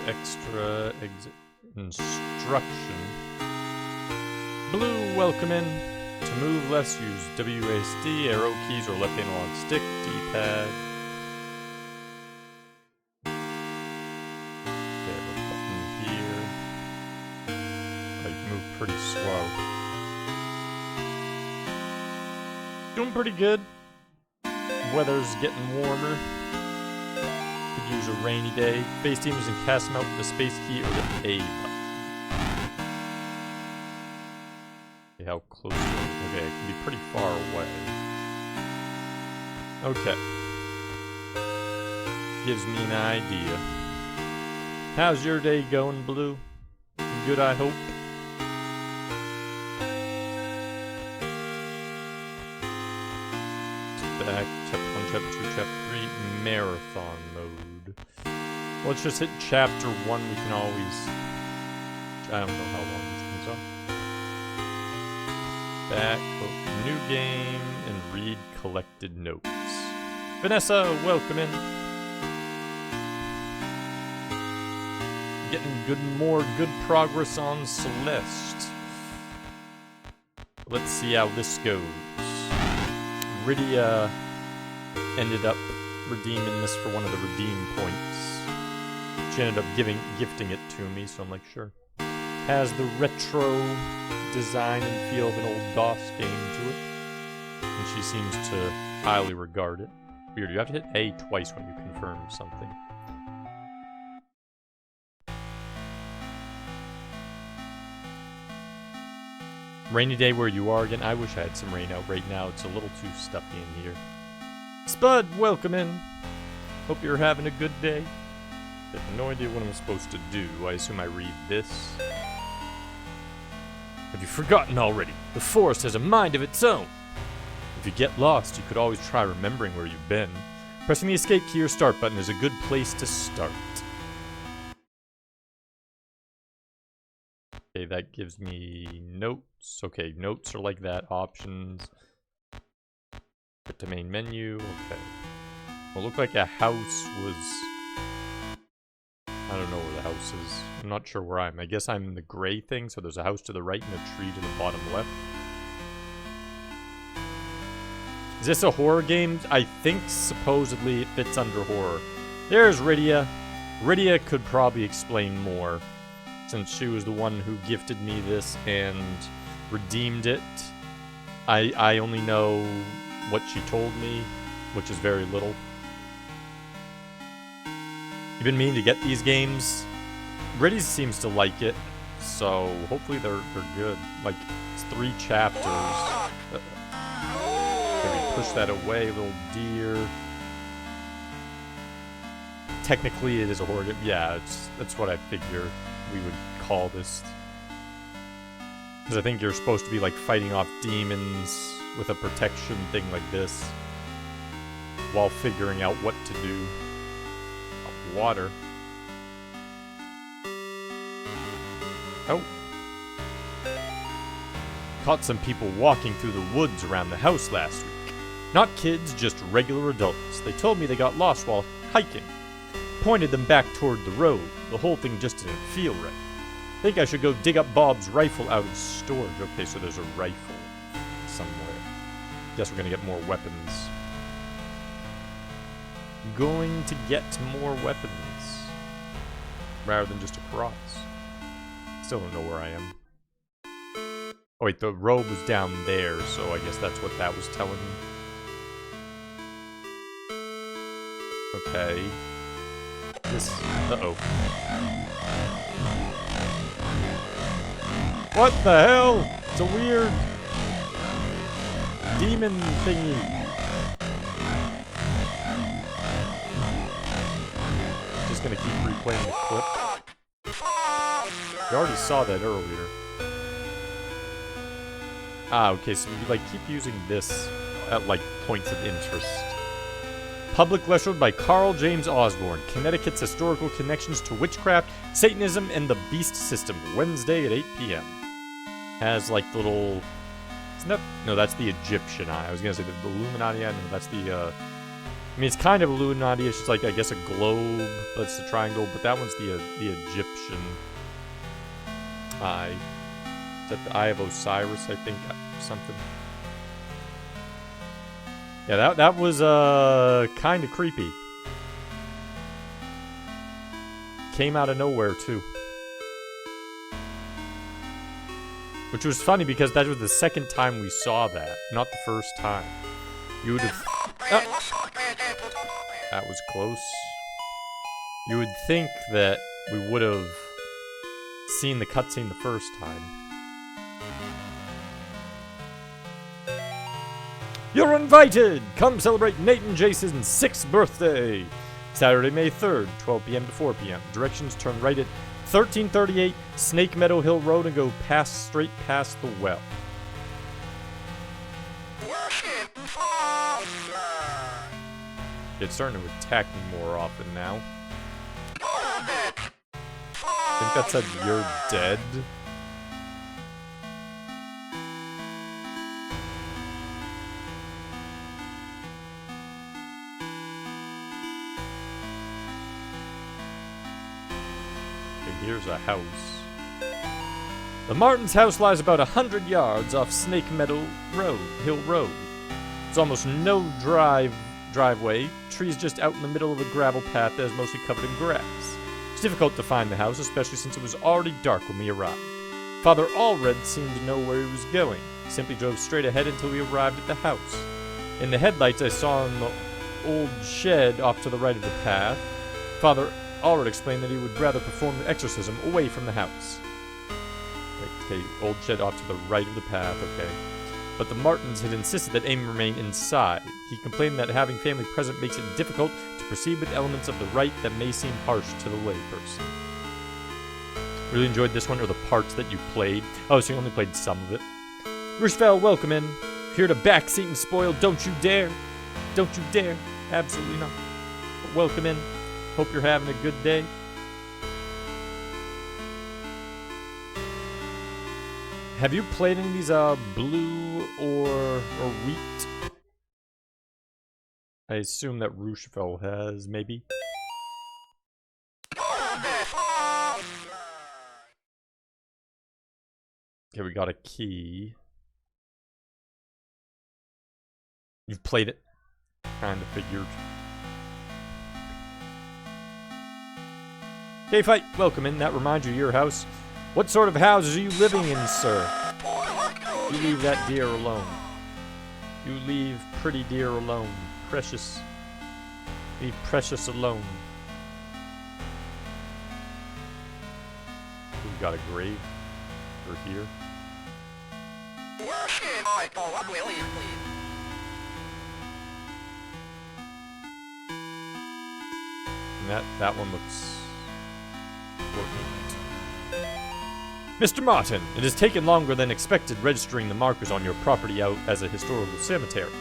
extra instruction. Blue, welcome in. To move left, use WASD, arrow keys, or left analog stick, D-pad. Okay, a button here. I move pretty slow. Doing pretty good. Weather's getting warmer. Could use a rainy day. Face team using cast them out with the space key or the A button. Okay, how close to it? Okay, it can be pretty far away. Okay. Gives me an idea. How's your day going, Blue? Good, I hope. Back, chapter 1, chapter 2, chapter 3, marathon mode. Let's just hit chapter 1, we can always... I don't know how long these things are. Back, open new game, and read collected notes. Vanessa, welcome in. Getting more good progress on Celeste. Let's see how this goes. Rydia ended up redeeming this for one of the redeem points. She ended up gifting it to me, so I'm like, sure. Has the retro design and feel of an old DOS game to it. And she seems to highly regard it. Weird, you have to hit A twice when you confirm something. Rainy day where you are again. I wish I had some rain out right now. It's a little too stuffy in here. Spud, welcome in. Hope you're having a good day. I have no idea what I'm supposed to do. I assume I read this. Have you forgotten already? The forest has a mind of its own. If you get lost, you could always try remembering where you've been. Pressing the escape key or start button is a good place to start. Okay, that gives me notes. Okay, notes are like that. Options. Get to main menu. Okay. Well, look like a house was... I don't know where the house is. I'm not sure where I am. I guess I'm in the gray thing, so there's a house to the right and a tree to the bottom left. Is this a horror game? I think supposedly it fits under horror. There's Rydia. Rydia could probably explain more, since she was the one who gifted me this and redeemed it. I only know what she told me, which is very little. You've been meaning to get these games. Rydia seems to like it, so hopefully they're good. Like, it's 3 chapters. Maybe push that away, little deer. Technically, it is a horror game. Yeah, that's what I figure we would call this. Because I think you're supposed to be like fighting off demons with a protection thing like this while figuring out what to do. Water. Oh. Caught some people walking through the woods around the house last week. Not kids, just regular adults. They told me they got lost while hiking. Pointed them back toward the road. The whole thing just didn't feel right. Think I should go dig up Bob's rifle out of storage. Okay, so there's a rifle somewhere. Guess we're gonna get more weapons. Going to get more weapons. Rather than just a cross. Still don't know where I am. Oh wait, the robe was down there, so I guess that's what that was telling me. Okay. This... Uh-oh. What the hell? It's a weird... demon thingy. Just gonna keep replaying the clip. We already saw that earlier. Ah, okay, so you like keep using this at like points of interest. Public lecture by Carl James Osborne, Connecticut's historical connections to witchcraft, Satanism, and the beast system, Wednesday at 8 p.m. Has like little... Isn't that... No, that's the Egyptian eye. I was gonna say the Illuminati eye. No, that's the I mean, it's kind of Illuminati. It's just like, I guess, a globe. That's the triangle. But that one's the Egyptian eye. Is that the Eye of Osiris, I think? Something. Yeah, that was kind of creepy. Came out of nowhere, too. Which was funny because that was the second time we saw that, not the first time. You would have... that was close. You would think that we would have seen the cutscene the first time. You're invited! Come celebrate Nate and Jason's 6th birthday! Saturday, May 3rd, 12 p.m. to 4 p.m. Directions: turn right at 1338 Snake Meadow Hill Road and go straight past the well. It's starting to attack me more often now. I think that said you're dead. Here's a house. The Martins' house lies about 100 yards off Snake Meadow Hill Road. There's almost no driveway. Trees just out in the middle of a gravel path that is mostly covered in grass. It's difficult to find the house, especially since it was already dark when we arrived. Father Allred seemed to know where he was going. He simply drove straight ahead until we arrived at the house. In the headlights, I saw an old shed off to the right of the path. Father Allred explained that he would rather perform the exorcism away from the house. Okay, old shed off to the right of the path, okay. But the Martins had insisted that Amy remain inside. He complained that having family present makes it difficult to proceed with elements of the rite that may seem harsh to the layperson. Really enjoyed this one, or the parts that you played. Oh, so you only played some of it. Rochevelle, welcome in. Here to backseat and spoil, don't you dare. Don't you dare. Absolutely not. But welcome in. Hope you're having a good day. Have you played any of these blue or wheat? I assume that Rochevelle has, maybe. Okay, we got a key. You've played it. Kind of figured. Okay, fight. Welcome in. That reminds you of your house. What sort of houses are you living in, sir? You leave that deer alone. You leave pretty deer alone. Precious. Leave Precious alone. We've got a grave. Over here. And that one looks important. Mr. Martin, it has taken longer than expected registering the markers on your property out as a historical cemetery.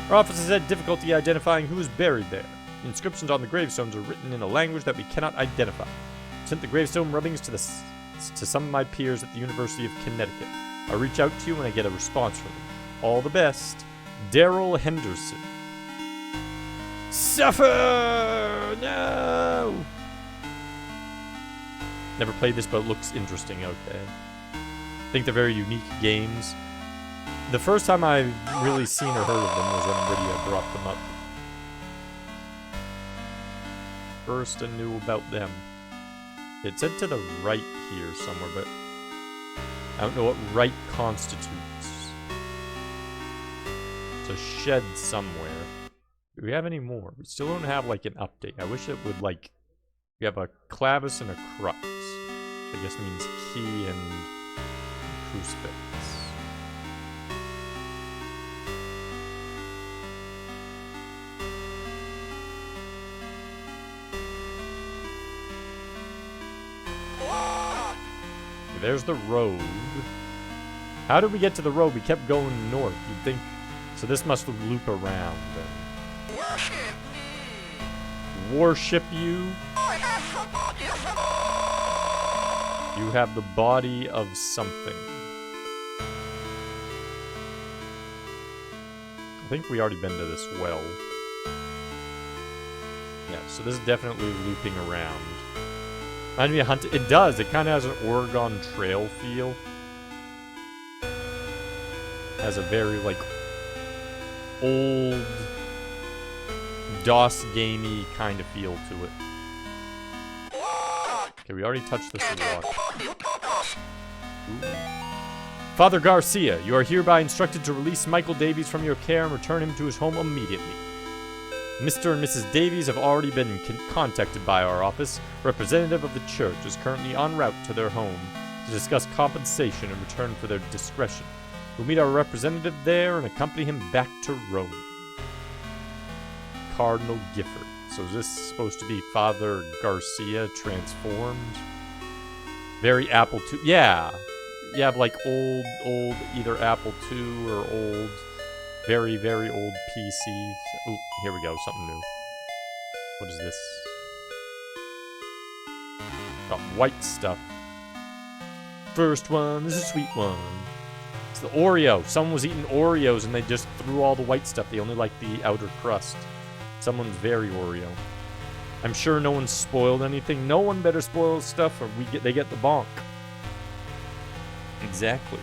Our officers had difficulty identifying who is buried there. The inscriptions on the gravestones are written in a language that we cannot identify. I sent the gravestone rubbings to some of my peers at the University of Connecticut. I'll reach out to you when I get a response from them. All the best, Daryl Henderson. Suffer! No! Never played this, but it looks interesting. Okay. I think they're very unique games. The first time I really seen or heard of them was when Lydia brought them up. First I knew about them. It said to the right here somewhere, but I don't know what right constitutes. It's a shed somewhere. Do we have any more? We still don't have, like, an update. I wish it would, like... We have a clavis and a crux. Which I guess means key and crucifix. There's the road. How did we get to the road? We kept going north. You'd think... So this must loop around. Worship you? You have the body of something. I think we already been to this well. Yeah, so this is definitely looping around. Reminds me of Hunt. It does. It kind of has an Oregon Trail feel. Has a very, like, old DOS gamey kind of feel to it. Okay, we already touched this walk. Ooh. Father Garcia, you are hereby instructed to release Michael Davies from your care and return him to his home immediately. Mr. and Mrs. Davies have already been contacted by our office. A representative of the church is currently en route to their home to discuss compensation in return for their discretion. We'll meet our representative there and accompany him back to Rome. Cardinal Gifford. So is this supposed to be Father Garcia transformed? Very Apple II. Yeah. You have like old, either Apple II or old, very, very old PC. Oh, here we go. Something new. What is this? Got white stuff. First one. This is a sweet one. It's the Oreo. Someone was eating Oreos and they just threw all the white stuff. They only like the outer crust. Someone's very Oreo. I'm sure no one spoiled anything. No one better spoil stuff or they get the bonk. Exactly.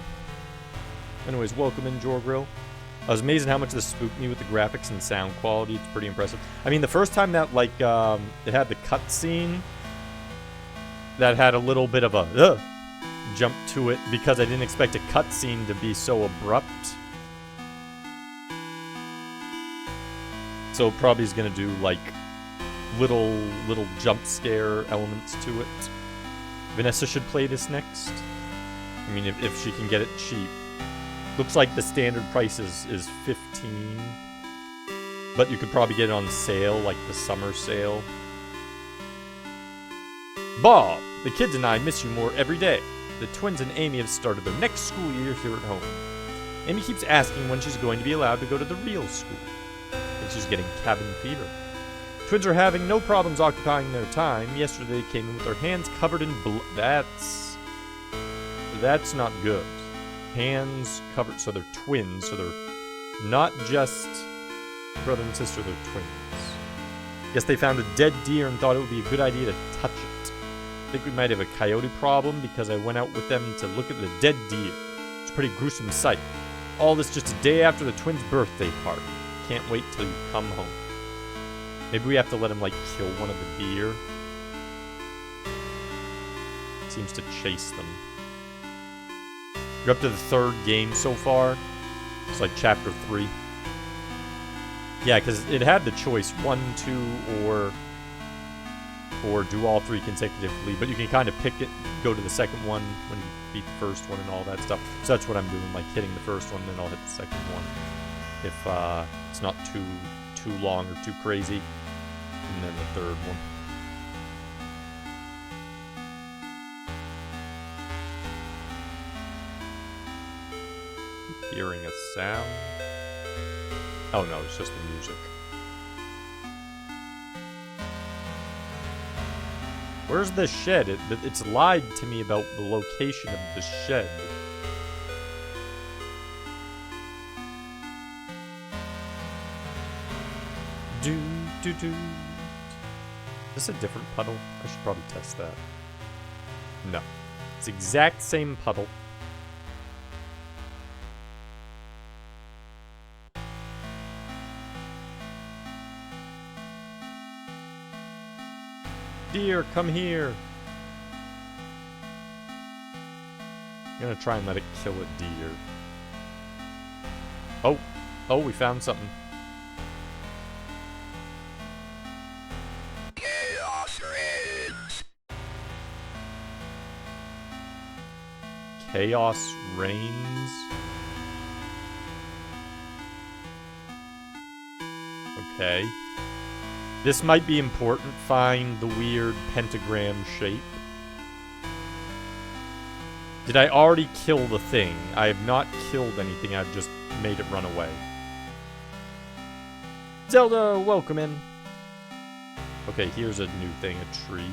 Anyways, welcome in, Jorgrill. I was amazed at how much this spooked me with the graphics and sound quality. It's pretty impressive. I mean, the first time that, like, it had the cutscene that had a little bit of a jump to it because I didn't expect a cutscene to be so abrupt. So probably is gonna do, like, little jump scare elements to it. Vanessa should play this next. I mean, if she can get it cheap. Looks like the standard price is $15. But you could probably get it on sale, like the summer sale. Bob, the kids and I miss you more every day. The twins and Amy have started their next school year here at home. Amy keeps asking when she's going to be allowed to go to the real school. And she's getting cabin fever. Twins are having no problems occupying their time. Yesterday they came in with their hands covered in blood. That's not good. Hands covered, so they're twins, so they're not just brother and sister, they're twins. Guess they found a dead deer and thought it would be a good idea to touch it. I think we might have a coyote problem because I went out with them to look at the dead deer. It's a pretty gruesome sight. All this just a day after the twins' birthday party. Can't wait till you come home. Maybe we have to let him, like, kill one of the deer. Seems to chase them. You're up to the third game so far. It's like chapter 3. Yeah, because it had the choice 1, 2, or do all 3 consecutively. But you can kind of pick it, go to the second one when you beat the first one and all that stuff. So that's what I'm doing, like hitting the first one, then I'll hit the second one. If it's not too long or too crazy. And then the third one. Hearing a sound. Oh no, it's just the music. Where's the shed? It's lied to me about the location of the shed. Do. Is this a different puddle? I should probably test that. No. It's the exact same puddle. Deer, come here. I'm gonna try and let it kill a deer. Oh, we found something. Chaos reigns. Okay. This might be important. Find the weird pentagram shape. Did I already kill the thing? I have not killed anything. I've just made it run away. Zelda, welcome in. Okay, here's a new thing, a tree.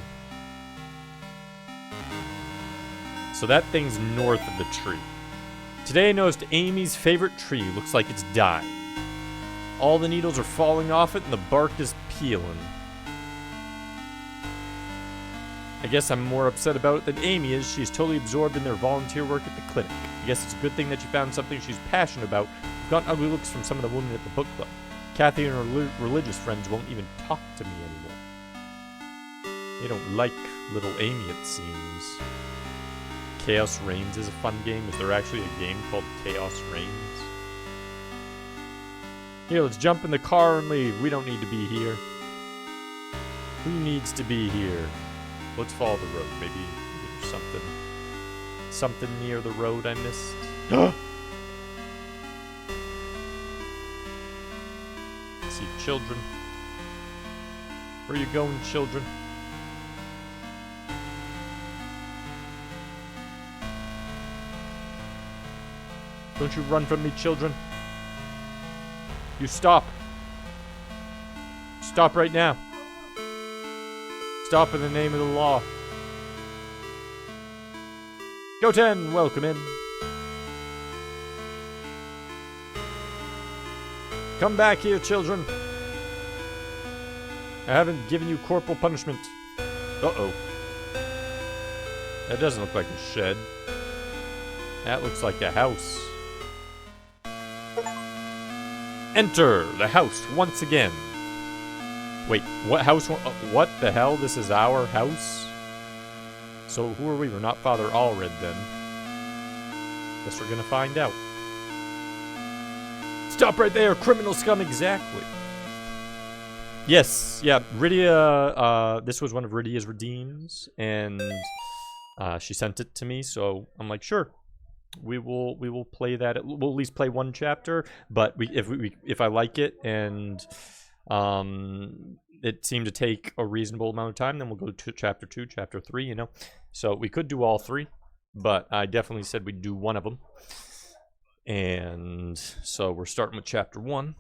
So that thing's north of the tree. Today I noticed Amy's favorite tree looks like it's dying. All the needles are falling off it and the bark is peeling. I guess I'm more upset about it than Amy is. She's totally absorbed in their volunteer work at the clinic. I guess it's a good thing that she found something she's passionate about. I've gotten ugly looks from some of the women at the book club. Kathy and her religious friends won't even talk to me anymore. They don't like little Amy, it seems. Chaos Reigns is a fun game. Is there actually a game called Chaos Reigns? Here, let's jump in the car and leave. We don't need to be here. Who needs to be here? Let's follow the road. Maybe there's something near the road I missed. See children. Where are you going, children? Don't you run from me, children. You stop. Stop right now. Stop in the name of the law. Go 10, welcome in. Come back here, children. I haven't given you corporal punishment. Uh-oh. That doesn't look like a shed. That looks like a house. Enter the house once again. Wait, what house? What the hell? This is our house? So who are we? We're not Father Allred then. Guess we're gonna find out. Stop right there, criminal scum, exactly. Yes, yeah, Rydia, this was one of Rydia's redeems, and she sent it to me, so I'm like, sure. We will play that. We'll at least play one chapter, but if I like it and it seemed to take a reasonable amount of time, then we'll go to chapter 2, chapter 3, you know. So we could do all 3, but I definitely said we'd do one of them. And so we're starting with chapter 1.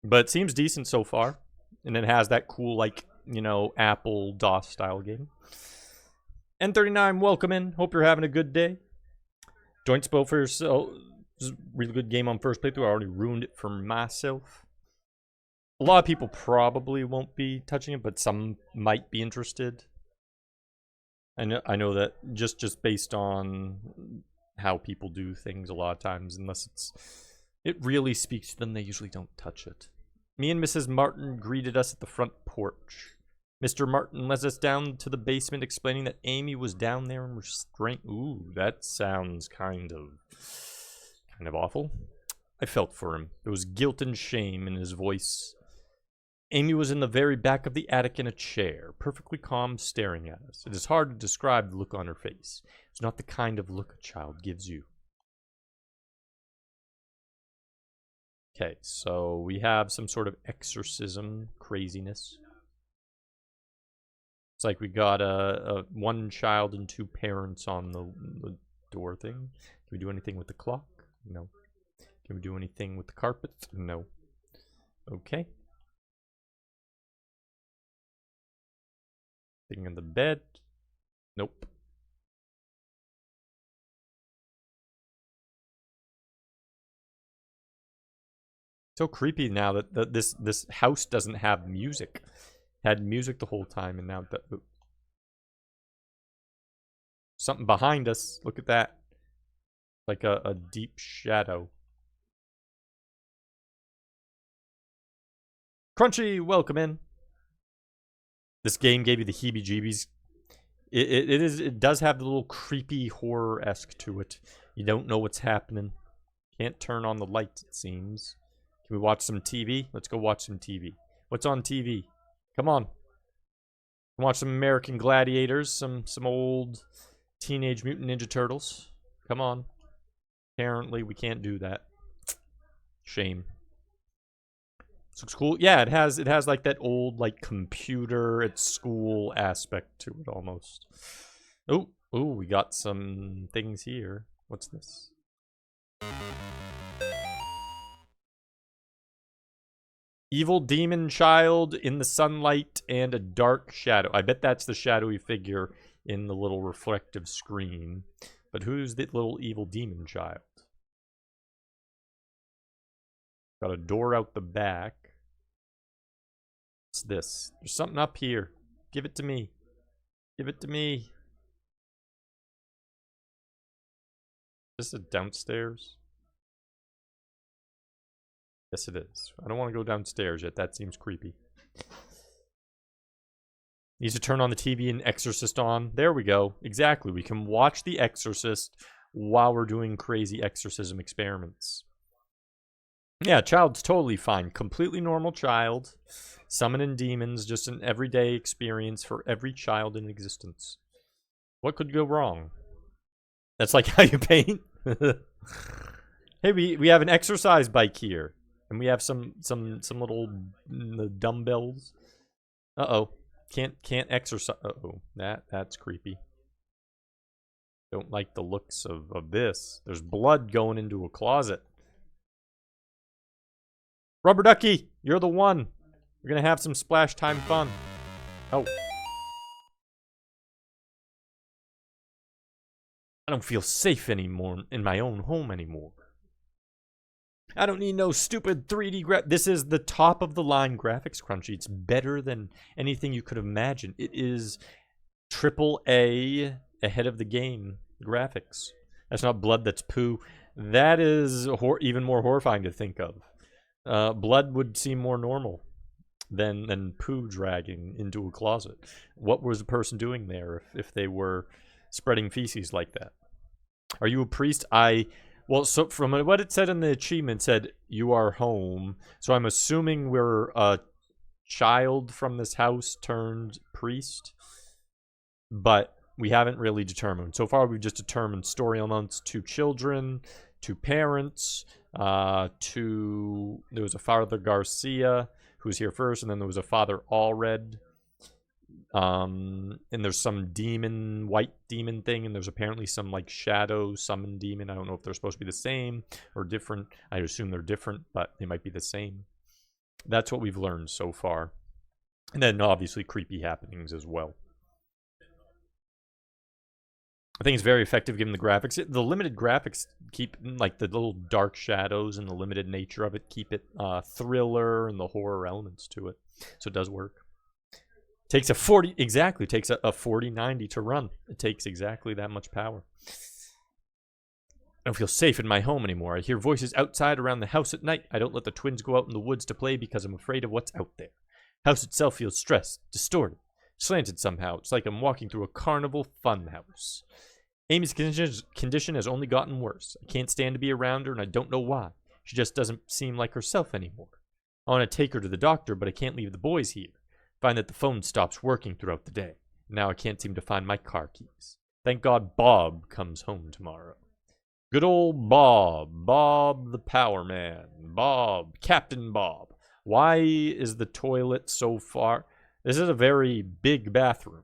But it seems decent so far, and it has that cool, like, you know, Apple DOS style game. N39, welcome in. Hope you're having a good day. Joint Spell for yourself. This is a really good game on first playthrough. I already ruined it for myself. A lot of people probably won't be touching it, but some might be interested. I know that just based on how people do things a lot of times, unless it really speaks to them, they usually don't touch it. Me and Mrs. Martin greeted us at the front porch. Mr. Martin led us down to the basement, explaining that Amy was down there in restraint. Ooh, that sounds kind of awful. I felt for him. There was guilt and shame in his voice. Amy was in the very back of the attic in a chair, perfectly calm, staring at us. It is hard to describe the look on her face. It's not the kind of look a child gives you. Okay, so we have some sort of exorcism craziness. It's like we got a one child and 2 parents on the door thing. Can we do anything with the clock? No. Can we do anything with the carpet? No. Okay. Thing in the bed? Nope. So creepy now that this house doesn't have music. It had music the whole time, and now something behind us. Look at that. Like a deep shadow. Crunchy, welcome in. This game gave you the heebie-jeebies. It does have the little creepy horror-esque to it. You don't know what's happening. Can't turn on the lights, it seems. Can we watch some TV? Let's go watch some TV. What's on TV? Come on. Watch some American Gladiators, some old Teenage Mutant Ninja Turtles. Come on. Apparently we can't do that. Shame. This looks cool. Yeah, it has like that old like computer at school aspect to it almost. Oh, we got some things here. What's this? Evil demon child in the sunlight and a dark shadow. I bet that's the shadowy figure in the little reflective screen. But who's the little evil demon child? Got a door out the back. What's this? There's something up here. Give it to me. Give it to me. Is this downstairs? Yes, it is. I don't want to go downstairs yet. That seems creepy. Needs to turn on the TV and Exorcist on. There we go. Exactly. We can watch The Exorcist while we're doing crazy exorcism experiments. Yeah, child's totally fine. Completely normal child. Summoning demons, just an everyday experience for every child in existence. What could go wrong? That's like how you paint. Hey, we have an exercise bike here. And we have some little dumbbells. Uh-oh. Can't exercise. Uh-oh. That's creepy. Don't like the looks of this. There's blood going into a closet. Rubber Ducky, you're the one. We're gonna have some splash time fun. Oh. I don't feel safe anymore in my own home anymore. I don't need no stupid 3D This is the top of the line graphics, Crunchy. It's better than anything you could imagine. It is AAA ahead of the game graphics. That's not blood, that's poo. That is even more horrifying to think of. Blood would seem more normal than poo dragging into a closet. What was the person doing there if they were spreading feces like that? Are you a priest? Well, so from what it said in the achievement, it said you are home. So I'm assuming we're a child from this house turned priest. But we haven't really determined. So far, we've just determined story elements: 2 children, 2 parents, there was a Father Garcia who's here first, and then there was a Father Allred. And there's some demon, white demon thing, and there's apparently some like shadow summon demon. I don't know if they're supposed to be the same or different. I assume they're different, but they might be the same. That's what we've learned so far. And then obviously creepy happenings as well. I think it's very effective given the graphics. The limited graphics keep, like, the little dark shadows and the limited nature of it, keep it thriller and the horror elements to it. So it does work. Takes a 4090 to run. It takes exactly that much power. I don't feel safe in my home anymore. I hear voices outside around the house at night. I don't let the twins go out in the woods to play because I'm afraid of what's out there. House itself feels stressed, distorted, slanted somehow. It's like I'm walking through a carnival fun house. Amy's condition has only gotten worse. I can't stand to be around her, and I don't know why. She just doesn't seem like herself anymore. I want to take her to the doctor, but I can't leave the boys here. Find that the phone stops working throughout the day. Now I can't seem to find my car keys. Thank God Bob comes home tomorrow. Good old Bob. Bob the Power Man. Bob. Captain Bob. Why is the toilet so far? This is a very big bathroom.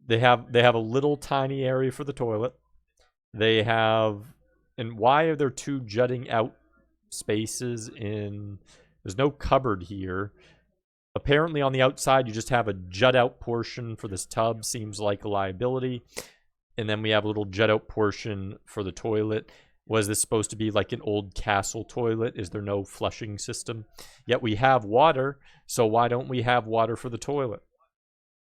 They have a little tiny area for the toilet. They have... And why are there 2 jutting out spaces in... There's no cupboard here. Apparently on the outside, you just have a jut-out portion for this tub. Seems like a liability. And then we have a little jut-out portion for the toilet. Was this supposed to be like an old castle toilet? Is there no flushing system? Yet we have water, so why don't we have water for the toilet?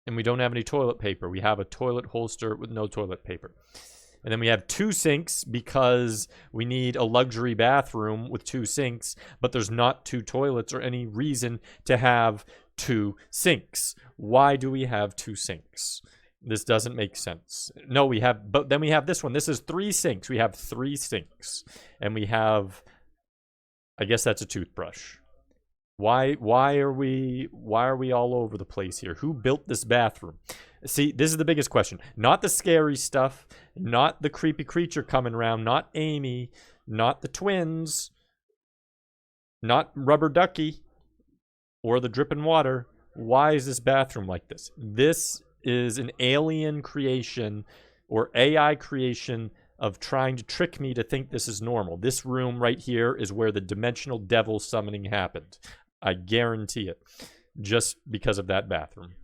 And we don't have any toilet paper. We have a toilet holster with no toilet paper. And then we have 2 sinks because we need a luxury bathroom with 2 sinks, but there's not 2 toilets or any reason to have 2 sinks. Why do we have 2 sinks? This doesn't make sense. No, we have, but then we have this one. This is 3 sinks. We have 3 sinks. And we have, I guess that's a toothbrush. Why are we all over the place here? Who built this bathroom? See, this is the biggest question. Not the scary stuff, not the creepy creature coming around, not Amy, not the twins, not Rubber Ducky, or the dripping water. Why is this bathroom like this? This is an alien creation or AI creation of trying to trick me to think this is normal. This room right here is where the dimensional devil summoning happened. I guarantee it. Just because of that bathroom.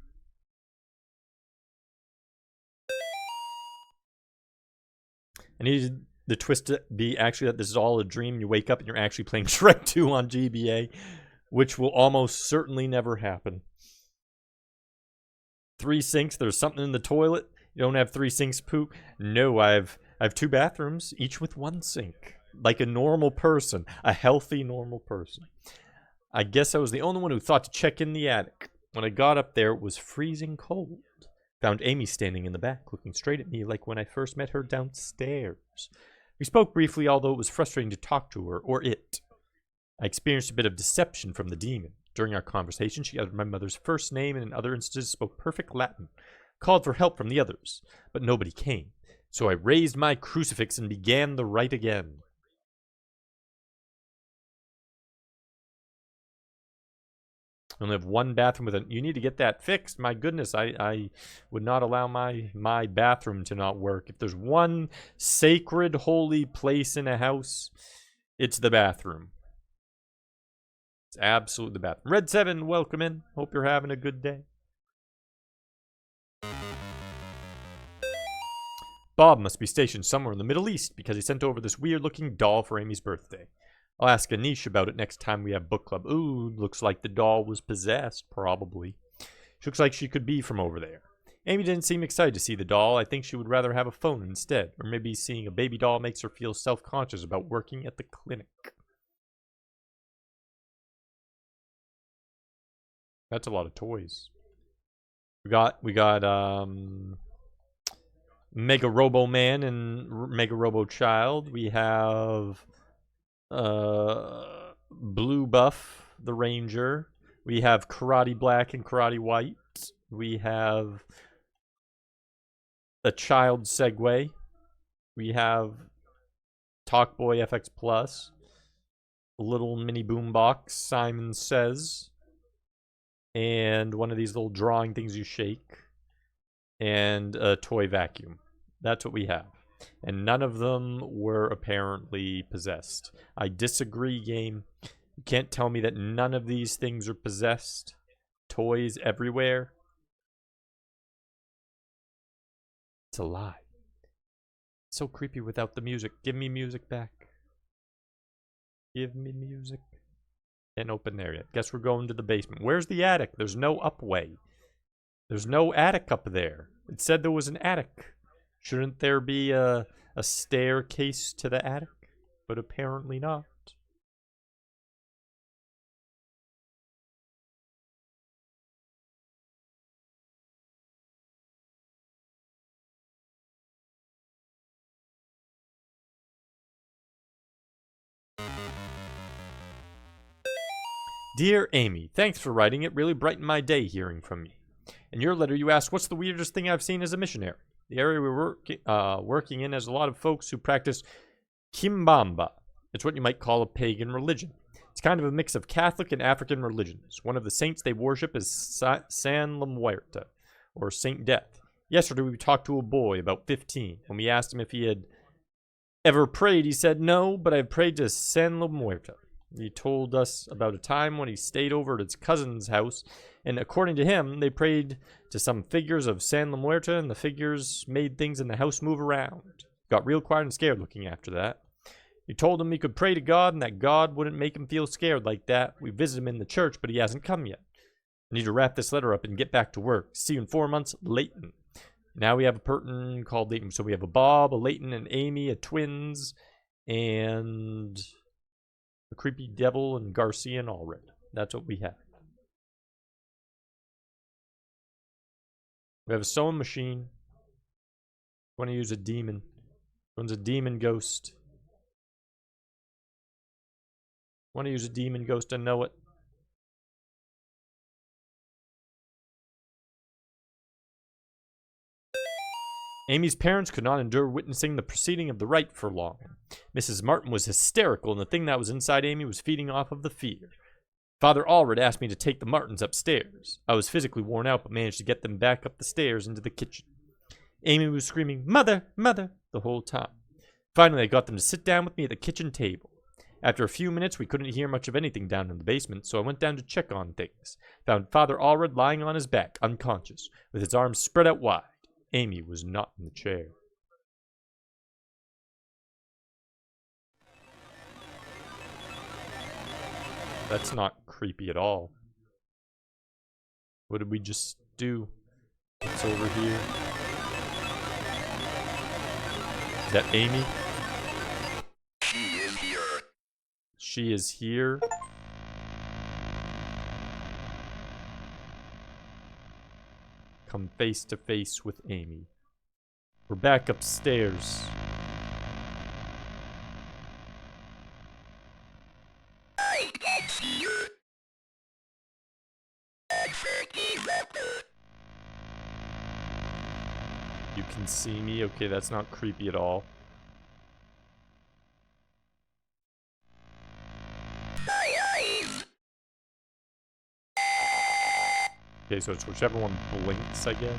I needed the twist to be actually that this is all a dream. You wake up and you're actually playing Shrek 2 on GBA, which will almost certainly never happen. 3 sinks. There's something in the toilet. You don't have 3 sinks, poop. No, I have 2 bathrooms, each with 1 sink. Like a normal person. A healthy, normal person. I guess I was the only one who thought to check in the attic. When I got up there, it was freezing cold. Found Amy standing in the back, looking straight at me like when I first met her downstairs. We spoke briefly, although it was frustrating to talk to her, or it. I experienced a bit of deception from the demon. During our conversation, she uttered my mother's first name and in other instances spoke perfect Latin. Called for help from the others, but nobody came. So I raised my crucifix and began the rite again. I only have 1 bathroom with you need to get that fixed. My goodness, I would not allow my bathroom to not work. If there's one sacred, holy place in a house, it's the bathroom. It's absolutely the bathroom. Red 7, welcome in. Hope you're having a good day. Bob must be stationed somewhere in the Middle East because he sent over this weird-looking doll for Amy's birthday. I'll ask Anish about it next time we have book club. Ooh, looks like the doll was possessed, probably. She looks like she could be from over there. Amy didn't seem excited to see the doll. I think she would rather have a phone instead. Or maybe seeing a baby doll makes her feel self-conscious about working at the clinic. That's a lot of toys. We got Mega Robo Man and Mega Robo Child. We have Blue Buff, the Ranger. We have Karate Black and Karate White. We have a Child Segway. We have Talkboy FX Plus. A little mini boombox, Simon Says. And one of these little drawing things you shake. And a toy vacuum. That's what we have. And none of them were apparently possessed. I disagree, game. You can't tell me that none of these things are possessed. Toys everywhere. It's a lie. It's so creepy without the music. Give me music back. Give me music. Can't open there yet. Guess we're going to the basement. Where's the attic? There's no upway. There's no attic up there. It said there was an attic. Shouldn't there be a staircase to the attic? But apparently not. Dear Amy, thanks for writing. It really brightened my day hearing from you. In your letter, you asked, what's the weirdest thing I've seen as a missionary? The area we're working in has a lot of folks who practice Kimbamba. It's what you might call a pagan religion. It's kind of a mix of Catholic and African religions. One of the saints they worship is San La Muerta, or Saint Death. Yesterday, we talked to a boy about 15. When we asked him if he had ever prayed, he said, no, but I've prayed to San La Muerta. He told us about a time when he stayed over at his cousin's house, and according to him, they prayed to some figures of San La Muerta, and the figures made things in the house move around. Got real quiet and scared looking after that. He told him he could pray to God, and that God wouldn't make him feel scared like that. We visited him in the church, but he hasn't come yet. I need to wrap this letter up and get back to work. See you in 4 months, Leighton. Now we have a person called Leighton. So we have a Bob, a Leighton, and Amy, a twins, and a creepy devil, and Garcia, and Allred. That's what we have. We have a sewing machine. Want to use a demon. One's a demon ghost. Want to use a demon ghost and know it. Amy's parents could not endure witnessing the proceeding of the rite for long. Mrs. Martin was hysterical, and the thing that was inside Amy was feeding off of the fear. Father Allred asked me to take the Martins upstairs. I was physically worn out, but managed to get them back up the stairs into the kitchen. Amy was screaming, "Mother, Mother," the whole time. Finally, I got them to sit down with me at the kitchen table. After a few minutes, we couldn't hear much of anything down in the basement, so I went down to check on things. Found Father Allred lying on his back, unconscious, with his arms spread out wide. Amy was not in the chair. That's not creepy at all. What did we just do? What's over here? Is that Amy? She is here. She is here. Come face to face with Amy. We're back upstairs. I can see you. You can see me? Okay, that's not creepy at all. My eyes. Okay, so it's whichever one blinks, I guess.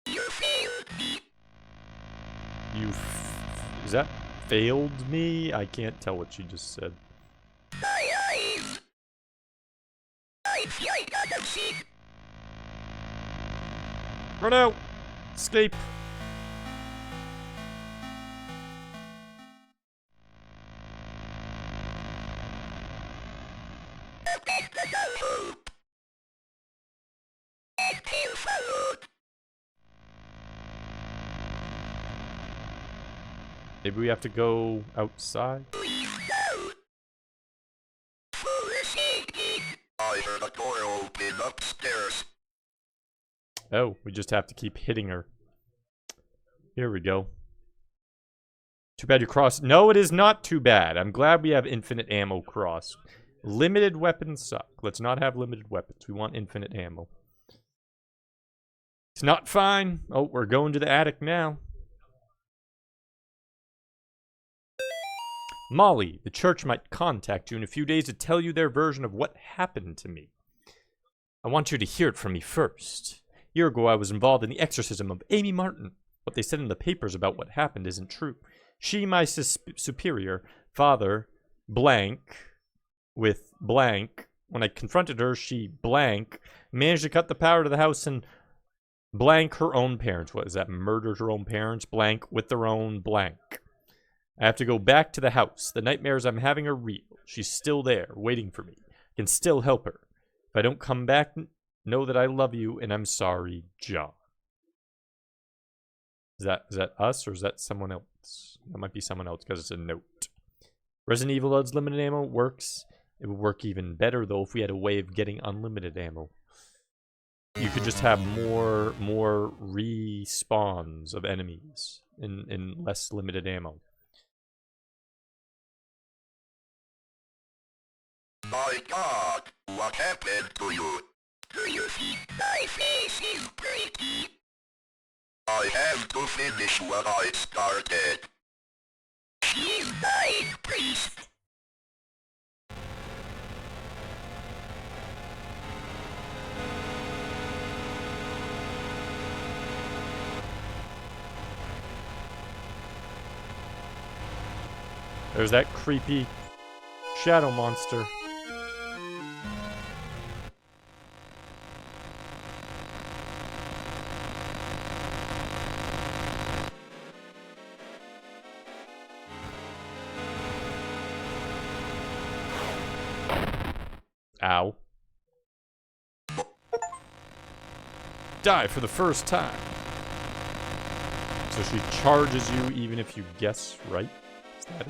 You failed me. Is that failed me? I can't tell what she just said. My eyes. I feel like I can see. Run out! Escape! Maybe we have to go outside? I heard a door open upstairs. Oh, we just have to keep hitting her. Here we go. Too bad you crossed. No, it is not too bad. I'm glad we have infinite ammo cross. Limited weapons suck. Let's not have limited weapons. We want infinite ammo. It's not fine. Oh, we're going to the attic now. Molly, the church might contact you in a few days to tell you their version of what happened to me. I want you to hear it from me first. A year ago, I was involved in the exorcism of Amy Martin. What they said in the papers about what happened isn't true. She, my superior, father, blank, with blank, when I confronted her, she, blank, managed to cut the power to the house and blank her own parents. What is that? Murdered her own parents, blank, with their own blank. I have to go back to the house. The nightmares I'm having are real. She's still there, waiting for me. I can still help her. If I don't come back, know that I love you and I'm sorry, John. Is that us or is that someone else? That might be someone else because it's a note. Resident Evil Blood's limited ammo works. It would work even better though if we had a way of getting unlimited ammo. You could just have more respawns of enemies in less limited ammo. My God, what happened to you? Do you think my face is pretty? I have to finish what I started. She's my priest. There's that creepy shadow monster. Ow. Die for the first time. So she charges you even if you guess right? Is that it?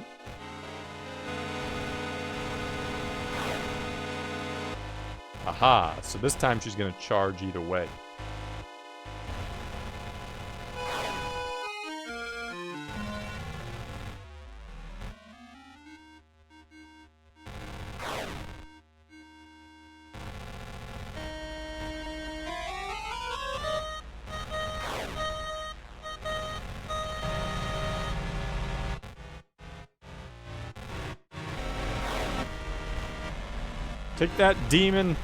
Aha, so this time she's gonna charge either way. Take that, demon!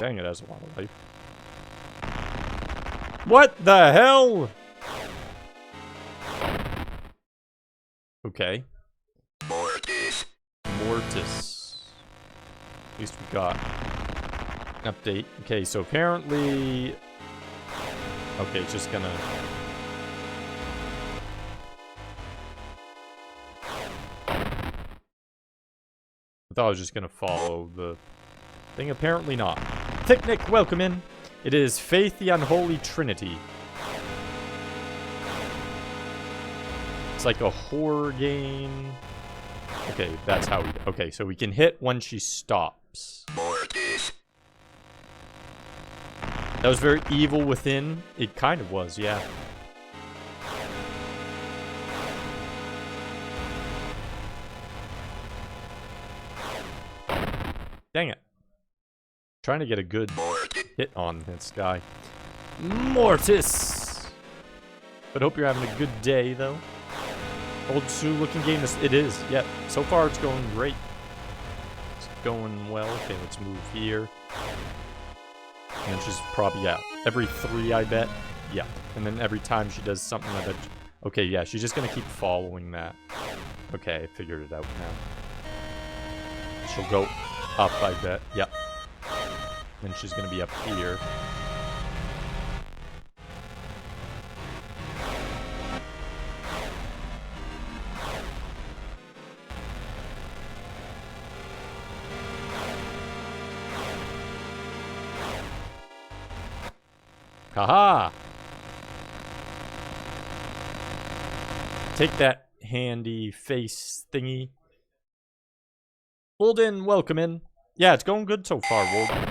Dang, it has a lot of life. What the hell? Okay. Mortis. Mortis. At least we got an update. Okay, so apparently... Okay, it's just gonna... I thought I was just gonna follow the thing. Apparently not. Picnic, welcome in. It is Faith the Unholy Trinity. It's like a horror game. Okay, that's how we... Okay, so we can hit when she stops. Mortis. That was very evil within. It kind of was, yeah. Dang it. Trying to get a good hit on this guy. Mortis! But hope you're having a good day, though. Old Sue looking game. It is. Yeah. So far, it's going great. It's going well. Okay, let's move here. And then she's probably, yeah. Every 3, I bet. Yeah. And then every time she does something, I bet. Okay, yeah. She's just going to keep following that. Okay, I figured it out now. She'll go up, I bet. Yep. Then she's going to be up here. Haha! Take that handy face thingy. Walden, welcome in. Yeah, it's going good so far, Walden.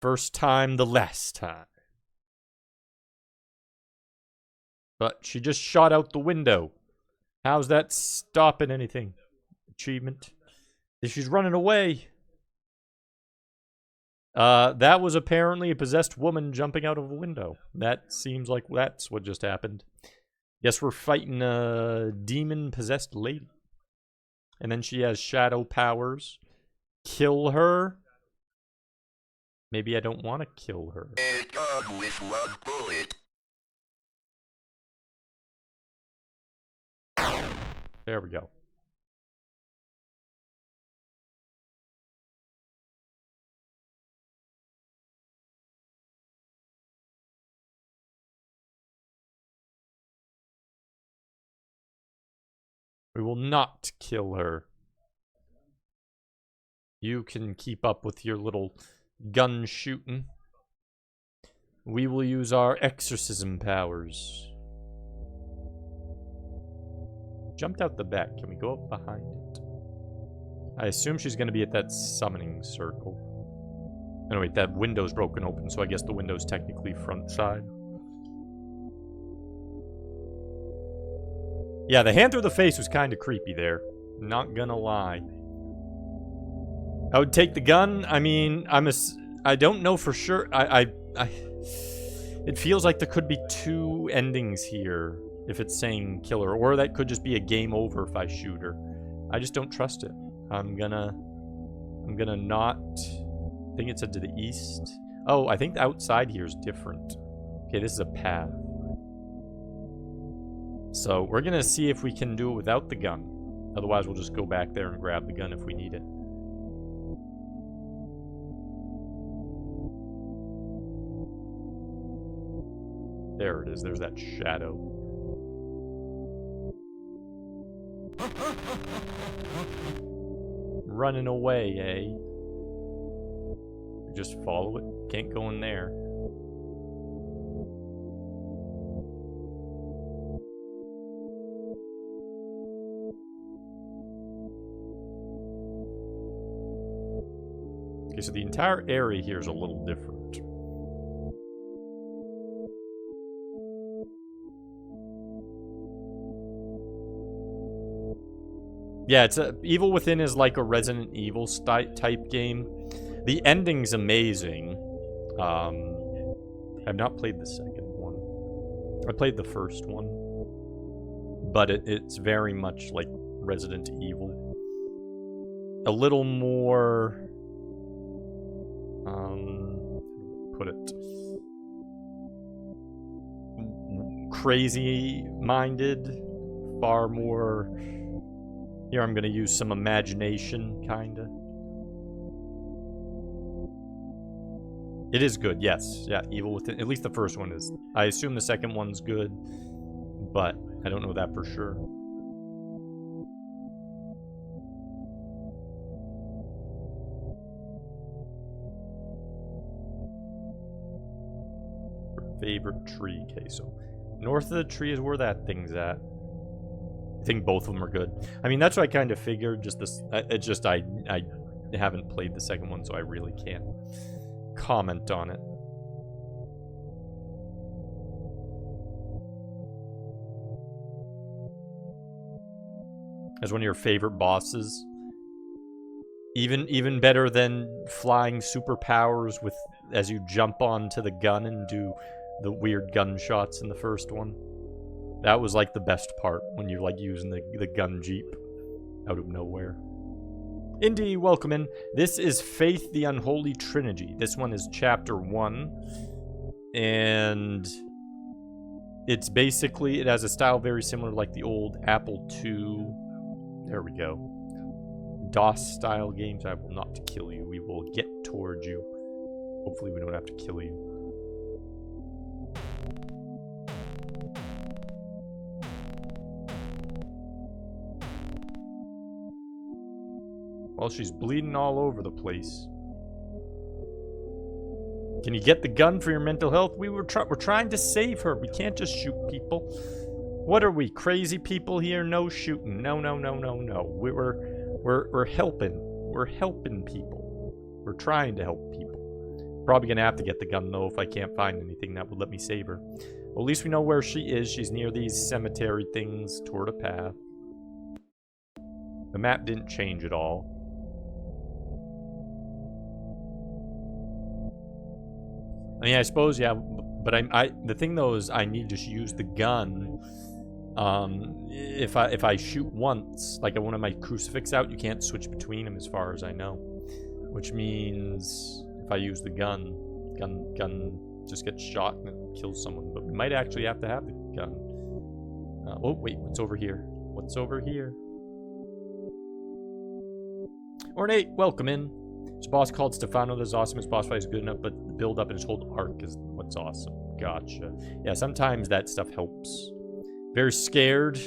First time, the last time. But she just shot out the window. How's that stopping anything? Achievement. If she's running away. That was apparently a possessed woman jumping out of a window. That seems like that's what just happened. Guess we're fighting a demon-possessed lady. And then she has shadow powers. Kill her? Maybe I don't want to kill her. With one bullet. There we go. We will not kill her. You can keep up with your little gun shooting. We will use our exorcism powers. Jumped out the back. Can we go up behind it? I assume she's going to be at that summoning circle. Oh, wait, that window's broken open, so I guess the window's technically front side. Yeah, the hand through the face was kind of creepy there. Not gonna lie. I would take the gun. I mean, I don't know for sure. It feels like there could be 2 endings here if it's saying kill her, or that could just be a game over if I shoot her. I just don't trust it. I'm gonna not. I think it's to the east. Oh, I think the outside here is different. Okay, this is a path. So we're gonna see if we can do it without the gun. Otherwise, we'll just go back there and grab the gun if we need it. There it is. There's that shadow. Running away, eh? Just follow it. Can't go in there. Okay, so the entire area here is a little different. Yeah, it's Evil Within is like a Resident Evil type game. The ending's amazing. I've not played the second one. I played the first one. But it's very much like Resident Evil. A little more Put it. Crazy-minded, far more. Here I'm gonna use some imagination, kinda. It is good, yes. Yeah, Evil Within. At least the first one is. I assume the second one's good, but I don't know that for sure. Favorite tree. Okay, so north of the tree is where that thing's at. I think both of them are good. I mean, that's what I kind of figured. Just this. It's just I haven't played the second one, so I really can't comment on it. As one of your favorite bosses. Even better than flying superpowers with as you jump onto the gun and do the weird gunshots in the first one. That was like the best part when you're like using the gun jeep out of nowhere. Indy, welcome in. This is Faith the Unholy Trinity. This one is chapter 1. And it's basically, it has a style very similar like the old Apple II. There we go. DOS-style games. I will not kill you. We will get towards you. Hopefully we don't have to kill you. Well, she's bleeding all over the place. Can you get the gun for your mental health? We're trying to save her. We can't just shoot people. What are we, crazy people here? No shooting. No. We're helping. We're helping people. We're trying to help people. Probably gonna have to get the gun though if I can't find anything that would let me save her. Well, at least we know where she is. She's near these cemetery things toward a path. The map didn't change at all. I mean, I suppose, yeah, but the thing though is I need to use the gun. If I shoot once, like I want my crucifix out, you can't switch between them as far as I know. Which means if I use the gun just gets shot and it kills someone. But we might actually have to have the gun. Oh, wait, what's over here? What's over here? Ornate, welcome in. His boss called Stefano. This is awesome. His boss fight is good enough, but the build up and his whole arc is what's awesome. Gotcha. Yeah, sometimes that stuff helps. Very scared.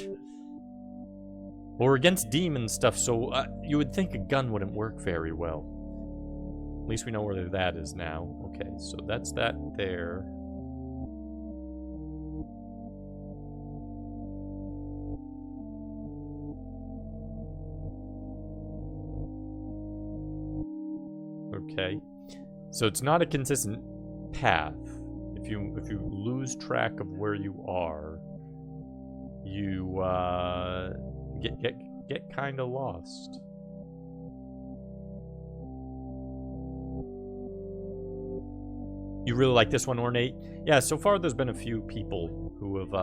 Well, we're against demon stuff, so you would think a gun wouldn't work very well. At least we know where that is now. Okay, so that's that there. Okay, so it's not a consistent path. If you lose track of where you are, you get kind of lost. You really like this one, Ornate? Yeah, so far there's been a few people who have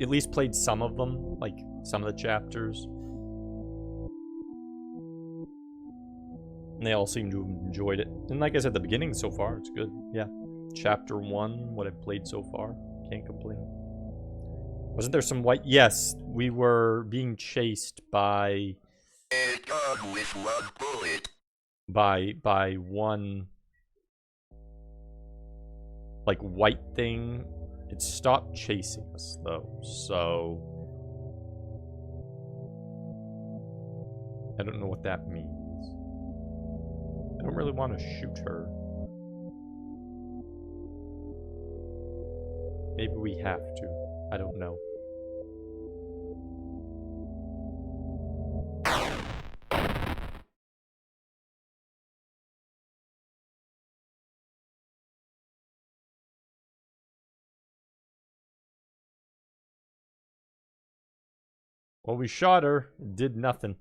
at least played some of them, like some of the chapters. And they all seem to have enjoyed it. And like I said, the beginning so far, it's good. Yeah. Chapter 1, what I've played so far. Can't complain. Wasn't there some white... Yes, we were being chased by... A gun with one bullet. By one... like, white thing. It stopped chasing us, though. So... I don't know what that means. I don't really want to shoot her. Maybe we have to. I don't know. Well, we shot her. It did nothing.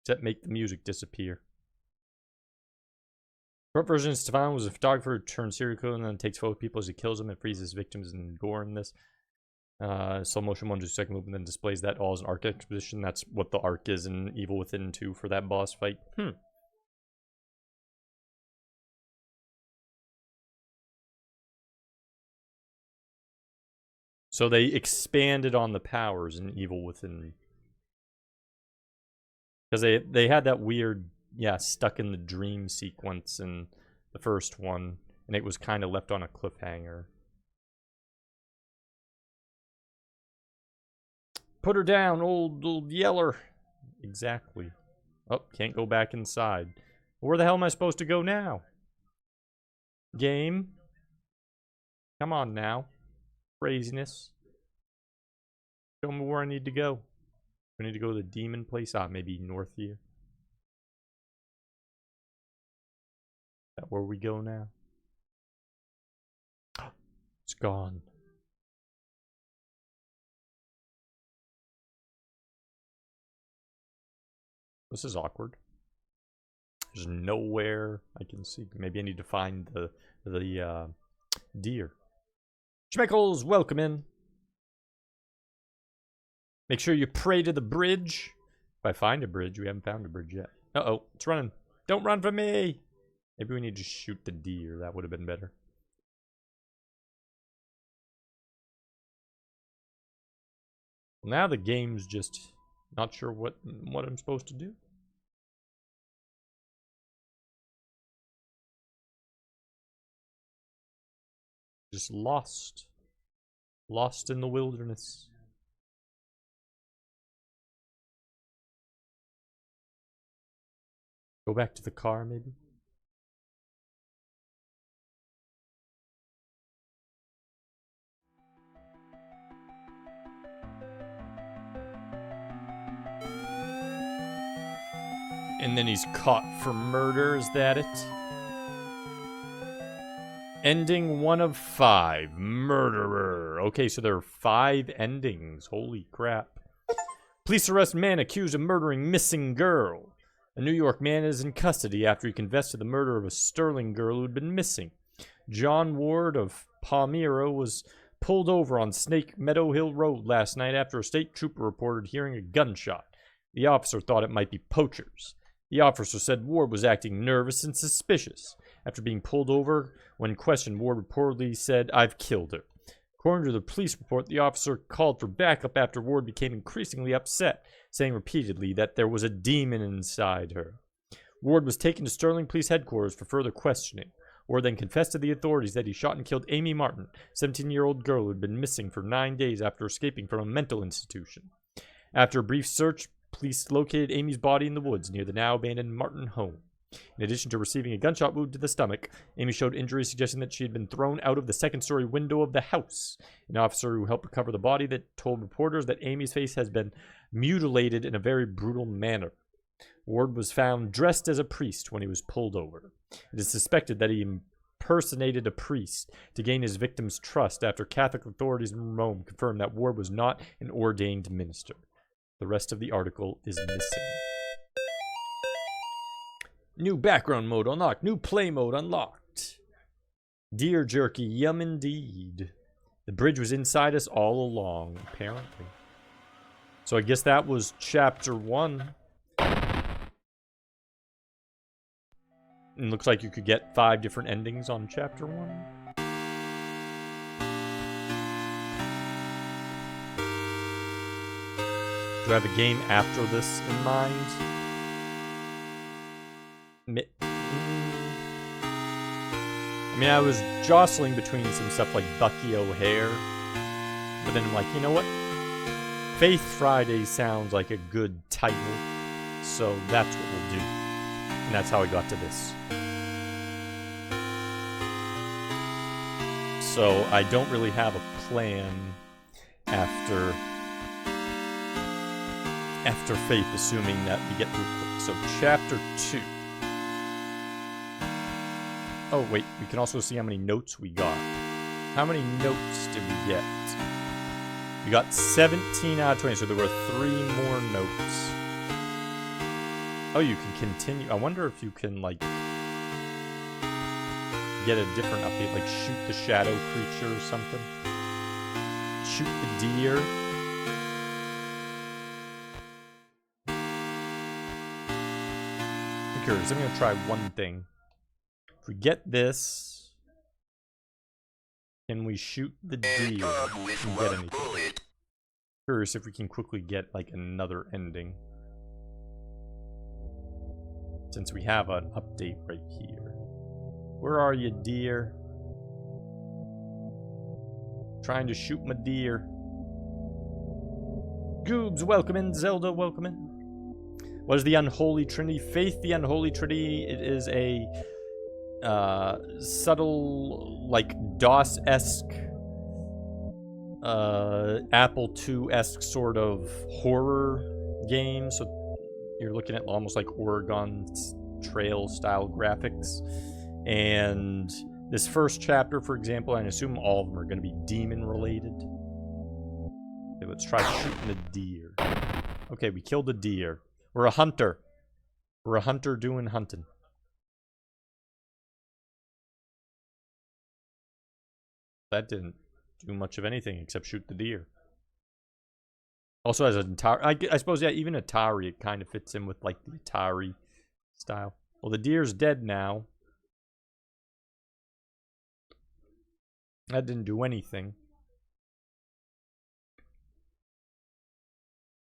Except make the music disappear. Short version, Stefano was a photographer who turned serial killer and then takes photos of people as he kills them and frees his victims in gore in this. Slow motion 1 to 2 second movement, then displays that all as an arc exposition. That's what the arc is in Evil Within 2 for that boss fight. So they expanded on the powers in Evil Within. Because they had that weird, stuck in the dream sequence in the first one, and it was kind of left on a cliffhanger. Put her down, old Yeller. Exactly. Oh, can't go back inside. Where the hell am I supposed to go now? Game? Come on now. Craziness. Show me where I need to go. I need to go to the demon place. Maybe north here. Is that where we go now? It's gone. This is awkward. There's nowhere I can see. Maybe I need to find the deer. Schmeckles, welcome in. Make sure you pray to the bridge. If I find a bridge, we haven't found a bridge yet. Uh-oh, it's running. Don't run from me. Maybe we need to shoot the deer. That would have been better. Well, now the game's just not sure what I'm supposed to do. Just lost. Lost in the wilderness. Go back to the car, maybe? And then he's caught for murder, is that it? Ending 1 of 5. Murderer. Okay, so there are 5 endings. Holy crap. Police arrest man accused of murdering missing girl. A New York man is in custody after he confessed to the murder of a Sterling girl who had been missing. John Ward of Palmyra was pulled over on Snake Meadow Hill Road last night after a state trooper reported hearing a gunshot. The officer thought it might be poachers. The officer said Ward was acting nervous and suspicious. After being pulled over, when questioned, Ward reportedly said, "I've killed her." According to the police report, the officer called for backup after Ward became increasingly upset, saying repeatedly that there was a demon inside her. Ward was taken to Sterling Police Headquarters for further questioning. Ward then confessed to the authorities that he shot and killed Amy Martin, a 17-year-old girl who had been missing for 9 days after escaping from a mental institution. After a brief search, police located Amy's body in the woods near the now-abandoned Martin home. In addition to receiving a gunshot wound to the stomach, Amy showed injuries suggesting that she had been thrown out of the second-story window of the house. An officer who helped recover the body that told reporters that Amy's face has been mutilated in a very brutal manner. Ward was found dressed as a priest when he was pulled over. It is suspected that he impersonated a priest to gain his victim's trust after Catholic authorities in Rome confirmed that Ward was not an ordained minister. The rest of the article is missing. New background mode unlocked. New play mode unlocked. Deer jerky, yum indeed. The bridge was inside us all along, apparently. So I guess that was chapter 1. And looks like you could get 5 different endings on chapter 1. Do I have a game after this in mind? I mean, I was jostling between some stuff like Bucky O'Hare, but then I'm like, you know what? Faith Friday sounds like a good title, so that's what we'll do. And that's how I got to this. So I don't really have a plan after Faith, assuming that we get through quick. So chapter 2. Oh, wait, we can also see how many notes we got. How many notes did we get? We got 17 out of 20, so there were 3 more notes. Oh, you can continue. I wonder if you can, like, get a different update, like shoot the shadow creature or something. shoot the deer. I'm curious. I'm going to try one thing. If we get this, can we shoot the deer and get anything? Curious if we can quickly get like another ending. Since we have an update right here. Where are you, deer? Trying to shoot my deer. Goobs, welcome in. Zelda, welcome in. What is the Unholy Trinity? Faith, the Unholy Trinity. It is a subtle, like DOS-esque, Apple II-esque sort of horror game. So you're looking at almost like Oregon Trail style graphics. And this first chapter, for example, I assume all of them are going to be demon related. Okay, let's try shooting the deer. Okay, we killed a deer. We're a hunter. We're a hunter doing hunting. That didn't do much of anything except shoot the deer. Also has an Atari. I suppose, yeah, even Atari, it kind of fits in with like the Atari style. Well, the deer's dead now. That didn't do anything.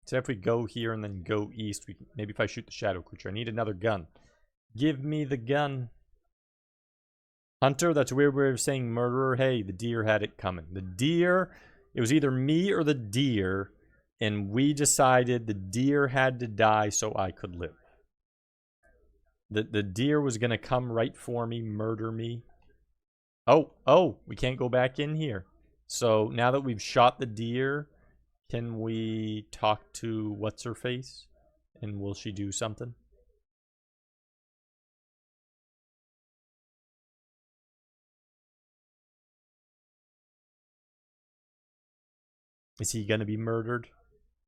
So if we go here and then go east, we can, maybe if I shoot the shadow creature. I need another gun. Give me the gun. Hunter, that's a weird way of saying murderer. Hey, the deer had it coming. The deer, it was either me or the deer, and we decided the deer had to die so I could live. The deer was going to come right for me, murder me. Oh, we can't go back in here. So now that we've shot the deer, can we talk to what's-her-face? And will she do something? Is he going to be murdered?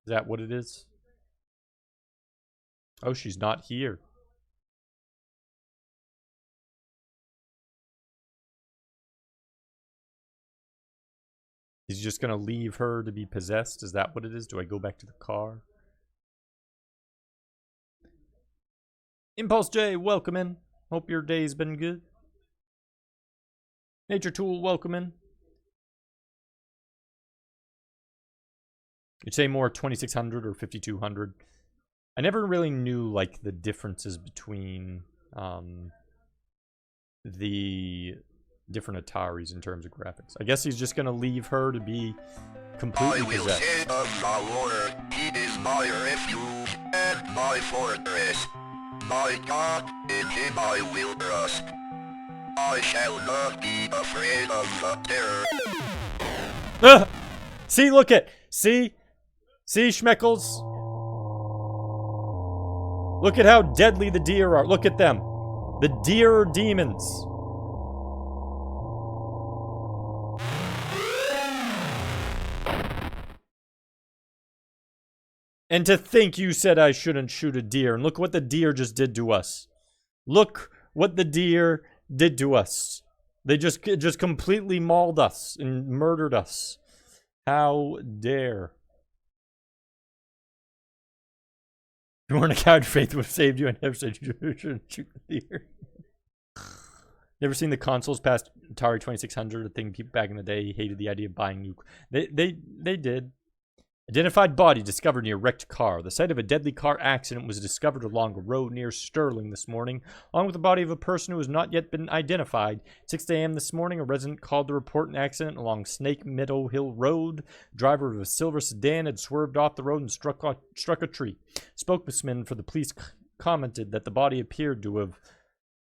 Is that what it is? Oh, she's not here. He's just going to leave her to be possessed? Is that what it is? Do I go back to the car? Impulse J, welcome in. Hope your day's been good. Nature Tool, welcome in. You'd say more 2600 or 5200. I never really knew like the differences between the different Ataris in terms of graphics. I guess he's just gonna leave her to be completely possessed. I will say of the Lord, he is my refuge and my fortress. My God, in him I will trust. I shall not be afraid of the terror. See, look at, see, Schmeckles. Look at how deadly the deer are. Look at them. The deer are demons. And to think you said I shouldn't shoot a deer. And look what the deer just did to us. Look what the deer did to us. They just completely mauled us and murdered us. How dare. If you weren't a coward, Faith would have saved you and never said you shouldn't shoot the deer. Never seen the consoles past Atari 2600, a thing people back in the day hated the idea of buying new. They did. Identified body discovered near wrecked car. The site of a deadly car accident was discovered along a road near Sterling this morning, along with the body of a person who has not yet been identified. 6 a.m. this morning, a resident called to report an accident along Snake Meadow Hill Road. The driver of a silver sedan had swerved off the road and struck a tree. Spokesman for the police commented that the body appeared to have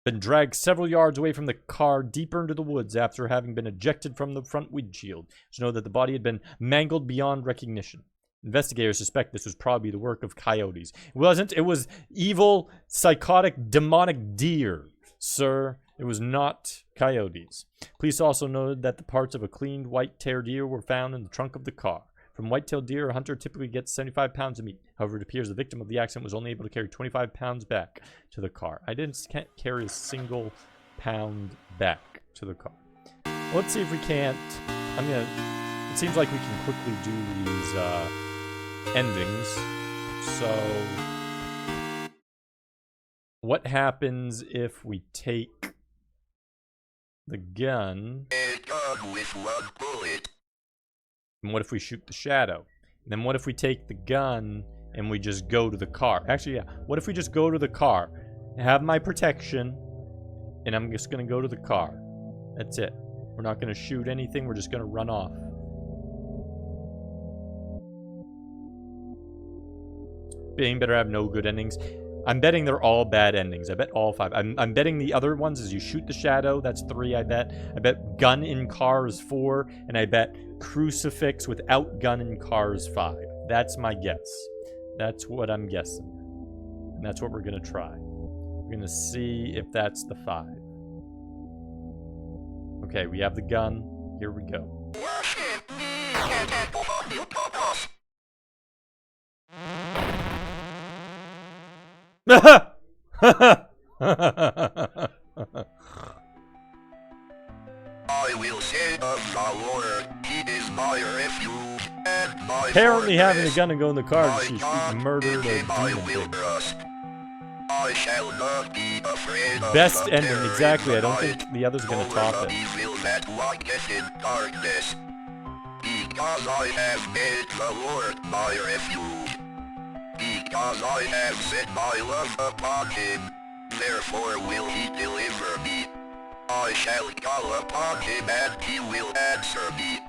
been dragged several yards away from the car deeper into the woods after having been ejected from the front windshield. To know that the body had been mangled beyond recognition. Investigators suspect this was probably the work of coyotes. It wasn't. It was evil, psychotic, demonic deer, sir. It was not coyotes. Police also noted that the parts of a cleaned white-tailed deer were found in the trunk of the car. From white-tailed deer, a hunter typically gets 75 pounds of meat. However, it appears the victim of the accident was only able to carry 25 pounds back to the car. I can't carry a single pound back to the car. Let's see if we can't. It seems like we can quickly do these endings. So, what happens if we take the gun? A gun with one bullet. And what if we shoot the shadow? And then what if we take the gun and we just go to the car? Actually, yeah. What if we just go to the car? Have my protection, and I'm just gonna go to the car. That's it. We're not gonna shoot anything. We're just gonna run off. Being better have no good endings. I'm betting they're all bad endings. I bet all 5. I'm betting the other ones is you shoot the shadow. That's 3, I bet. I bet gun in car is 4. And I bet crucifix without gun in car is 5. That's my guess. That's what I'm guessing. And that's what we're going to try. We're going to see if that's the 5. Okay, we have the gun. Here we go. I will say of the Lord, he is my refuge and my Apparently having a fortress. gun and go in the car My just you God, murdered in a him I demon will thing. trust. I shall not be afraid of Best the ending, terror exactly. I in the don't think night, the others are going to nor top the it. evil that walketh in darkness. Because I have made the Lord my refuge. Because I have set my love upon him, therefore will he deliver me. I shall call upon him and he will answer me.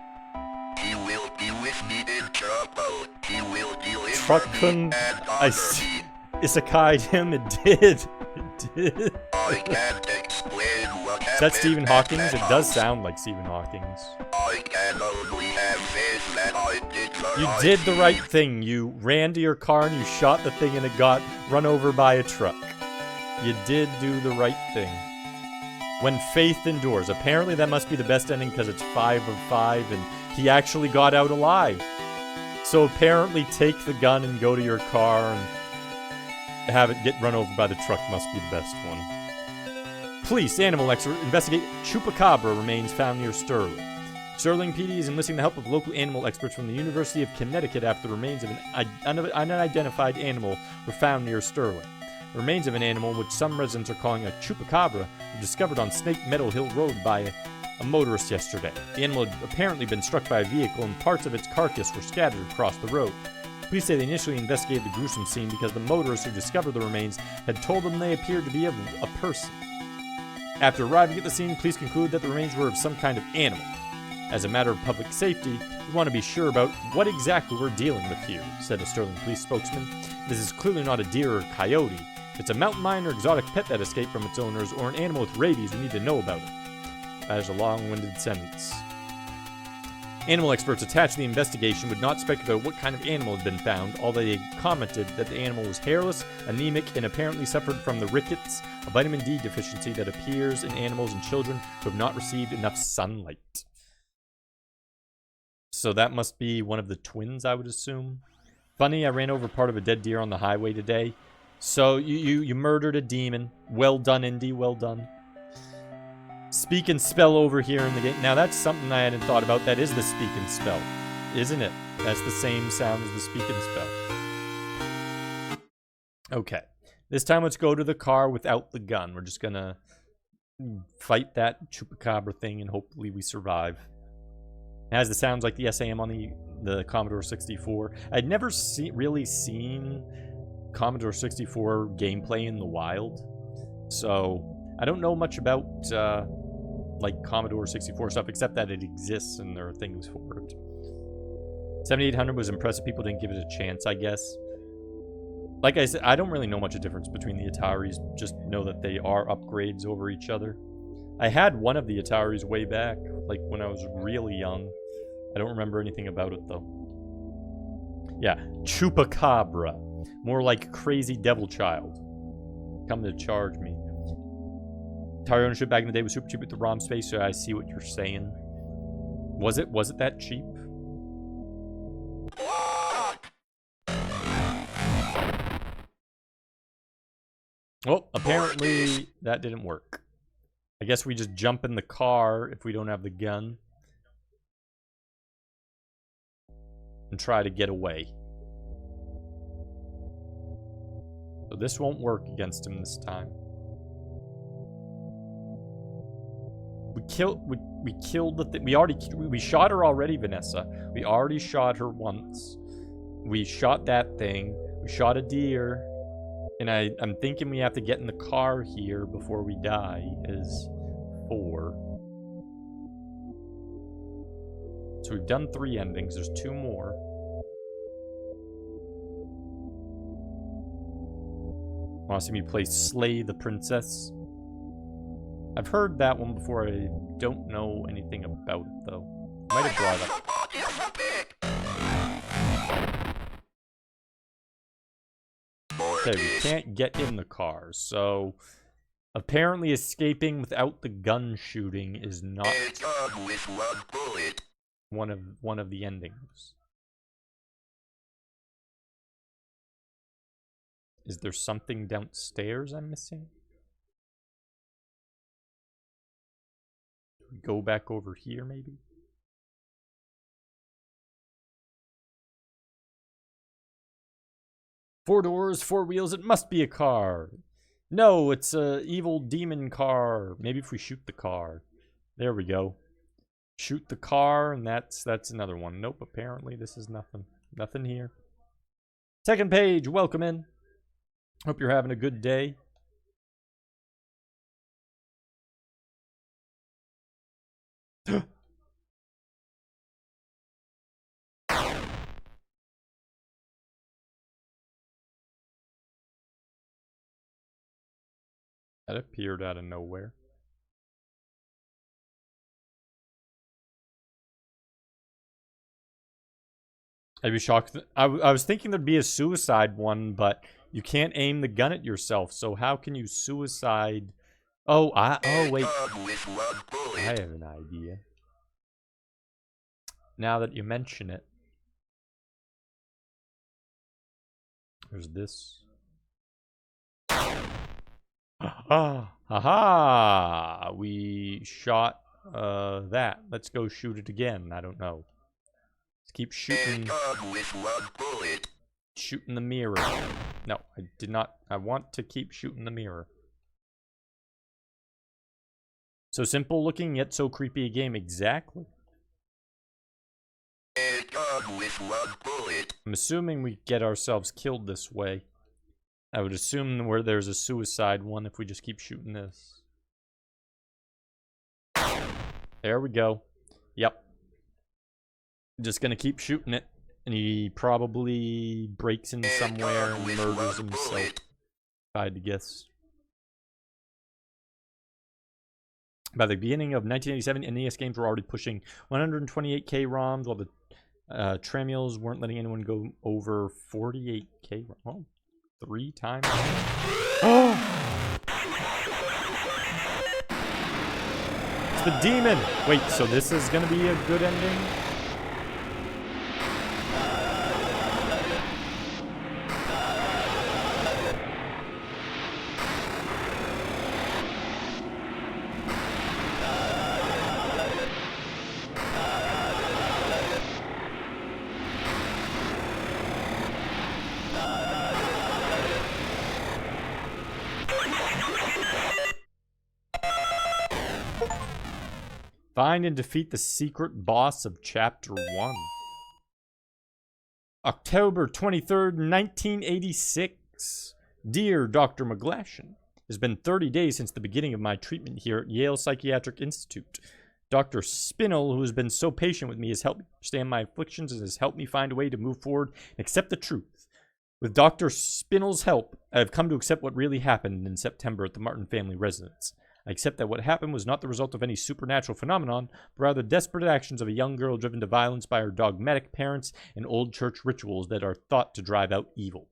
He will be with me in trouble. He will deliver Truckman, me and I honor see. me. Isekai'd him, it did. It did. I can't explain what Is happened that Stephen at Hawking? that It does house. sound like Stephen Hawking. I can only have faith that I did the You right did the thing. right thing. You ran to your car and you shot the thing and it got run over by a truck. You did do the right thing. When faith endures. Apparently that must be the best ending because it's 5 of 5 and he actually got out alive. So apparently take the gun and go to your car and have it get run over by the truck must be the best one. Police, animal expert, investigate chupacabra remains found near Sterling. Sterling PD is enlisting the help of local animal experts from the University of Connecticut after the remains of an unidentified animal were found near Sterling. The remains of an animal, which some residents are calling a chupacabra, were discovered on Snake Meadow Hill Road by a motorist yesterday. The animal had apparently been struck by a vehicle and parts of its carcass were scattered across the road. Police say they initially investigated the gruesome scene because the motorist who discovered the remains had told them they appeared to be of a person. After arriving at the scene, police concluded that the remains were of some kind of animal. As a matter of public safety, we want to be sure about what exactly we're dealing with here, said a Sterling police spokesman. This is clearly not a deer or coyote. If it's a mountain lion or exotic pet that escaped from its owners, or an animal with rabies, we need to know about it. That is a long-winded sentence. Animal experts attached to the investigation would not speculate about what kind of animal had been found, although they commented that the animal was hairless, anemic, and apparently suffered from the rickets, a vitamin D deficiency that appears in animals and children who have not received enough sunlight. So that must be one of the twins, I would assume. Funny, I ran over part of a dead deer on the highway today. So you murdered a demon. Well done, Indy. Well done. Speak and spell over here in the game. Now that's something I hadn't thought about. That is the speak and spell, isn't it? That's the same sound as the speak and spell. Okay. This time let's go to the car without the gun. We're just gonna fight that chupacabra thing and hopefully we survive. It has the sounds like the SAM on the Commodore 64. I'd never really seen Commodore 64 gameplay in the wild. So I don't know much about like Commodore 64 stuff, except that it exists and there are things for it. 7800 was impressive. People didn't give it a chance, I guess. Like I said, I don't really know much of difference between the Ataris. Just know that they are upgrades over each other. I had one of the Ataris way back, like when I was really young. I don't remember anything about it, though. Yeah, Chupacabra. More like crazy devil child. Come to charge me. Atari ownership back in the day was super cheap with the ROM space, so I see what you're saying. Was it that cheap? Well, apparently that didn't work. I guess we just jump in the car if we don't have the gun. and try to get away. So this won't work against him this time. We killed the thing. We shot her already, Vanessa. We already shot her once. We shot that thing. We shot a deer. And I'm thinking we have to get in the car here before we die is 4. So we've done 3 endings. There's 2 more. Want to see me play Slay the Princess? I've heard that one before. I don't know anything about it, though. Might have brought it up. Okay, we can't get in the car, so apparently escaping without the gun shooting is not one of the endings. Is there something downstairs I'm missing? Go back over here, maybe? Four doors, 4 wheels, it must be a car. No, it's a evil demon car. Maybe if we shoot the car. There we go. Shoot the car, and that's another one. Nope, apparently this is nothing. Nothing here. Second page, welcome in. Hope you're having a good day. That appeared out of nowhere. I'd be shocked. I was thinking there'd be a suicide one, but you can't aim the gun at yourself, so how can you suicide? Oh, wait. I have an idea. Now that you mention it. There's this. Haha! We shot that. Let's go shoot it again. I don't know. Let's keep shooting. Shooting the mirror. No, I did not. I want to keep shooting the mirror. So simple looking, yet so creepy a game. Exactly. I'm assuming we get ourselves killed this way. I would assume where there's a suicide one if we just keep shooting this. There we go. Yep. Just gonna keep shooting it. And he probably breaks in somewhere and murders himself. If I had to guess. By the beginning of 1987, NES games were already pushing 128K ROMs, while the Tramuels weren't letting anyone go over 48K. Well, 3 times. Oh! It's the demon! Wait, so this is gonna be a good ending? Find and defeat the secret boss of Chapter 1. October 23rd, 1986. Dear Dr. McGlashan, it has been 30 days since the beginning of my treatment here at Yale Psychiatric Institute. Dr. Spinell, who has been so patient with me, has helped me understand my afflictions and has helped me find a way to move forward and accept the truth. With Dr. Spinell's help, I have come to accept what really happened in September at the Martin family residence. I accept that what happened was not the result of any supernatural phenomenon, but rather desperate actions of a young girl driven to violence by her dogmatic parents and old church rituals that are thought to drive out evil.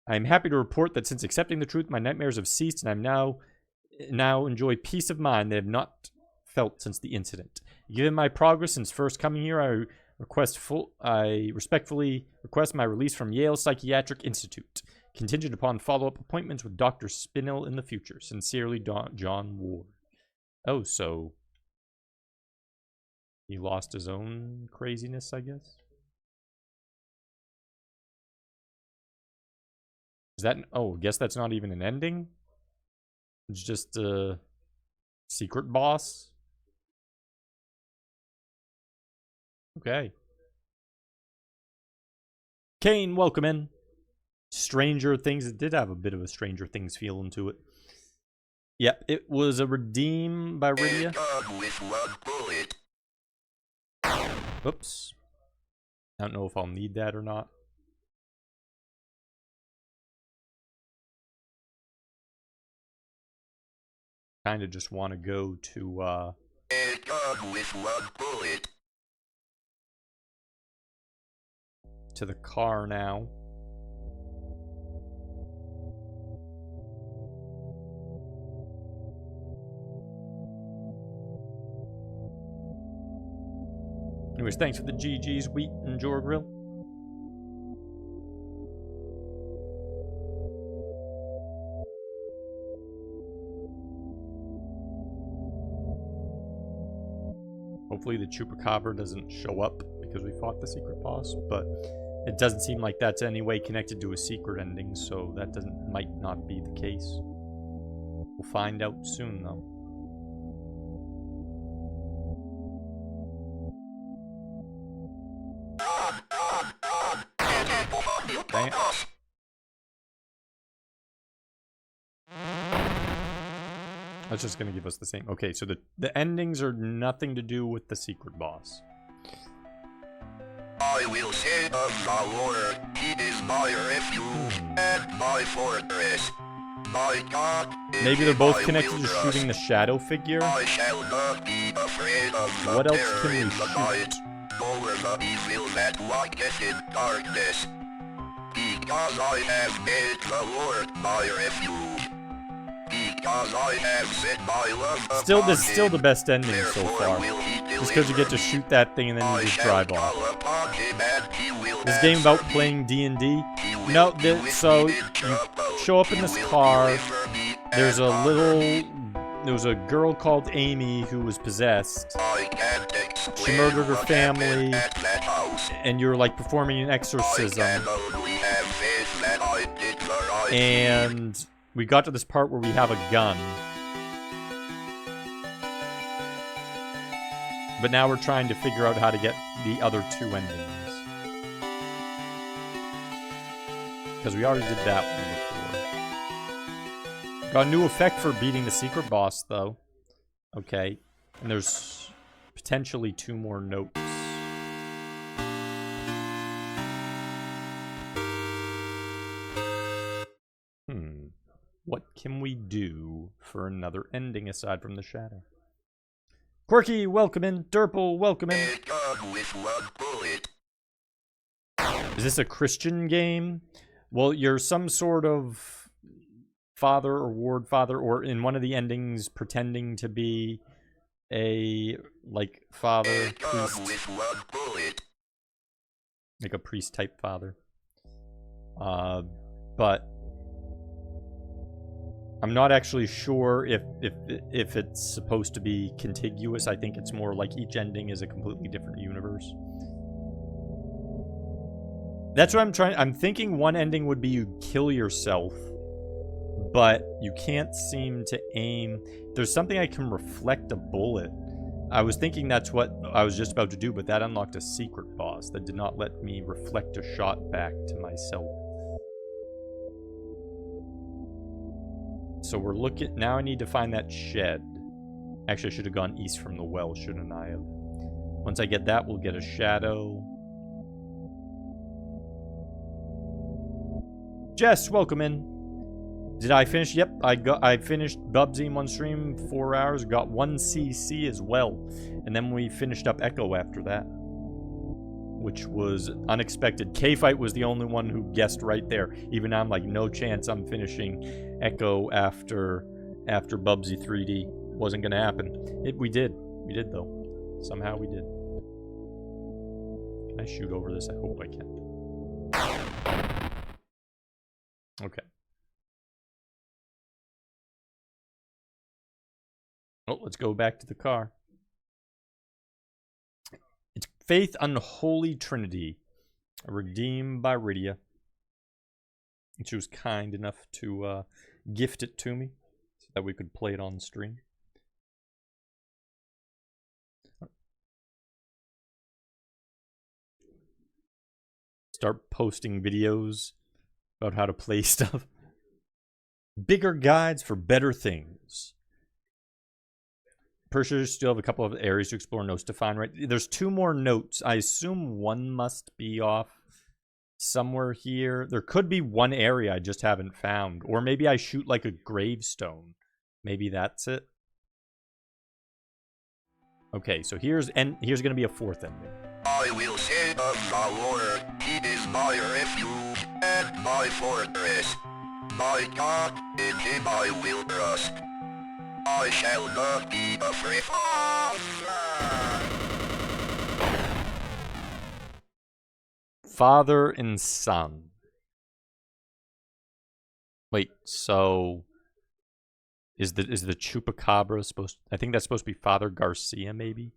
I am happy to report that since accepting the truth, my nightmares have ceased, and I now enjoy peace of mind that I have not felt since the incident. Given my progress since first coming here, I respectfully request my release from Yale Psychiatric Institute, contingent upon follow-up appointments with Dr. Spinell in the future. Sincerely, John Ward. Oh, so He lost his own craziness, I guess. Is that... Oh, I guess that's not even an ending? It's just a secret boss? Okay. Kane, welcome in. Stranger Things. It did have a bit of a Stranger Things feeling to it. Yep, it was a redeem by Rydia. Oops. I don't know if I'll need that or not. Kind of just want to go to the car now. Anyways, thanks for the GG's, Wheat and Jor Grill. Hopefully the Chupacabra doesn't show up because we fought the secret boss, but it doesn't seem like that's any way connected to a secret ending, so that might not be the case. We'll find out soon, though. Dang it. That's just gonna give us the same. Okay, so the endings are nothing to do with the secret boss. I will say of the Lord, he is my refuge and my fortress. My God, maybe they're both connected to shooting the shadow figure. I shall not be afraid of the What else can we terror in the shoot? night, nor the evil that walketh in darkness. Because I have made the Lord my refuge. Because I have set my love Still, upon this is still him, the best ending so therefore far. will he Just because you get to deliver shoot that thing and then I you just shall drive off. call upon him and he will This game about answer me. playing D&D. He will No, be with so me in you trouble. show up in He this will car. deliver me There's and a honor little... me. There was a girl called Amy who was possessed. I can't explain She murdered her what happened family. at that house. And you're like performing an I exorcism. can only have faith that I did the right thing. And we got to this part where we have a gun. But now we're trying to figure out how to get the other two endings. Because we already did that one before. Got a new effect for beating the secret boss, though. Okay. And there's potentially 2 more notes. What can we do for another ending aside from the shadow? Quirky, welcome in. Durple, welcome in. A gun with one bullet. Is this a Christian game? Well, you're some sort of father or ward father, or in one of the endings pretending to be a, like, father, A gun priest. with one bullet. Like a priest-type father. But I'm not actually sure if it's supposed to be contiguous. I think it's more like each ending is a completely different universe. That's what I'm thinking one ending would be you kill yourself, but you can't seem to aim. There's something I can reflect a bullet. I was thinking that's what I was just about to do, but that unlocked a secret boss that did not let me reflect a shot back to myself. So we're looking... Now I need to find that shed. Actually, I should have gone east from the well, shouldn't I have? Once I get that, we'll get a shadow. Jess, welcome in. Did I finish? Yep, I finished Bubsy in one stream, 4 hours, got 1 CC as well. And then we finished up Echo after that, which was unexpected. K-Fight was the only one who guessed right there. Even now I'm like, no chance I'm finishing Echo after Bubsy 3D. Wasn't gonna happen. We did though. Somehow we did. Can I shoot over this? I hope I can. Okay. Oh, let's go back to the car. Faith Unholy Trinity. Redeemed by Rydia. She was kind enough to gift it to me so that we could play it on stream. Start posting videos about how to play stuff. Bigger guides for better things. Purchasers still have a couple of areas to explore, notes to find, right? There's 2 more notes. I assume one must be off somewhere here. There could be one area I just haven't found. Or maybe I shoot like a gravestone. Maybe that's it. Okay, so here's going to be a 4th ending. I will say of the Lord, he is my refuge and my fortress. My God, in him I will trust. I shall not be afraid. Father and son. Wait, so is the Chupacabra supposed to, I think that's supposed to be Father Garcia, maybe?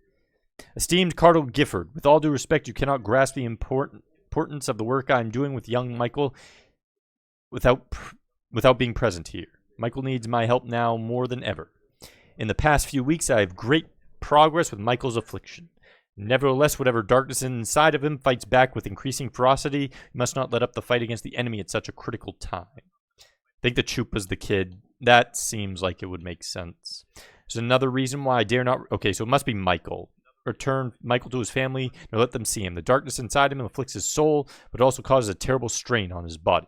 Esteemed Cardinal Gifford, with all due respect, you cannot grasp the importance of the work I am doing with young Michael without being present here. Michael needs my help now more than ever. In the past few weeks, I have great progress with Michael's affliction. Nevertheless, whatever darkness inside of him fights back with increasing ferocity. You must not let up the fight against the enemy at such a critical time. I think the Chupa's the kid. That seems like it would make sense. There's another reason why I dare not... Okay, so it must be Michael. Return Michael to his family, nor let them see him. The darkness inside him afflicts his soul, but also causes a terrible strain on his body.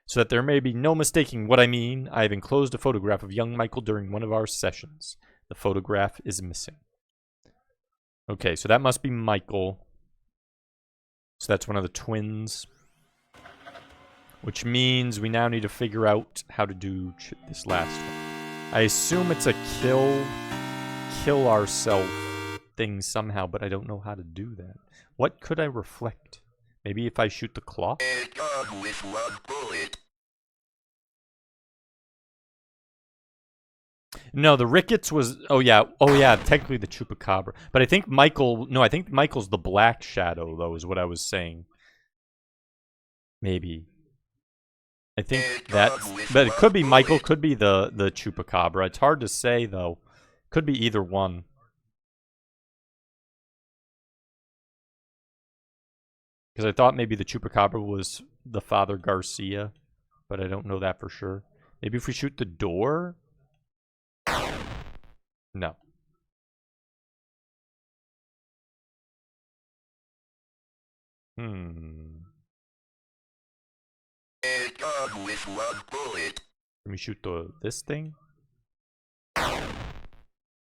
So that there may be no mistaking what I mean, I have enclosed a photograph of young Michael during one of our sessions. The photograph is missing. Okay, so that must be Michael. So that's one of the twins. Which means we now need to figure out how to do this last one. I assume it's a kill ourselves thing somehow, but I don't know how to do that. What could I reflect? Maybe if I shoot the clock? With one bullet. No, the Ricketts was... Oh, yeah, technically the Chupacabra. But I think Michael... No, I think Michael's the Black Shadow, though, is what I was saying. Maybe. I think that's... But it could be Michael, could be the Chupacabra. It's hard to say, though. Could be either one. Because I thought maybe the Chupacabra was the Father Garcia, but I don't know that for sure. Maybe if we shoot the door? No. With one bullet. Can we shoot this thing?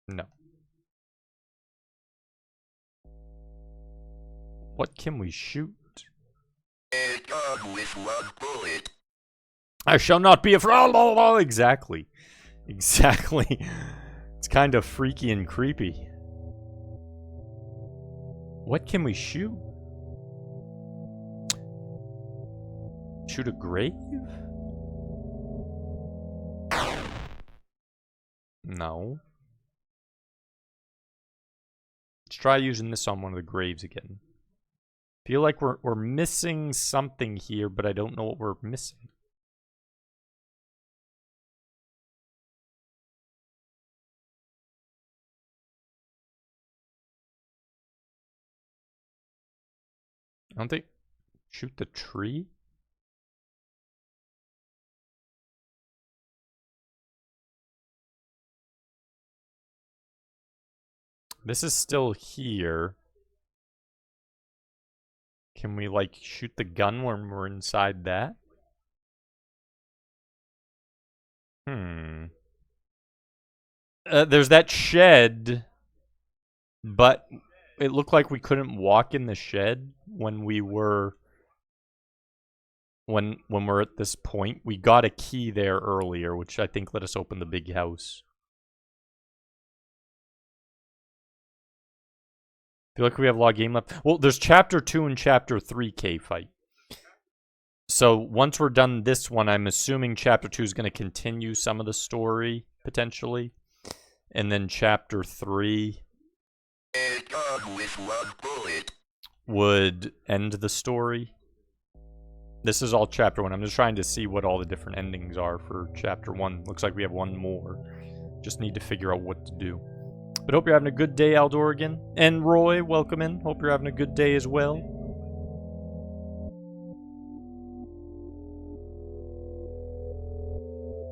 No. What can we shoot? With one bullet. I shall not be afraid. Oh, exactly. Exactly. It's kind of freaky and creepy. What can we shoot? Shoot a grave? No. Let's try using this on one of the graves again. Feel like we're missing something here, but I don't know what we're missing. I don't think... Shoot the tree? This is still here. Can we, like, shoot the gun when we're inside that? There's that shed, but it looked like we couldn't walk in the shed when we were... When we're at this point. We got a key there earlier, which I think let us open the big house. Feel like we have a lot of game left. Well, there's Chapter 2 and Chapter 3 cave fight. So once we're done this one, I'm assuming Chapter 2 is going to continue some of the story, potentially. And then Chapter 3... With one bullet. would end the story. This is all chapter 1. I'm just trying to see what all the different endings are for chapter 1. Looks like we have one more. Just need to figure out what to do. But hope you're having a good day, Aldorigan. And Roy, welcome in. Hope you're having a good day as well.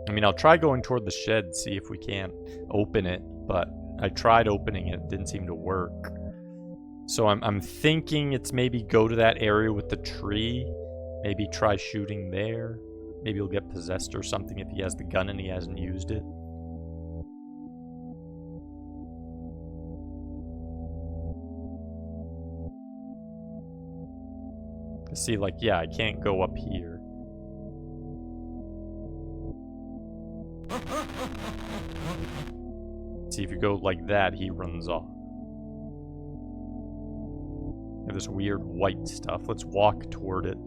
I mean, I'll try going toward the shed, see if we can't open it, but I tried opening it, didn't seem to work. So I'm thinking it's maybe go to that area with the tree, maybe try shooting there. Maybe he'll get possessed or something if he has the gun and he hasn't used it. See, like, yeah, I can't go up here. See, if you go like that, he runs off. Have this weird white stuff. Let's walk toward it.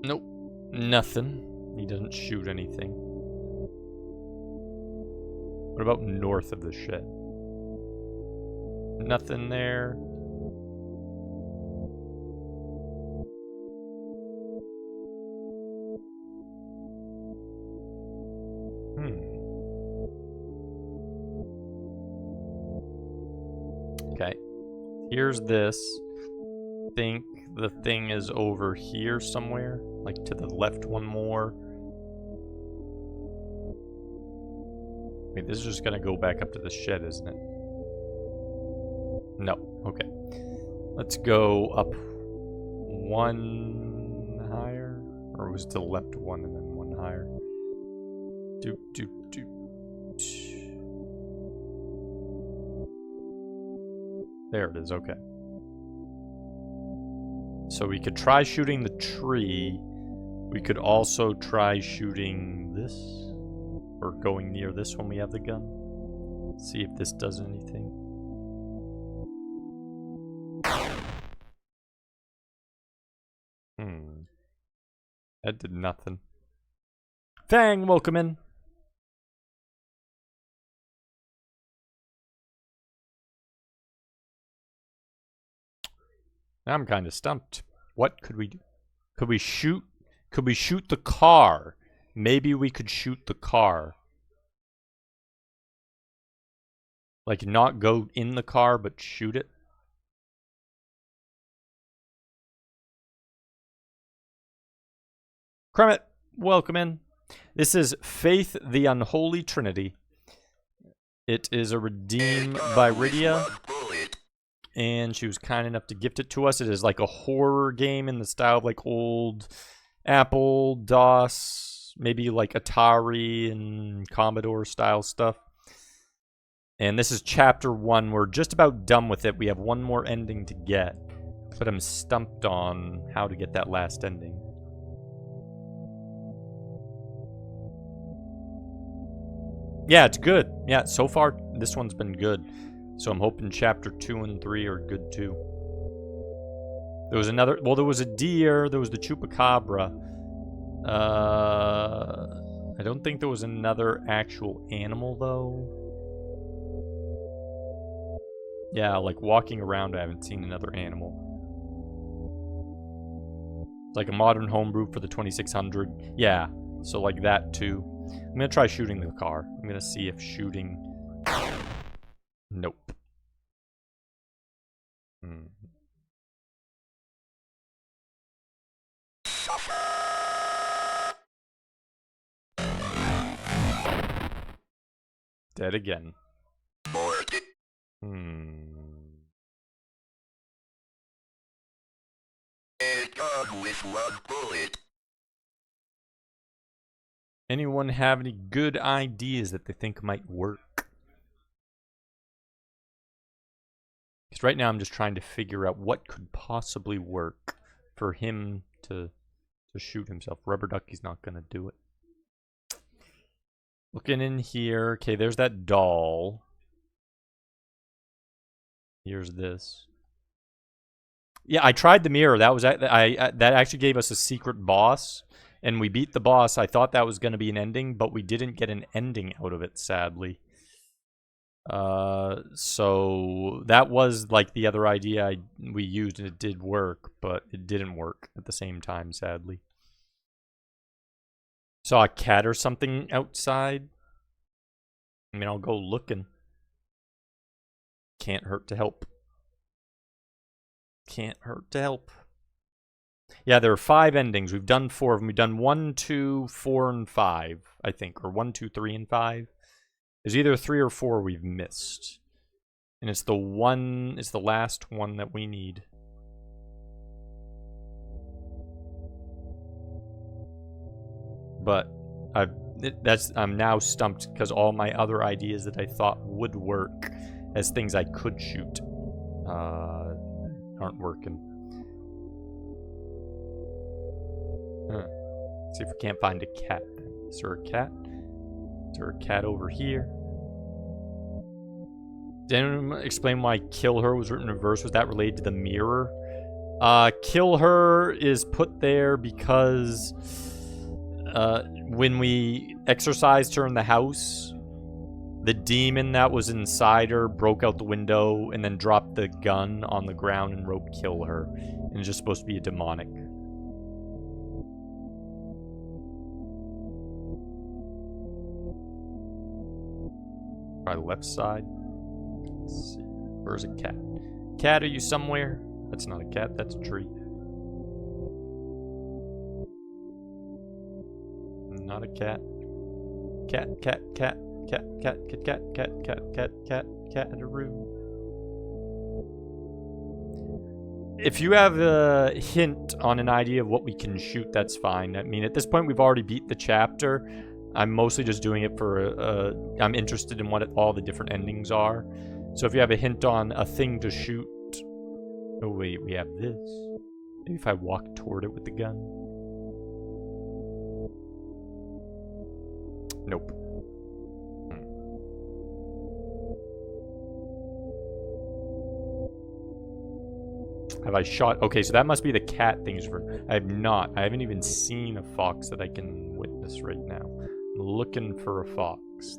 Nope. Nothing. He doesn't shoot anything. What about north of the shed? Nothing there. Okay. Here's this. Think the thing is over here somewhere. Like to the left one more. Wait, this is just gonna go back up to the shed, isn't it? No. Okay. Let's go up one higher. Or was it to the left one and then one higher? There it is, okay. So we could try shooting the tree. We could also try shooting this. Or going near this when we have the gun. See if this does anything. That did nothing. Fang, welcome in. I'm kind of stumped. What could we do? Could we shoot? Could we shoot the car? Maybe we could shoot the car. Like, not go in the car, but shoot it. Kremet, welcome in. This is Faith the Unholy Trinity. It is a redeem by Rydia. And she was kind enough to gift it to us. It is like a horror game in the style of like old Apple, DOS, maybe like Atari and Commodore style stuff. And this is chapter 1. We're just about done with it. We have one more ending to get. But I'm stumped on how to get that last ending. Yeah, it's good. Yeah, so far this one's been good. So I'm hoping chapter 2 and 3 are good too. There was another, well, there was a deer, there was the chupacabra. I don't think there was another actual animal though. Yeah, like walking around I haven't seen another animal. It's like a modern homebrew for the 2600. Yeah, so like that too. I'm gonna try shooting the car. I'm gonna see if shooting... Nope. Dead again. With one bullet. Anyone have any good ideas that they think might work? Because right now I'm just trying to figure out what could possibly work for him to shoot himself. Rubber ducky's not gonna do it. Looking in here. Okay, there's that doll. Here's this. Yeah, I tried the mirror. That was that actually gave us a secret boss, and we beat the boss. I thought that was going to be an ending, but we didn't get an ending out of it, sadly. So that was like the other idea we used, and it did work, but it didn't work at the same time, sadly. Saw a cat or something outside. I mean, I'll go looking. Can't hurt to help. Can't hurt to help. Yeah, there are 5 endings. We've done 4 of them. We've done 1, 2, 4, and 5, I think. Or 1, 2, 3, and 5. There's either 3 or 4 we've missed. And it's the last one that we need. But I'm now stumped because all my other ideas that I thought would work as things I could shoot aren't working. See if we can't find a cat. Is there a cat? Is there a cat over here? Did anyone explain why kill her was written in reverse? Was that related to the mirror? Kill her is put there because when we exorcised her in the house, the demon that was inside her broke out the window and then dropped the gun on the ground and wrote kill her. And it's just supposed to be a demonic. Probably left side. Let's see. Where's a cat? Cat, are you somewhere? That's not a cat, that's a tree. Not a cat. Cat, cat, cat, cat, cat, cat, cat, cat, cat, cat, cat, cat-a-roo. If you have a hint on an idea of what we can shoot, that's fine. I mean, at this point, we've already beat the chapter. I'm mostly just doing it for, I'm interested in what all the different endings are. So if you have a hint on a thing to shoot... Oh, wait, we have this. Maybe if I walk toward it with the gun. Nope. Have I shot? Okay, so that must be the cat things for... I have not. I haven't even seen a fox that I can witness right now. I'm looking for a fox.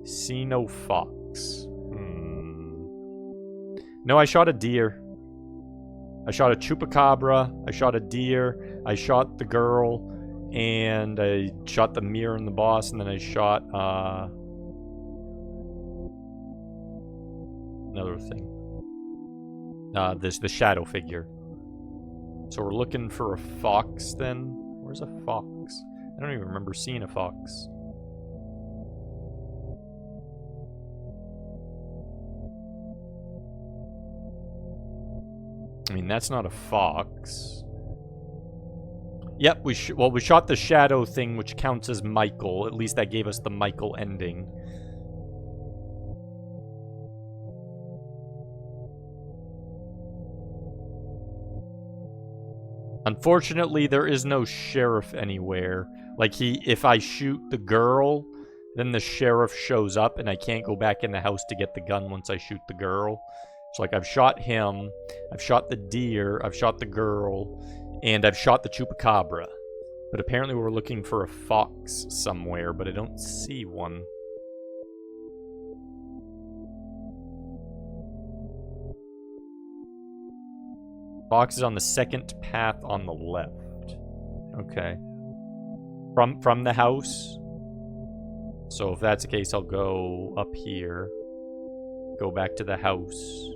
See no fox. No, I shot a deer. I shot a chupacabra. I shot a deer. I shot the girl. And I shot the mirror and the boss. And then I shot, another thing. The shadow figure. So we're looking for a fox then. Where's a fox? I don't even remember seeing a fox. I mean, that's not a fox. Yep, we shot the shadow thing, which counts as Michael. At least that gave us the Michael ending. Unfortunately, there is no sheriff anywhere. Like, if I shoot the girl, then the sheriff shows up, and I can't go back in the house to get the gun once I shoot the girl. So, like, I've shot him, I've shot the deer, I've shot the girl, and I've shot the chupacabra. But apparently we're looking for a fox somewhere, but I don't see one. Fox is on the second path on the left. Okay. From the house. So if that's the case, I'll go up here. Go back to the house.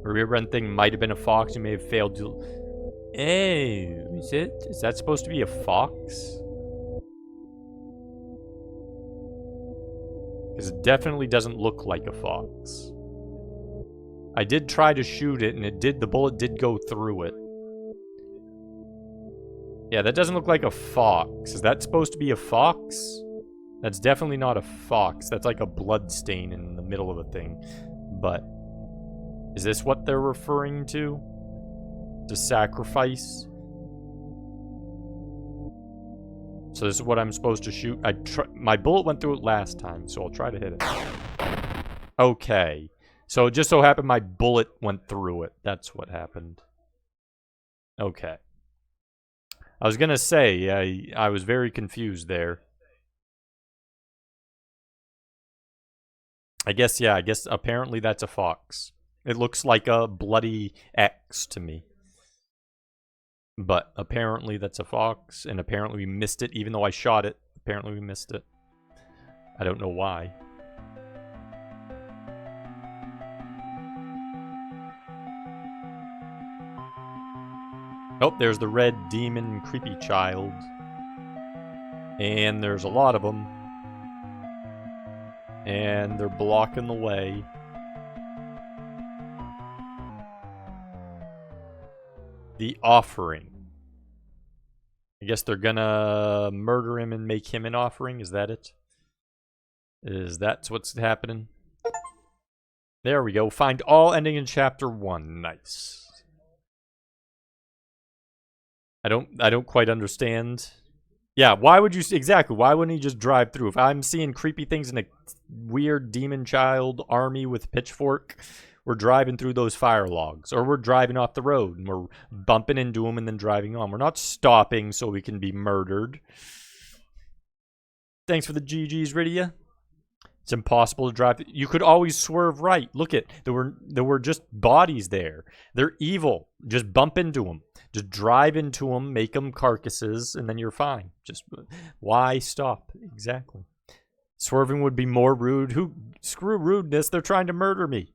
Rear end thing might have been a fox. You may have failed to... Hey, is that supposed to be a fox? Because it definitely doesn't look like a fox. I did try to shoot it, and the bullet did go through it. Yeah, that doesn't look like a fox. Is that supposed to be a fox? That's definitely not a fox. That's like a blood stain in the middle of a thing. But is this what they're referring to? To sacrifice? So this is what I'm supposed to shoot. My bullet went through it last time, so I'll try to hit it. Okay. So it just so happened my bullet went through it. That's what happened. Okay. I was gonna say, I was very confused there. I guess apparently that's a fox. It looks like a bloody X to me. But apparently that's a fox, and apparently we missed it, even though I shot it. Apparently we missed it. I don't know why. Oh, there's the red demon creepy child. And there's a lot of them. And they're blocking the way. The offering. I guess they're gonna murder him and make him an offering. Is that it? Is that what's happening? There we go. Find all ending in chapter 1. Nice. I don't quite understand. Yeah, why would you... Exactly, why wouldn't he just drive through? If I'm seeing creepy things in a weird demon child army with a pitchfork, we're driving through those fire logs. Or we're driving off the road, and we're bumping into them and then driving on. We're not stopping so we can be murdered. Thanks for the GGs, Rydia. It's impossible to drive. You could always swerve right. Look at, there were just bodies there. They're evil. Just bump into them. Just drive into them, make them carcasses, and then you're fine. Just, why stop? Exactly. Swerving would be more rude. Screw rudeness. They're trying to murder me.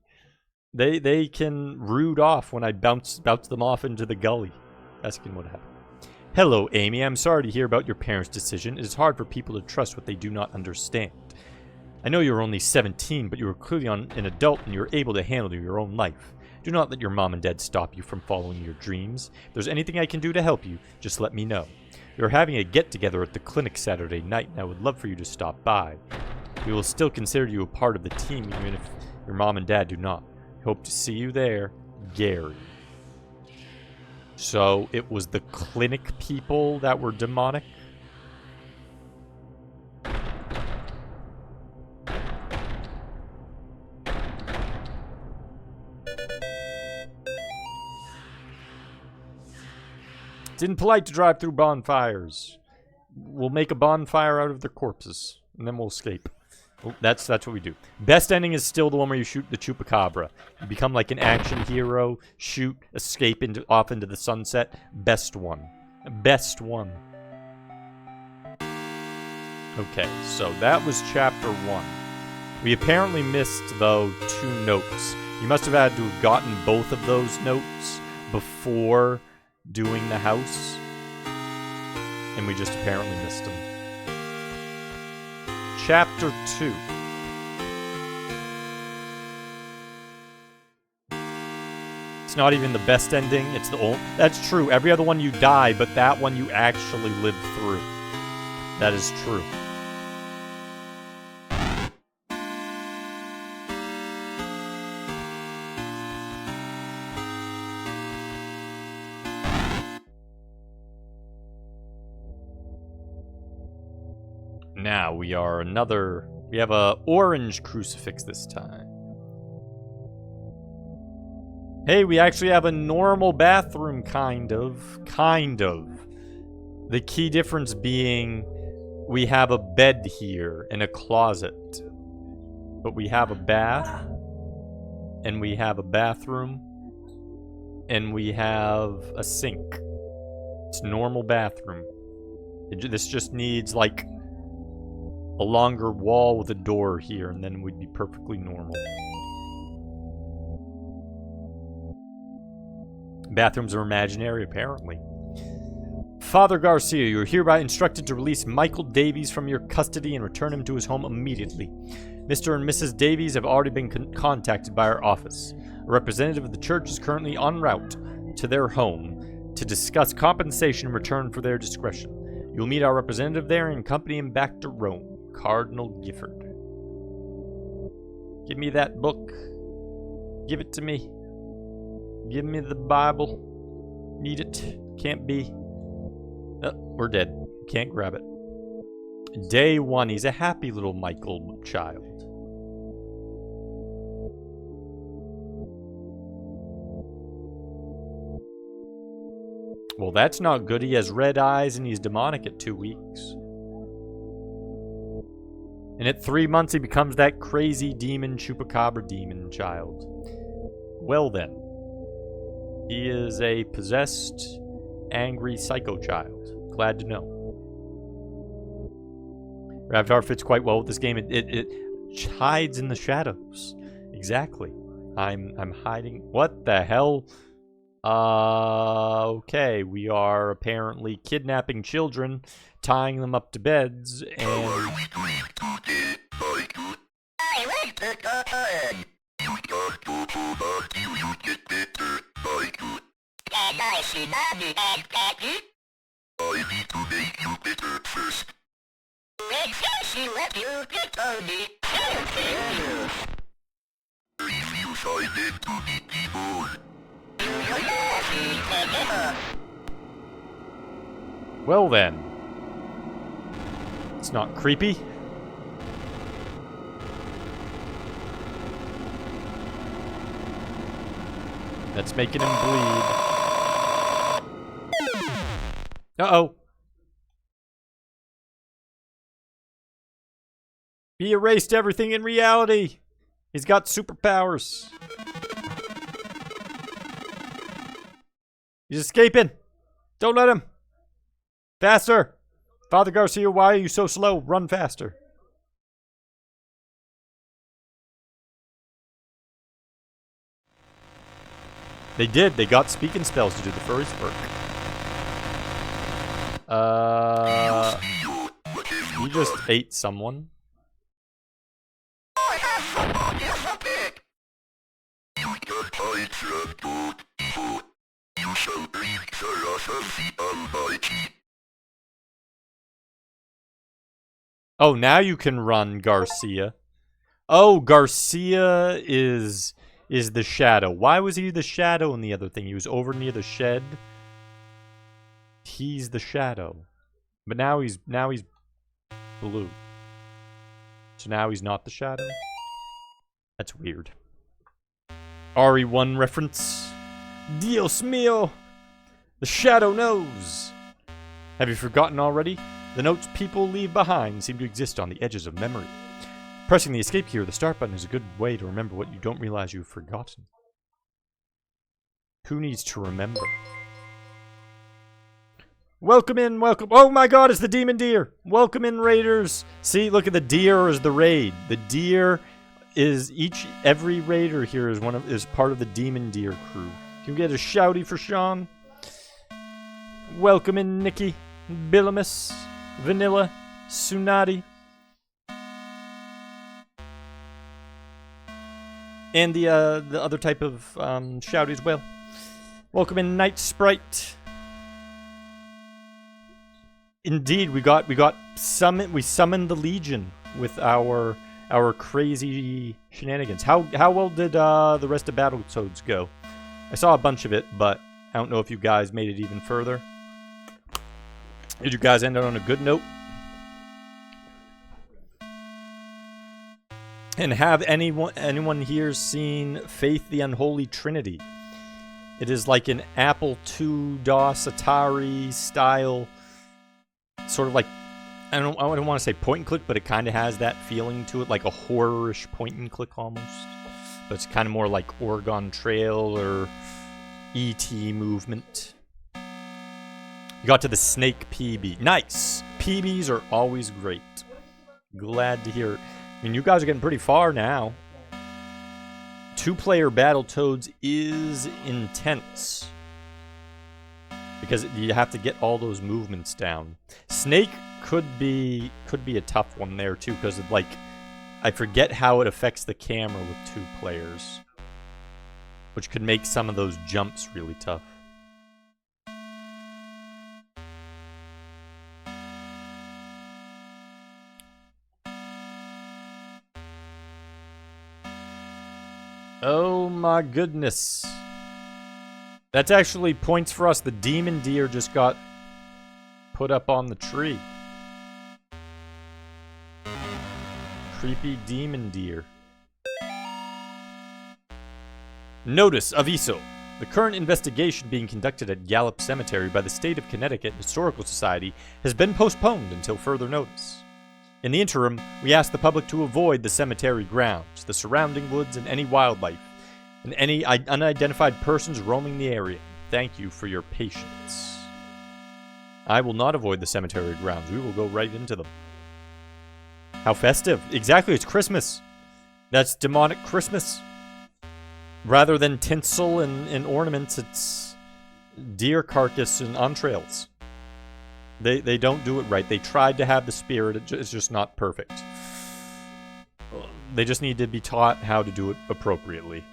They can rude off when I bounce them off into the gully. Asking what happened. Hello, Amy. I'm sorry to hear about your parents' decision. It is hard for people to trust what they do not understand. I know you're only 17, but you are clearly an adult and you're able to handle your own life. Do not let your mom and dad stop you from following your dreams. If there's anything I can do to help you, just let me know. We are having a get-together at the clinic Saturday night, and I would love for you to stop by. We will still consider you a part of the team, even if your mom and dad do not. Hope to see you there, Gary. So, it was the clinic people that were demonic? It's impolite to drive through bonfires. We'll make a bonfire out of their corpses, and then we'll escape. Oh, that's what we do. Best ending is still the one where you shoot the chupacabra. You become like an action hero, shoot, escape off into the sunset. Best one. Best one. Okay, so that was chapter 1. We apparently missed, though, 2 notes. You must have had to have gotten both of those notes before doing the house, and we just apparently missed them. Chapter 2. It's not even the best ending, it's the old... That's true, every other one you die, but that one you actually live through. That is true. Now we have a orange crucifix this time. Hey, we actually have a normal bathroom, kind of. The key difference being we have a bed here and a closet. But we have a bath, and we have a bathroom, and we have a sink. It's a normal bathroom. This just needs, like, a longer wall with a door here, and then we'd be perfectly normal. Bathrooms are imaginary, apparently. Father Garcia, you are hereby instructed to release Michael Davies from your custody and return him to his home immediately. Mr. and Mrs. Davies have already been contacted by our office. A representative of the church is currently en route to their home to discuss compensation in return for their discretion. You will meet our representative there and accompany him back to Rome. Cardinal Gifford. Give me that book. Give it to me. Give me the Bible. Need it. Can't be. Oh, we're dead. Can't grab it. Day 1. He's a happy little Michael child. Well, that's not good. He has red eyes and he's demonic at 2 weeks. And at 3 months, he becomes that crazy demon, chupacabra demon child. Well then. He is a possessed, angry psycho child. Glad to know. Ravtar fits quite well with this game. It hides in the shadows. Exactly. I'm hiding. What the hell? Okay. We are apparently kidnapping children, tying them up to beds, and... How are we doing today, Michael? I like the cotton. You don't go too hard till you get better, Michael. Can I see Mommy and Daddy? I need to make you better first. When she let you get on me, she'll kill you. Refuse I meant to be people. Well then. It's not creepy. That's making him bleed. Uh-oh. He erased everything in reality. He's got superpowers. He's escaping. Don't let him. Faster. Father Garcia, why are you so slow? Run faster. They did. They got speaking spells to do the furry perk. He just ate someone. I have someone disappeared. You can't hide from good evil. You shall breathe the wrath of the Almighty. Oh, now you can run, Garcia. Oh, Garcia is the shadow. Why was he the shadow in the other thing? He was over near the shed. He's the shadow. But now he's blue. So now he's not the shadow? That's weird. RE1 reference. Dios mío! The shadow knows! Have you forgotten already? The notes people leave behind seem to exist on the edges of memory. Pressing the escape key or the start button is a good way to remember what you don't realize you've forgotten. Who needs to remember? Welcome in, welcome. Oh my god, it's the demon deer. Welcome in, raiders. See, look at the deer as the raid. The deer is every raider here is part of the demon deer crew. Can we get a shouty for Sean? Welcome in, Nikki, Billamus, Vanilla, Sunati. And the other type of shouty as well. Welcome in, Night Sprite. Indeed, we summoned the Legion with our crazy shenanigans. How well did the rest of Battletoads go? I saw a bunch of it, but I don't know if you guys made it even further. Did you guys end on a good note? And have anyone here seen Faith the Unholy Trinity? It is like an Apple II DOS Atari style, sort of like, I don't want to say point and click, but it kind of has that feeling to it, like a horror-ish point and click almost. But it's kind of more like Oregon Trail or E.T. movement. You got to the Snake PB. Nice! PBs are always great. Glad to hear it. I mean, you guys are getting pretty far now. 2-player Battletoads is intense. Because you have to get all those movements down. Snake could be a tough one there too, because like I forget how it affects the camera with 2 players. Which could make some of those jumps really tough. Oh my goodness. That's actually points for us. The demon deer just got put up on the tree. Creepy demon deer. Notice, aviso. The current investigation being conducted at Gallup Cemetery by the State of Connecticut Historical Society has been postponed until further notice. In the interim, we ask the public to avoid the cemetery grounds, the surrounding woods, and any wildlife, and any unidentified persons roaming the area. Thank you for your patience. I will not avoid the cemetery grounds. We will go right into them. How festive. Exactly, it's Christmas. That's demonic Christmas. Rather than tinsel and ornaments, it's deer carcass and entrails. They don't do it right. They tried to have the spirit. It's just not perfect. They just need to be taught how to do it appropriately.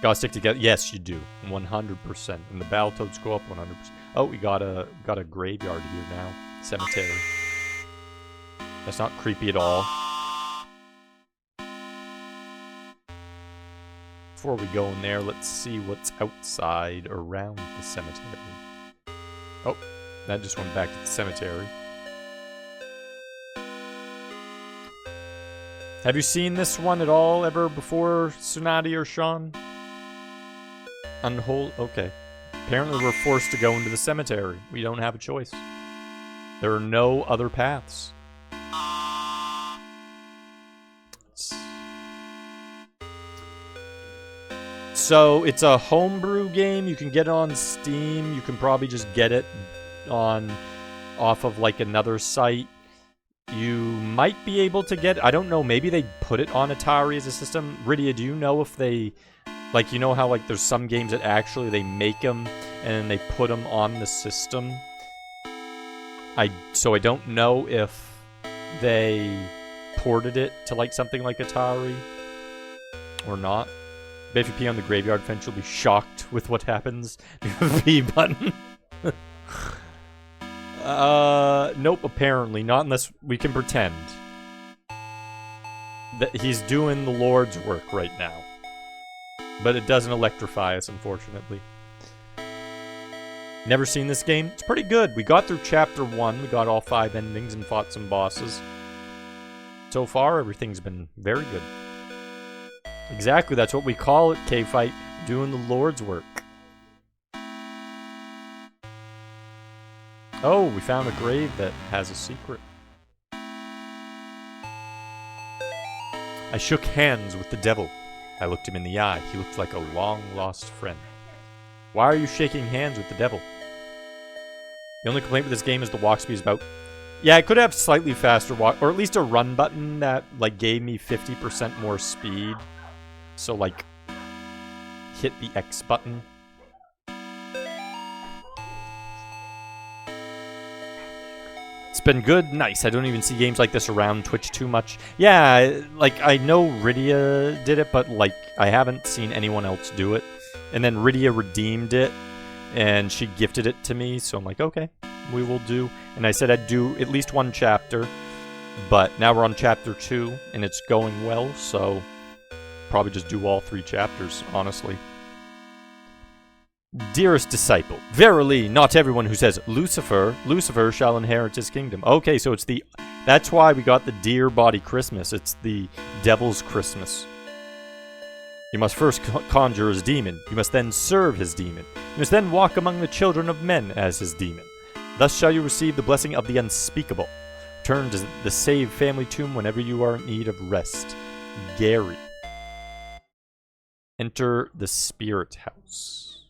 Gotta stick together. Yes, you do. 100%. And the Battletoads go up 100%. Oh, we got a graveyard here now. Cemetery. That's not creepy at all. Before we go in there, let's see what's outside around the cemetery. Oh, that just went back to the cemetery. Have you seen this one at all ever before, Tsunade or Sean? Unholy. Okay. Apparently we're forced to go into the cemetery. We don't have a choice. There are no other paths. So it's a homebrew game. You can get it on Steam. You can probably just get it off of like another site. You might be able to get, I don't know, maybe they put it on Atari as a system. Rydia, do you know if they, like, you know how like there's some games that actually they make them and then they put them on the system? So I don't know if they ported it to like something like Atari or not. But if you pee on the graveyard fence, you'll be shocked with what happens. The B button. Nope, apparently. Not unless we can pretend that he's doing the Lord's work right now. But it doesn't electrify us, unfortunately. Never seen this game? It's pretty good. We got through Chapter 1. We got all 5 endings and fought some bosses. So far, everything's been very good. Exactly, that's what we call it, K-Fight. Doing the Lord's work. Oh, we found a grave that has a secret. I shook hands with the devil. I looked him in the eye. He looked like a long-lost friend. Why are you shaking hands with the devil? The only complaint with this game is the walk speed is about... Yeah, I could have slightly faster walk... Or at least a run button that, like, gave me 50% more speed. So, like, hit the X button. It's been good. Nice. I don't even see games like this around Twitch too much. Yeah, like, I know Rydia did it, but, like, I haven't seen anyone else do it. And then Rydia redeemed it, and she gifted it to me, so I'm like, okay, we will do. And I said I'd do at least one chapter, but now we're on chapter 2, and it's going well, so probably just do all 3 chapters, honestly. Dearest disciple, verily, not everyone who says Lucifer shall inherit his kingdom. Okay, so it's the... That's why we got the deer body Christmas. It's the devil's Christmas. You must first conjure his demon. You must then serve his demon. You must then walk among the children of men as his demon. Thus shall you receive the blessing of the unspeakable. Turn to the saved family tomb whenever you are in need of rest. Gary. Enter the spirit house.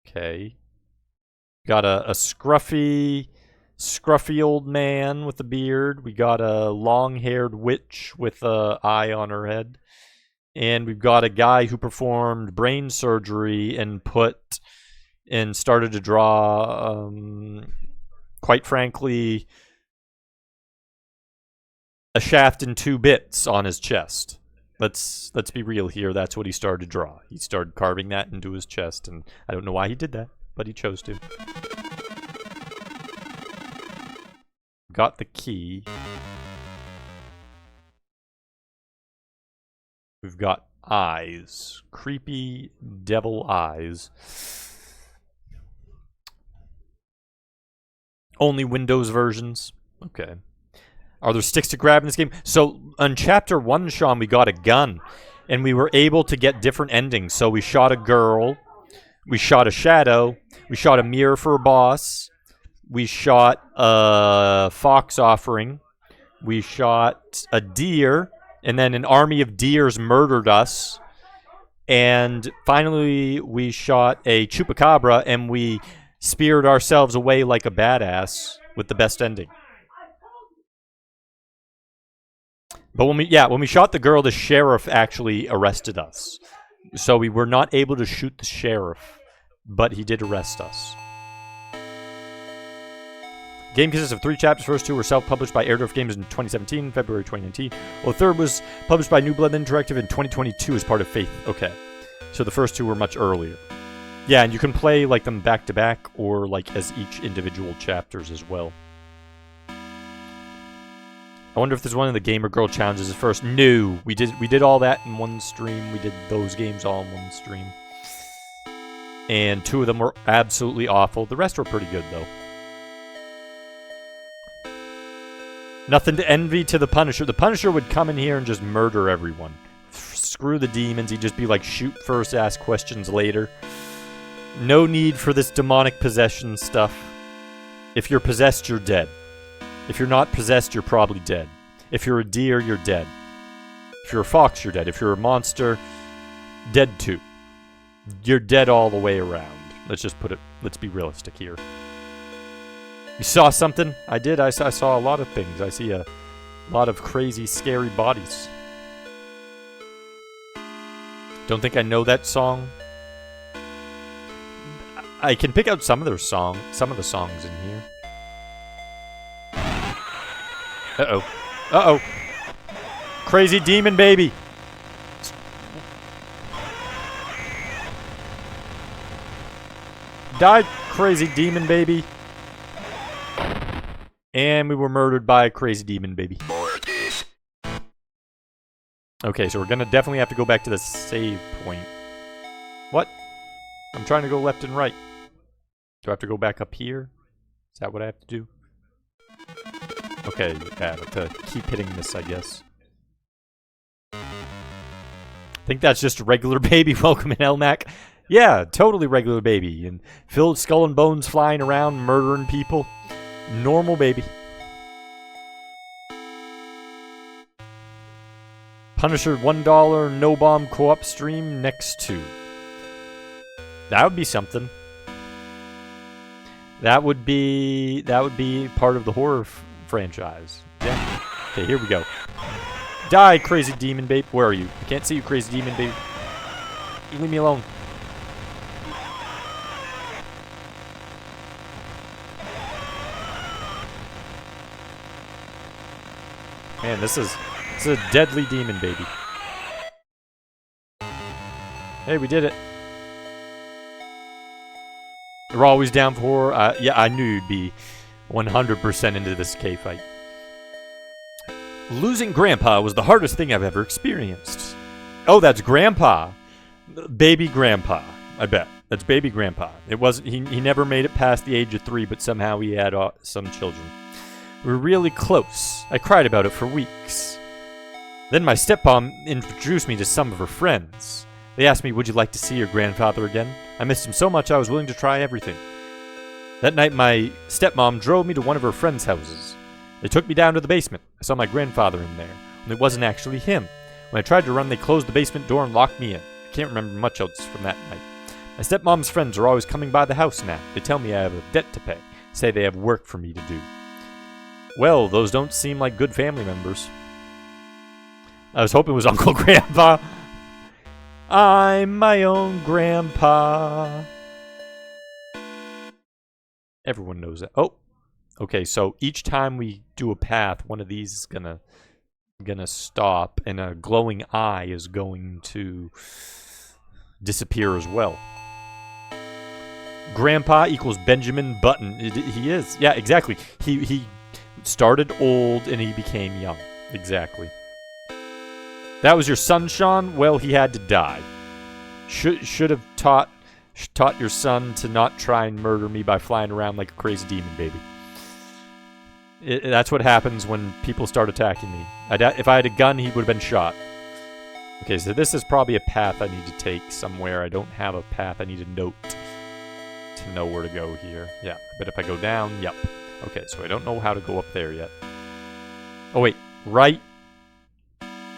Okay. Got a scruffy old man with a beard. We got a long-haired witch with an eye on her head. And we've got a guy who performed brain surgery and started to draw, quite frankly, a shaft in 2 bits on his chest. Let's be real here. That's what he started to draw. He started carving that into his chest, and I don't know why he did that, but he chose to. Got the key. We've got eyes. Creepy devil eyes. Only Windows versions. Okay. Are there sticks to grab in this game? So, on Chapter 1, Sean, we got a gun. And we were able to get different endings. So, we shot a girl. We shot a shadow. We shot a mirror for a boss. We shot a fox offering. We shot a deer. And then an army of deers murdered us. And finally, we shot a chupacabra. And we speared ourselves away like a badass with the best ending. But when we shot the girl, the sheriff actually arrested us. So we were not able to shoot the sheriff, but he did arrest us. Game consists of 3 chapters. First 2 were self-published by Airdorf Games in 2017, February 2019. Well, the third was published by New Blood Interactive in 2022 as part of Faith. Okay. So the first 2 were much earlier. Yeah, and you can play like them back to back or like as each individual chapters as well. I wonder if there's one of the Gamer Girl challenges at first. No, we did all that in one stream. We did those games all in one stream. And 2 of them were absolutely awful. The rest were pretty good, though. Nothing to envy to the Punisher. The Punisher would come in here and just murder everyone. Screw the demons. He'd just be like, shoot first, ask questions later. No need for this demonic possession stuff. If you're possessed, you're dead. If you're not possessed, you're probably dead. If you're a deer, you're dead. If you're a fox, you're dead. If you're a monster, dead too. You're dead all the way around. Let's be realistic here. You saw something? I did. I saw a lot of things. I see a lot of crazy, scary bodies. Don't think I know that song. I can pick out some of the songs in here. Uh-oh. Uh-oh. Crazy demon baby. Die, crazy demon baby. And we were murdered by a crazy demon baby. Okay, so we're gonna definitely have to go back to the save point. What? I'm trying to go left and right. Do I have to go back up here? Is that what I have to do? Okay, yeah, to keep hitting this, I guess. I think that's just a regular baby. Welcome in, Elmac. Yeah, totally regular baby. And filled skull and bones flying around, murdering people. Normal baby. Punisher $1 no bomb co-op stream next to. That would be something. That would be part of the horror franchise. Yeah. Okay, here we go. Die, crazy demon babe. Where are you? I can't see you, crazy demon babe. You leave me alone. Man, this is a deadly demon baby. Hey, we did it. We're always down for horror. Yeah, I knew you'd be 100% into this K fight. Losing Grandpa was the hardest thing I've ever experienced. Oh, that's Grandpa. Baby Grandpa, I bet. That's baby Grandpa. It wasn't. He never made it past the age of 3, but somehow he had some children. We were really close. I cried about it for weeks. Then my stepmom introduced me to some of her friends. They asked me, would you like to see your grandfather again? I missed him so much I was willing to try everything. That night my stepmom drove me to one of her friends' houses. They took me down to the basement. I saw my grandfather in there, and it wasn't actually him. When I tried to run, they closed the basement door and locked me in. I can't remember much else from that night. My stepmom's friends are always coming by the house now. They tell me I have a debt to pay. Say they have work for me to do. Well, those don't seem like good family members. I was hoping it was Uncle Grandpa. I'm my own grandpa. Everyone knows that. Oh, okay. So each time we do a path, one of these is gonna stop, and a glowing eye is going to disappear as well. Grandpa equals Benjamin Button. He is. Yeah, exactly. He started old and he became young. Exactly. That was your son, Sean? Well, he had to die. Should have taught your son to not try and murder me by flying around like a crazy demon baby. That's what happens when people start attacking me. If I had a gun, he would have been shot. Okay, so this is probably a path I need to take somewhere. I don't have a path. I need a note to know where to go here. Yeah, but if I go down, yep. Okay, so I don't know how to go up there yet. Oh, wait. Right.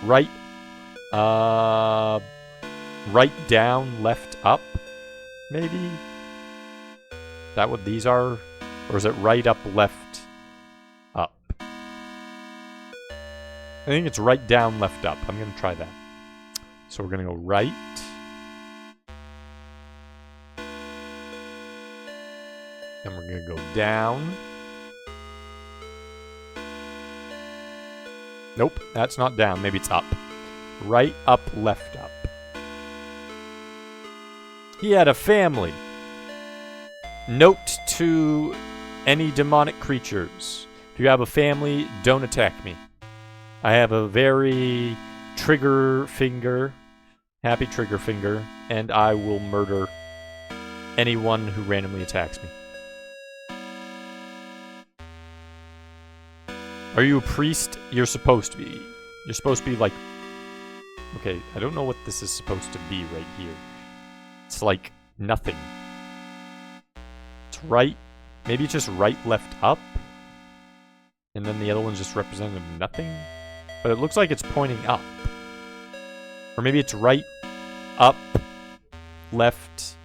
Right. Right down, left up, maybe? Is that what these are? Or is it right up, left up? I think it's right down, left up. I'm going to try that. So we're going to go right. Then we're going to go down. Nope, that's not down. Maybe it's up. Right, up, left, up. He had a family. Note to any demonic creatures. If you have a family, don't attack me. I have a very trigger finger, happy trigger finger, and I will murder anyone who randomly attacks me. Are you a priest? You're supposed to be. You're supposed to be like... Okay, I don't know what this is supposed to be right here. It's like nothing. It's right. Maybe it's just right, left, up. And then the other one's just representative of nothing. But it looks like it's pointing up. Or maybe it's right, up, left,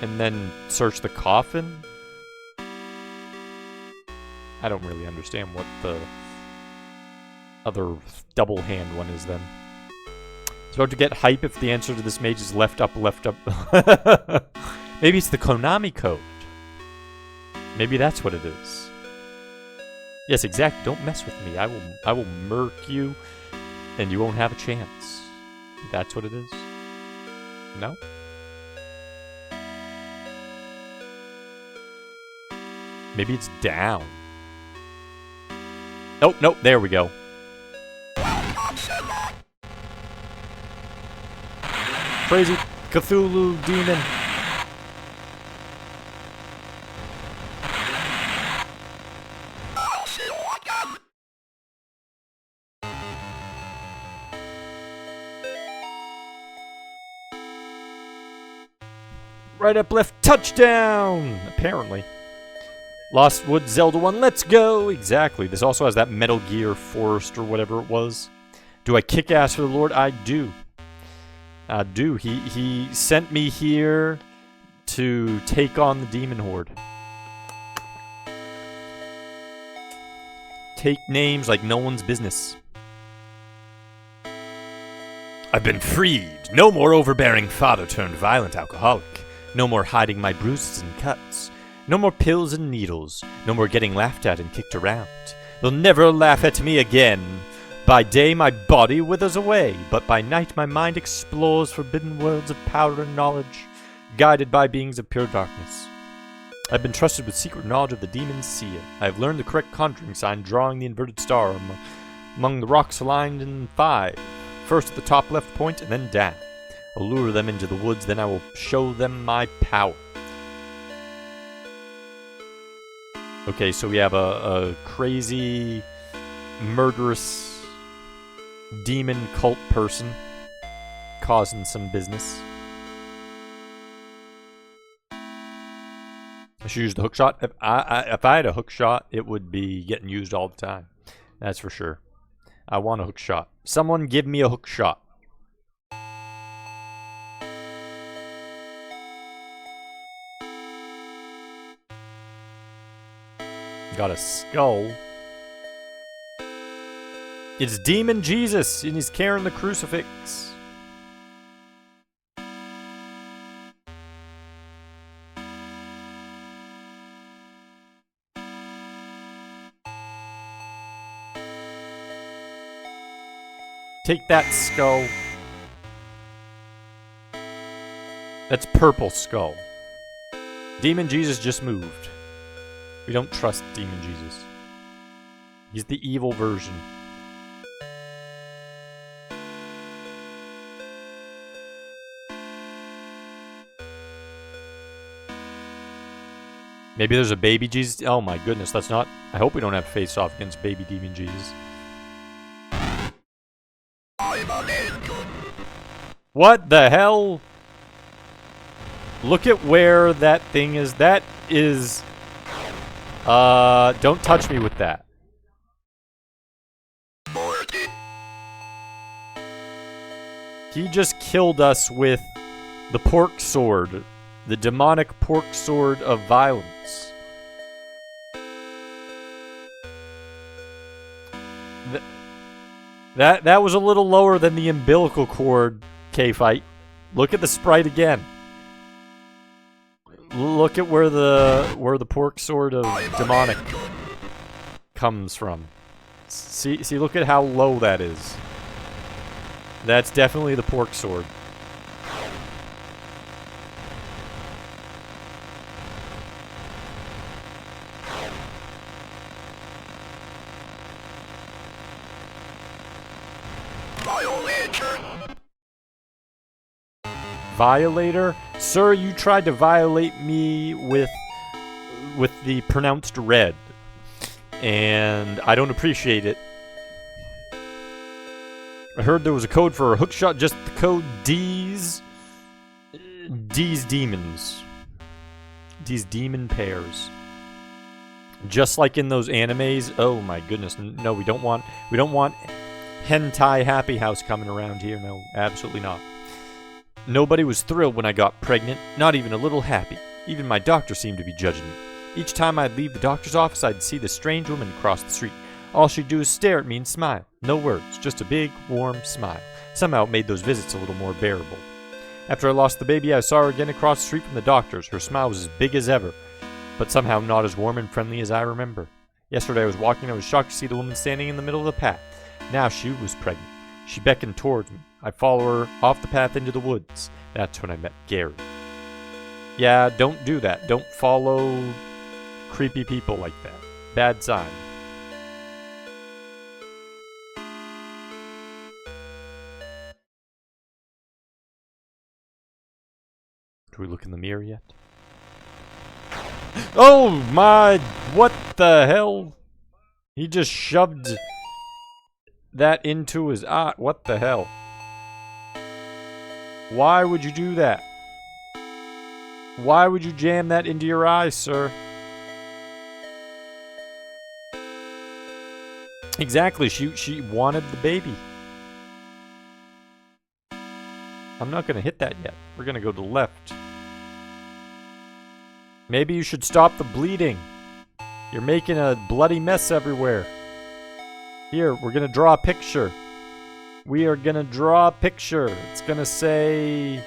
and then search the coffin. I don't really understand what the other double hand one is then. It's about to get hype if the answer to this mage is left up, left up. Maybe it's the Konami code. Maybe that's what it is. Yes, exactly. Don't mess with me. I will murk you, and you won't have a chance. That's what it is. No? Maybe it's down. Oh, no, there we go. Crazy Cthulhu demon. Right up, left, touchdown! Apparently. Lost Woods Zelda 1, let's go! Exactly. This also has that Metal Gear Forest or whatever it was. Do I kick ass for the Lord? I do. I do. He sent me here to take on the demon horde. Take names like no one's business. I've been freed. No more overbearing father turned violent alcoholic. No more hiding my bruises and cuts. No more pills and needles. No more getting laughed at and kicked around. They'll never laugh at me again. By day my body withers away, but by night my mind explores forbidden worlds of power and knowledge, guided by beings of pure darkness. I've been trusted with secret knowledge of the demon's seer. I have learned the correct conjuring sign, drawing the inverted star among the rocks aligned in 5. First at the top left point, and then down. I'll lure them into the woods, then I will show them my power. Okay, so we have a crazy, murderous demon cult person causing some business. I should use the hook shot. If I had a hook shot, it would be getting used all the time. That's for sure. I want a hook shot. Someone give me a hook shot. Got a skull. It's Demon Jesus, and he's carrying the crucifix. Take that, skull. That's purple skull. Demon Jesus just moved. We don't trust Demon Jesus. He's the evil version. Maybe there's a baby Jesus. Oh my goodness, that's not... I hope we don't have to face off against baby demon Jesus. I'm an angel. What the hell? Look at where that thing is. That is... don't touch me with that. Morty. He just killed us with the pork sword. The demonic pork sword of violence. That was a little lower than the umbilical cord K-fight. Look at the sprite again. Look at where the pork sword of demonic comes from. See, look at how low that is. That's definitely the pork sword. Violator? Sir, you tried to violate me with the pronounced red. And I don't appreciate it. I heard there was a code for a hookshot, just the code D's. D's demons. D's demon pairs. Just like in those animes. Oh my goodness. No, we don't want hentai happy house coming around here. No, absolutely not. Nobody was thrilled when I got pregnant, not even a little happy. Even my doctor seemed to be judging me. Each time I'd leave the doctor's office, I'd see the strange woman across the street. All she'd do is stare at me and smile. No words, just a big, warm smile. Somehow it made those visits a little more bearable. After I lost the baby, I saw her again across the street from the doctor's. Her smile was as big as ever, but somehow not as warm and friendly as I remember. Yesterday I was walking and I was shocked to see the woman standing in the middle of the path. Now she was pregnant. She beckoned towards me. I follow her off the path into the woods. That's when I met Gary. Yeah, don't do that. Don't follow creepy people like that. Bad sign. Do we look in the mirror yet? Oh my... What the hell? He just shoved that into his eye. What the hell? Why would you do that? Why would you jam that into your eye, sir? Exactly, she wanted the baby. I'm not gonna hit that yet. We're gonna go to the left. Maybe you should stop the bleeding. You're making a bloody mess everywhere. Here, we're gonna draw a picture. We are gonna draw a picture. It's gonna say...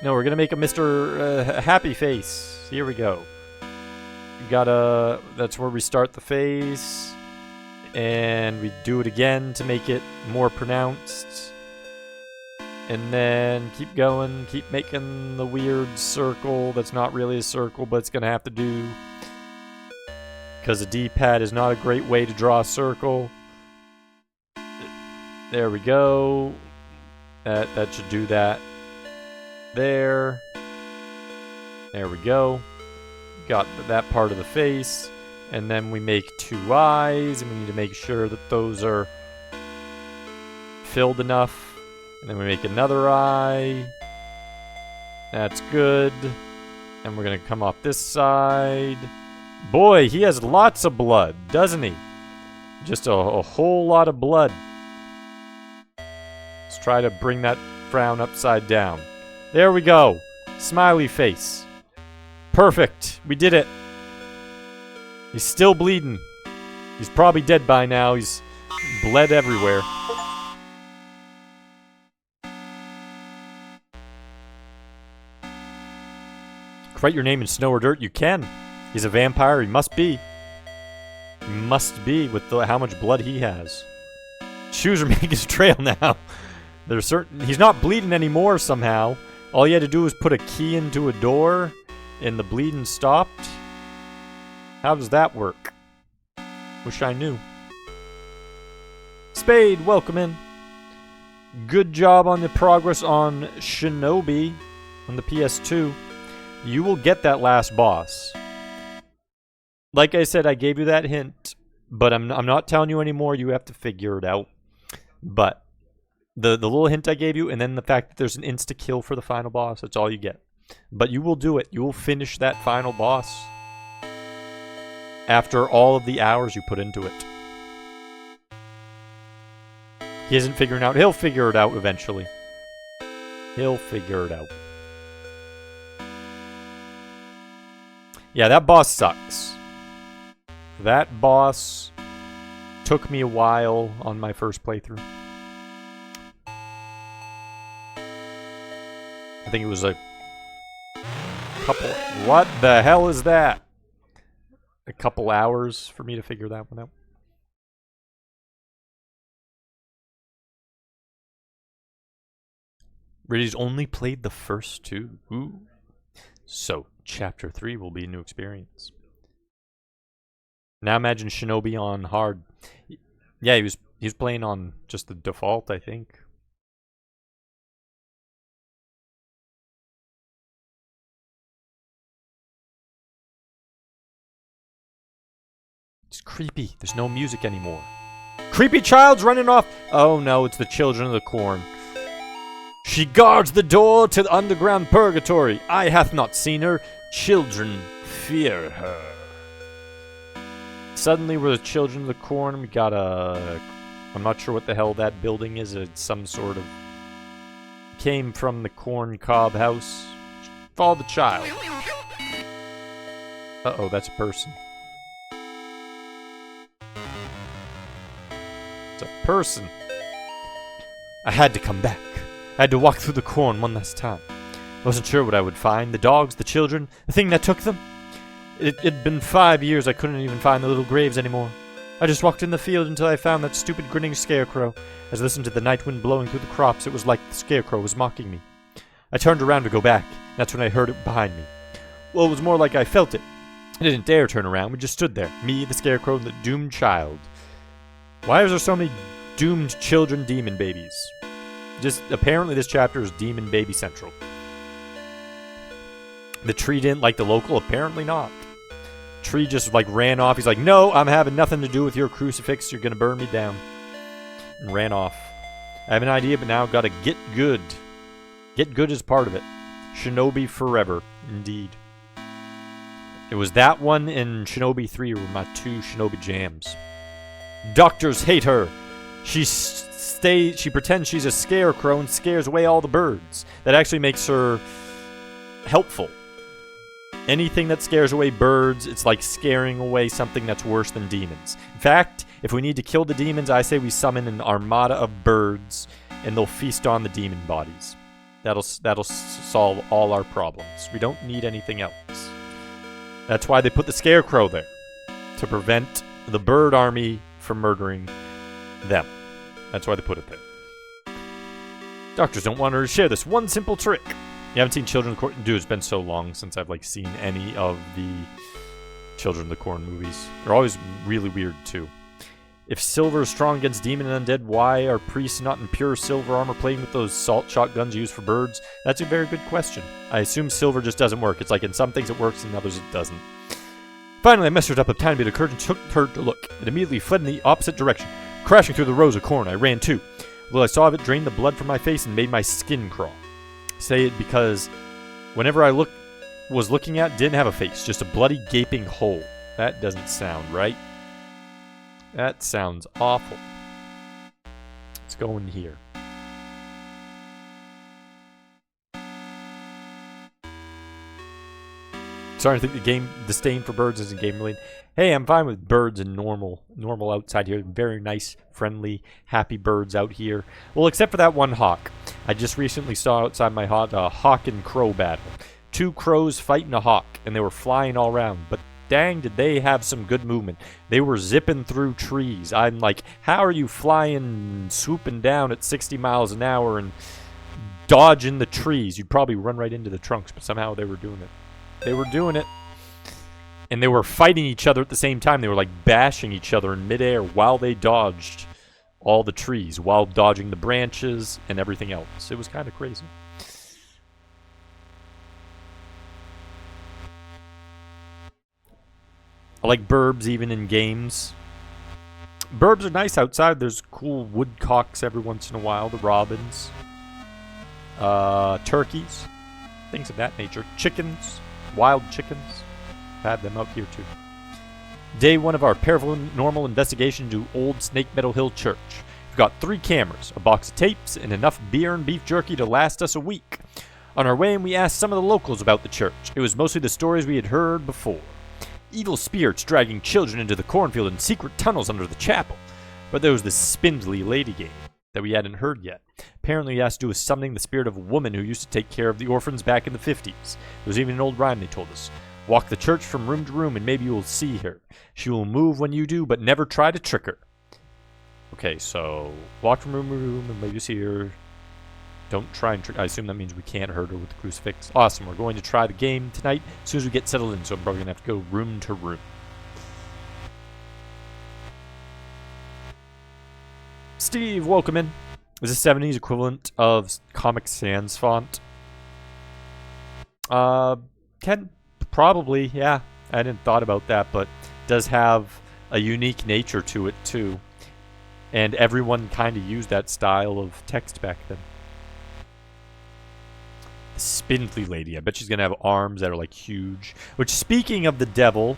No, we're gonna make a Mr. Happy Face. Here we go. You gotta... That's where we start the face. And we do it again to make it more pronounced. And then keep going. Keep making the weird circle. That's not really a circle, but it's gonna have to do. Because a D-pad is not a great way to draw a circle. There we go. That should do that. There. There we go. Got that part of the face. And then we make two eyes. And we need to make sure that those are filled enough. And then we make another eye. That's good. And we're going to come off this side. Boy, he has lots of blood, doesn't he? Just a whole lot of blood. Let's try to bring that frown upside down. There we go. Smiley face. Perfect. We did it. He's still bleeding. He's probably dead by now. He's bled everywhere. Write your name in snow or dirt. You can. He's a vampire. He must be. He must be with how much blood he has. Shoes are making his trail now. There's certain. He's not bleeding anymore somehow. All he had to do was put a key into a door, and the bleeding stopped. How does that work? Wish I knew. Spade, welcome in. Good job on the progress on Shinobi on the PS2. You will get that last boss. Like I said, I gave you that hint, but I'm not telling you anymore. You have to figure it out. But the little hint I gave you, and then the fact that there's an insta kill for the final boss, that's all you get. But you will do it. You will finish that final boss after all of the hours you put into it. He isn't figuring out. He'll figure it out eventually. He'll figure it out. Yeah, that boss sucks. That boss took me a while on my first playthrough. I think it was a couple... What the hell is that? A couple hours for me to figure that one out. Riddy's only played the first two. Ooh. So, Chapter 3 will be a new experience. Now imagine Shinobi on hard. Yeah, he was playing on just the default, I think. It's creepy. There's no music anymore. Creepy child's running off. Oh no, it's the children of the corn. She guards the door to the underground purgatory. Eye hath not seen her. Children fear her. Suddenly we're the children of the corn. We got a... I'm not sure what the hell that building is. It's some sort of... Came from the corn cob house. Follow the child. Uh-oh, that's a person. It's a person. I had to come back. I had to walk through the corn one last time. I wasn't sure what I would find. The dogs, the children, the thing that took them. It'd been 5 years I couldn't even find the little graves anymore. I just walked in the field until I found that stupid grinning scarecrow. As I listened to the night wind blowing through the crops, it was like the scarecrow was mocking me. I turned around to go back. That's when I heard it behind me. Well, it was more like I felt it. I didn't dare turn around. We just stood there. Me, the scarecrow, and the doomed child. Why is there so many doomed children demon babies? Just, apparently this chapter is Demon Baby Central. The tree didn't like the local? Apparently not. Tree just, like, ran off. He's like, no, I'm having nothing to do with your crucifix. You're gonna burn me down. And ran off. I have an idea, but now I've gotta get good. Get good is part of it. Shinobi forever. Indeed. It was that one and Shinobi 3 were my two Shinobi jams. Doctors hate her. She pretends she's a scarecrow and scares away all the birds. That actually makes her helpful. Anything that scares away birds, it's like scaring away something that's worse than demons. In fact, if we need to kill the demons, I say we summon an armada of birds and they'll feast on the demon bodies. That'll solve all our problems. We don't need anything else. That's why they put the scarecrow there. To prevent the bird army from murdering them. That's why they put it there. Doctors don't want her to share this one simple trick. You haven't seen Children of the Corn? Dude, it's been so long since I've like seen any of the Children of the Corn movies. They're always really weird too. If silver is strong against demon and undead, why are priests not in pure silver armor playing with those salt shotguns used for birds? That's a very good question. I assume silver just doesn't work. It's like in some things it works and in others it doesn't. Finally, I mustered up a tiny bit of courage and took her to look. It immediately fled in the opposite direction. Crashing through the rows of corn, I ran too. Well, I saw it drain the blood from my face and made my skin crawl. Say it because whenever I was looking at, didn't have a face, just a bloody gaping hole. That doesn't sound right. That sounds awful. Let's go in here. Starting to think the game disdain for birds isn't game related. Hey, I'm fine with birds and normal outside here. Very nice, friendly, happy birds out here. Well, except for that one hawk. I just recently saw outside my hut a hawk and crow battle. Two crows fighting a hawk, and they were flying all around. But dang, did they have some good movement. They were zipping through trees. I'm like, how are you flying, swooping down at 60 miles an hour and dodging the trees? You'd probably run right into the trunks, but somehow they were doing it. They were doing it. And they were fighting each other at the same time. They were like bashing each other in midair while they dodged all the trees, while dodging the branches and everything else. It was kind of crazy. I like burbs even in games. Burbs are nice outside. There's cool woodcocks every once in a while. The robins. Turkeys. Things of that nature. Chickens. Wild chickens. Had them out here too. Day 1 of our paranormal investigation to Old Snake Meadow Hill Church. We've got 3 cameras, a box of tapes, and enough beer and beef jerky to last us a week. On our way in, we asked some of the locals about the church. It was mostly the stories we had heard before. Evil spirits dragging children into the cornfield and secret tunnels under the chapel. But there was this spindly lady game that we hadn't heard yet. Apparently it has to do with summoning the spirit of a woman who used to take care of the orphans back in the 50s. There was even an old rhyme they told us. Walk the church from room to room and maybe you will see her. She will move when you do, but never try to trick her. Okay, so walk from room to room and maybe you see her. Don't try and trick. I assume that means we can't hurt her with the crucifix. Awesome. We're going to try the game tonight as soon as we get settled in, so I'm probably going to have to go room to room. Steve, welcome in. Is the 70s equivalent of Comic Sans font? Probably, yeah. I didn't thought about that, but it does have a unique nature to it, too. And everyone kind of used that style of text back then. Spindly lady. I bet she's gonna have arms that are like huge. Which, speaking of the devil,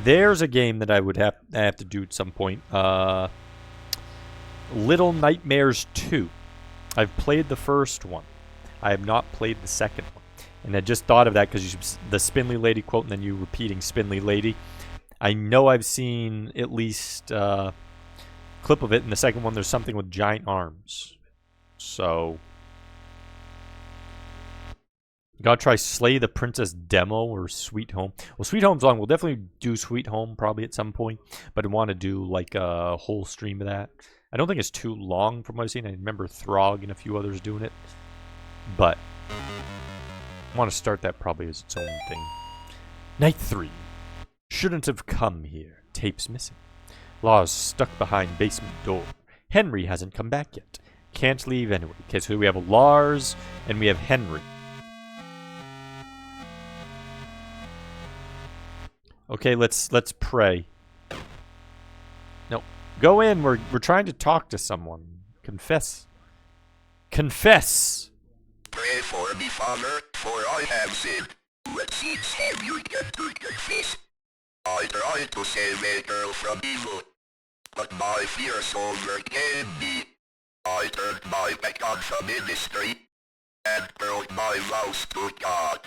there's a game that I would have to do at some point. Little Nightmares 2. I've played the first one. I have not played the second one. And I just thought of that because the spindly lady quote and then you repeating spindly lady. I know I've seen at least a clip of it. In the second one, there's something with giant arms. So gotta try Slay the Princess demo or Sweet Home. Well, Sweet Home's long. We'll definitely do Sweet Home probably at some point. But I want to do like a whole stream of that. I don't think it's too long from what I've seen. I remember Throg and a few others doing it. But I want to start that probably as its own thing. Night 3. Shouldn't have come here. Tape's missing. Law's stuck behind basement door. Henry hasn't come back yet. Can't leave anyway. Okay, so we have Lars and we have Henry. Okay, let's pray. No. Go in. We're trying to talk to someone. Confess. Confess! Pray for me, Father, for I have sinned. What sins have you done to confess? I tried to save a girl from evil, but my fears overcame me. I turned my back on the ministry and broke my vows to God.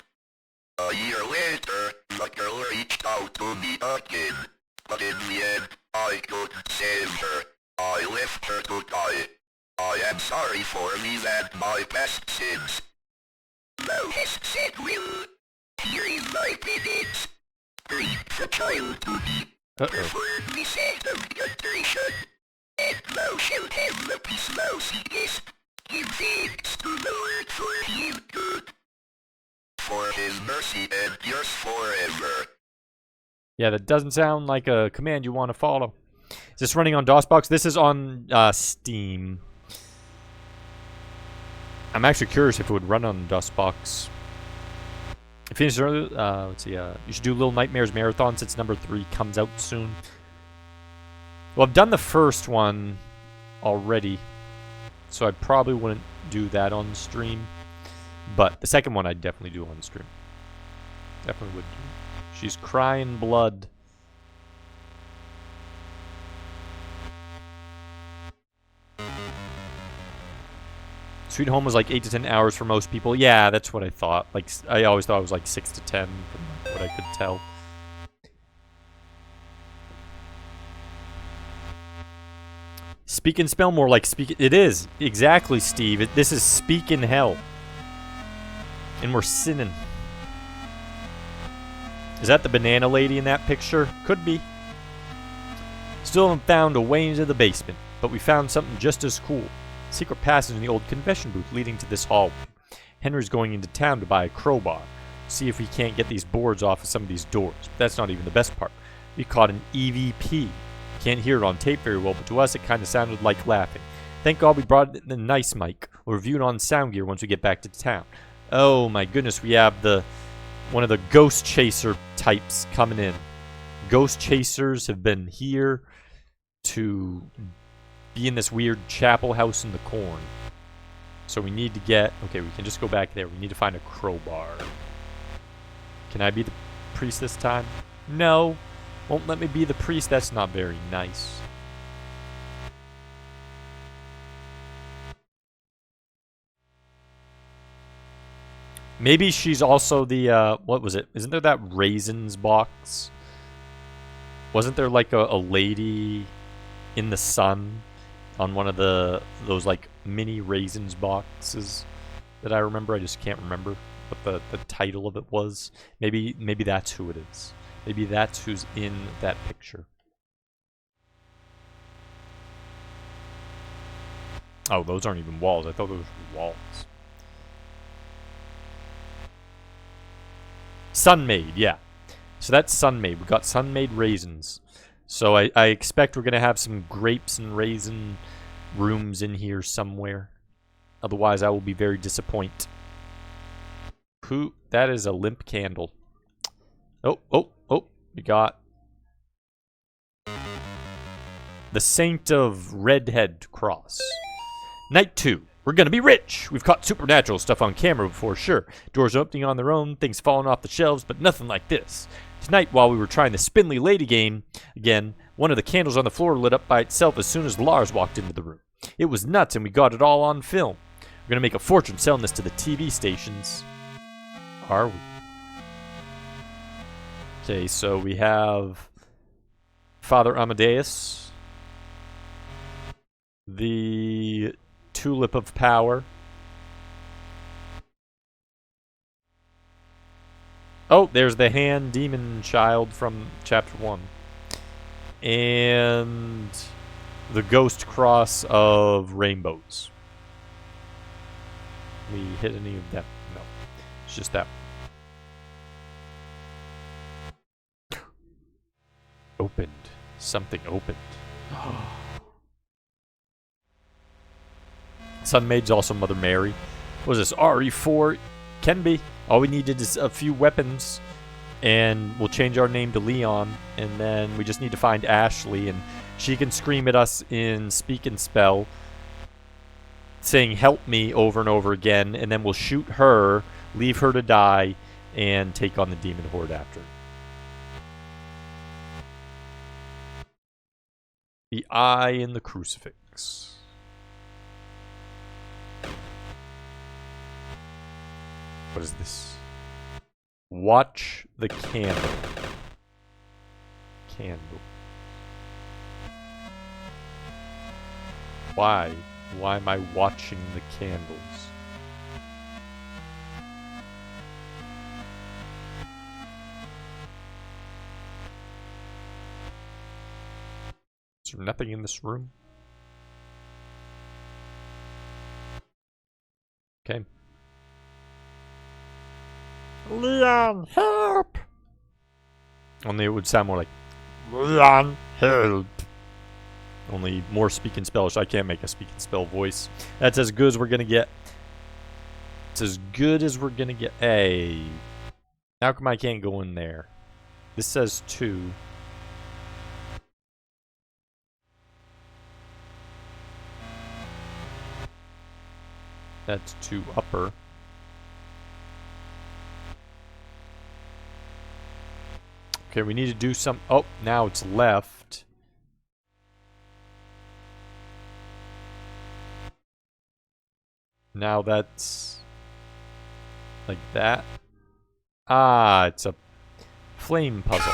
A year later, the girl reached out to me again, but in the end, I couldn't save her. I left her to die. I am sorry for me and my past sins. Thou hast said will. Here is my penance. Bring the child to me. Perform this act of contrition, and thou shalt have the peace thou seekest. Give thanks to the Lord for his good. For his mercy endures forever. Yeah, that doesn't sound like a command you want to follow. Is this running on DOSBox? This is on Steam. I'm actually curious if it would run on DOSBox. I finished earlier. Let's see. You should do Little Nightmares Marathon since number 3 comes out soon. Well, I've done the first one already, so I probably wouldn't do that on stream. But the second one I'd definitely do on stream. Definitely would do. She's crying blood. Sweet Home was like 8 to 10 hours for most people. Yeah, that's what I thought. Like, I always thought it was like 6 to 10 from what I could tell. Speak and spell more like speak. It is. Exactly, Steve. This is speak in hell. And we're sinning. Is that the banana lady in that picture? Could be. Still haven't found a way into the basement, but we found something just as cool. Secret passage in the old confession booth leading to this hallway. Henry's going into town to buy a crowbar. See if we can't get these boards off of some of these doors. But that's not even the best part. We caught an EVP. Can't hear it on tape very well, but to us it kind of sounded like laughing. Thank God we brought it in the nice mic. We'll review it on sound gear once we get back to town. Oh my goodness, we have one of the ghost chaser types coming in. ghost chasers have been here to be in this weird chapel house in the corn. So we need to get... Okay, we can just go back there. We need to find a crowbar. Can I be the priest this time? No. Won't let me be the priest. That's not very nice. Maybe she's also the, what was it? Isn't there that raisins box? Wasn't there like a lady in the sun on one of those like mini raisins boxes that I remember? I just can't remember what the title of it was. Maybe that's who it is. Maybe that's who's in that picture. Oh, those aren't even walls. I thought those were walls. Sun-made, yeah. So that's sun-made. We got sun-made raisins. So I expect we're going to have some grapes and raisin rooms in here somewhere. Otherwise, I will be very disappointed. Who? That is a limp candle. Oh. We got the Saint of Redhead Cross. Night 2. We're gonna be rich! We've caught supernatural stuff on camera before, sure. Doors opening on their own, things falling off the shelves, but nothing like this. Tonight, while we were trying the Spindly Lady game again, one of the candles on the floor lit up by itself as soon as Lars walked into the room. It was nuts, and we got it all on film. We're gonna make a fortune selling this to the TV stations. Are we? Okay, so we have Father Amadeus, the Tulip of Power. Oh, there's the hand demon child from chapter 1. And the ghost cross of rainbows. We hit any of them? No. It's just that. Opened. Something opened. Sunmaid's also Mother Mary. What is this? RE4? Can be. All we needed is a few weapons, and we'll change our name to Leon, and then we just need to find Ashley, and she can scream at us in Speak and Spell, saying, "Help me," over and over again, and then we'll shoot her, leave her to die, and take on the demon horde after. The eye in the crucifix. What is this? Watch the candle. Candle. Why? Why am I watching the candles? Is there nothing in this room? Okay. Leon, help! Only it would sound more like Leon, help. Only more speak and spell, so I can't make a speak and spell voice. That's as good as we're gonna get. It's as good as we're gonna get. Hey. How come I can't go in there? This says 2. That's 2 upper. Okay, we need to do some... Oh, now it's left. Now that's... like that. Ah, it's a flame puzzle.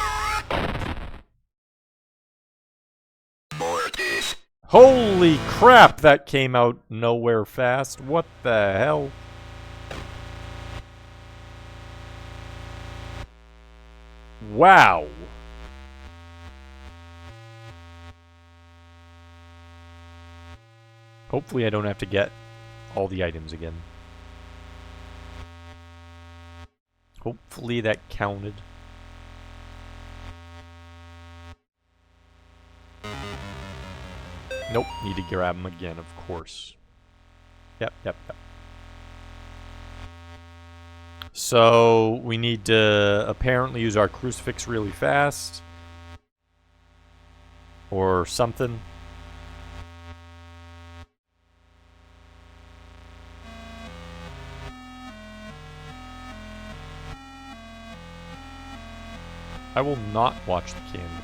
Holy crap, that came out nowhere fast. What the hell? Wow. Hopefully I don't have to get all the items again. Hopefully that counted. Nope, need to grab them again, of course. Yep. So, we need to apparently use our crucifix really fast. Or something. I will not watch the candles.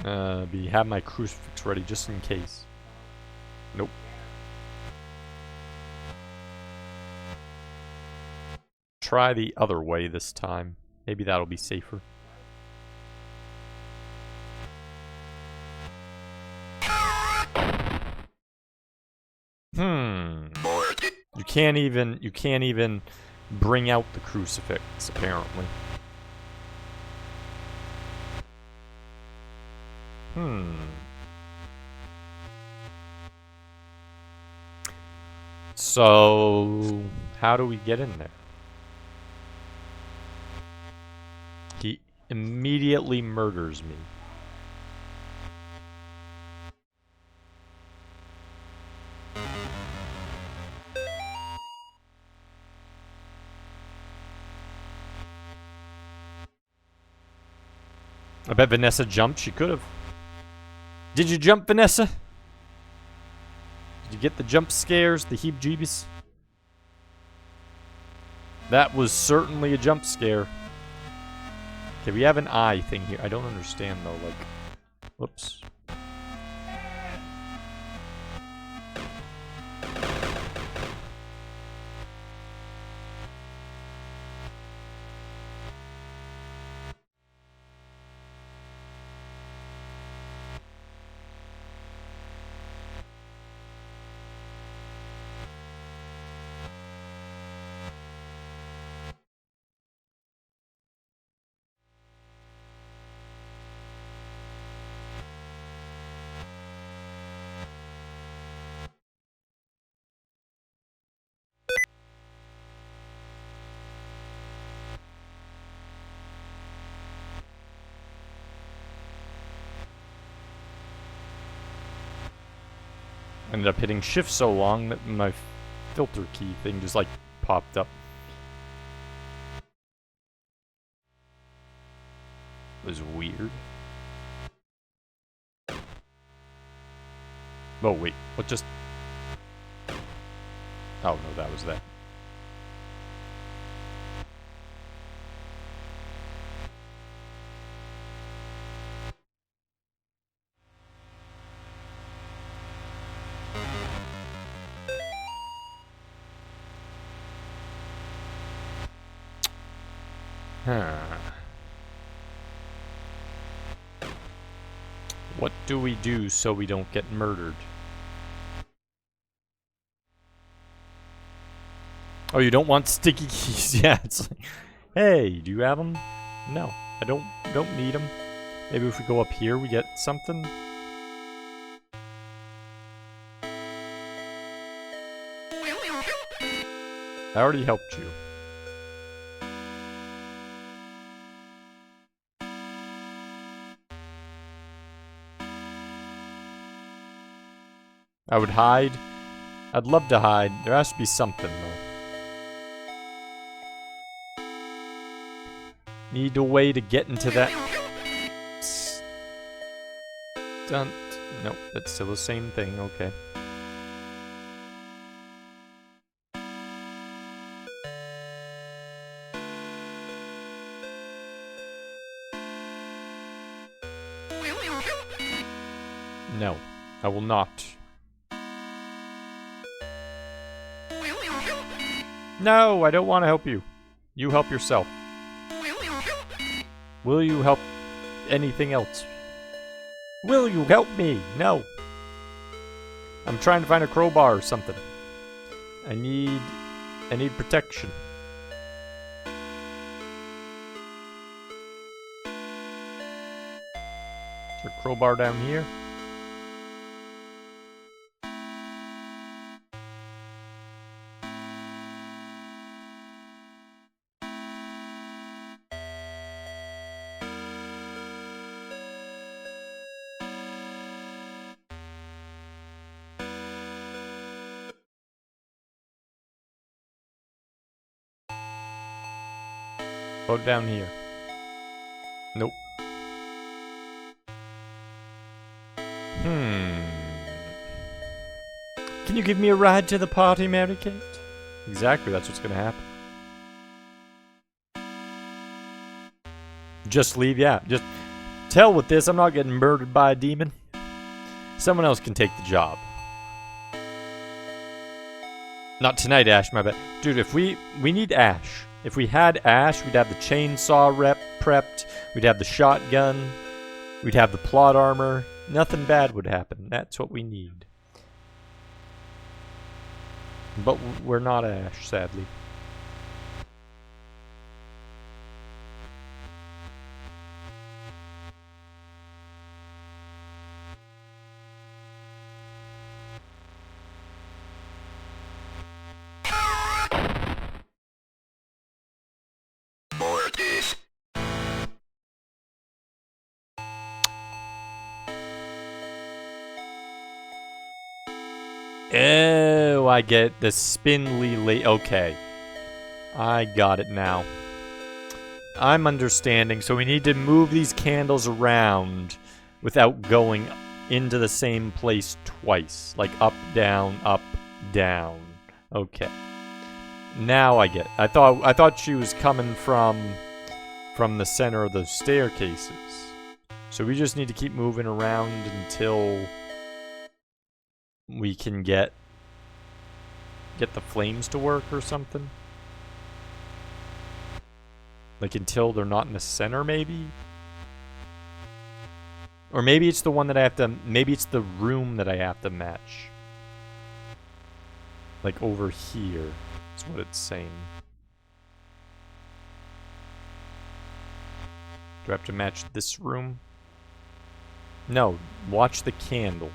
Gonna have my crucifix ready just in case. Nope. Try the other way this time. Maybe that'll be safer. You can't even bring out the crucifix, apparently. So, how do we get in there? He immediately murders me. I bet Vanessa jumped. She could have. Did you jump, Vanessa? Did you get the jump scares, the heebie-jeebies? That was certainly a jump scare. Okay, we have an eye thing here. I don't understand, though. Like, whoops. Ended up hitting shift so long that my filter key thing just like popped up. It was weird. Oh wait, what just... Oh no, that was that. What do we do so we don't get murdered? Oh, you don't want sticky keys? Yeah, it's like, hey, do you have them? No, I don't need them. Maybe if we go up here, we get something. I already helped you. I would hide. I'd love to hide. There has to be something, though. Need a way to get into that... Stunt. Nope, that's still the same thing. Okay. No, I will not. No, I don't want to help you. You help yourself. Will you help anything else? Will you help me? No. I'm trying to find a crowbar or something. I need protection. Is there a crowbar down here? About down here. Nope. Can you give me a ride to the party, Mary Kate? Exactly, that's what's gonna happen. Just leave, yeah. Just tell with this, I'm not getting murdered by a demon. Someone else can take the job. Not tonight, Ash, my bad. Dude, if we need Ash. If we had Ash, we'd have the chainsaw prepped. We'd have the shotgun. We'd have the plot armor. Nothing bad would happen. That's what we need. But we're not Ash, sadly. Mortis. Oh, I get the spindly okay. I got it now. I'm understanding. So we need to move these candles around without going into the same place twice. Like up, down, up, down. Okay. Now I get it. I thought she was coming from the center of the staircases. So we just need to keep moving around until we can get the flames to work or something. Like until they're not in the center, maybe? Or maybe it's the one that I have to... Maybe it's the room that I have to match. Like over here is what it's saying. Do I have to match this room? No, watch the candles.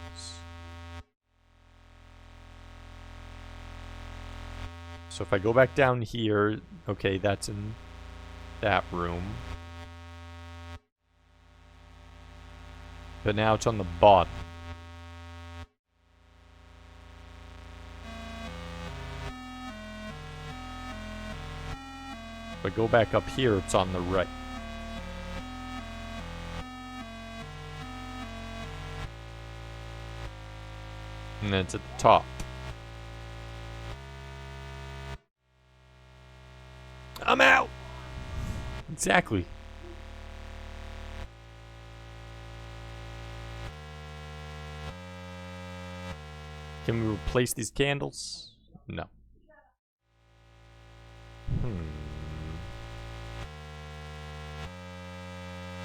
So if I go back down here, okay, that's in that room. But now it's on the bottom. If I go back up here, it's on the right. And then it's at the top. I'm out! Exactly. Can we replace these candles? No.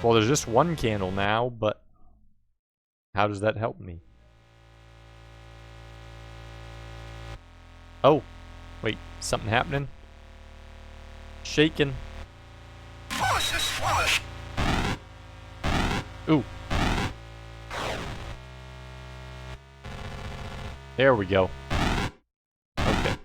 Well, there's just one candle now, but how does that help me? Oh, wait, something happening? Shaking. Ooh. There we go. Okay.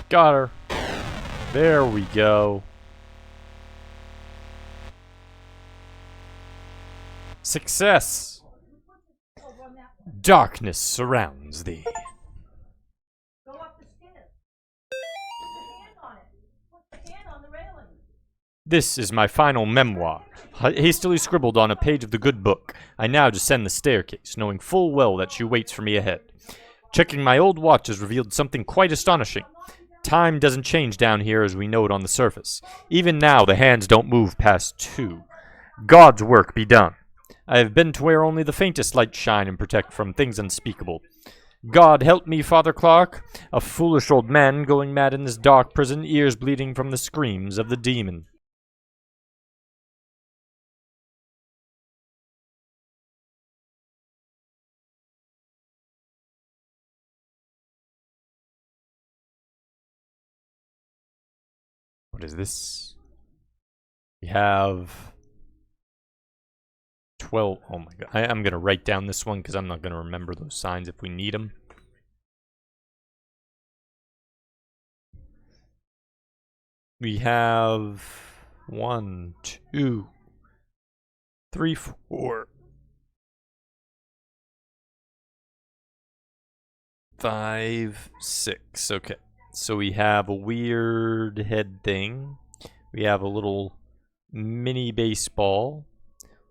Got her. There we go. Success. Darkness surrounds thee. Go up the stairs. Put your hand on it. Put your hand on the railing. This is my final memoir, hastily scribbled on a page of the good book. I now descend the staircase, knowing full well that she waits for me ahead. Checking my old watch has revealed something quite astonishing. Time doesn't change down here as we know it on the surface. Even now, the hands don't move past 2. God's work be done. I have been to where only the faintest light shine and protect from things unspeakable. God help me, Father Clark, a foolish old man going mad in this dark prison, ears bleeding from the screams of the demon. What is this? We have 12. Oh my god. I'm going to write down this one because I'm not going to remember those signs if we need them. We have 1, 2, 3, 4, 5, 6. Okay. So we have a weird head thing. We have a little mini baseball.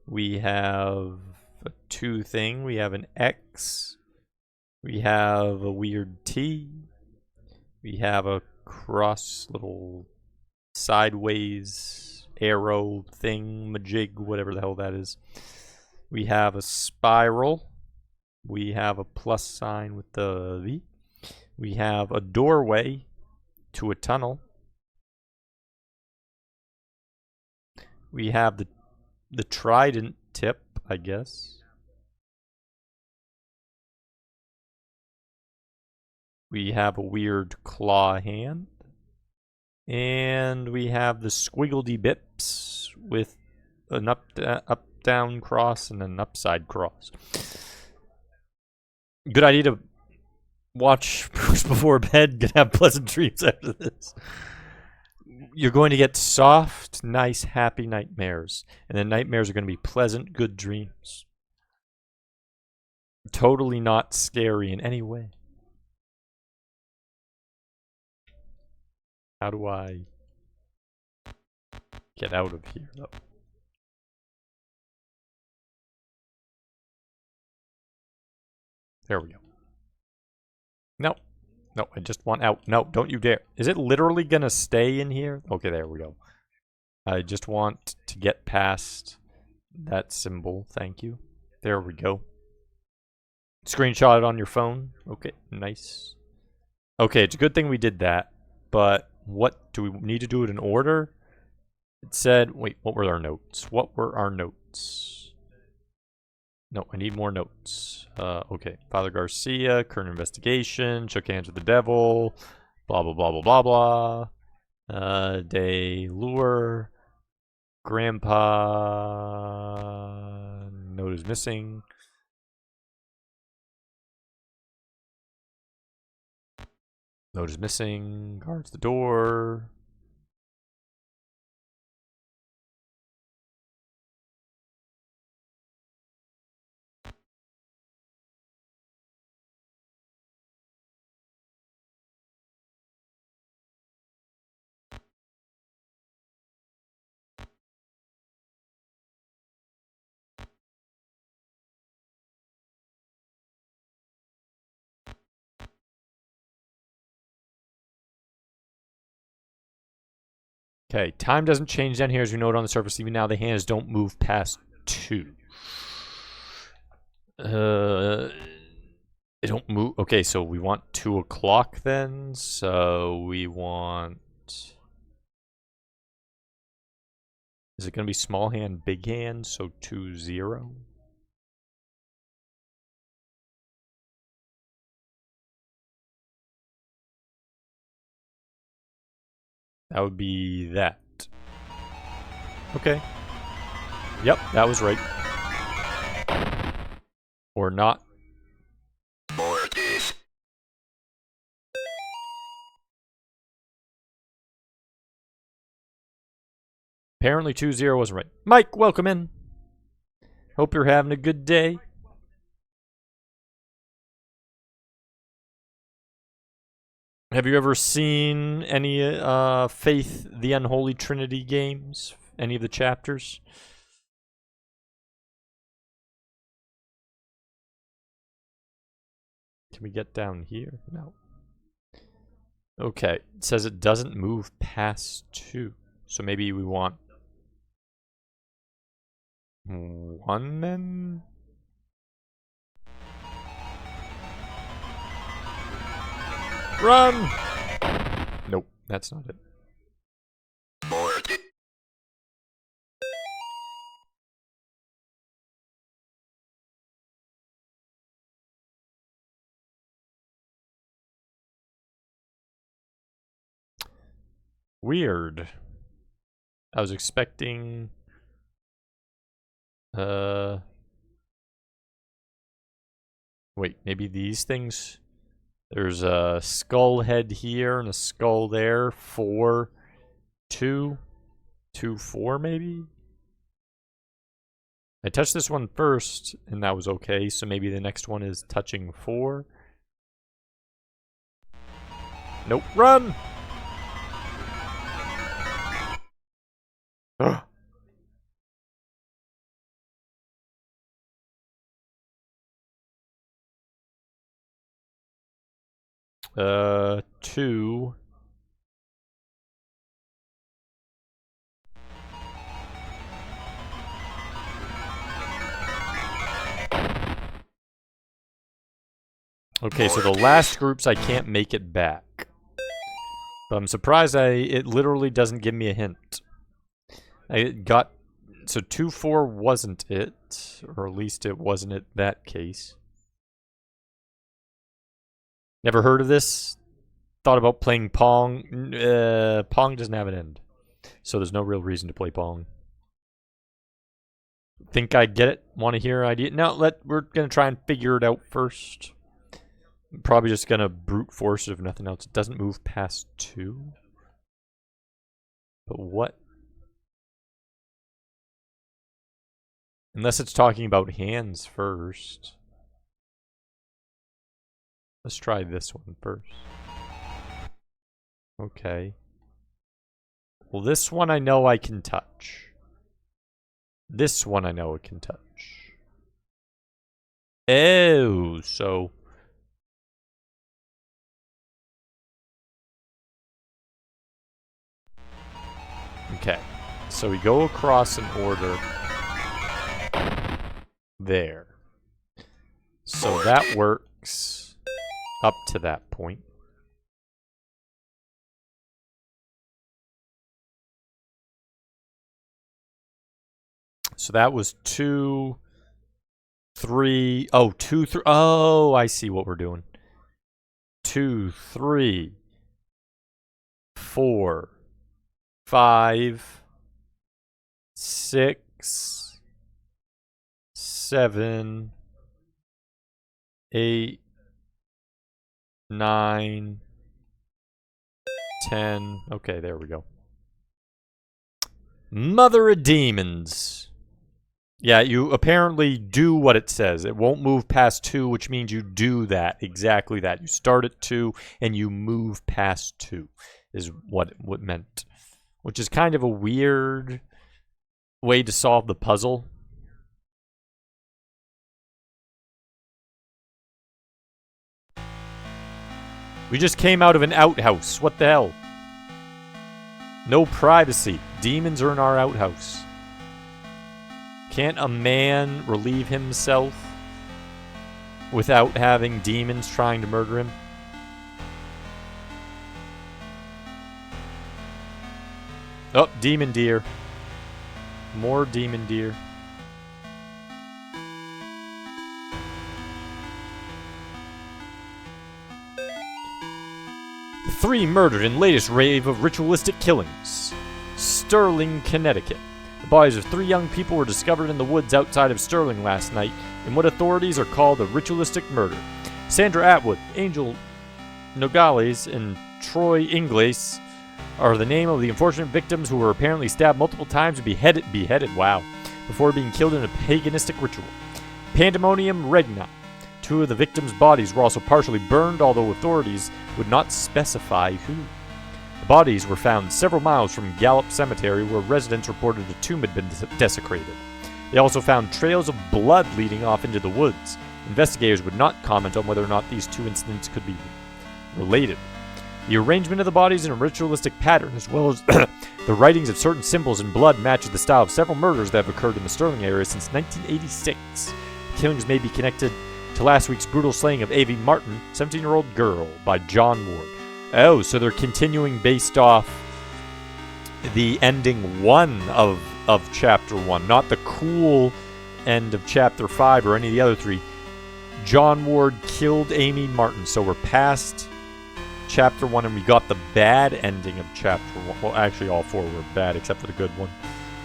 We have a 2 thing. We have an X. We have a weird T. We have a cross little sideways arrow thing, majig, whatever the hell that is. We have a spiral. We have a plus sign with the V. We have a doorway to a tunnel. We have the trident tip, I guess. We have a weird claw hand. And we have the squiggledy bips with an up-down cross and an upside cross. Good idea to watch Bruce before bed. Gonna have pleasant dreams after this. You're going to get soft, nice, happy nightmares. And the nightmares are going to be pleasant, good dreams. Totally not scary in any way. How do I get out of here, though? There we go. No. No, I just want out. No, don't you dare. Is it literally gonna stay in here? Okay, there we go. I just want to get past that symbol. Thank you. There we go. Screenshot it on your phone. Okay, nice. Okay, it's a good thing we did that. But what do we need to do it in order? It said, wait, what were our notes? What were our notes? No, I need more notes. Okay, Father Garcia, current investigation, shook hands with the devil, blah, blah, blah, blah, blah, blah. Day lure, grandpa, note is missing. Note is missing, guards the door. Okay, time doesn't change down here as you note on the surface. Even now, the hands don't move past 2. They don't move. Okay, so we want 2 o'clock then. So we want. Is it going to be small hand, big hand? So 2, 0. That would be that. Okay. Yep, that was right. Or not. Mortis. Apparently 2, 0 was right. Mike, welcome in. Hope you're having a good day. Have you ever seen any Faith, the Unholy Trinity games? Any of the chapters? Can we get down here? No. Okay, it says it doesn't move past 2. So maybe we want 1 then? Run! Nope, that's not it. Mortis. Weird. I was expecting Wait, maybe these things? There's a skull head here and a skull there. 4, 2, 2, 4 maybe? I touched this one first, and that was okay, so maybe the next one is touching 4. Nope, run! 2. Okay, so the last groups I can't make it back. But I'm surprised it literally doesn't give me a hint. I got... So 2, 4 wasn't it. Or at least it wasn't in that case. Never heard of this? Thought about playing Pong. Pong doesn't have an end. So there's no real reason to play Pong. Think I get it? Want to hear an idea? No, we're going to try and figure it out first. I'm probably just going to brute force it if nothing else. It doesn't move past 2. But what? Unless it's talking about hands first. Let's try this one first. Okay. Well, this one I know I can touch. This one I know I can touch. Oh, so... Okay. So we go across in order. There. So that works up to that point. So that was 2, 3. Oh, 2, 3. Oh, I see what we're doing. 2, 3, 4, 5, 6, 7, 8, 9, 10. Okay, there we go. Mother of Demons. Yeah, you apparently do what it says. It won't move past 2, which means you do that. Exactly that. You start at 2 and you move past 2 is what it meant. Which is kind of a weird way to solve the puzzle. We just came out of an outhouse. What the hell? No privacy. Demons are in our outhouse. Can't a man relieve himself without having demons trying to murder him? Oh, demon deer. More demon deer. Three murdered in latest wave of ritualistic killings. Sterling, Connecticut. The bodies of 3 young people were discovered in the woods outside of Sterling last night in what authorities are called a ritualistic murder. Sandra Atwood, Angel Nogales, and Troy Ingles are the name of the unfortunate victims who were apparently stabbed multiple times and beheaded, wow, before being killed in a paganistic ritual. Pandemonium Regna. 2 of the victims' bodies were also partially burned, although authorities would not specify who. The bodies were found several miles from Gallup Cemetery, where residents reported a tomb had been desecrated. They also found trails of blood leading off into the woods. Investigators would not comment on whether or not these 2 incidents could be related. The arrangement of the bodies in a ritualistic pattern, as well as the writings of certain symbols in blood, matches the style of several murders that have occurred in the Sterling area since 1986. The killings may be connected to last week's brutal slaying of Avie Martin, 17-year-old girl, by John Ward. Oh, so they're continuing based off the ending 1 of Chapter 1, not the cool end of Chapter 5 or any of the other 3. John Ward killed Avie Martin, so we're past Chapter 1 and we got the bad ending of Chapter 1. Well, actually all 4 were bad except for the good one.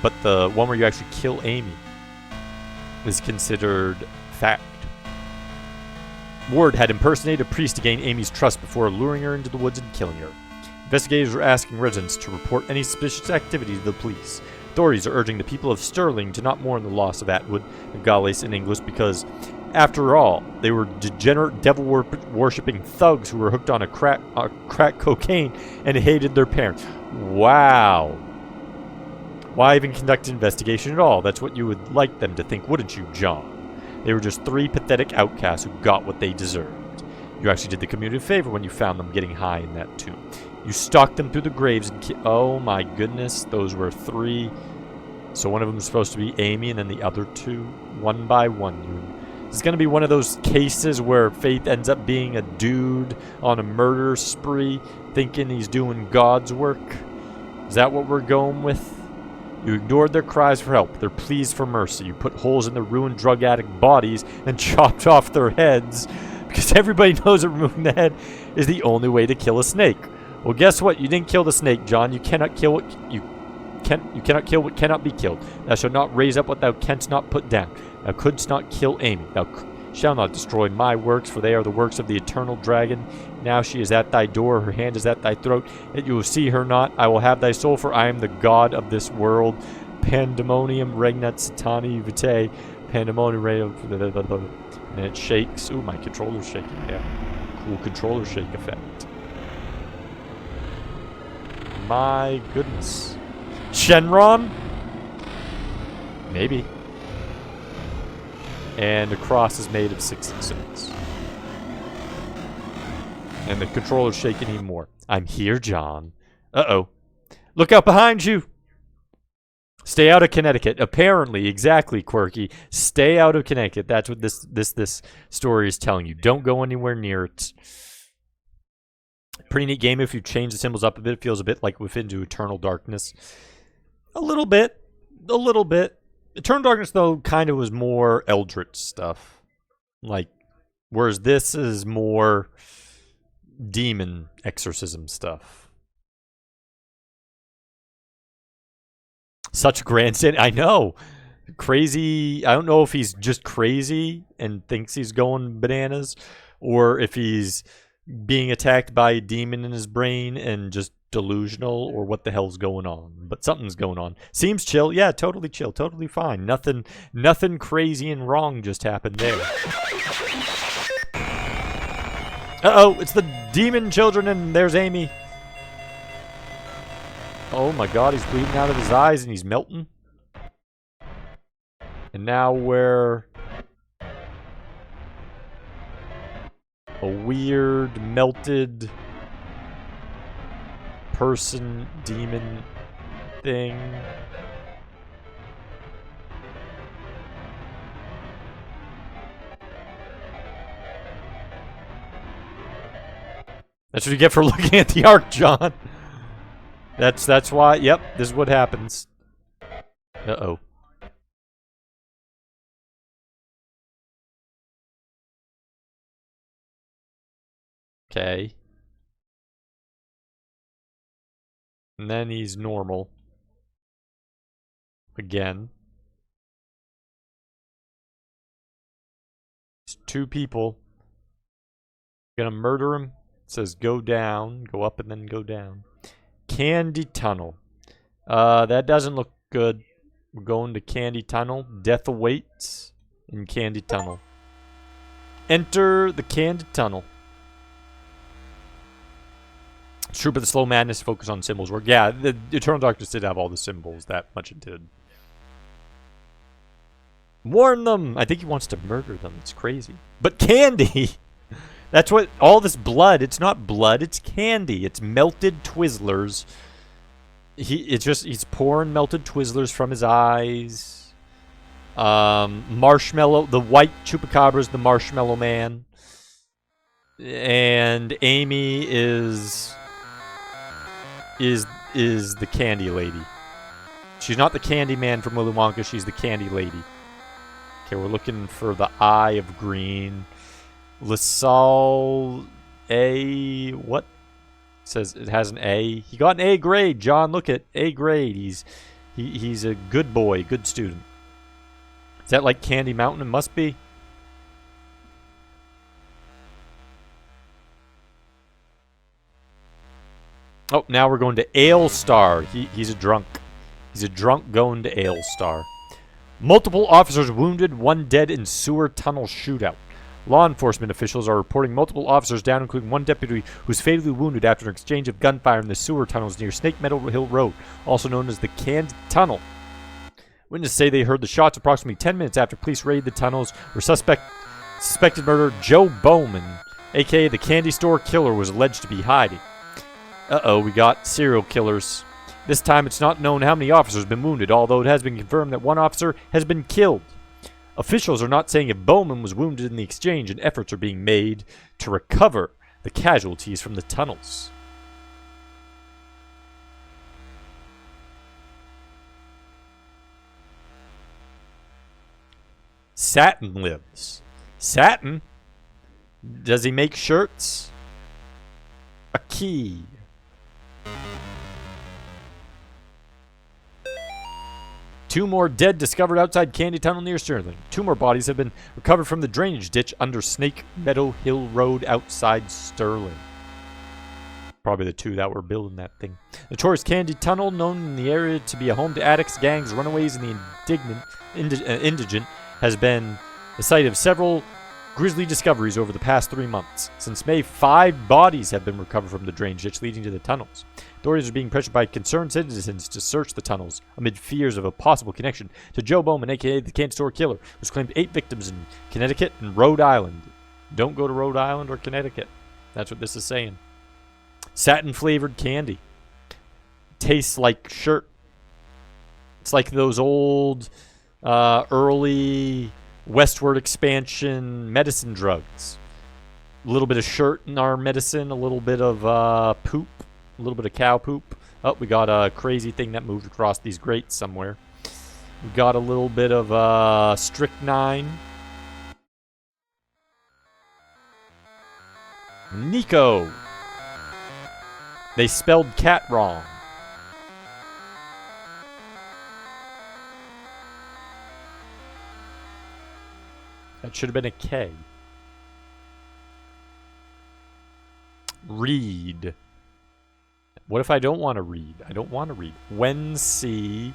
But the one where you actually kill Amy. is considered fact. Ward had impersonated a priest to gain Amy's trust before luring her into the woods and killing her. Investigators are asking residents to report any suspicious activity to the police. Authorities are urging the people of Sterling to not mourn the loss of Atwood, Nogales, and Inglis because, after all, they were degenerate, devil-worshipping thugs who were hooked on crack cocaine and hated their parents. Wow. Why even conduct an investigation at all? That's what you would like them to think, wouldn't you, John? They were just three pathetic outcasts who got what they deserved. You actually did the community a favor when you found them getting high in that tomb. You stalked them through the graves and oh my goodness, those were three. So one of them was supposed to be Amy and then the other two, one by one. It's going to be one of those cases where Faith ends up being a dude on a murder spree, thinking he's doing God's work. Is that what we're going with? You ignored their cries for help, their pleas for mercy. You put holes in their ruined drug addict bodies and chopped off their heads because everybody knows that removing the head is the only way to kill a snake. Well, guess what? You didn't kill the snake, John. You cannot kill what you cannot kill what cannot be killed. Thou shalt not raise up what thou canst not put down. Thou couldst not kill Amy. Thou shalt not destroy my works, for they are the works of the eternal dragon. Now she is at thy door, her hand is at thy throat, yet you will see her not. I will have thy soul, for I am the God of this world. Pandemonium regnat satani vitae. Pandemonium regnat. And it shakes. Ooh, my controller's shaking. Yeah. Cool controller shake effect. My goodness. Shenron? Maybe. And the cross is made of 6 and 6. And the controller's shaking even more. I'm here, John. Uh-oh. Look out behind you! Stay out of Connecticut. Apparently, exactly, Quirky. Stay out of Connecticut. That's what this story is telling you. Don't go anywhere near it. Pretty neat game if you change the symbols up a bit. It feels a bit like Within to Eternal Darkness. A little bit. A little bit. Eternal Darkness, though, kind of was more Eldritch stuff. Like, whereas this is more demon exorcism stuff. Such grandstand. I know. Crazy. I don't know if he's just crazy and thinks he's going bananas, or if he's being attacked by a demon in his brain and just delusional, or what the hell's going on. But something's going on. Seems chill. Yeah, totally chill. Totally fine. Nothing crazy and wrong just happened there. Uh-oh, it's the demon children, and there's Amy. Oh my god, he's bleeding out of his eyes and he's melting. And now we're a weird melted person demon thing. That's what you get for looking at the arc, John. That's why. Yep, this is what happens. Uh-oh. Okay. And then he's normal. Again. It's two people. Gonna murder him. It says go down. Go up and then go down. Candy Tunnel. That doesn't look good. We're going to Candy Tunnel. Death awaits in Candy Tunnel. Enter the Candy Tunnel. It's true, but the slow madness focus on symbols work. Yeah, the Eternal Darkness did have all the symbols. That much it did. Warn them! I think he wants to murder them. It's crazy. But candy! That's what, all this blood, it's not blood, it's candy. It's melted Twizzlers. He's pouring melted Twizzlers from his eyes. Marshmallow, the white Chupacabra's the Marshmallow Man. And Amy is the Candy Lady. She's not the Candy Man from Willy Wonka, she's the Candy Lady. Okay, we're looking for the Eye of Green. LaSalle A. What? It says it has an A. He got an A grade, John. Look at A grade. He's a good boy, good student. that like Candy Mountain? It must be. Oh, now we're going to Ale Star. He's a drunk. He's a drunk going to Ale Star. Multiple officers wounded, one dead in sewer tunnel shootout. Law enforcement officials are reporting multiple officers down, including one deputy who's fatally wounded after an exchange of gunfire in the sewer tunnels near Snake Meadow Hill Road, also known as the Candy Tunnel. Witnesses say they heard the shots approximately 10 minutes after police raided the tunnels, where suspected murderer Joe Bowman, aka the candy store killer, was alleged to be hiding. Uh-oh, we got serial killers. This time it's not known how many officers have been wounded, although it has been confirmed that one officer has been killed. Officials are not saying if Bowman was wounded in the exchange, and efforts are being made to recover the casualties from the tunnels. Satin lives. Satin? Does he make shirts? A key. Two more dead discovered outside Candy Tunnel near Sterling. Two more bodies have been recovered from the drainage ditch under Snake Meadow Hill Road outside Sterling. Probably the two that were building that thing. The Notorious Candy Tunnel, known in the area to be a home to addicts, gangs, runaways, and the indigent, has been the site of several grisly discoveries over the past 3 months. Since May, 5 bodies have been recovered from the drainage ditch leading to the tunnels. Authorities are being pressured by concerned citizens to search the tunnels amid fears of a possible connection to Joe Bowman, aka the candy store killer, who's claimed 8 victims in Connecticut and Rhode Island. Don't go to Rhode Island or Connecticut. That's what this is saying. Satin flavored candy. Tastes like shirt. It's like those old, early westward expansion medicine drugs. A little bit of shirt in our medicine, a little bit of poop, a little bit of cow poop. Oh, we got a crazy thing that moved across these grates somewhere. We got a little bit of strychnine. Nico. They spelled cat wrong. That should have been a K. Read. What if I don't want to read? I don't want to read. When see.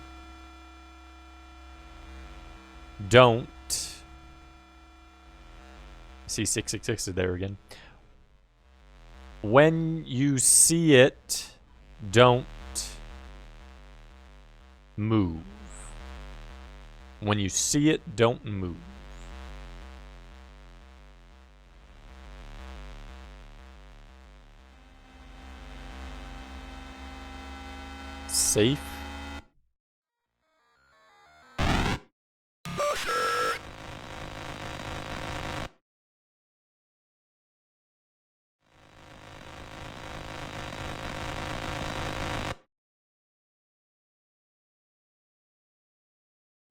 Don't. See 666 is there again. When you see it, don't move. When you see it, don't move. Safe.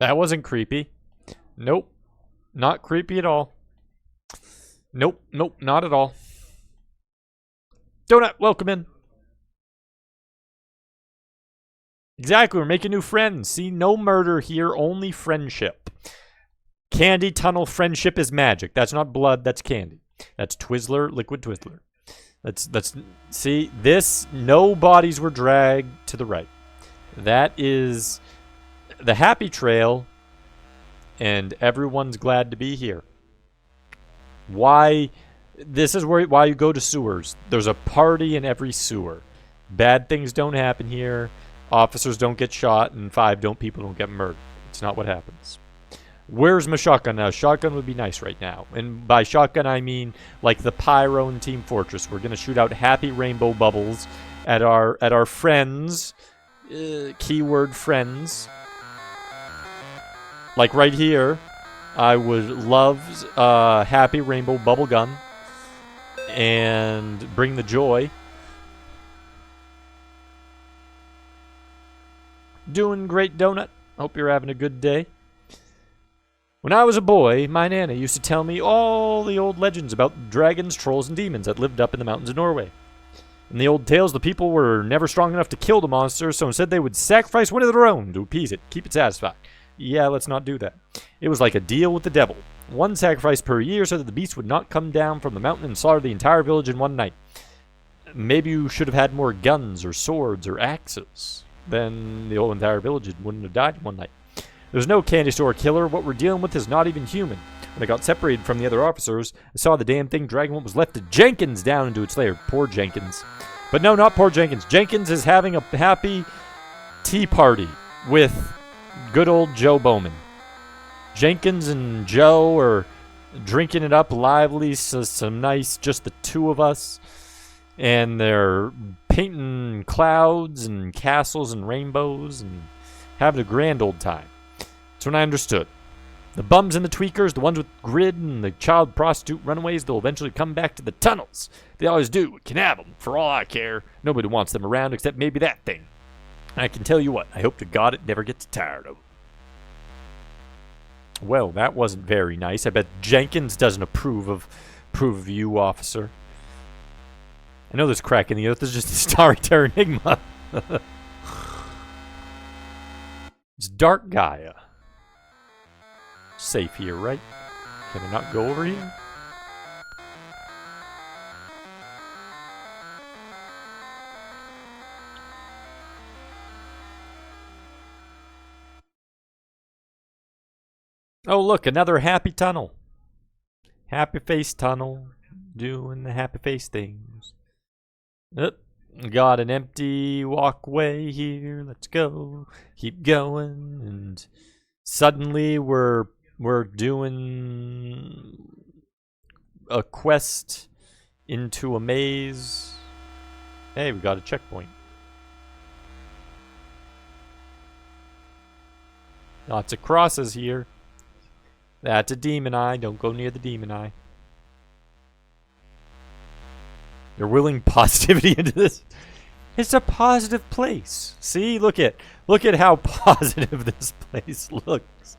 That wasn't creepy. Nope. Not creepy at all. Nope. Nope. Not at all. Donut, welcome in. Exactly. We're making new friends. See, no murder here, only friendship. Candy Tunnel friendship is magic. That's not blood, that's candy. That's Twizzler, liquid Twizzler. See, this, no bodies were dragged to the right. That is the happy trail, and everyone's glad to be here. Why? This is why you go to sewers. There's a party in every sewer. Bad things don't happen here. Officers don't get shot, and people don't get murdered. It's not what happens. Where's my shotgun now? Shotgun would be nice right now. And by shotgun, I mean like the pyro in Team Fortress. We're gonna shoot out happy rainbow bubbles at our friends. Keyword friends. Like right here, I would love happy rainbow bubble gun and bring the joy. Doing great, Donut. Hope you're having a good day. When I was a boy, my Nana used to tell me all the old legends about dragons, trolls, and demons that lived up in the mountains of Norway. In the old tales, the people were never strong enough to kill the monster, so instead they would sacrifice one of their own to appease it, keep it satisfied. Yeah, let's not do that. It was like a deal with the devil. One sacrifice per year so that the beast would not come down from the mountain and slaughter the entire village in one night. Maybe you should have had more guns or swords or axes. Then the whole entire village wouldn't have died in one night. There's no candy store killer. What we're dealing with is not even human. When I got separated from the other officers, I saw the damn thing dragging what was left of Jenkins down into its lair. Poor Jenkins. But no, not poor Jenkins. Jenkins is having a happy tea party with good old Joe Bowman. Jenkins and Joe are drinking it up lively, so some nice, just the two of us. And they're painting clouds and castles and rainbows and having a grand old time. That's when I understood. The bums and the tweakers, the ones with grid and the child prostitute runaways, they'll eventually come back to the tunnels. They always do. We can have them, for all I care. Nobody wants them around except maybe that thing. I can tell you what, I hope to God it never gets tired of them. Well, that wasn't very nice. I bet Jenkins doesn't approve of you, officer. I know this crack in the earth is just a starry terror enigma. It's Dark Gaia. Safe here, right? Can I not go over here? Oh, look, another happy tunnel. Happy face tunnel. Doing the happy face things. Got an empty walkway here. Let's go. Keep going. And suddenly we're doing a quest into a maze. Hey, we got a checkpoint. Lots of crosses here. That's a demon eye. Don't go near the demon eye. They're willing positivity into this. It's a positive place. See, look at how positive this place looks.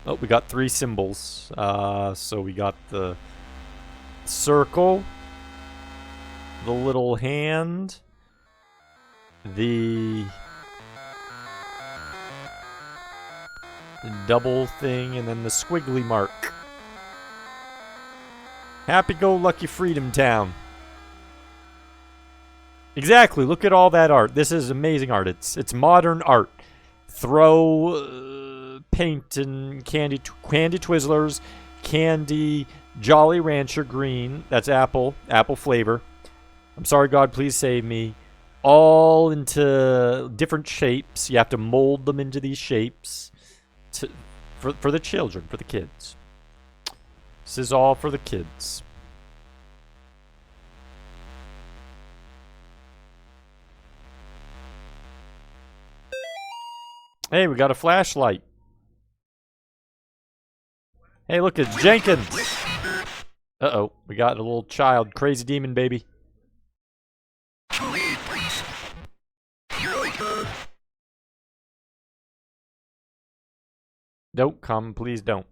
Oh, we got 3 symbols. So we got the circle, the little hand, the double thing, and then the squiggly mark. Happy-go-lucky Freedom Town. Exactly. Look at all that art. This is amazing art. It's modern art. Throw paint and candy Twizzlers, candy Jolly Rancher green. That's apple flavor. I'm sorry, God, please save me. All into different shapes. You have to mold them into these shapes for the children, for the kids. This is all for the kids. Hey, we got a flashlight. Hey, look, it's Jenkins. Uh-oh, we got a little child, crazy demon baby. Don't come, please don't.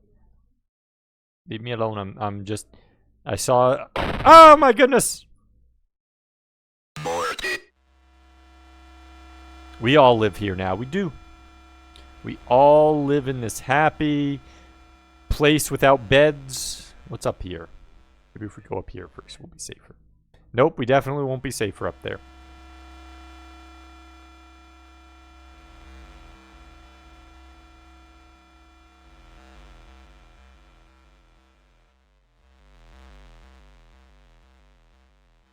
Leave me alone. I'm just. I saw. Oh my goodness! We all live here now. We do. We all live in this happy place without beds. What's up here? Maybe if we go up here first, we'll be safer. Nope, we definitely won't be safer up there.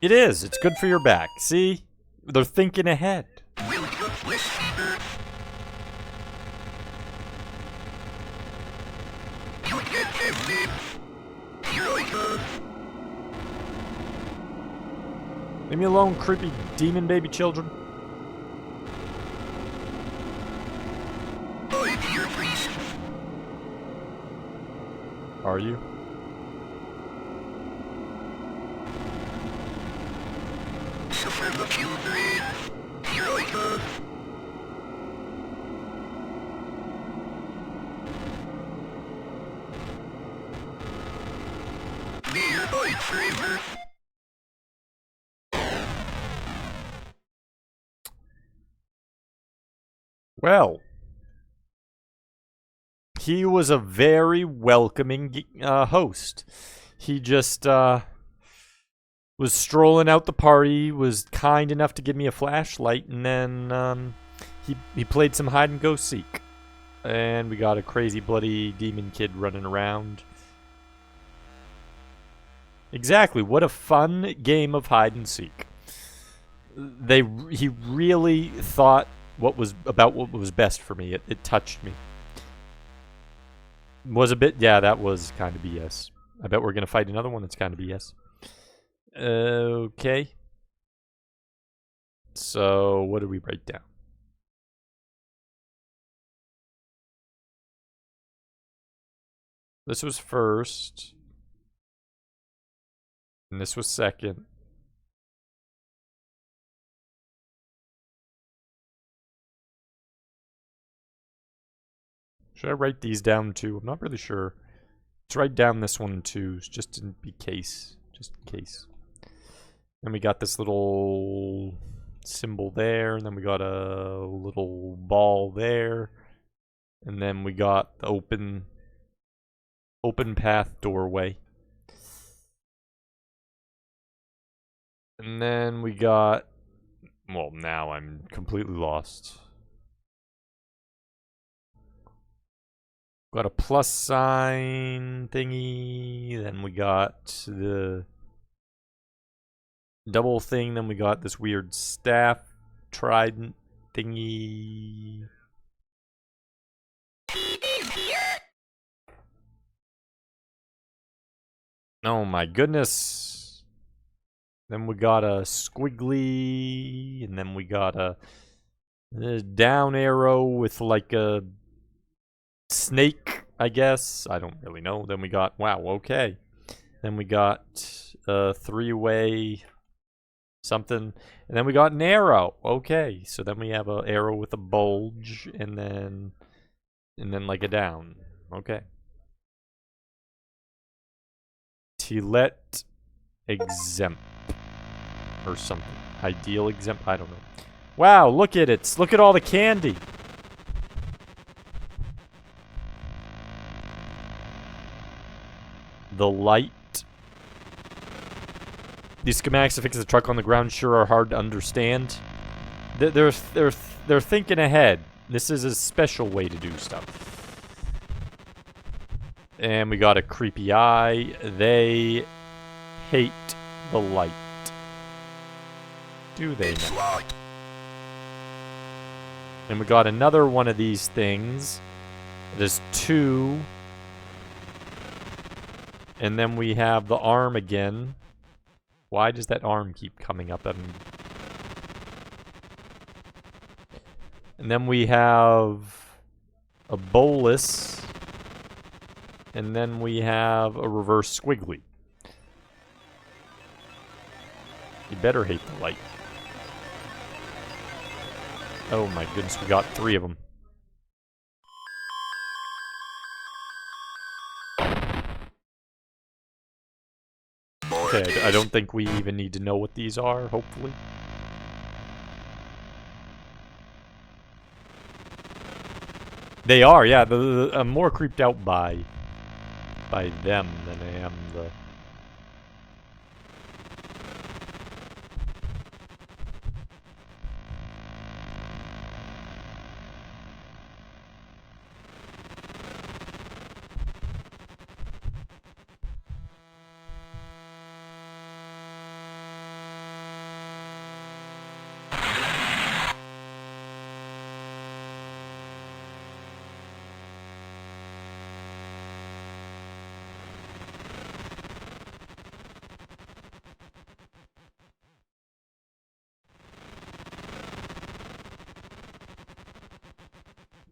It is. It's good for your back. See? They're thinking ahead. Leave me alone, creepy demon baby children. Are you? Well, He was a very welcoming host. He just was strolling out the party, was kind enough to give me a flashlight, and then he played some hide and go seek. And we got a crazy bloody demon kid running around. Exactly, what a fun game of hide and seek. He really thought what was best for me. It touched me. Was a bit, yeah, that was kind of BS. I bet we're gonna fight another one that's kind of BS. Okay. So what did we write down? This was first. And this was second. Should I write these down too? I'm not really sure. Let's write down this one too, just in case. Just in case. Then we got this little symbol there, and then we got a little ball there. And then we got the open path doorway. And then we got, well, now I'm completely lost. Got a plus sign thingy, then we got the double thing, then we got this weird staff trident thingy. Oh my goodness. Then we got a squiggly, and then we got a down arrow with like a snake, I guess. I don't really know. Then we got, wow, okay. Then we got a three-way something. And then we got an arrow. Okay. So then we have an arrow with a bulge, and then like a down. Okay. Tillet exempt. Or something. Ideal exempt. I don't know. Wow, look at it. Look at all the candy. The light. These schematics to fix the truck on the ground sure are hard to understand. They're thinking ahead. This is a special way to do stuff. And we got a creepy eye. They hate the light. Do they now? And we got another one of these things. There's two. And then we have the arm again. Why does that arm keep coming up? And then we have a bolus. And then we have a reverse squiggly. You better hate the light. Oh my goodness, we got 3 of them. Okay, I don't think we even need to know what these are, hopefully. They are, yeah. I'm more creeped out by them than I am the...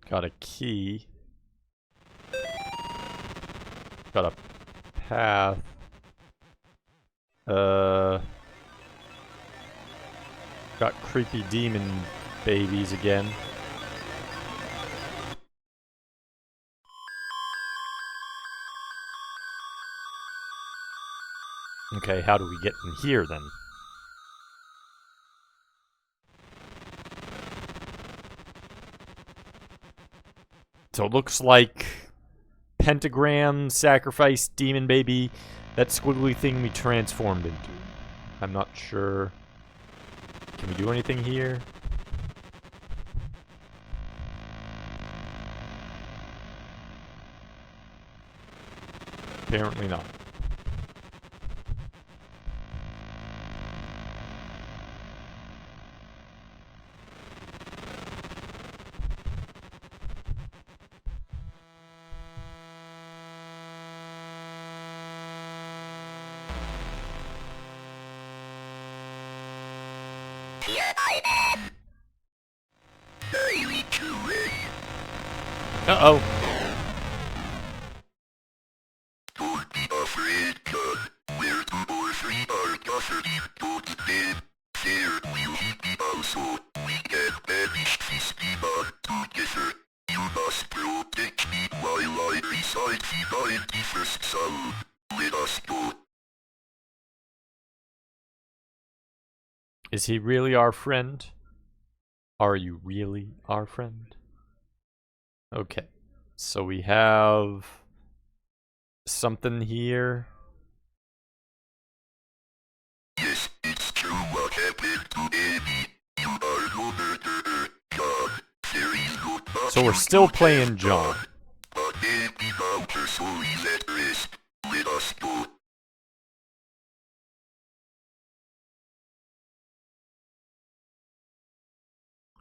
Got a key. Got a path. Got creepy demon babies again. Okay, how do we get in here then? So it looks like pentagram, sacrifice, demon baby, that squiggly thing we transformed into. I'm not sure. Can we do anything here? Apparently not. Uh-oh. Don't be afraid, God. Where two or three are gathered in God's name, there will he be also. We can banish this demon together. You must protect me while I recite the 91st Psalm. Let us go. Is he really our friend? Are you really our friend? Okay. So we have something here. Yes, it's true what happened to Amy. You are no murderer, God. There is no So we're still playing John. But Amy found her soul is at rest. Let us go.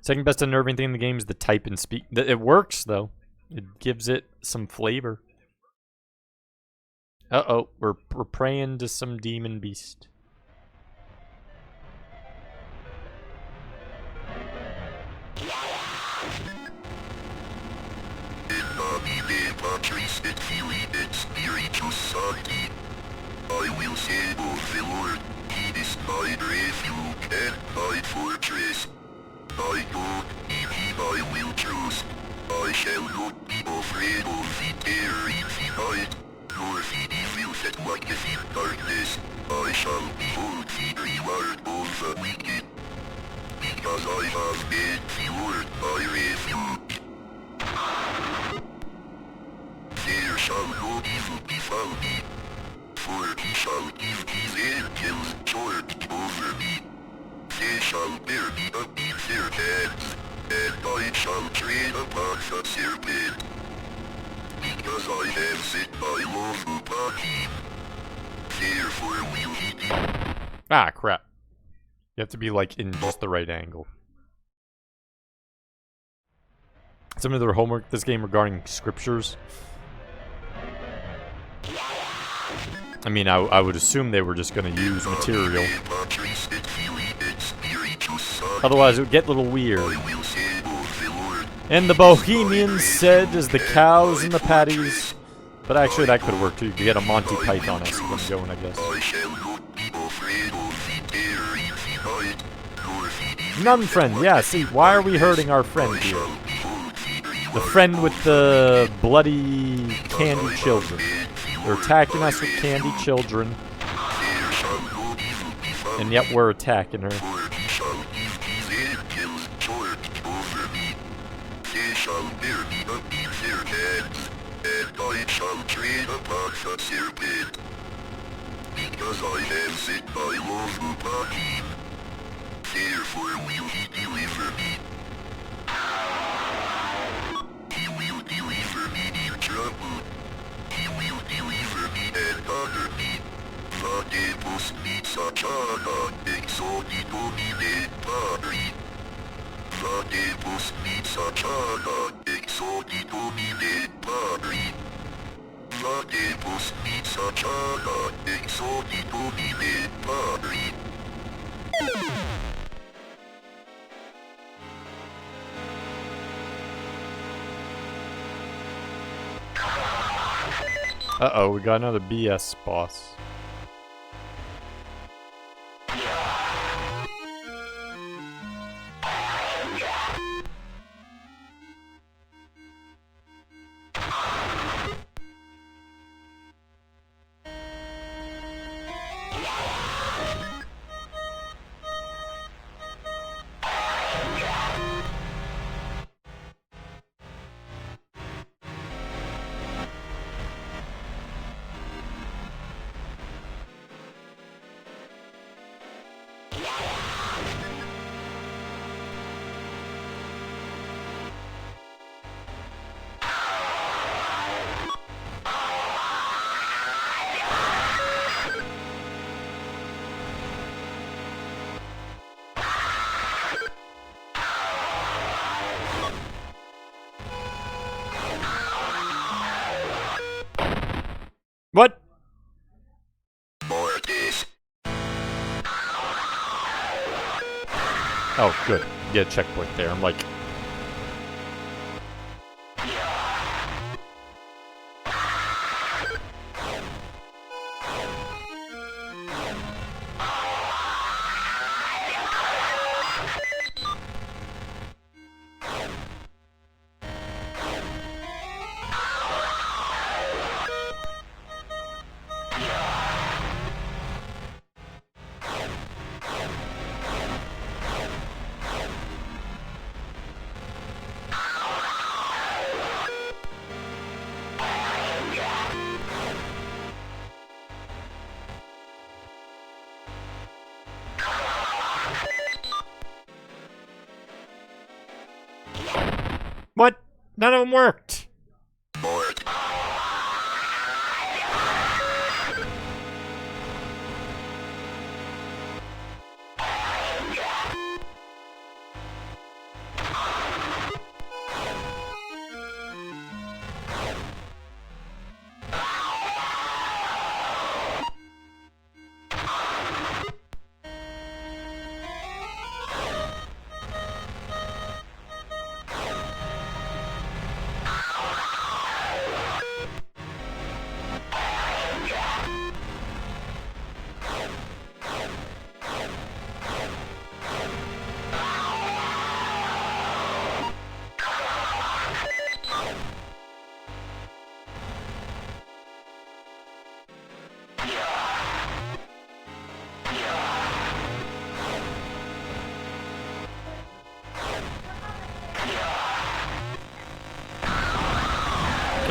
Second best unnerving thing in the game is the type and speak. It works, though. It gives it some flavor. Uh-oh, we're praying to some demon beast. I will say of the Lord, he is my refuge and my fortress. My God, in him I will trust. I shall not be afraid of the terror in the night, nor the evil that walketh in darkness. I shall behold the reward of the wicked, because I have made the Lord my refuge. There shall no evil befall me, for he shall give his angels charge over me. They shall bear me up in their hands, and I shall tread upon the serpent, because I have set my love upon him. Therefore will he be. Ah, crap. You have to be, like, in just the right angle. Some of their homework this game regarding scriptures. I mean, I would assume they were just going to use material. Otherwise, it would get a little weird. And the Bohemians said, as the cows and the patties. But actually, that could work too. You could get a Monty Python-esque one going, I guess. None friend. Yeah, see, why are we hurting our friend here? The friend with the bloody candy children. They're attacking us with candy children. And yet we're attacking her. Because I have set my love upon him, therefore will he deliver me. He will deliver me in trouble. He will deliver me and honor me. Vade post mitsachana, exodi domine Patri. Vade post mitsachana, exodi domine Patri. Vade post mitsachana, exodi domine Patri. Uh-oh, we got another BS boss. Oh, good. Get a checkpoint there. I'm like... What? None of them worked. Bored.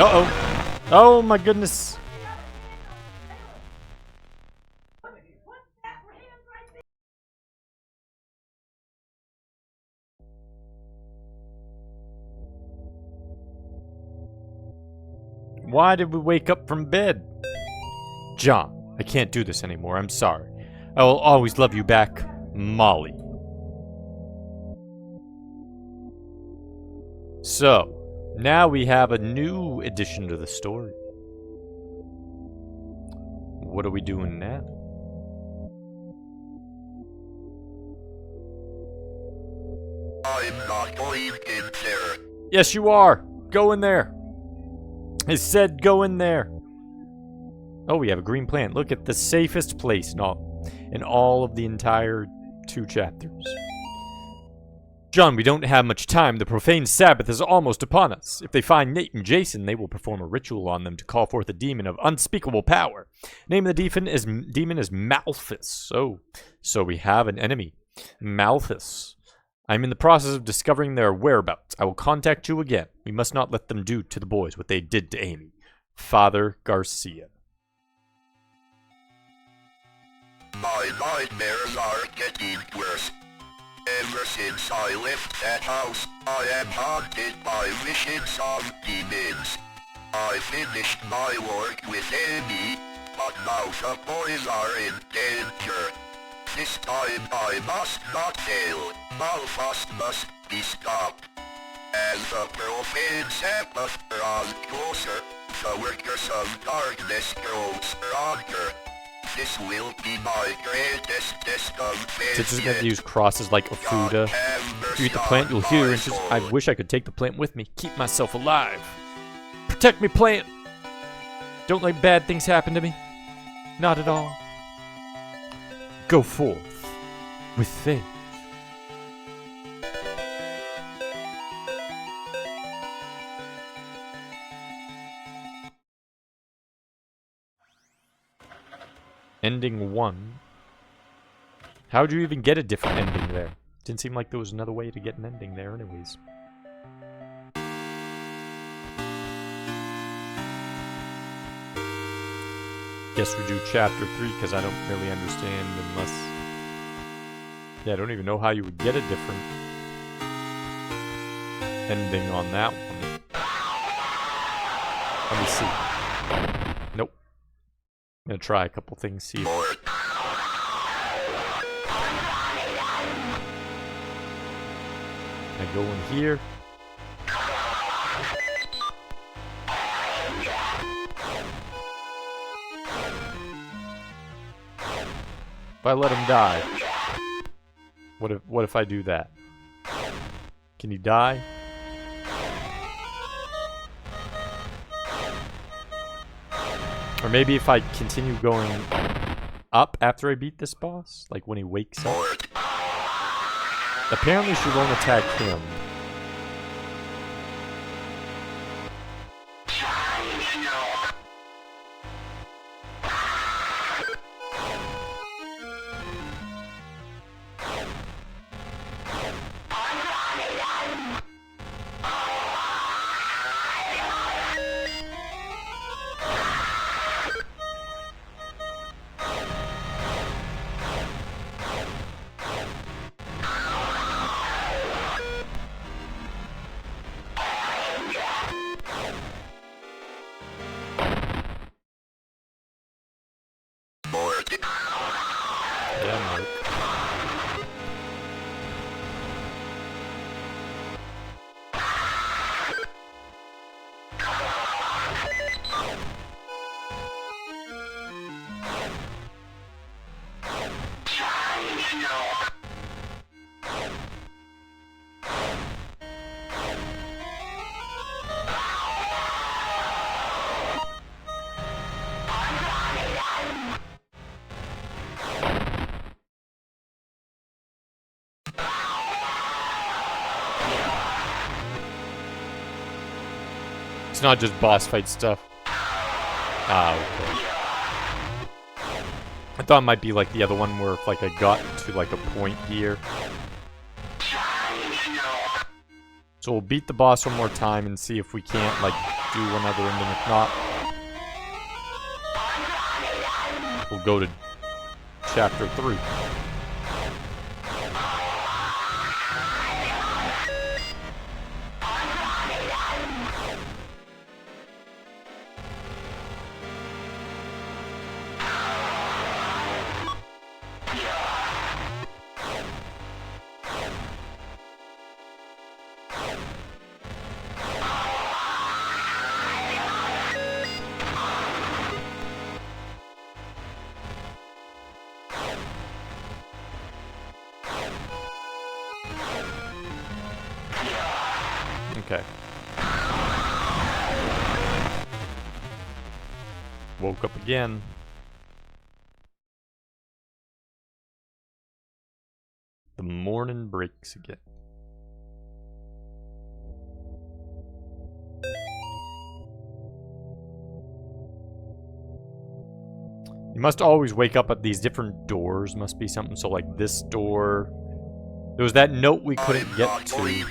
Uh-oh. Oh, my goodness. What's that for hands right there? Why did we wake up from bed? John, I can't do this anymore. I'm sorry. I will always love you back, Molly. So, now we have a new addition to the story. What are we doing now? I'm not going in there. Yes, you are. Go in there. I said go in there. Oh, we have a green plant. Look at the safest place in all of the entire 2 chapters. John, we don't have much time. The profane Sabbath is almost upon us. If they find Nate and Jason, they will perform a ritual on them to call forth a demon of unspeakable power. Name of the demon is Malthus. Oh, so we have an enemy. Malthus. I'm in the process of discovering their whereabouts. I will contact you again. We must not let them do to the boys what they did to Amy. Father Garcia. My nightmares are getting worse. Ever since I left that house, I am haunted by visions of demons. I finished my work with Amy, but now the boys are in danger. This time I must not fail. Malthus must be stopped. As the profane Sabbath draws closer, the workers of darkness grow stronger. This will be my greatest test of faith. So just gonna use crosses like Ofuda. If you eat the plant, you'll hear and just, I wish I could take the plant with me. Keep myself alive. Protect me, plant. Don't let bad things happen to me. Not at all. Go forth with faith. Ending 1. How'd you even get a different ending there? Didn't seem like there was another way to get an ending there anyways. Guess we do chapter 3 because I don't really understand unless... Yeah, I don't even know how you would get a different ending on that one. Let me see. Nope. I'm gonna try a couple things, see if... I go in here. If I let him die. What if I do that? Can you die? Or maybe if I continue going up after I beat this boss, like when he wakes up. Apparently she won't attack him. Yeah, Mark. It's not just boss fight stuff. Ah, okay. I thought it might be like the other one where if like I got to like a point here. So we'll beat the boss one more time and see if we can't like do one other ending. If not, we'll go to chapter 3. Okay. Woke up again. The morning breaks again. You must always wake up at these different doors. Must be something. So like this door. There was that note we couldn't get to.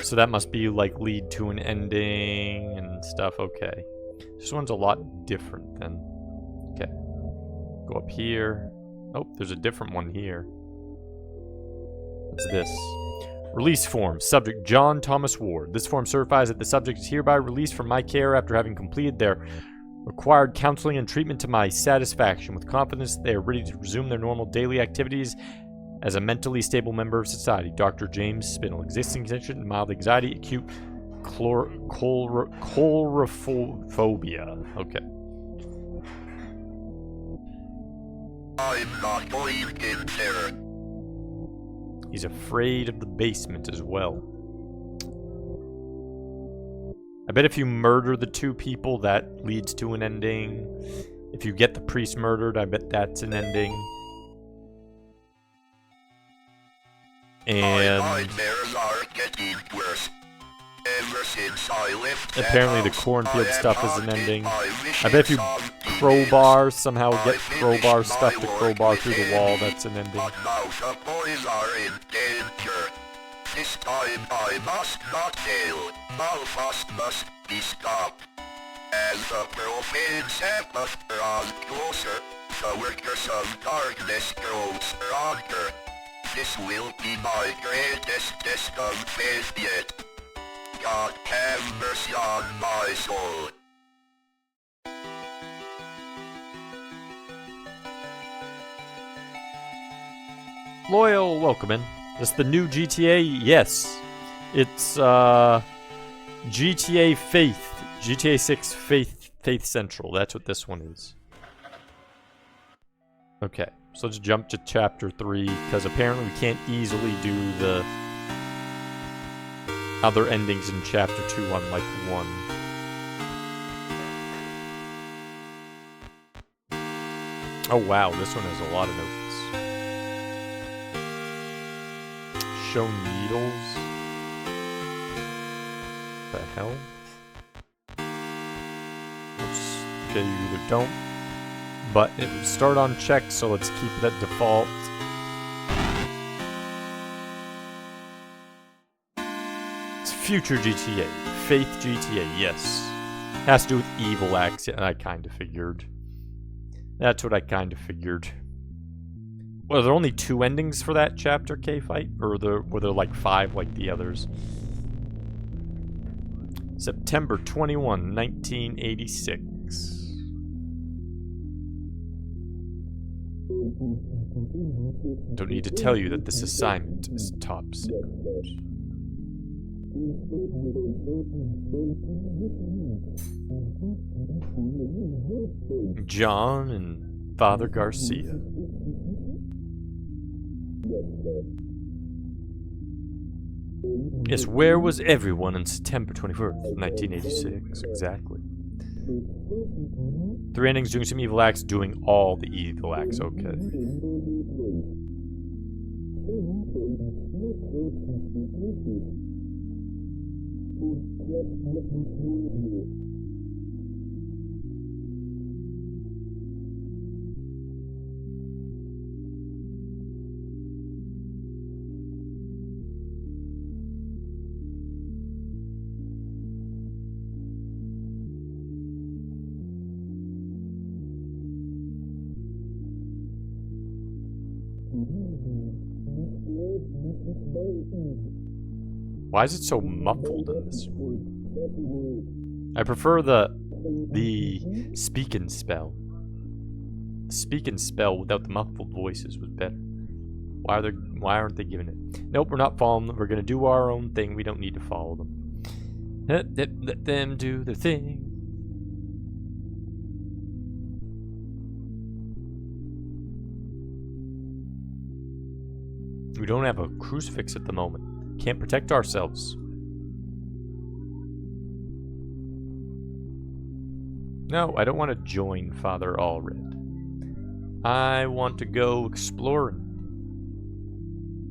So that must be like lead to an ending and stuff. Okay. This one's a lot different then. Okay. Go up here. Oh, there's a different one here. What's this? Release form. Subject John Thomas Ward. This form certifies that the subject is hereby released from my care after having completed their required counseling and treatment to my satisfaction. With confidence, they are ready to resume their normal daily activities as a mentally stable member of society. Dr. James Spinell. Existing condition, mild anxiety, acute coulrophobia. Okay. I'm not going in there. He's afraid of the basement as well. I bet if you murder the two people, that leads to an ending. If you get the priest murdered, I bet that's an ending. And my nightmares are getting worse. Ever since I left apparently the cornfield stuff is an ending. I bet if you crowbar, somehow get crowbar stuff to crowbar through the wall, that's an ending. But now the boys are in danger. This time I must not fail. Malfast must be stopped. As the profane Sabbath draws closer, the workers of darkness grow stronger. This will be my greatest test of faith yet. God have mercy on my soul. Loyal, welcome in. Is the new GTA? Yes. It's GTA Faith. GTA 6 Faith Central. That's what this one is. Okay. So let's jump to chapter 3, because apparently we can't easily do the other endings in chapter 2 on like 1. Oh wow, this one has a lot of notes. Show needles. The hell? Okay, you either don't. But it would start on check, so let's keep it at default. It's future GTA. Faith GTA, yes. Has to do with evil acts, yeah, I kind of figured. That's what I kind of figured. Were there only 2 endings for that chapter, K-Fight? Or were there like 5 like the others? September 21, 1986. Don't need to tell you that this assignment is top secret. John and Father Garcia. Yes, where was everyone on September 21st, 1986? Exactly. 3 endings doing some evil acts, doing all the evil acts, okay. Why is it so muffled in this one? I prefer the speak and spell. Speak and spell without the muffled voices was better. Why aren't they giving it? Nope, we're not following them. We're gonna do our own thing. We don't need to follow them. Let them do their thing. We don't have a crucifix at the moment. Can't protect ourselves. No, I don't want to join Father Allred. I want to go exploring.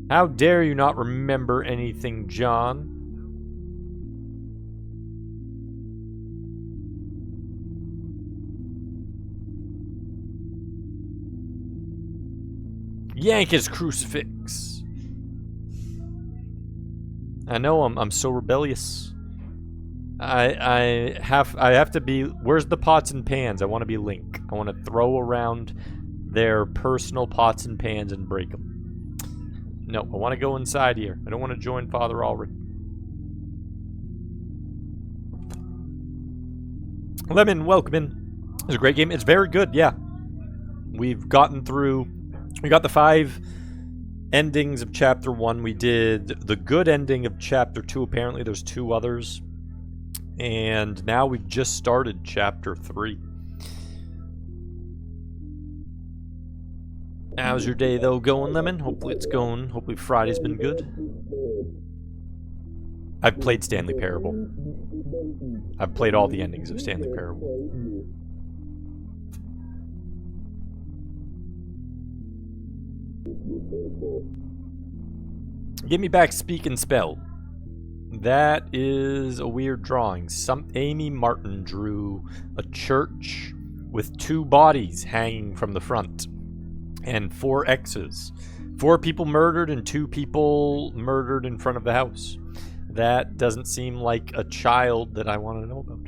How dare you not remember anything, John? Yank his crucifix. I know I'm so rebellious. I have to be. Where's the pots and pans? I want to be Link. I want to throw around their personal pots and pans and break them. No, I want to go inside here. I don't want to join Father Allred. Lemon, welcome in. It's a great game. It's very good. Yeah, we've gotten through. We got the 5 endings of chapter 1. We did the good ending of chapter 2. Apparently there's 2 others. And now we've just started chapter 3. How's your day though going, Lemon? Hopefully it's going. Hopefully Friday's been good. I've played Stanley Parable. I've played all the endings of Stanley Parable. Give me back Speak and Spell. That is a weird drawing. Amy Martin drew a church with 2 bodies hanging from the front and 4 X's. 4 people murdered and 2 people murdered in front of the house. That doesn't seem like a child that I want to know about.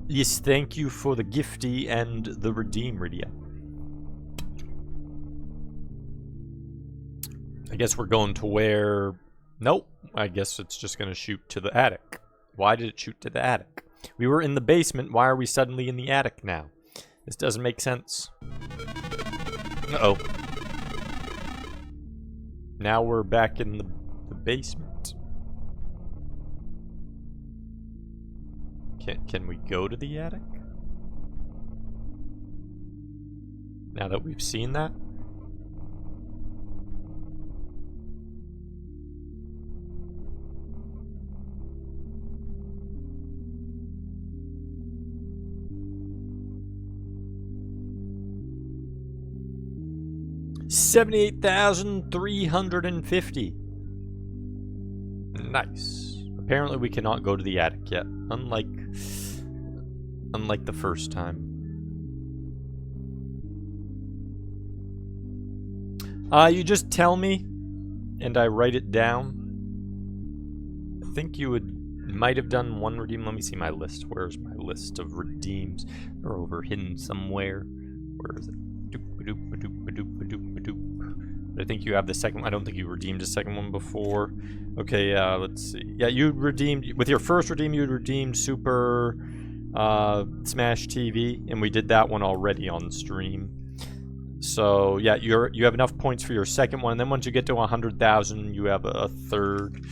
Yes, thank you for the gifty and the redeem, Rydia. I guess we're going to where... Nope. I guess it's just going to shoot to the attic. Why did it shoot to the attic? We were in the basement. Why are we suddenly in the attic now? This doesn't make sense. Uh-oh. Now we're back in the basement. Can we go to the attic? Now that we've seen that? $78,350. Nice. Apparently we cannot go to the attic yet, unlike the first time. You just tell me, and I write it down. I think you might have done one redeem. Let me see my list. Where's my list of redeems? They're over hidden somewhere. Where is it? I think you have the second one. I don't think you redeemed the second one before. Okay, let's see. Yeah, you redeemed, with your first redeem, you redeemed Super Smash TV, and we did that one already on stream. So, yeah, you have enough points for your second one, and then once you get to 100,000, you have a third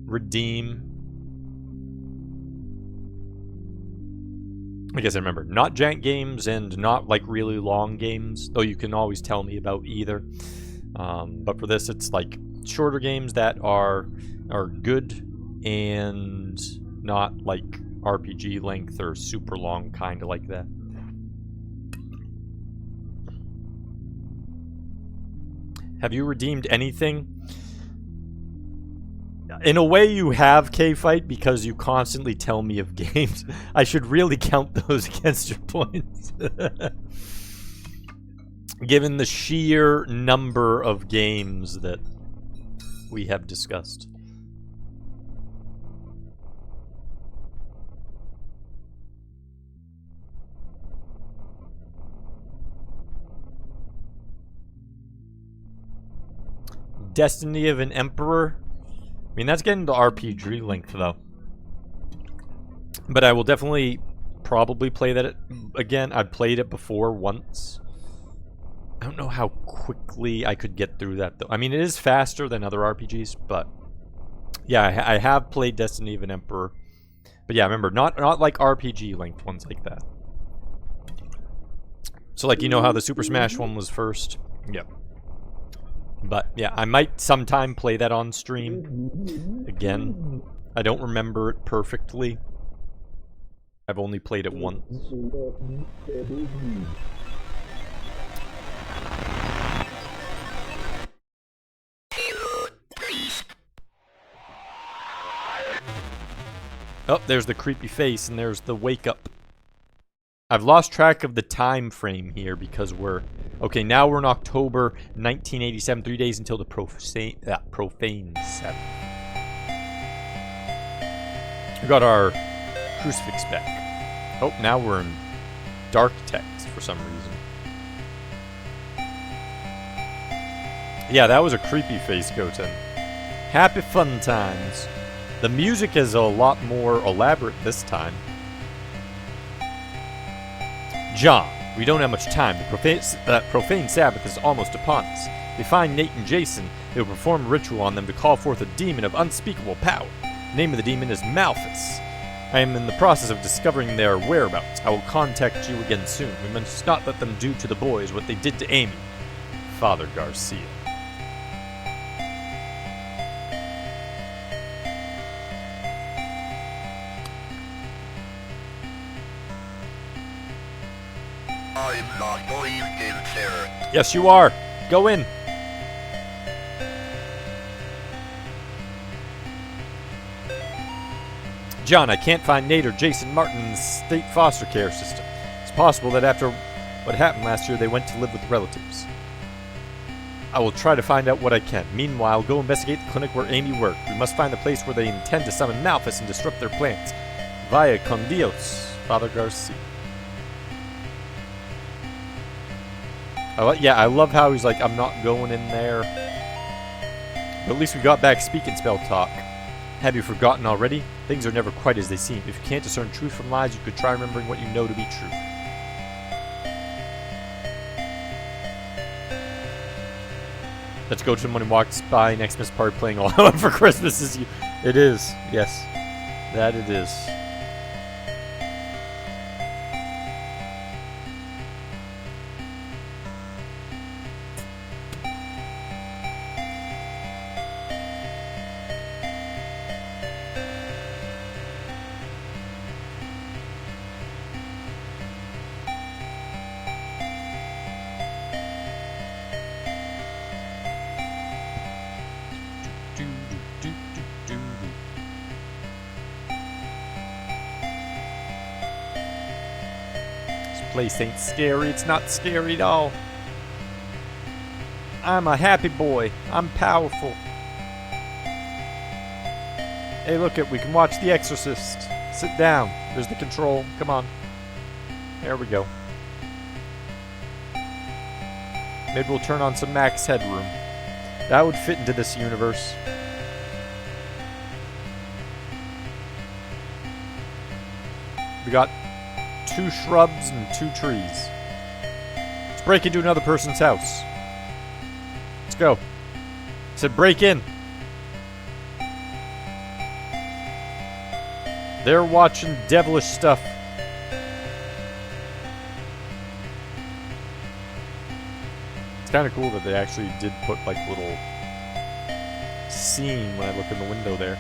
redeem. I guess I remember, not jank games and not like really long games, though you can always tell me about either. But for this, it's like shorter games that are good and not like RPG length or super long, kind of like that. Have you redeemed anything? In a way, you have, K-Fight, because you constantly tell me of games. I should really count those against your points. Given the sheer number of games that we have discussed. Destiny of an Emperor? I mean, that's getting the RPG length, though. But I will definitely probably play that again. I've played it before once. I don't know how quickly I could get through that, though. I mean, it is faster than other RPGs, but... Yeah, I have played Destiny of an Emperor. But yeah, remember, not like RPG length ones like that. So, like, you know how the Super Smash one was first? Yep. But, yeah, I might sometime play that on stream. Again, I don't remember it perfectly. I've only played it once. Oh, there's the creepy face, and there's the wake up. I've lost track of the time frame here because we're... Okay, now we're in October 1987, 3 days until the profane Sabbath. We got our crucifix back. Oh, now we're in dark text for some reason. Yeah, that was a creepy face, Goten. Happy fun times. The music is a lot more elaborate this time. John, we don't have much time. The profane Sabbath is almost upon us. They find Nate and Jason. They will perform a ritual on them to call forth a demon of unspeakable power. The name of the demon is Malthus. I am in the process of discovering their whereabouts. I will contact you again soon. We must not let them do to the boys what they did to Amy. Father Garcia. I'm not going in there. Yes, you are. Go in. John, I can't find Nate or Jason Martin in the state foster care system. It's possible that after what happened last year, they went to live with relatives. I will try to find out what I can. Meanwhile, go investigate the clinic where Amy worked. We must find the place where they intend to summon Malthus and disrupt their plans. Vaya con Dios, Father Garcia. I love how he's like, I'm not going in there. But at least we got back speak and spell talk. Have you forgotten already? Things are never quite as they seem. If you can't discern truth from lies, you could try remembering what you know to be true. Let's go to someone who walks by next Christmas party playing All I Want for Christmas Is You. It is, yes. That it is. place ain't scary. It's not scary at all. I'm a happy boy. I'm powerful. Hey, look it. We can watch The Exorcist. Sit down. There's the control. Come on. There we go. Maybe we'll turn on some max headroom. That would fit into this universe. We got 2 shrubs and 2 trees. Let's break into another person's house. Let's go. I said break in. They're watching devilish stuff. It's kind of cool that they actually did put like little scene when I look in the window there.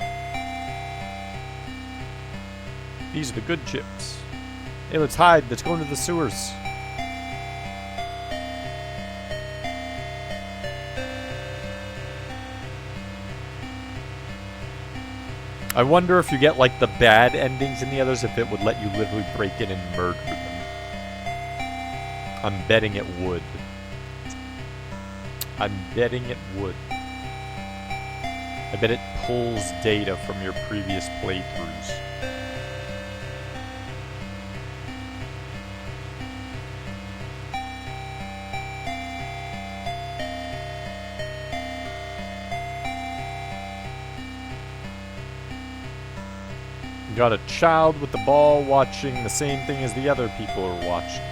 These are the good chips. Hey, let's hide. Let's go into the sewers. I wonder if you get like the bad endings in the others, if it would let you literally break in and murder them. I'm betting it would. I'm betting it would. I bet it pulls data from your previous playthroughs. Got a child with the ball watching the same thing as the other people are watching.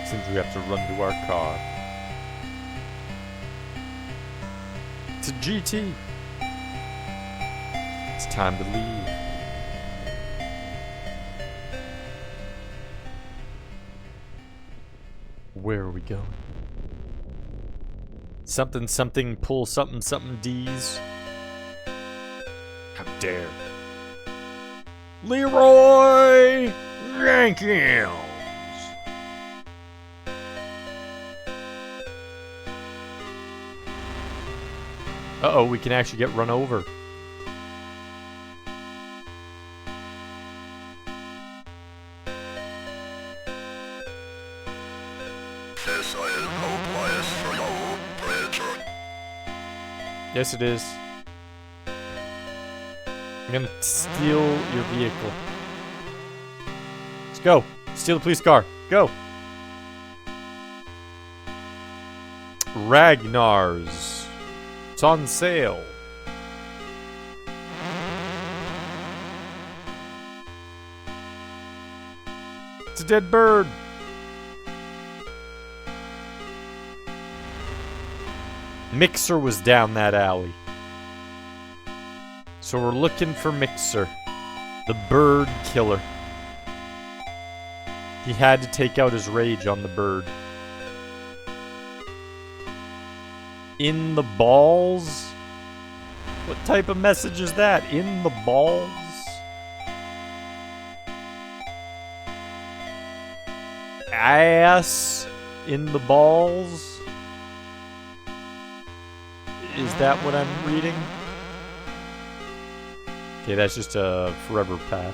Seems we have to run to our car. It's a GT. It's time to leave. Where are we going? Something, something, pull something, something, D's. How dare. Leroy Jenkins! Uh-oh, we can actually get run over. Yes, it is. I'm gonna steal your vehicle. Let's go. Steal the police car. Go. Ragnar's. It's on sale. It's a dead bird. Mixer was down that alley. So we're looking for Mixer, the bird killer. He had to take out his rage on the bird. In the balls? What type of message is that? In the balls? Ass in the balls? Is that what I'm reading? Okay, that's just a forever path.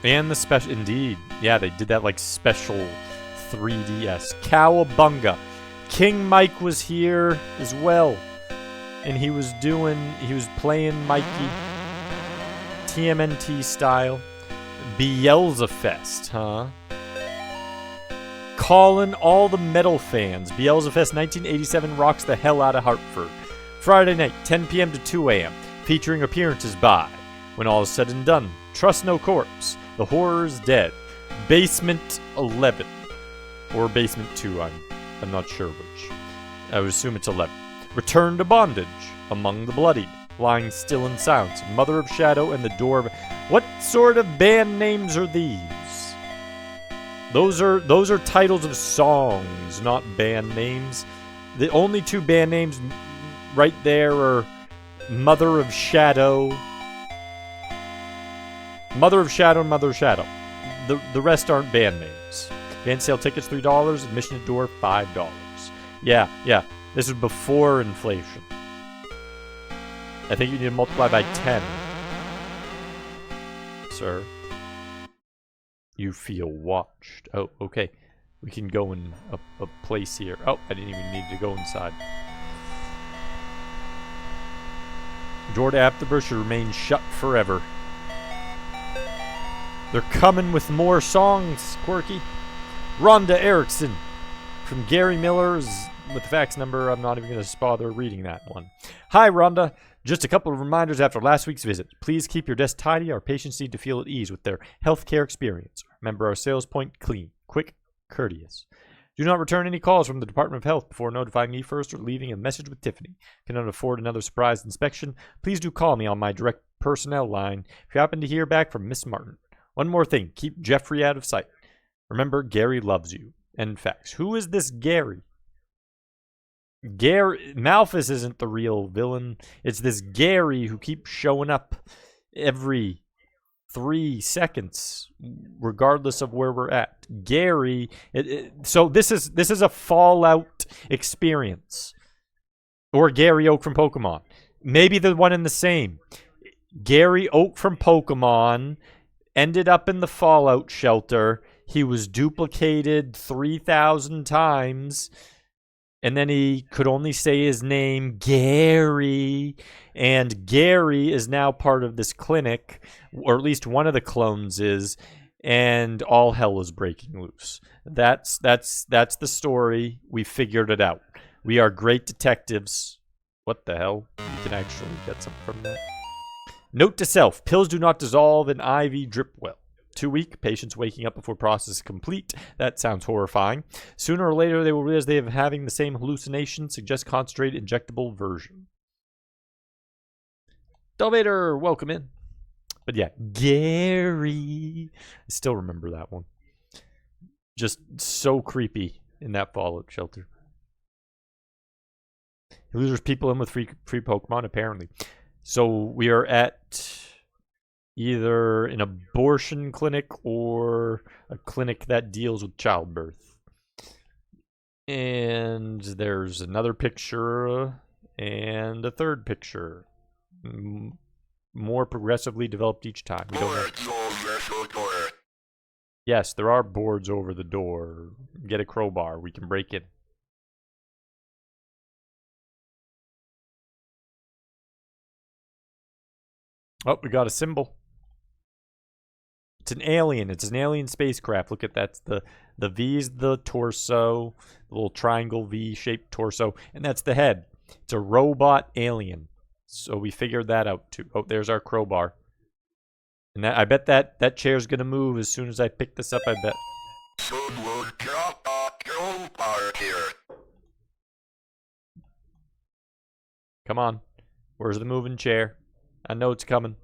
And the special, indeed. Yeah, they did that like special 3DS. Cowabunga. King Mike was here as well. And he was playing Mikey TMNT style. Beelzefest, huh? Calling all the metal fans. Beelzefest 1987 rocks the hell out of Hartford. Friday night, 10 p.m. to 2 a.m. Featuring appearances by, when all is said and done, Trust No Corpse, The Horror's Dead, Basement 11, or Basement 2, I'm not sure which. I would assume it's 11. Return to Bondage, Among the Bloodied, Lying Still in Silence, Mother of Shadow, and the Door of... What sort of band names are these? Those are titles of songs, not band names. The only 2 band names right there are Mother of Shadow. Mother of Shadow, Mother of Shadow. The rest aren't band names. Band sale tickets $3, admission to door $5. Yeah. This was before inflation. I think you need to multiply by 10. Sir. You feel watched. Oh, okay. We can go in a place here. Oh, I didn't even need to go inside. Door to Afterbirth should remain shut forever. They're coming with more songs, Quirky. Rhonda Erickson from Gary Miller's with the fax number. I'm not even going to bother reading that one. Hi, Rhonda. Just a couple of reminders after last week's visit. Please keep your desk tidy. Our patients need to feel at ease with their healthcare experience. Remember our sales point: clean, quick, courteous. Do not return any calls from the Department of Health before notifying me first or leaving a message with Tiffany. Cannot afford another surprise inspection. Please do call me on my direct personnel line if you happen to hear back from Miss Martin. One more thing. Keep Jeffrey out of sight. Remember, Gary loves you. And facts. Who is this Gary? Malphus isn't the real villain. It's this Gary who keeps showing up every 3 seconds, regardless of where we're at. Gary. So this is a Fallout experience, or Gary Oak from Pokemon. Maybe the one and the same. Gary Oak from Pokemon ended up in the Fallout shelter. He was duplicated 3,000 times. And then he could only say his name, Gary. And Gary is now part of this clinic, or at least one of the clones is, and all hell is breaking loose. That's the story. We figured it out. We are great detectives. What the hell? You can actually get something from that. Note to self, pills do not dissolve in IV drip well. 2 week, patients waking up before process is complete. That sounds horrifying. Sooner or later, they will realize they are having the same hallucination. Suggest concentrated injectable version. Delvator, welcome in. But yeah, Gary. I still remember that one. Just so creepy in that Fallout shelter. He lures people in with free Pokemon, apparently. So we are at either an abortion clinic or a clinic that deals with childbirth. And there's another picture and a third picture. More progressively developed each time. We don't know. Yes, there are boards over the door. Get a crowbar. We can break in. Oh, we got a symbol. It's an alien. It's an alien spacecraft. Look at that. The V is the torso, the little triangle V-shaped torso, and that's the head. It's a robot alien. So we figured that out too. Oh, there's our crowbar. And I bet that chair's gonna move as soon as I pick this up, I bet. Someone drop a crowbar here. Come on. Where's the moving chair? I know it's coming.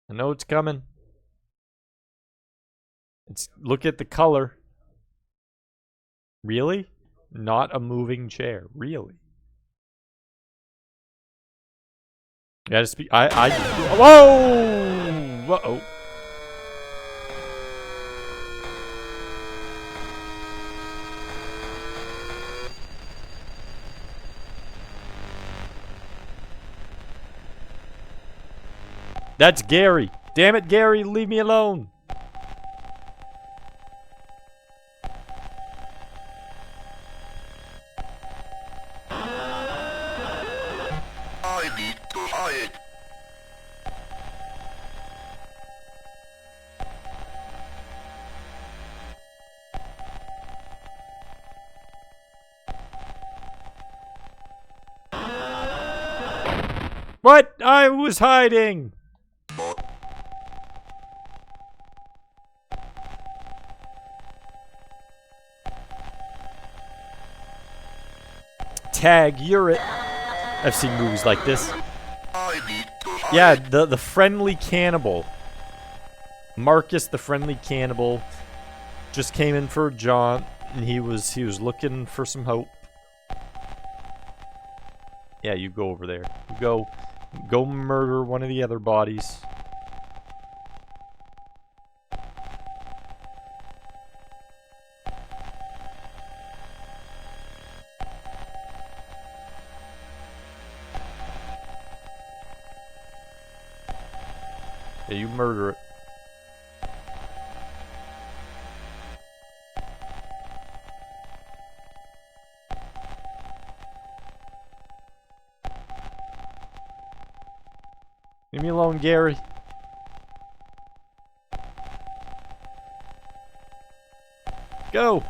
I know it's coming. Look at the color. Really? Not a moving chair. Really? You gotta speak. Whoa! Uh-oh. That's Gary. Damn it, Gary, leave me alone. I need to hide. What? I was hiding. Tag, you're it. I've seen movies like this. I need to hide. Yeah, the friendly cannibal. Marcus, the friendly cannibal, just came in for a jaunt, and he was looking for some hope. Yeah, you go over there. You Go murder one of the other bodies. Yeah, you murder it. Leave me alone, Gary. Go!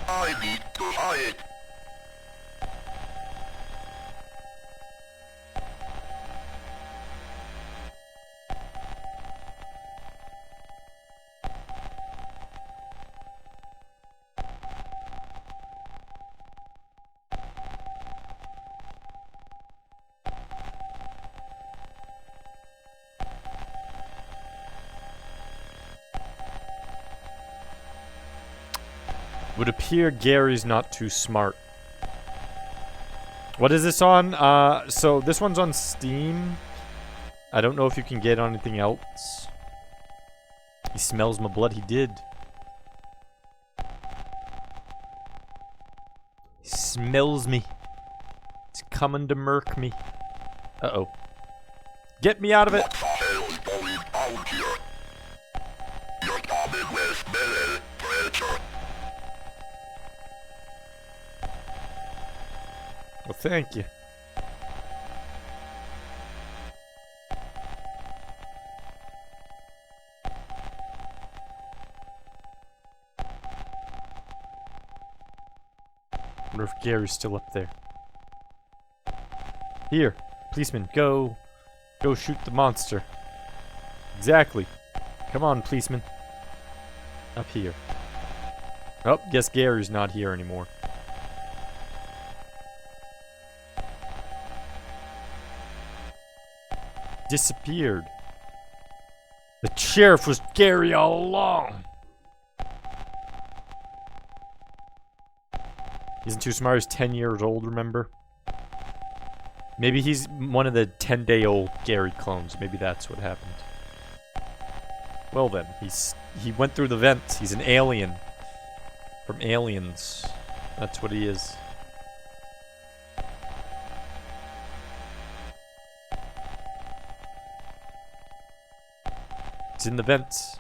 I need to hide. Would appear Gary's not too smart. What is this on? So this one's on Steam. I don't know if you can get on anything else. He smells my blood. He did. He smells me. He's coming to murk me. Uh-oh. Get me out of it! What the hell is going on here? You're coming with me, preacher. Well, thank you. Wonder if Gary's still up there. Here, policeman, go shoot the monster. Exactly. Come on, policeman. Up here. Oh, guess Gary's not here anymore. Disappeared. The sheriff was Gary all along. Isn't too smart. He's 10 years old, remember? Maybe he's one of the 10-day-old Gary clones. Maybe that's what happened. Well then, he went through the vents. He's an alien. From Aliens. That's what he is. He's in the vents.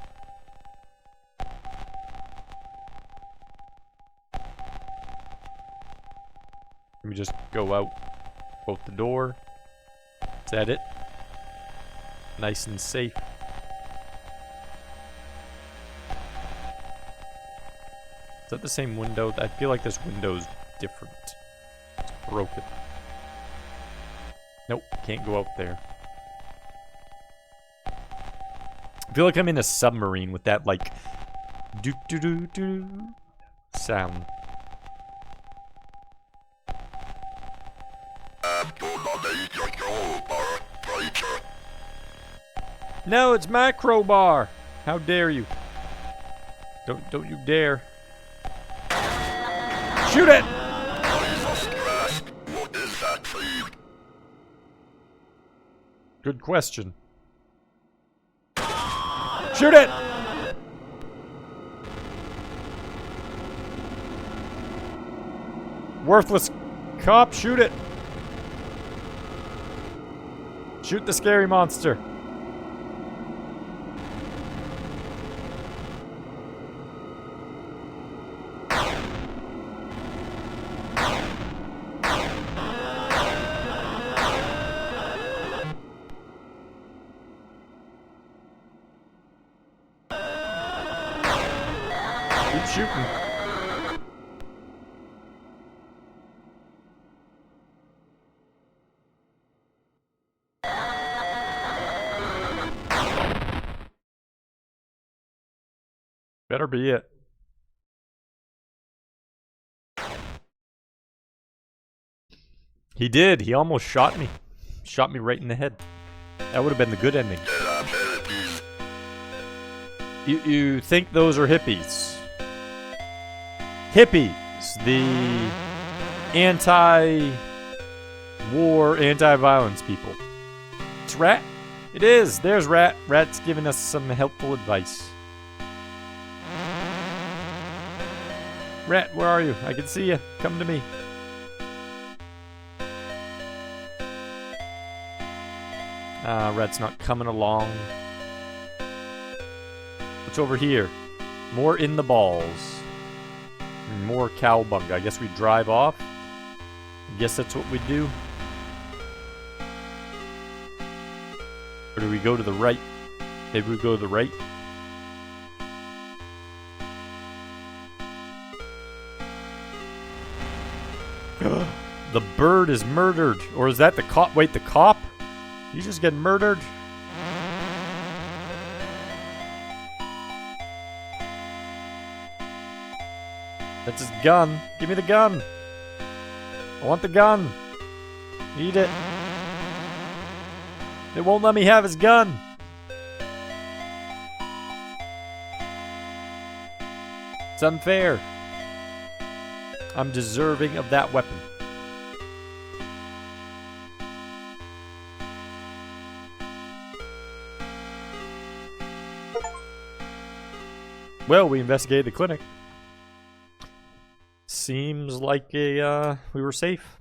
Let me just go out the door. Is that it? Nice and safe. Is that the same window? I feel like this window's different. It's broken. Nope, can't go out there. I feel like I'm in a submarine with that, like, do-do-do-do sound. No, it's my crowbar. How dare you? Don't you dare. Shoot it! Jesus Christ, what is that thing? Good question. Shoot it! Worthless cop, shoot it! Shoot the scary monster. Keep shooting. Better be it. He did. He almost shot me. Shot me right in the head. That would have been the good ending. You think those are hippies? Hippies. The anti-war, anti-violence people. It's Rat. It is. There's Rat. Rat's giving us some helpful advice. Rat, where are you? I can see you. Come to me. Rat's not coming along. What's over here? More in the balls. More cowbunga. I guess we drive off. I guess that's what we do. Or do we go to the right? Maybe we go to the right. The bird is murdered. Or is that the cop? Wait, the cop? You just get murdered? That's his gun. Give me the gun. I want the gun. Need it. They won't let me have his gun. It's unfair. I'm deserving of that weapon. Well, we investigated the clinic. Seems like we were safe.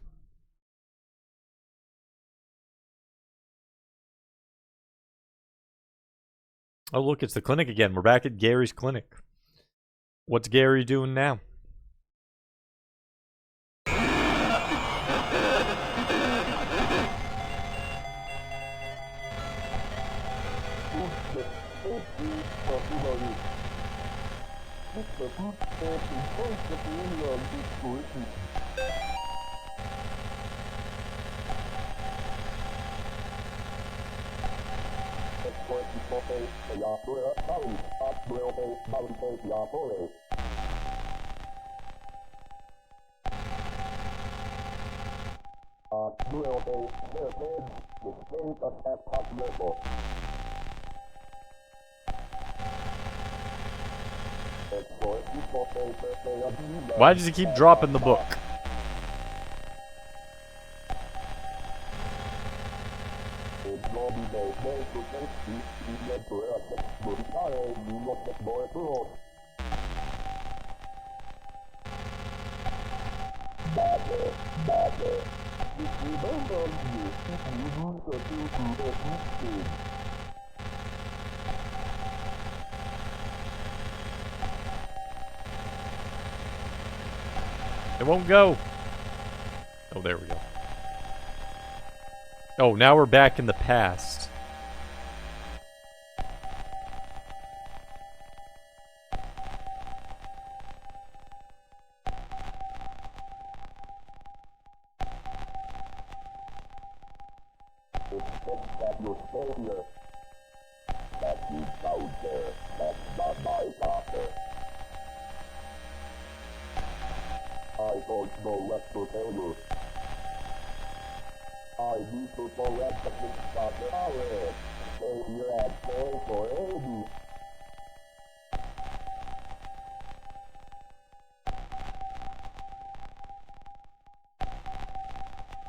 Oh, look, it's the clinic again. We're back at Gary's clinic. What's Gary doing now? Why does he keep dropping the book? It won't go. Oh, there we go. Oh, now we're back in the past.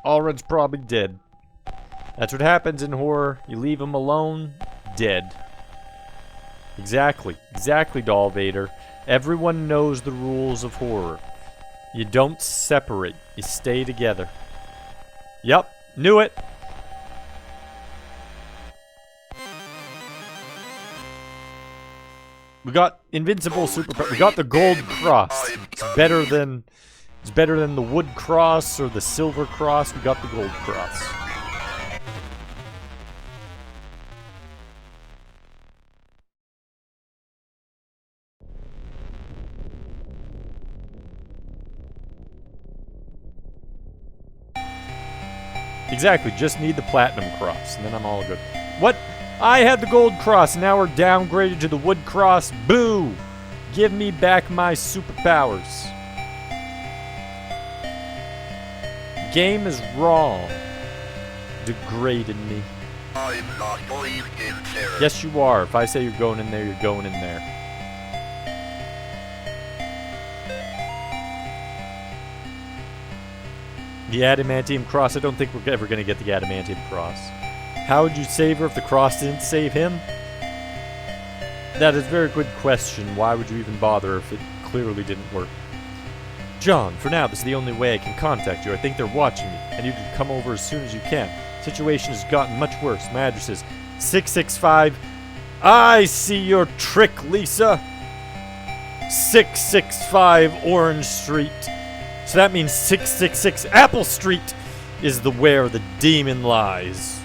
Alred's probably dead. That's what happens in horror. You leave him alone, dead. Exactly. Exactly, Doll Vader. Everyone knows the rules of horror. You don't separate. You stay together. Yep. Knew it. We got invincible super. We got the gold cross. It's better than the wood cross or the silver cross. We got the gold cross. Exactly, just need the platinum cross, and then I'm all good. What? I had the gold cross, and now we're downgraded to the wood cross. Boo! Give me back my superpowers. Game is wrong. Degraded me. I'm not going in there. Yes, you are. If I say you're going in there, you're going in there. The adamantium cross. I don't think we're ever going to get the adamantium cross. How would you save her if the cross didn't save him? That is a very good question. Why would you even bother if it clearly didn't work? John, for now, this is the only way I can contact you. I think they're watching me, and you can come over as soon as you can. The situation has gotten much worse. My address is 665. I see your trick, Lisa. 665 Orange Street. So that means 666 Apple Street is where the demon lies.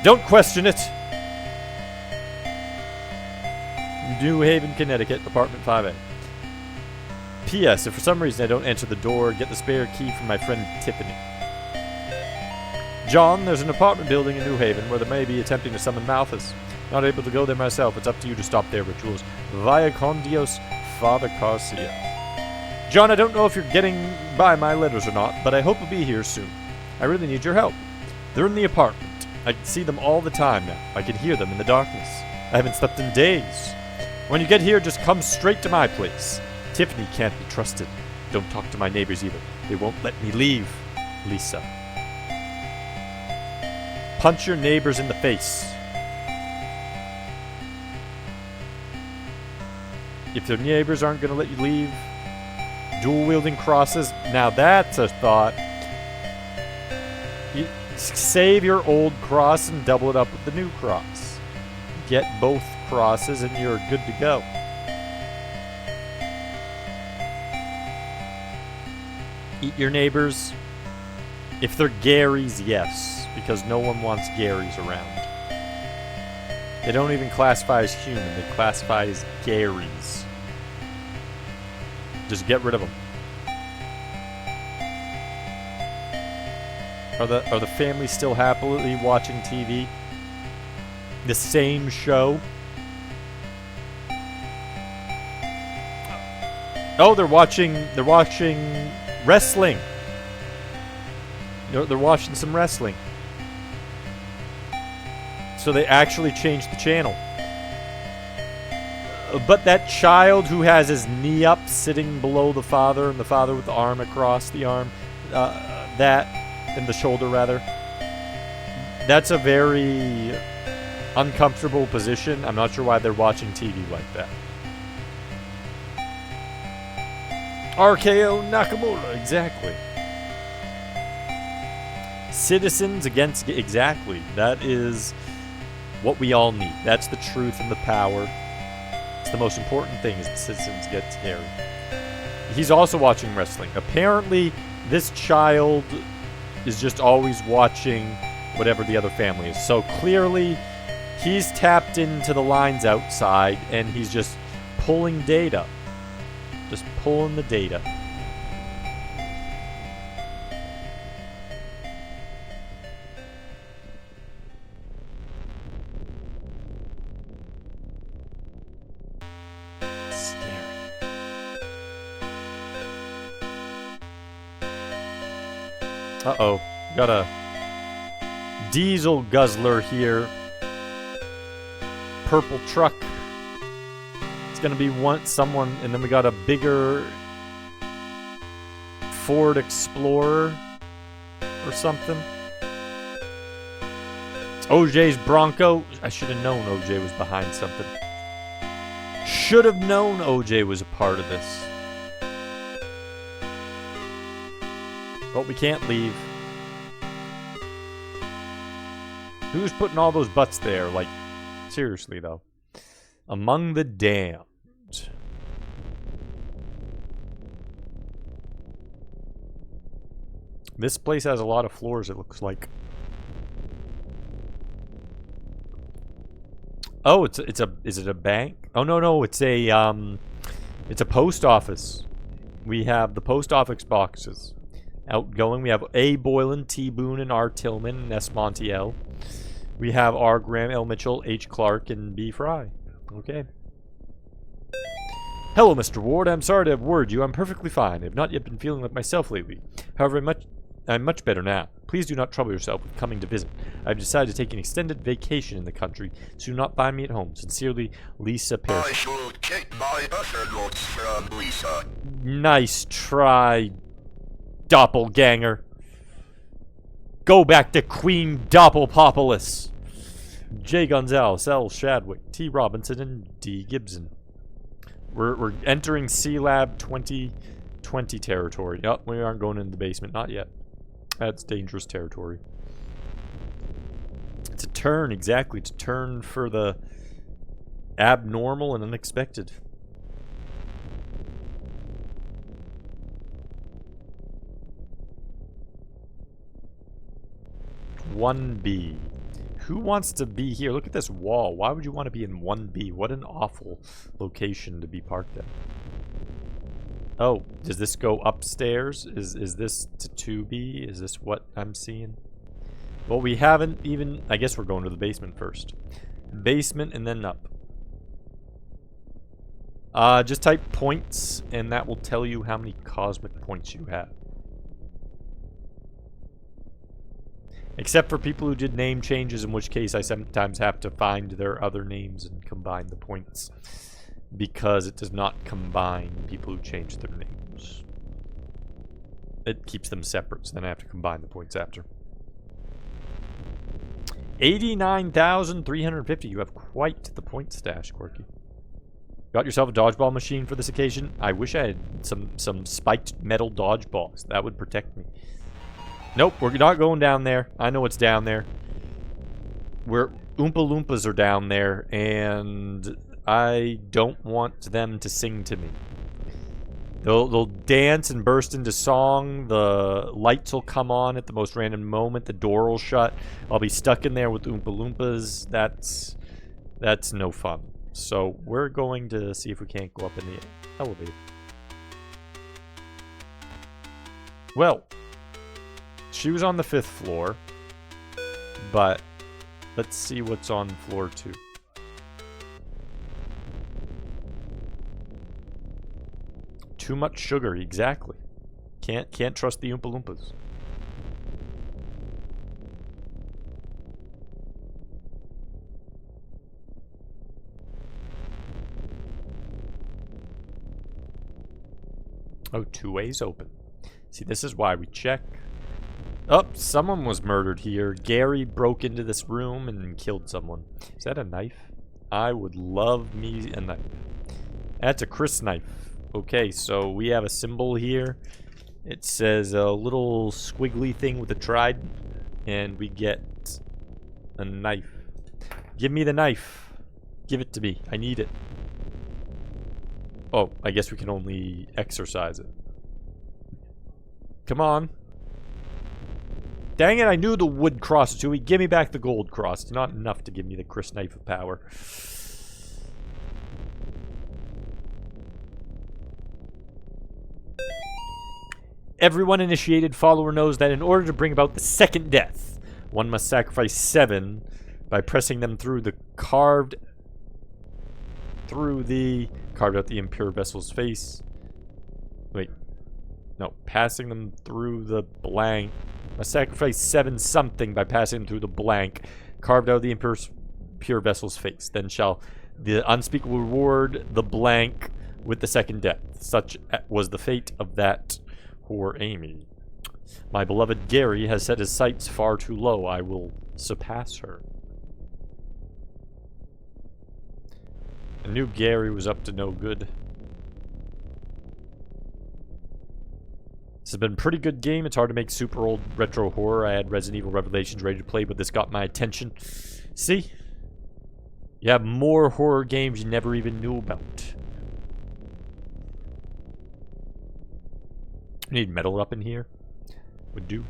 Don't question it. New Haven, Connecticut, apartment 5A. P.S. If for some reason I don't answer the door, get the spare key from my friend Tiffany. John, there's an apartment building in New Haven where they may be attempting to summon Malthus. Not able to go there myself. It's up to you to stop their rituals. Via con Dios, Father Garcia. John, I don't know if you're getting by my letters or not, but I hope you'll be here soon. I really need your help. They're in the apartment. I can see them all the time now. I can hear them in the darkness. I haven't slept in days. When you get here, just come straight to my place. Tiffany can't be trusted. Don't talk to my neighbors either. They won't let me leave. Lisa. Punch your neighbors in the face. If their neighbors aren't going to let you leave. Dual-wielding crosses. Now that's a thought. You save your old cross and double it up with the new cross. Get both crosses and you're good to go. Eat your neighbors. If they're Garys, yes, because no one wants Garys around. They don't even classify as human, they classify as Garys. Just get rid of them. Are the families still happily watching TV? The same show? Oh, they're watching wrestling. They're watching some wrestling. So they actually changed the channel. But that child who has his knee up sitting below the father, and the father with the arm across the arm, in the shoulder rather, that's a very uncomfortable position. I'm not sure why they're watching TV like that. RKO Nakamura, exactly. Citizens against... Exactly. That is what we all need. That's the truth and the power. It's the most important thing is the citizens get scary. He's also watching wrestling. Apparently, this child is just always watching whatever the other family is. So clearly, he's tapped into the lines outside, and he's just pulling data. Just pulling the data. Uh-oh. Got a diesel guzzler here. Purple truck. It's gonna be someone, and then we got a bigger Ford Explorer or something. OJ's Bronco. I should have known OJ was behind something. Should have known OJ was a part of this. But we can't leave. Who's putting all those butts there? Like, seriously though. Among the damned. This place has a lot of floors, it looks like. Oh, is it a bank? Oh no, it's a post office. We have the post office boxes. Outgoing, we have A. Boylan, T. Boone, and R. Tillman, and S. Montiel. We have R. Graham, L. Mitchell, H. Clark, and B. Fry. Okay. Hello, Mr. Ward. I'm sorry to have worried you. I'm perfectly fine. I have not yet been feeling like myself lately. However, I'm much better now. Please do not trouble yourself with coming to visit. I've decided to take an extended vacation in the country, so do not find me at home. Sincerely, Lisa Pierce. I should check my other notes from Lisa. Nice try, doppelganger. Go back to Queen Doppelpopolis. J. Gonzalez, L. Shadwick, T. Robinson, and D. Gibson. We're entering C-Lab 2020 territory. Oh, we aren't going into the basement. Not yet. That's dangerous territory. It's a turn, exactly. It's a turn for the abnormal and unexpected. (1B). Who wants to be here? Look at this wall. Why would you want to be in 1B? What an awful location to be parked at. Oh, does this go upstairs? Is this to 2B? Is this what I'm seeing? Well, we haven't even... I guess we're going to the basement first. Basement and then up. Just type points, and that will tell you how many cosmic points you have. Except for people who did name changes, in which case I sometimes have to find their other names and combine the points. Because it does not combine people who changed their names. It keeps them separate, so then I have to combine the points after. 89,350. You have quite the point stash, Quirky. Got yourself a dodgeball machine for this occasion? I wish I had some spiked metal dodgeballs. That would protect me. Nope, we're not going down there. I know what's down there. Oompa Loompas are down there, and I don't want them to sing to me. They'll dance and burst into song. The lights will come on at the most random moment. The door will shut. I'll be stuck in there with Oompa Loompas. That's no fun. So we're going to see if we can't go up in the elevator. Well, she was on the 5th floor, but let's see what's on floor 2. Too much sugar, exactly. Can't trust the Oompa Loompas. Oh, 2A's open. See, this is why we check. Oh, someone was murdered here. Gary broke into this room and killed someone. Is that a knife? I would love me a knife. That's a Chris knife. Okay, so we have a symbol here. It says a little squiggly thing with a trident. And we get a knife. Give me the knife. Give it to me. I need it. Oh, I guess we can only exercise it. Come on. Dang it, I knew the wood cross too. Give me back the gold cross. It's not enough to give me the Chris knife of power. Everyone initiated follower knows that in order to bring about the second death, one must sacrifice 7 by pressing them through the carved out the impure vessel's face. Wait. No, passing them through the blank. Must sacrifice 7 something by passing them through the blank carved out of the impure vessel's face. Then shall the unspeakable reward the blank with the second death. Such was the fate of that poor Amy. My beloved Gary has set his sights far too low. I will surpass her. I knew Gary was up to no good. This has been a pretty good game. It's hard to make super old retro horror. I had Resident Evil Revelations ready to play, but this got my attention. See? You have more horror games you never even knew about. We need metal up in here. Would do.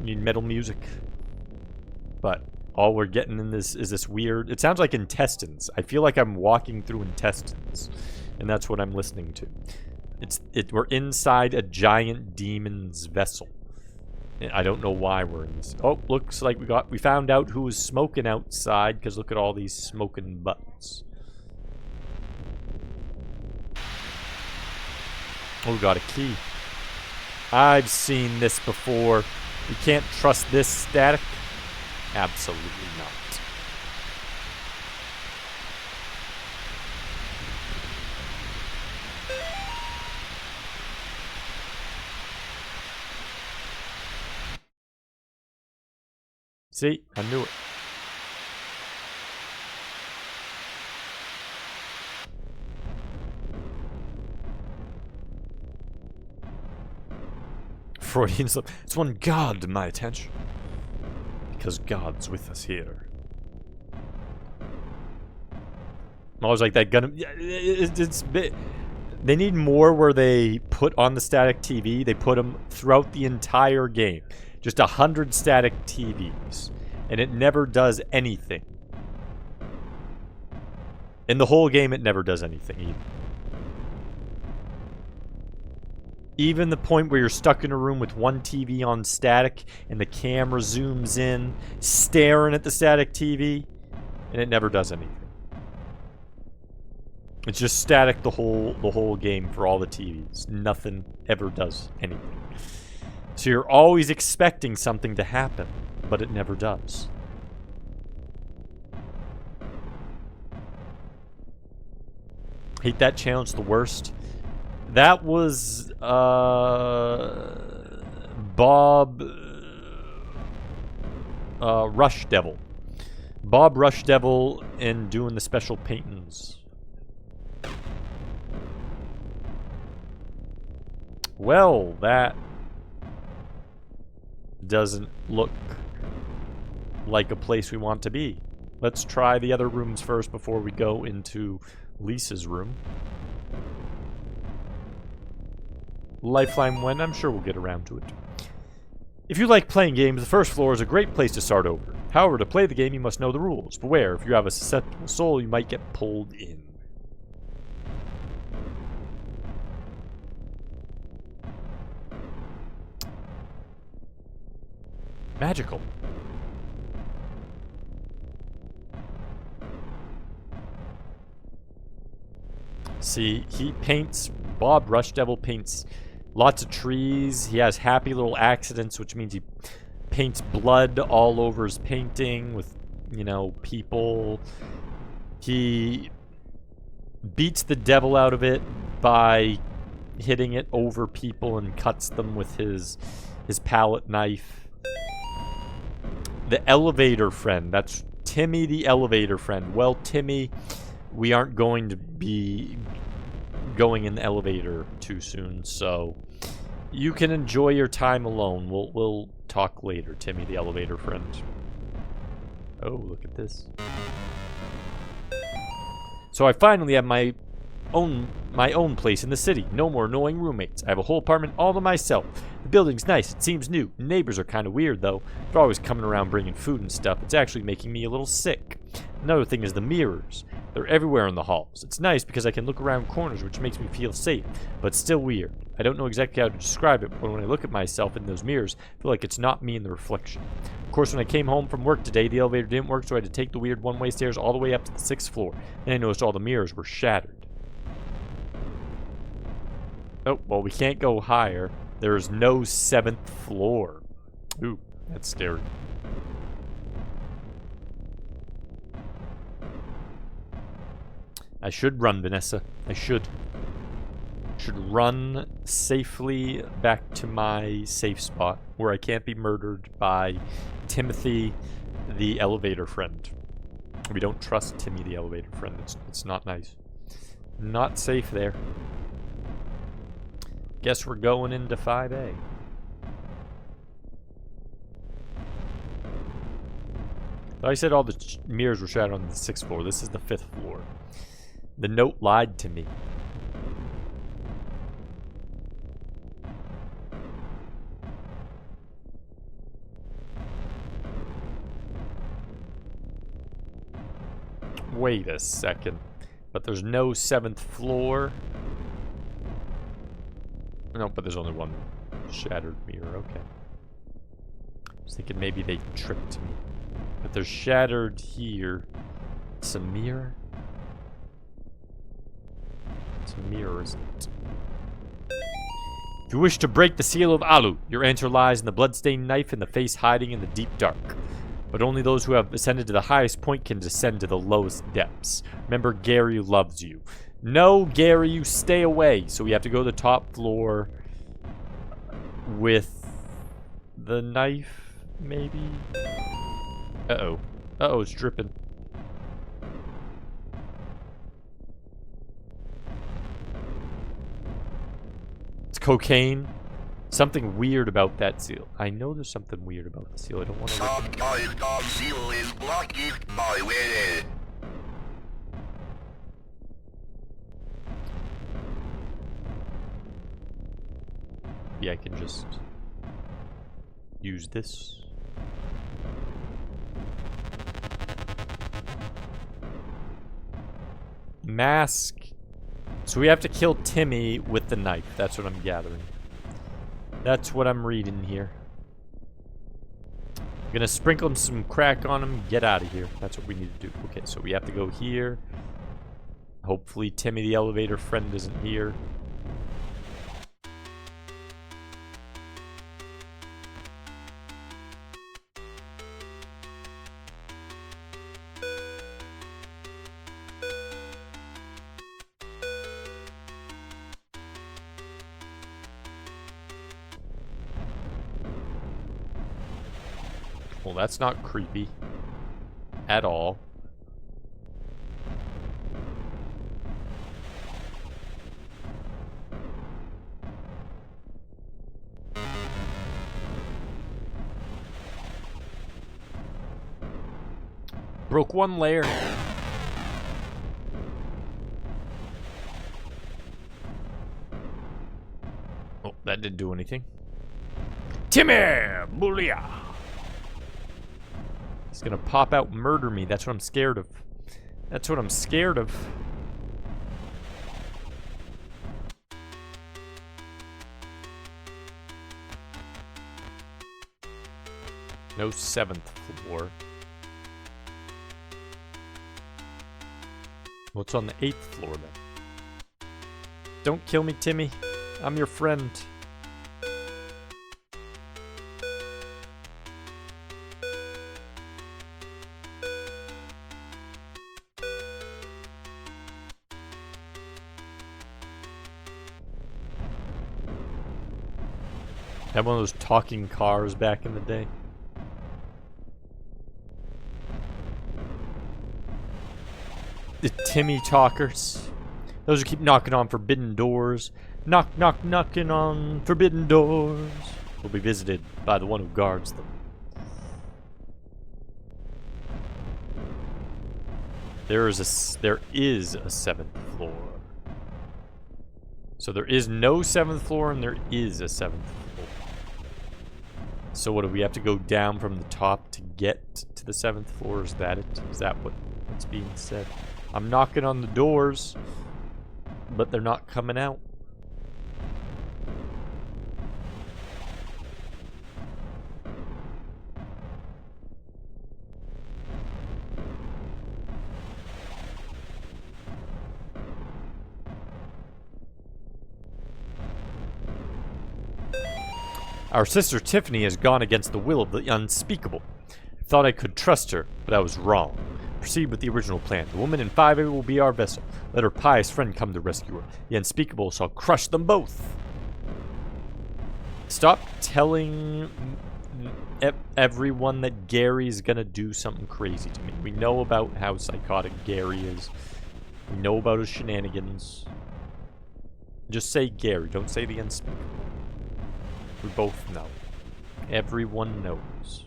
We need metal music. But all we're getting in this is this weird... It sounds like intestines. I feel like I'm walking through intestines. And that's what I'm listening to. We're inside a giant demon's vessel. And I don't know why we're in this. Oh, looks like we found out who was smoking outside, because look at all these smoking butts. Oh, we got a key. I've seen this before. You can't trust this static. Absolutely not. See? I knew it. Freudian slip. It's one God to my attention. Because God's with us here. I was like, that gun. Yeah, it's bit. They need more where they put on the static TV. They put them throughout the entire game. Just 100 static TVs. And it never does anything. In the whole game, it never does anything either. Even the point where you're stuck in a room with one TV on static and the camera zooms in, staring at the static TV, and it never does anything. It's just static the whole game for all the TVs. Nothing ever does anything. So you're always expecting something to happen, but it never does. Hate that challenge the worst. That was Bob Rush Devil. Bob Rush Devil and doing the special paintings. Well, that doesn't look like a place we want to be. Let's try the other rooms first before we go into Lisa's room. Lifeline when? I'm sure we'll get around to it. If you like playing games, the first floor is a great place to start over. However, to play the game, you must know the rules. Beware, if you have a susceptible soul, you might get pulled in. Magical. See, he paints, Bob Rush Devil paints lots of trees. He has happy little accidents, which means he paints blood all over his painting with, you know, people. He beats the devil out of it by hitting it over people and cuts them with his palette knife. The elevator friend. That's Timmy the elevator friend. Well, Timmy, we aren't going to be going in the elevator too soon, so you can enjoy your time alone. We'll talk later, Timmy the elevator friend. Oh, look at this. So I finally have my own place in the city. No more annoying roommates. I have a whole apartment all to myself. The building's nice. It seems new. Neighbors are kind of weird, though. They're always coming around bringing food and stuff. It's actually making me a little sick. Another thing is the mirrors. They're everywhere in the halls. It's nice because I can look around corners, which makes me feel safe, but still weird. I don't know exactly how to describe it, but when I look at myself in those mirrors, I feel like it's not me in the reflection. Of course, when I came home from work today, the elevator didn't work, so I had to take the weird one-way stairs all the way up to the 6th floor. Then I noticed all the mirrors were shattered. Oh, well, we can't go higher. There's no 7th floor. Ooh, that's scary. I should run, Vanessa. I should run safely back to my safe spot where I can't be murdered by Timothy, the elevator friend. We don't trust Timmy, the elevator friend. It's not nice. Not safe there. Guess we're going into 5A. I said all the mirrors were shattered on the 6th floor. This is the 5th floor. The note lied to me. Wait a second. But there's no 7th floor. No, but there's only one shattered mirror. Okay. I was thinking maybe they tricked me. But they're shattered here. It's a mirror? It's a mirror, isn't it? If you wish to break the seal of Alu, your answer lies in the bloodstained knife and the face hiding in the deep dark. But only those who have ascended to the highest point can descend to the lowest depths. Remember, Gary loves you. No, Gary, you stay away. So we have to go to the top floor with the knife, maybe? Uh-oh. Uh-oh, it's dripping. It's cocaine. Something weird about that seal. I know there's something weird about the seal. I don't want to... Some kind of seal is blocking my way. Yeah, I can just use this. Mask. So we have to kill Timmy with the knife. That's what I'm gathering. That's what I'm reading here. I'm gonna sprinkle some crack on him. Get out of here. That's what we need to do. Okay, so we have to go here. Hopefully Timmy the elevator friend isn't here. Well, that's not creepy at all. Broke one layer. Oh, that didn't do anything. Timmy! Booyah! He's gonna pop out and murder me. That's what I'm scared of. That's what I'm scared of. No 7th floor. What's on the 8th floor then? Don't kill me, Timmy. I'm your friend. Had one of those talking cars back in the day. The Timmy talkers. Those who keep knocking on forbidden doors. Knock, knock, knocking on forbidden doors. Will be visited by the one who guards them. There is a 7th floor. So there is no 7th floor and there is a 7th floor. So what, do we have to go down from the top to get to the 7th floor? Is that it? Is that what's being said? I'm knocking on the doors, but they're not coming out. Our sister Tiffany has gone against the will of the unspeakable. I thought I could trust her, but I was wrong. Proceed with the original plan. The woman in 5A will be our vessel. Let her pious friend come to rescue her. The unspeakable shall crush them both. Stop telling everyone that Gary's gonna do something crazy to me. We know about how psychotic Gary is. We know about his shenanigans. Just say Gary. Don't say the unspeakable. We both know. Everyone knows.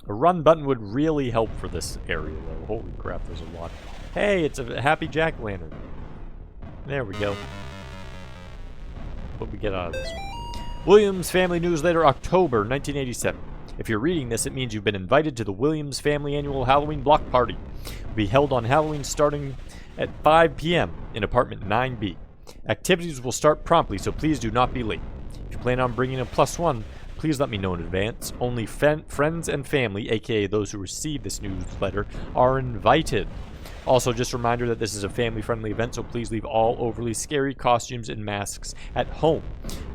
A run button would really help for this area, though. Holy crap, there's a lot. Hey, it's a happy jack-o'-lantern. There we go. What we get out of this one? Williams Family Newsletter, October 1987. If you're reading this, it means you've been invited to the Williams Family Annual Halloween Block Party. It will be held on Halloween starting at 5 p.m. in apartment 9B. Activities will start promptly, so please do not be late. If you plan on bringing a +1, please let me know in advance. Only friends and family, aka those who receive this newsletter, are invited. Also, just a reminder that this is a family-friendly event, so please leave all overly scary costumes and masks at home.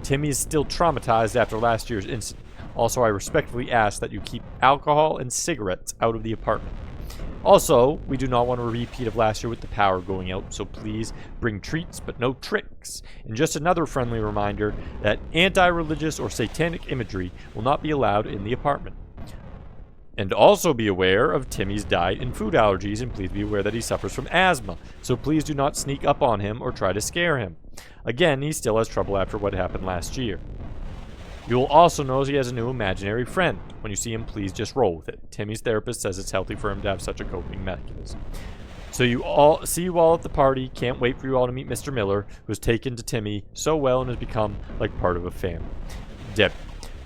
Timmy is still traumatized after last year's incident. Also, I respectfully ask that you keep alcohol and cigarettes out of the apartment. Also, we do not want a repeat of last year with the power going out, so please bring treats but no tricks. And just another friendly reminder that anti-religious or satanic imagery will not be allowed in the apartment. And also be aware of Timmy's diet and food allergies, and please be aware that he suffers from asthma, so please do not sneak up on him or try to scare him. Again, he still has trouble after what happened last year. You will also notice he has a new imaginary friend. When you see him, please just roll with it. Timmy's therapist says it's healthy for him to have such a coping mechanism. So you all see you all at the party. Can't wait for you all to meet Mr. Miller, who's taken to Timmy so well and has become like part of a family. Deb,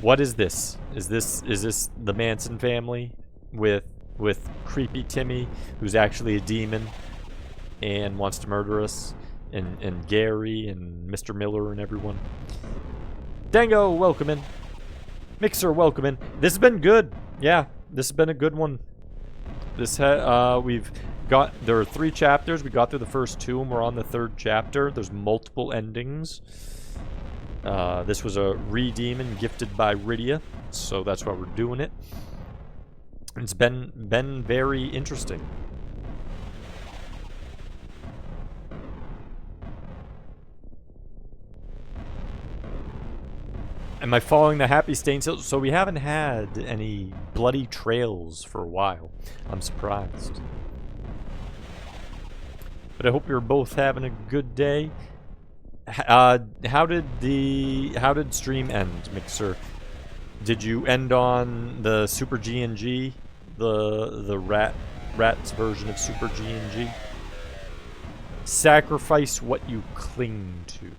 what is this? Is this the Manson family with creepy Timmy, who's actually a demon and wants to murder us, and Gary and Mr. Miller and everyone? Dango, welcome in. Mixer, welcome in. This has been good. Yeah, this has been a good one. We've got, there are 3 chapters. We got through the first 2 and we're on the 3rd chapter. There's multiple endings. This was a re-demon gifted by Rydia, so that's why we're doing it. It's been very interesting. Am I following the Happy Stains? So we haven't had any bloody trails for a while. I'm surprised. But I hope you're both having a good day. How did stream end, Mixer? Did you end on the Super G&G? The rat's version of Super G&G? Sacrifice what you cling to.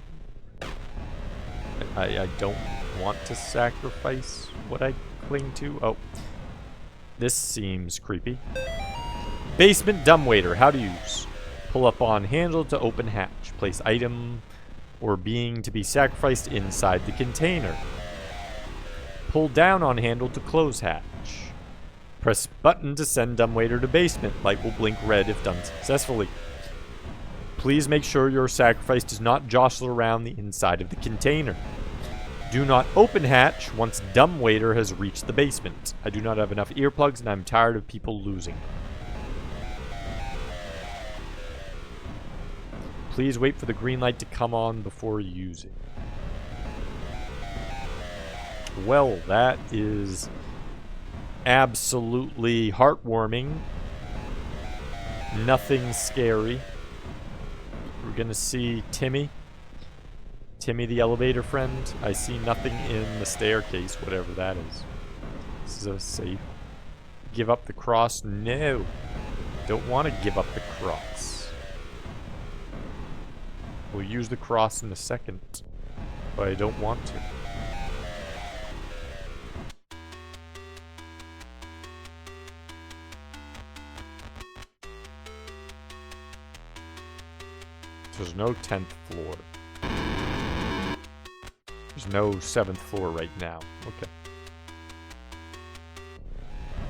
I don't want to sacrifice what I cling to. Oh. This seems creepy. Basement dumbwaiter. How to use. Pull up on handle to open hatch. Place item or being to be sacrificed inside the container. Pull down on handle to close hatch. Press button to send dumbwaiter to basement. Light will blink red if done successfully. Please make sure your sacrifice does not jostle around the inside of the container. Do not open hatch once dumbwaiter has reached the basement. I do not have enough earplugs and I'm tired of people losing. Please wait for the green light to come on before using. Well, that is absolutely heartwarming. Nothing scary. We're gonna see Timmy. Timmy the elevator friend. I see nothing in the staircase, whatever that is. This is a safe. Give up the cross? No. Don't want to give up the cross. We'll use the cross in a second, but I don't want to. There's no 10th floor. There's no 7th floor right now. Okay.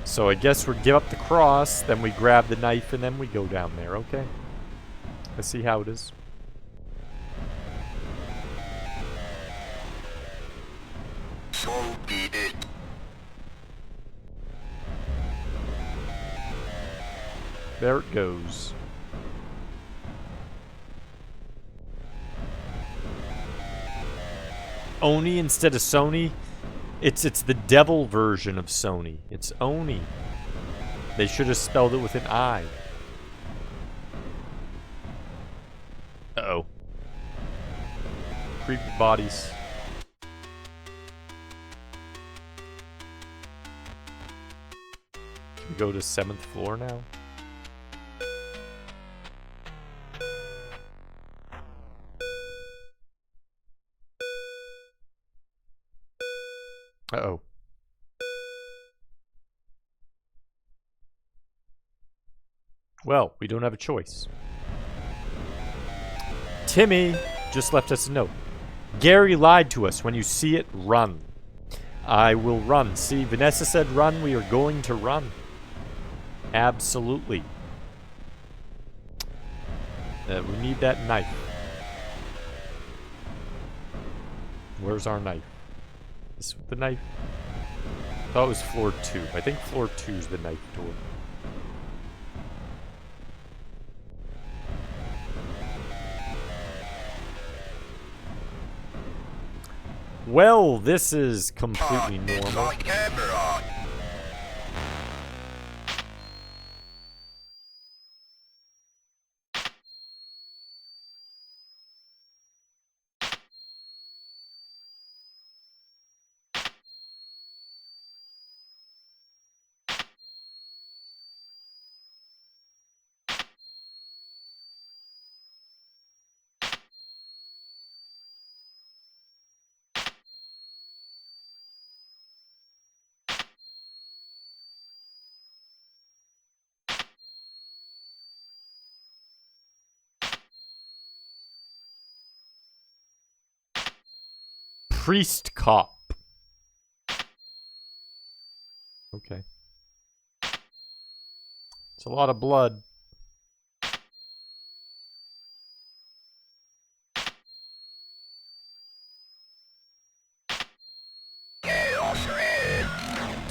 So I guess we give up the cross, then we grab the knife, and then we go down there. Okay. Let's see how it is. So be it. There it goes. Oni instead of Sony? It's the devil version of Sony. It's Oni. They should have spelled it with an I. Uh-oh. Creepy bodies. Can we go to 7th floor now? Uh-oh. Well, we don't have a choice. Timmy just left us a note. Gary lied to us. When you see it, run. I will run. See, Vanessa said run. We are going to run. Absolutely. We need that knife. Where's our knife? This with the knife? I thought it was floor 2. I think floor 2 is the knife door. Well, this is completely normal. On camera. Priest cop. Okay. It's a lot of blood.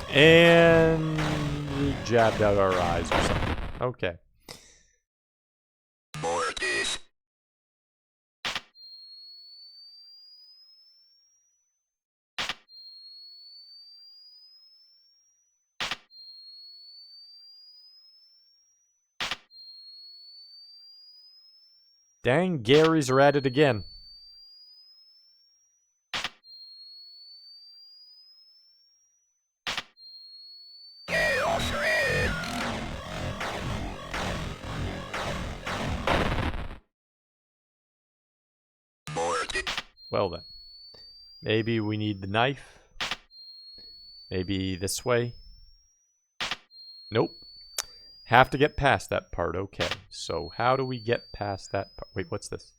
And he jabbed out our eyes or something. Okay. More of this. Dang, Garys are at it again. More of this. Well then. Maybe we need the knife. Maybe this way. Nope. Have to get past that part. Okay. So how do we get past that part? Wait, what's this?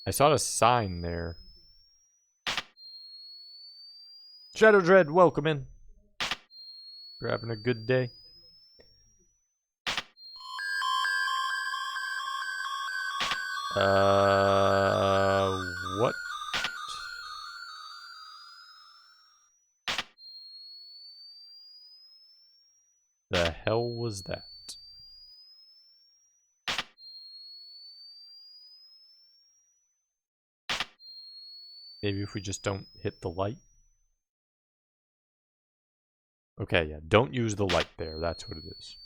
I saw a sign there. Shadow Dread, welcome in. You're having a good day. What? The hell was that? Maybe if we just don't hit the light? Okay, yeah, don't use the light there. That's what it is.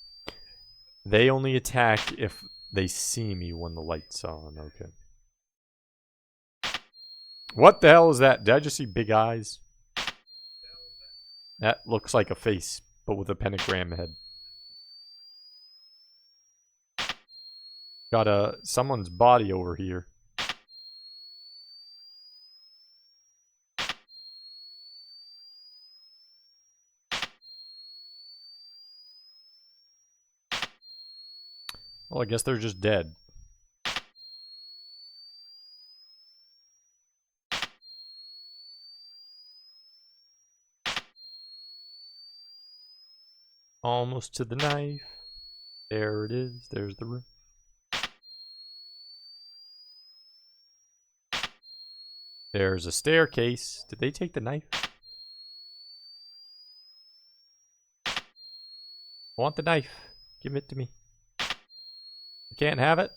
They only attack if they see me when the light's on. Okay. What the hell is that? Did I just see big eyes? That looks like a face, but with a pentagram head. Got someone's body over here. Well, I guess they're just dead. Almost to the knife. There it is. There's the room. There's a staircase. Did they take the knife? I want the knife. Give it to me. You can't have it?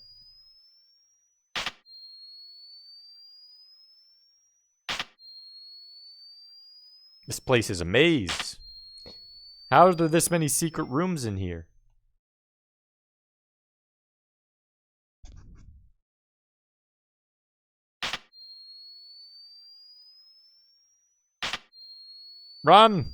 This place is a maze. How are there this many secret rooms in here? Run!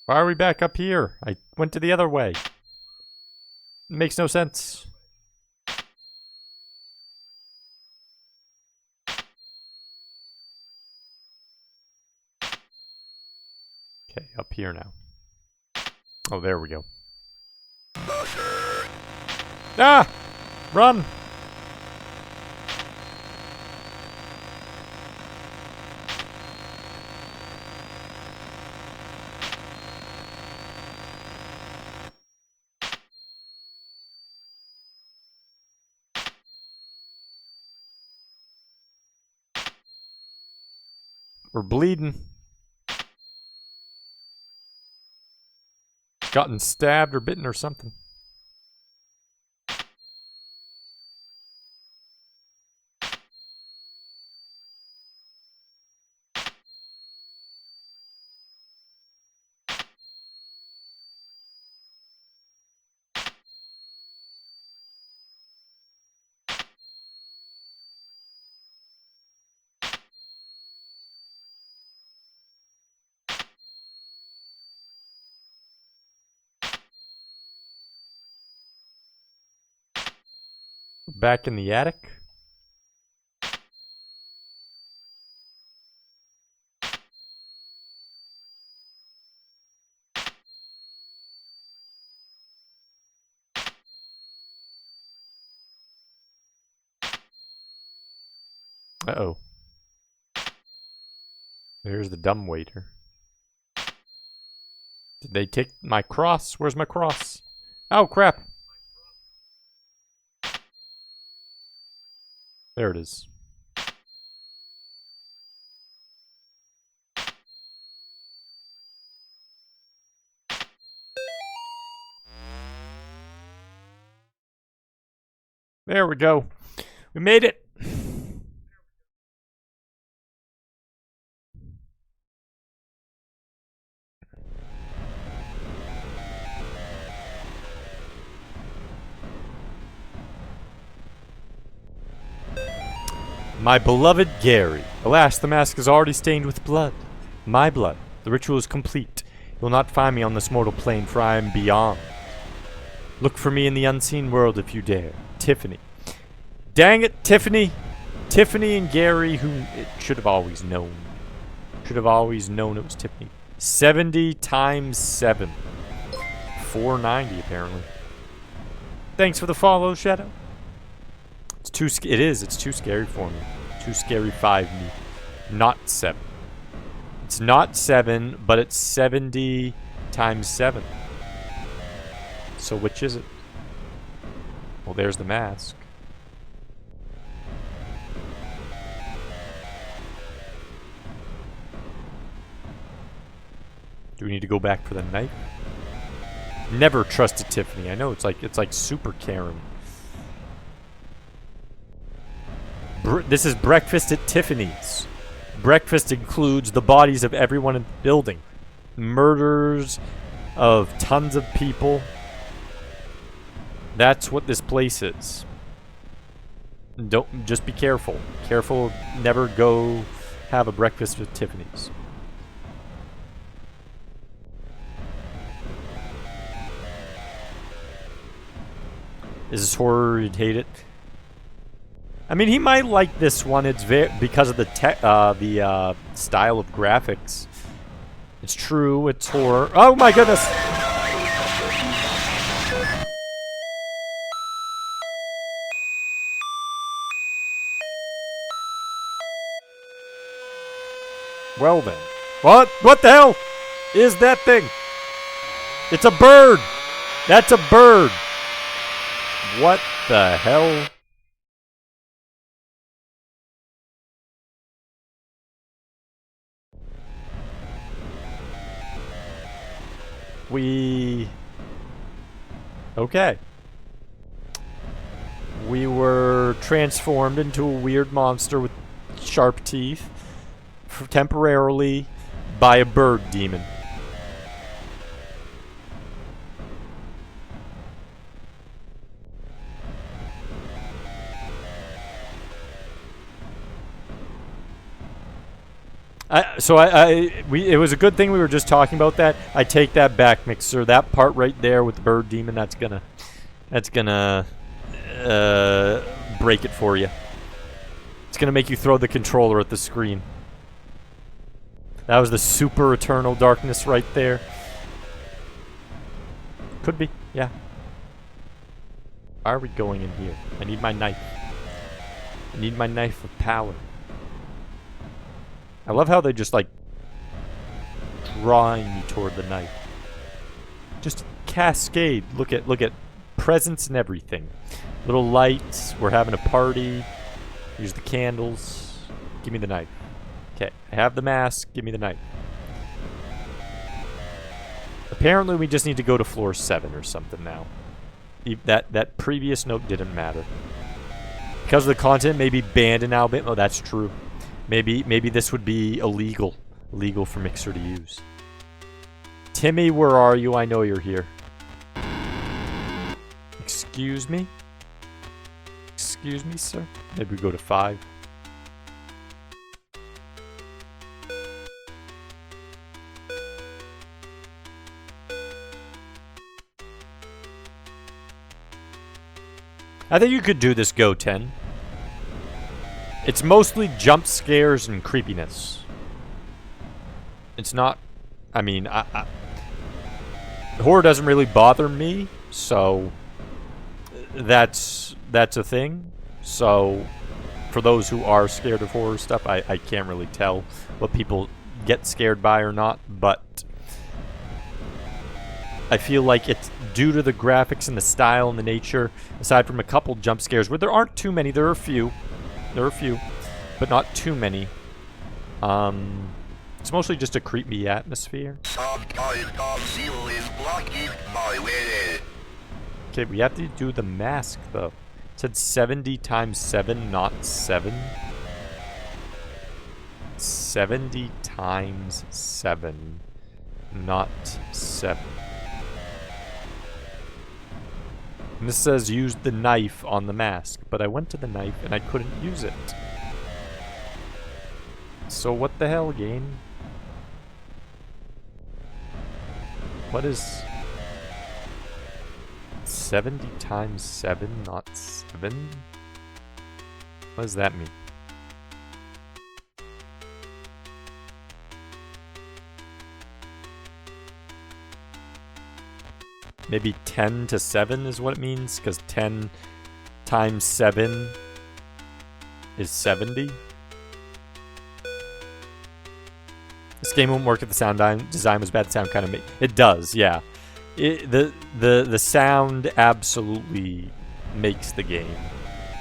Why are we back up here? I went to the other way. It makes no sense. Okay, up here now. Oh, there we go. Ah! Run! We're bleeding. Gotten stabbed or bitten or something. Back in the attic. Uh-oh. There's the dumb waiter. Did they take my cross? Where's my cross? Oh, crap. There it is. There we go. We made it. My beloved Gary. Alas, the mask is already stained with blood. My blood. The ritual is complete. You will not find me on this mortal plane, for I am beyond. Look for me in the unseen world if you dare. Tiffany. Dang it, Tiffany! Tiffany and Gary, who it should have always known. Should have always known it was Tiffany. 70 times 7. 490, apparently. Thanks for the follow, Shadow. It's too scary for me. Too scary 5 me. Not 7. It's not 7, but it's 70 times 7. So which is it? Well, there's the mask. Do we need to go back for the knife? Never trusted Tiffany. I know it's like super Karen. This is breakfast at Tiffany's. Breakfast includes the bodies of everyone in the building. Murders of tons of people. That's what this place is. Don't just be careful. Careful, never go have a breakfast with Tiffany's. Is this horror? You'd hate it. I mean, he might like this one. It's because of the style of graphics. It's true. It's horror. Oh my goodness! Well then, what the hell is that thing? It's a bird. That's a bird. What the hell? Okay. We were transformed into a weird monster with sharp teeth temporarily by a bird demon. It was a good thing we were just talking about that. I take that back, Mixer. That part right there with the bird demon, that's gonna break it for you. It's gonna make you throw the controller at the screen. That was the super eternal darkness right there. Could be, yeah. Why are we going in here? I need my knife. I need my knife of power. I love how they just like drawing me toward the knife. Just cascade. Look at presents and everything. Little lights. We're having a party. Here's the candles. Give me the knife. Okay, I have the mask. Give me the knife. Apparently, we just need to go to floor 7 or something now. That previous note didn't matter. Because of the content may be banned in Alabama. Oh, that's true. Maybe this would be illegal for Mixer to use. Timmy, where are you? I know you're here. Excuse me? Excuse me, sir? Maybe we go to 5. I think you could do this Go 10. It's mostly jump scares and creepiness. It's not... I mean, horror doesn't really bother me, so... That's a thing. So, for those who are scared of horror stuff, I can't really tell what people get scared by or not, but... I feel like it's due to the graphics and the style and the nature, aside from a couple jump scares, where there aren't too many. There are a few. But not too many. It's mostly just a creepy atmosphere. Okay, we have to do the mask, though. It said 70 times 7, not 7. 70 times 7, not 7. And this says use the knife on the mask, but I went to the knife and I couldn't use it. So what the hell, game? What is 70 times 7, not 7? What does that mean? Maybe 10 to 7 is what it means, because 10 times 7 is 70. This game won't work if the sound design was bad. The sound kind of it does, yeah. The sound absolutely makes the game.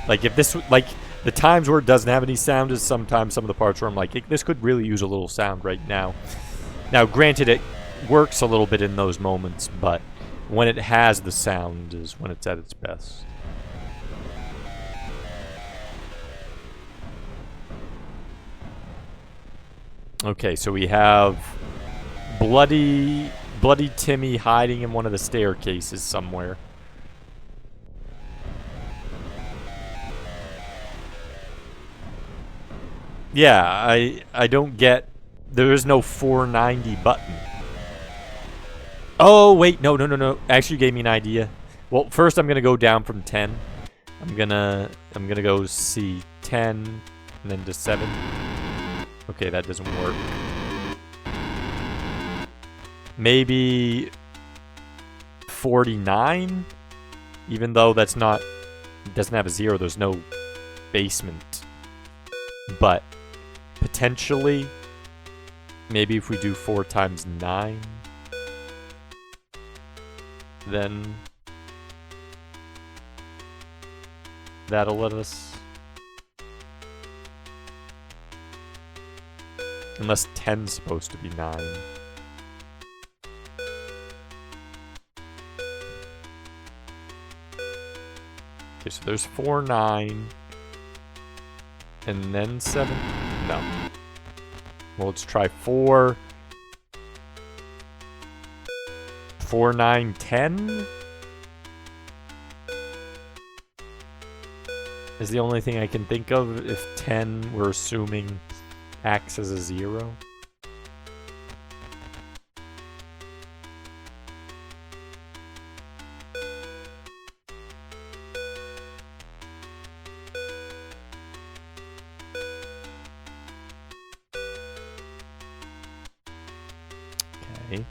Like if this like the times where it doesn't have any sound is sometimes some of the parts where I'm like, this could really use a little sound right now. Now, granted, it works a little bit in those moments, but when it has the sound is when it's at its best. Okay, so we have Bloody Timmy hiding in one of the staircases somewhere. Yeah, I don't get... There is no 490 button. Oh, wait, no. Actually, you gave me an idea. Well, first I'm gonna go down from 10. I'm gonna go see 10, and then to 7. Okay, that doesn't work. Maybe 49? Even though that's not... It doesn't have a 0, there's no basement. But, potentially, maybe if we do 4 times 9... then that'll let us, unless 10's supposed to be 9. Okay, so there's 4, 9, and then 7. No. Well, let's try 4. 4, 9, 10 is the only thing I can think of if 10 we're assuming acts as a 0. Okay.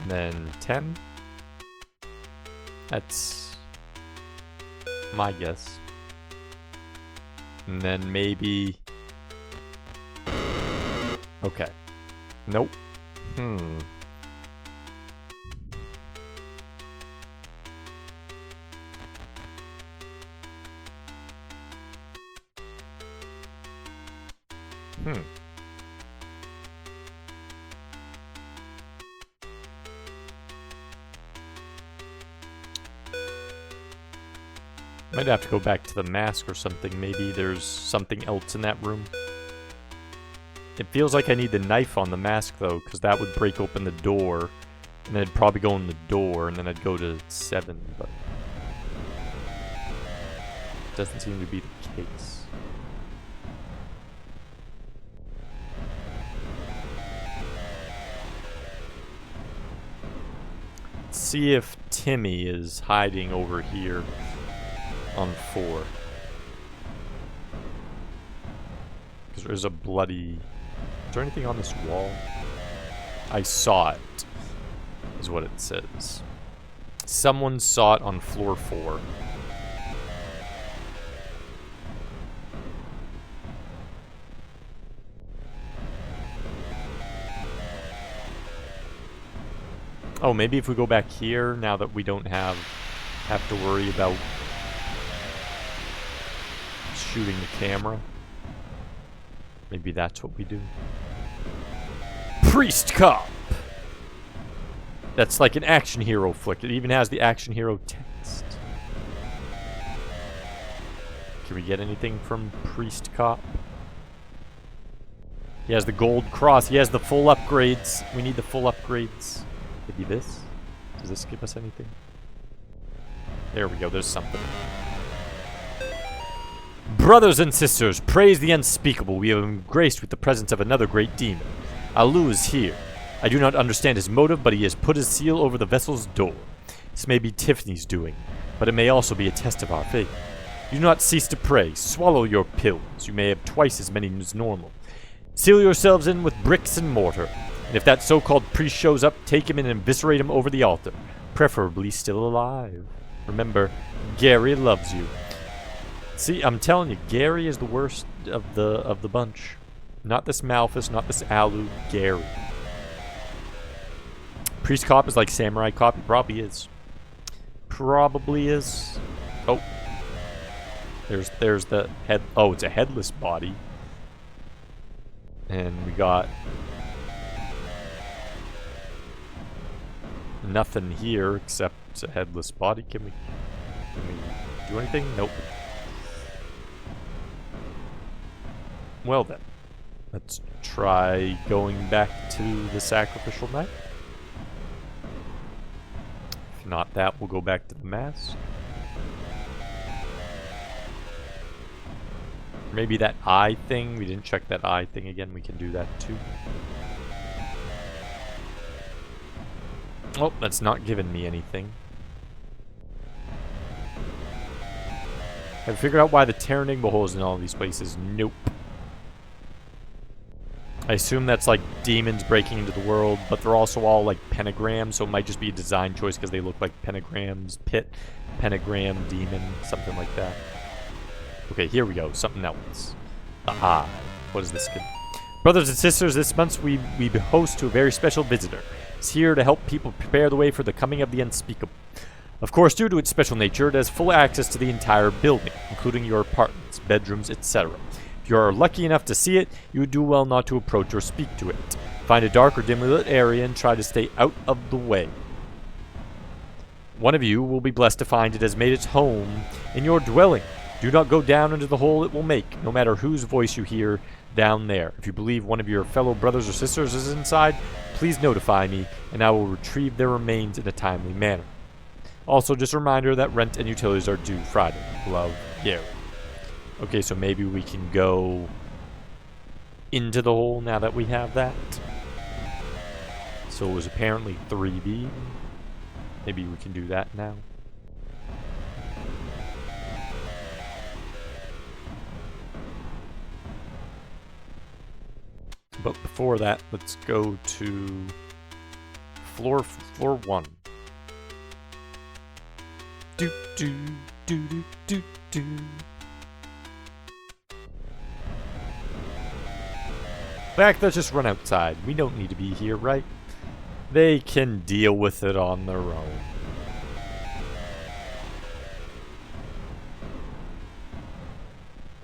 And then 10. That's my guess. And then maybe... Okay. Nope. Might have to go back to the mask or something. Maybe there's something else in that room. It feels like I need the knife on the mask, though, because that would break open the door. And then I'd probably go in the door, and then I'd go to 7, but... it doesn't seem to be the case. Let's see if Timmy is hiding over here on 4. Because there's a bloody... is there anything on this wall? I saw it, is what it says. Someone saw it on floor 4. Oh, maybe if we go back here, now that we don't have to worry about shooting the camera. Maybe that's what we do. Priest Cop! That's like an action hero flick. It even has the action hero text. Can we get anything from Priest Cop? He has the gold cross. He has the full upgrades. We need the full upgrades. Maybe this? Does this give us anything? There we go. There's something. Brothers and sisters, praise the unspeakable. We have been graced with the presence of another great demon. Alu is here. I do not understand his motive, but he has put his seal over the vessel's door. This may be Tiffany's doing, but it may also be a test of our faith. Do not cease to pray. Swallow your pills. You may have twice as many as normal. Seal yourselves in with bricks and mortar. And if that so-called priest shows up, take him and eviscerate him over the altar. Preferably still alive. Remember, Gary loves you. See, I'm telling you, Gary is the worst of the bunch. Not this Malphus, not this Alu, Gary. Priest Cop is like Samurai Cop. He probably is. Probably is. Oh. There's the head. Oh, it's a headless body. And we got nothing here except a headless body. Can we do anything? Nope. Well then, let's try going back to the sacrificial knife. If not that, we'll go back to the mask. Maybe that eye thing. We didn't check that eye thing again. We can do that too. Oh, that's not giving me anything. Have you figured out why the Terranigma holes in all these places? Nope. I assume that's like demons breaking into the world, but they're also all like pentagrams, so it might just be a design choice because they look like pentagrams. Pit, pentagram, demon, something like that. Okay, here we go. Something else. The eye. What is this? Brothers and sisters, this month we host to a very special visitor. It's here to help people prepare the way for the coming of the unspeakable. Of course, due to its special nature, it has full access to the entire building, including your apartments, bedrooms, etc. If you are lucky enough to see it, you would do well not to approach or speak to it. Find a dark or dimly lit area and try to stay out of the way. One of you will be blessed to find it has made its home in your dwelling. Do not go down into the hole it will make, no matter whose voice you hear down there. If you believe one of your fellow brothers or sisters is inside, please notify me, and I will retrieve their remains in a timely manner. Also, just a reminder that rent and utilities are due Friday. Love, Gary. Okay, so maybe we can go into the hole now that we have that. So it was apparently 3B. Maybe we can do that now. But before that, let's go to floor 1. Do do do do do do. In fact, let's just run outside. We don't need to be here, right? They can deal with it on their own.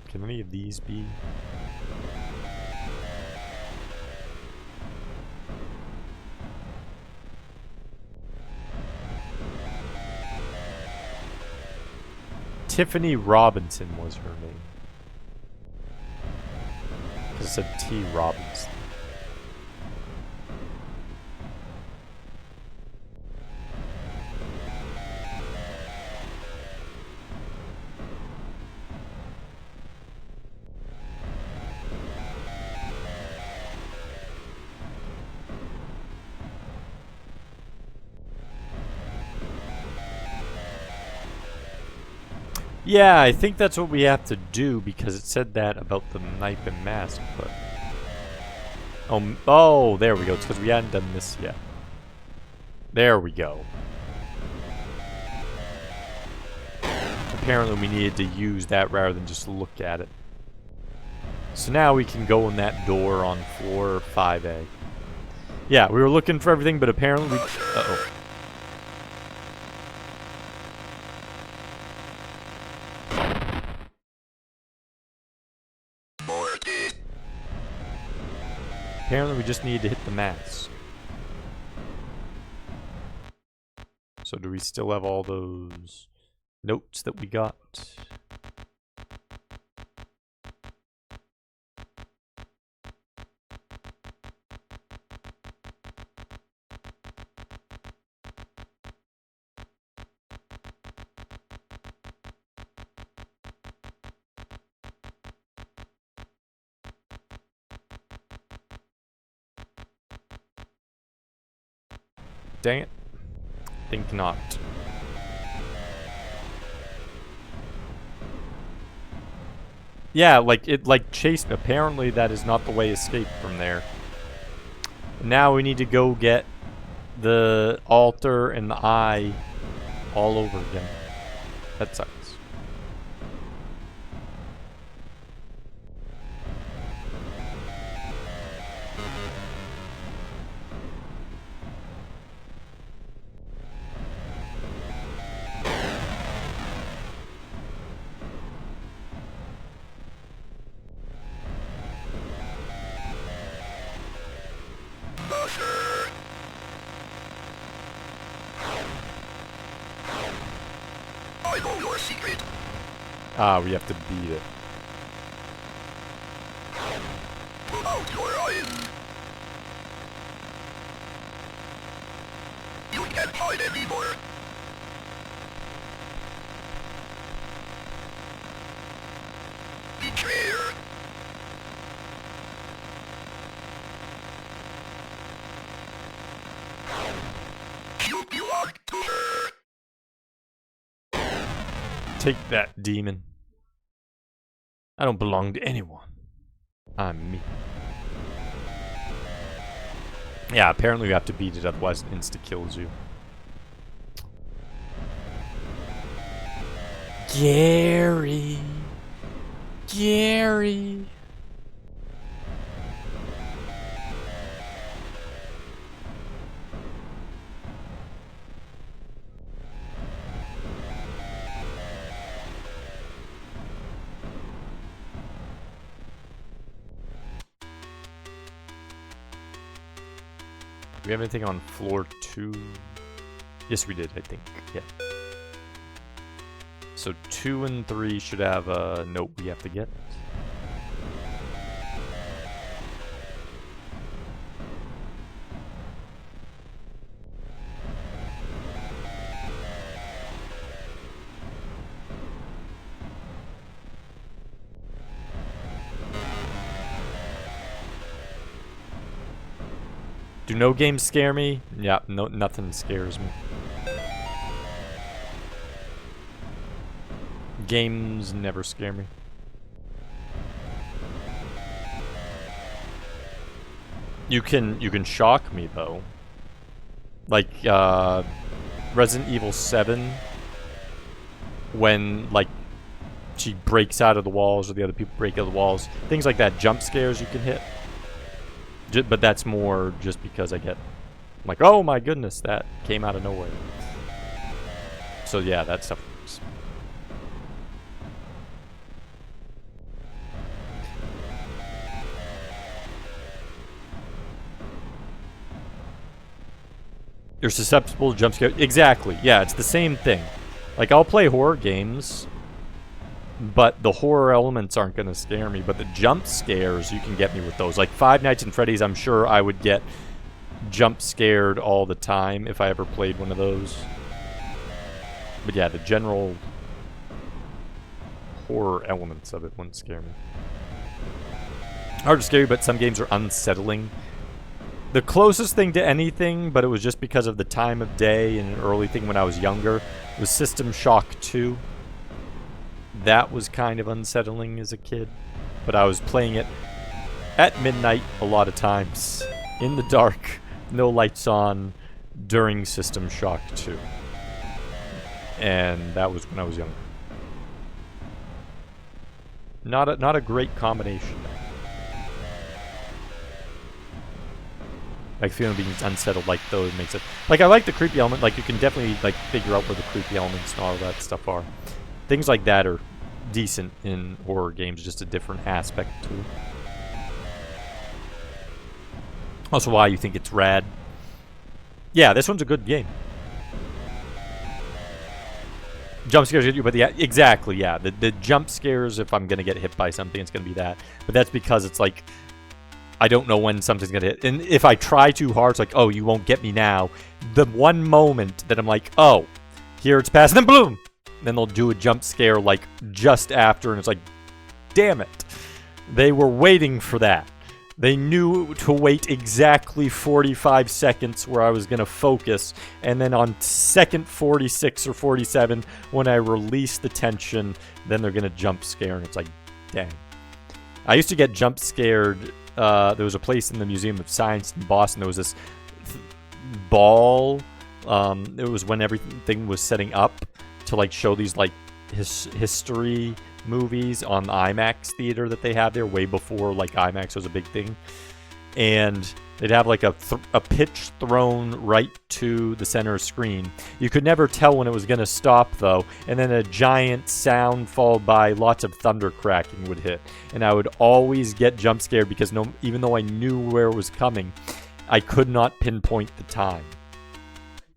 Can any of these be? Tiffany Robinson was her name. Because it said T. Robinson. Yeah, I think that's what we have to do because it said that about the knife and mask, but... Oh, there we go. It's because we hadn't done this yet. There we go. Apparently we needed to use that rather than just look at it. So now we can go in that door on floor 5A. Yeah, we were looking for everything, but apparently we... Uh-oh. Apparently we just need to hit the mask. So do we still have all those notes that we got? Dang it. Think not. Yeah, like, it, like, chased me. Apparently that is not the way escape from there. Now we need to go get the altar and the eye all over again. That sucks. I know your secret. Ah, we have to beat it. Pull out your eyes. You can't hide anymore. Betrayer. You belong to her. Take that, demon. I don't belong to anyone. I'm me. Yeah, apparently we have to beat it, otherwise it insta-kills you. Gary. Gary. Do we have anything on floor 2? Yes, we did, I think. Yeah. So 2 and 3 should have a note we have to get. Do no games scare me? Yeah, no, nothing scares me. Games never scare me. You can shock me though. Like Resident Evil 7 when like she breaks out of the walls or the other people break out of the walls. Things like that, jump scares you can hit. But that's more just because I get like, oh my goodness, that came out of nowhere. So yeah, that stuff works. You're susceptible to jump scare. Exactly. Yeah, it's the same thing. Like, I'll play horror games but the horror elements aren't going to scare me. But the jump scares, you can get me with those. Like Five Nights at Freddy's, I'm sure I would get jump scared all the time if I ever played one of those. But yeah, the general horror elements of it wouldn't scare me. Hard to scare you, but some games are unsettling. The closest thing to anything, but it was just because of the time of day and an early thing when I was younger, was System Shock 2. That was kind of unsettling as a kid, but I was playing it at midnight a lot of times, in the dark, no lights on, during System Shock 2. And that was when I was younger. Not a great combination. Like feeling being unsettled like those makes it like I like the creepy element, like you can definitely like figure out where the creepy elements and all of that stuff are. Things like that are decent in horror games, just a different aspect to it. Also why you think it's rad. Yeah, this one's a good game. Jump scares get you, but yeah, exactly, yeah. The jump scares, if I'm gonna get hit by something, it's gonna be that. But that's because it's like I don't know when something's gonna hit. And if I try too hard, it's like, oh, you won't get me now. The one moment that I'm like, oh, here it's past, and then boom! Then they'll do a jump scare like just after, and it's like, damn it. They were waiting for that. They knew to wait exactly 45 seconds where I was gonna focus, and then on second 46 or 47, when I release the tension, then they're gonna jump scare, and it's like, dang. I used to get jump scared. There was a place in the Museum of Science in Boston. There was this ball. It was when everything was setting up to like show these like history movies on the IMAX theater that they have there, way before like IMAX was a big thing. And they'd have like a pitch thrown right to the center screen. You could never tell when it was going to stop though, and then a giant sound followed by lots of thunder cracking would hit. And I would always get jump scared because even though I knew where it was coming, I could not pinpoint the time.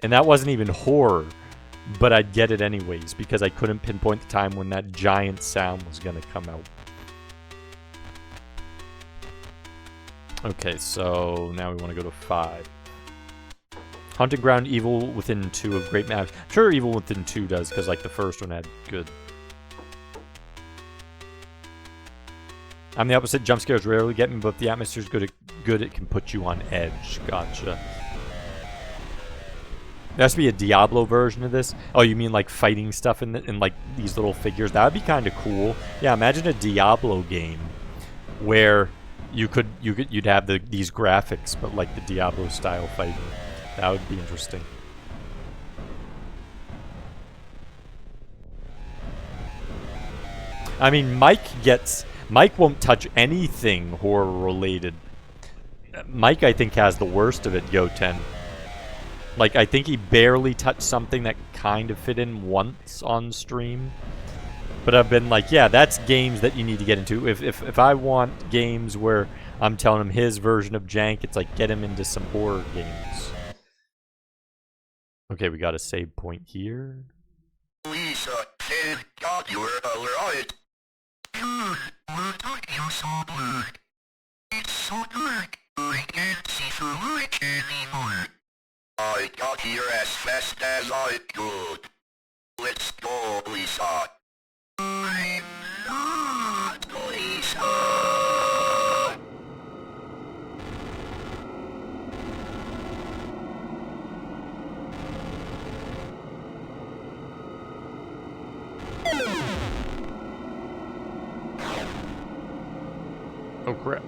And that wasn't even horror, but I'd get it anyways because I couldn't pinpoint the time when that giant sound was going to come out. Okay, so now we want to go to 5. Haunted Ground, Evil Within 2 of Great Maps. Sure, Evil Within 2 does, because like the first one had good. I'm the opposite. Jump scares rarely get me, but if the atmosphere's good, it can put you on edge. Gotcha. There has to be a Diablo version of this. Oh, you mean like fighting stuff in like these little figures? That would be kind of cool. Yeah, imagine a Diablo game where you'd have these graphics, but like the Diablo style fighting. That would be interesting. I mean, Mike won't touch anything horror related. Mike, I think, has the worst of it, Goten. Like, I think he barely touched something that kind of fit in once on stream. But I've been like, yeah, that's games that you need to get into. If I want games where I'm telling him his version of jank, it's like, get him into some horror games. Okay, we got a save point here. Lisa, thank God you were alright. Dude, what are you so blurred? It's so dark, I can't see through it anymore. I got here as fast as I could. Let's go, Lisa. I'm not Lisa. Oh crap.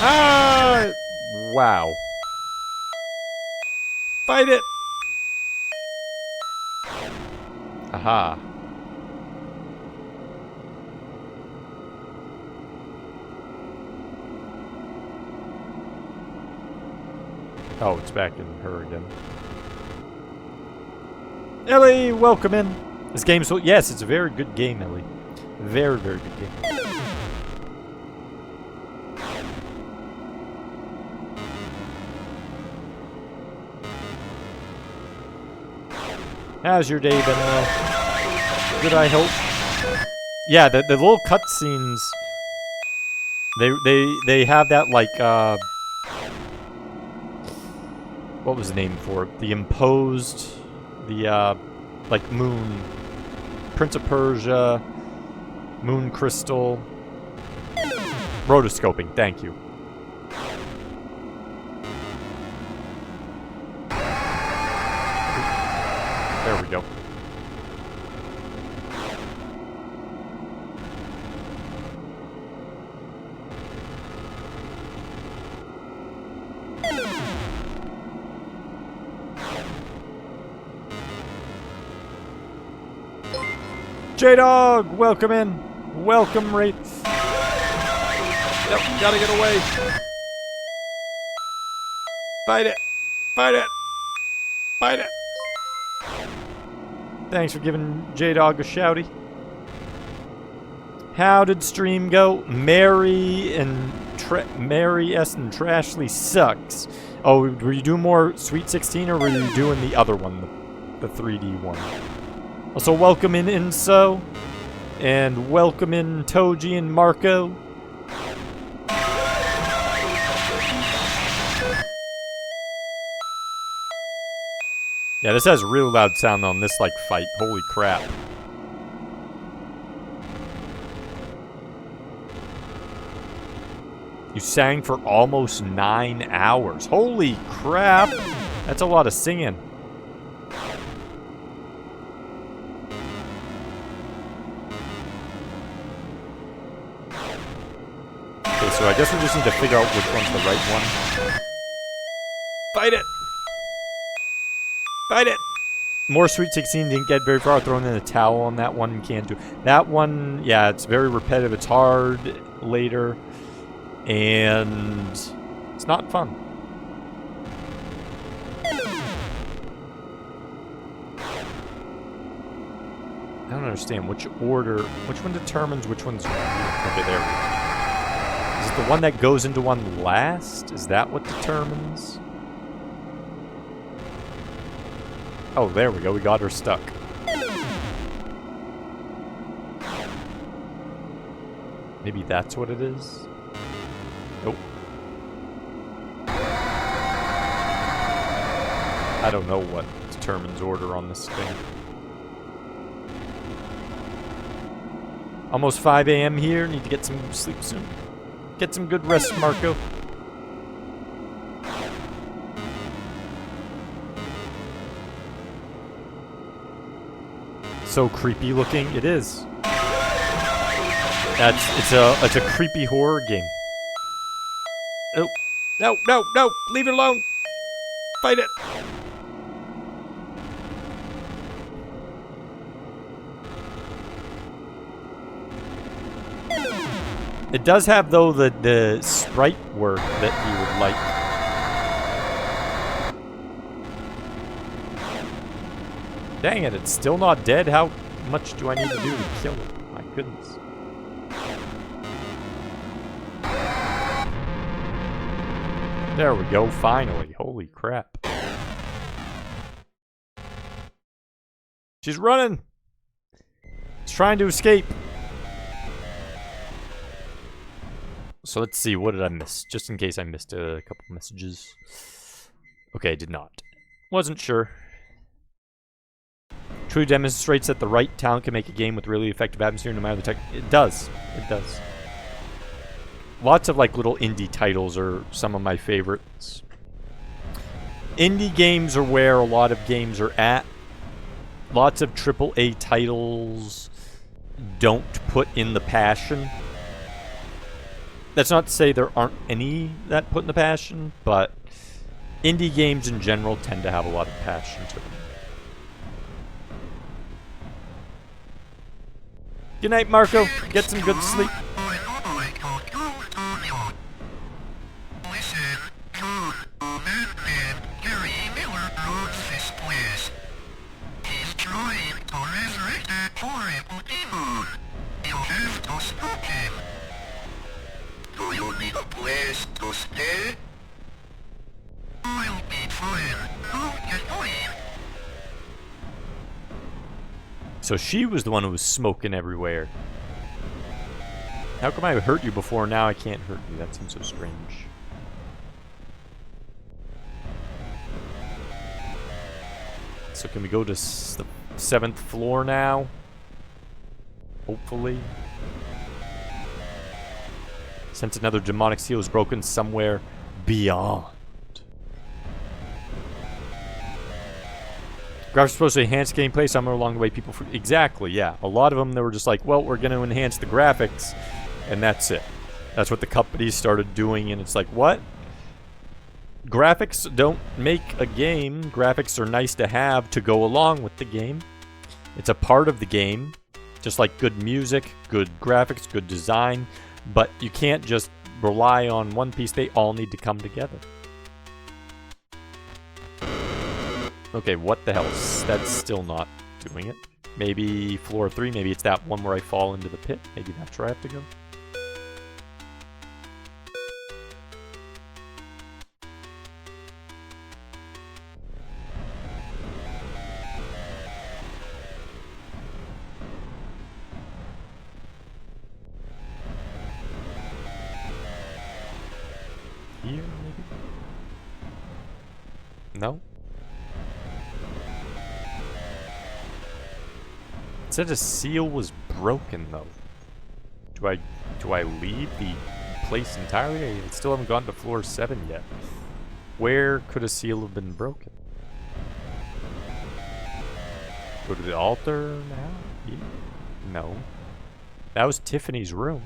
Ah! Wow. Fight it! Aha. Oh, it's back in her again. Ellie, welcome in. This game is so... Yes, it's a very good game, Ellie. Very, very good game. How's your day been, though? Good, I hope. Yeah, the little cutscenes. They have that like what was the name for it? The imposed, the like moon, Prince of Persia, moon crystal, rotoscoping. Thank you. There we go. J-Dog, welcome in. Welcome, Wraith. Yep, gotta get away. Fight it. Fight it. Fight it. Thanks for giving J-Dog a shouty. How did stream go? Mary S. and Trashly sucks. Oh, were you doing more Sweet 16 or were you doing the other one, the 3D one? Also, welcome in Inso, and welcome in Toji and Marco. Yeah, this has real loud sound on this, like, fight. Holy crap. You sang for almost 9 hours. Holy crap! That's a lot of singing. Okay, so I guess we just need to figure out which one's the right one. Fight it! Fight it! More Sweet 16 didn't get very far. Throwing in a towel on that one, can't do. That one, yeah, it's very repetitive. It's hard later. And it's not fun. I don't understand which order, which one determines which one's... Okay, there we go. Is it the one that goes into one last? Is that what determines? Oh, there we go. We got her stuck. Maybe that's what it is? Nope. I don't know what determines order on this thing. Almost 5 a.m. here. Need to get some sleep soon. Get some good rest, Marco. So creepy looking. It is. It's a creepy horror game. Oh, no, no, no! Leave it alone! Fight it! It does have, though, the sprite work that you would like. Dang it, it's still not dead? How much do I need to do to kill it? My goodness. There we go, finally. Holy crap. She's running! She's trying to escape. So let's see, what did I miss? Just in case I missed a couple messages. Okay, I did not. Wasn't sure. Truly demonstrates that the right talent can make a game with really effective atmosphere no matter the tech. It does. It does. Lots of like little indie titles are some of my favorites. Indie games are where a lot of games are at. Lots of AAA titles don't put in the passion. That's not to say there aren't any that put in the passion, but indie games in general tend to have a lot of passion to them. Good night, Marco. Get some good sleep. Do you need a place to stay? I'll be fine. I'll get going. So she was the one who was smoking everywhere. How come I hurt you before, now I can't hurt you? That seems so strange. So can we go to the 7th floor now? Hopefully. Since another demonic seal is broken somewhere beyond. Graphics supposed to enhance gameplay somewhere along the way. People, exactly, yeah. A lot of them, they were just like, well, we're going to enhance the graphics, and that's it. That's what the companies started doing, and it's like, what? Graphics don't make a game. Graphics are nice to have to go along with the game. It's a part of the game, just like good music, good graphics, good design, but you can't just rely on one piece. They all need to come together. Okay, what the hell? That's still not doing it. Maybe floor 3, maybe it's that one where I fall into the pit. Maybe that's where I have to go. Here, maybe? No? It said a seal was broken, though. Do I leave the place entirely? I still haven't gone to floor 7 yet. Where could a seal have been broken? Go to the altar now? Yeah. No. That was Tiffany's room.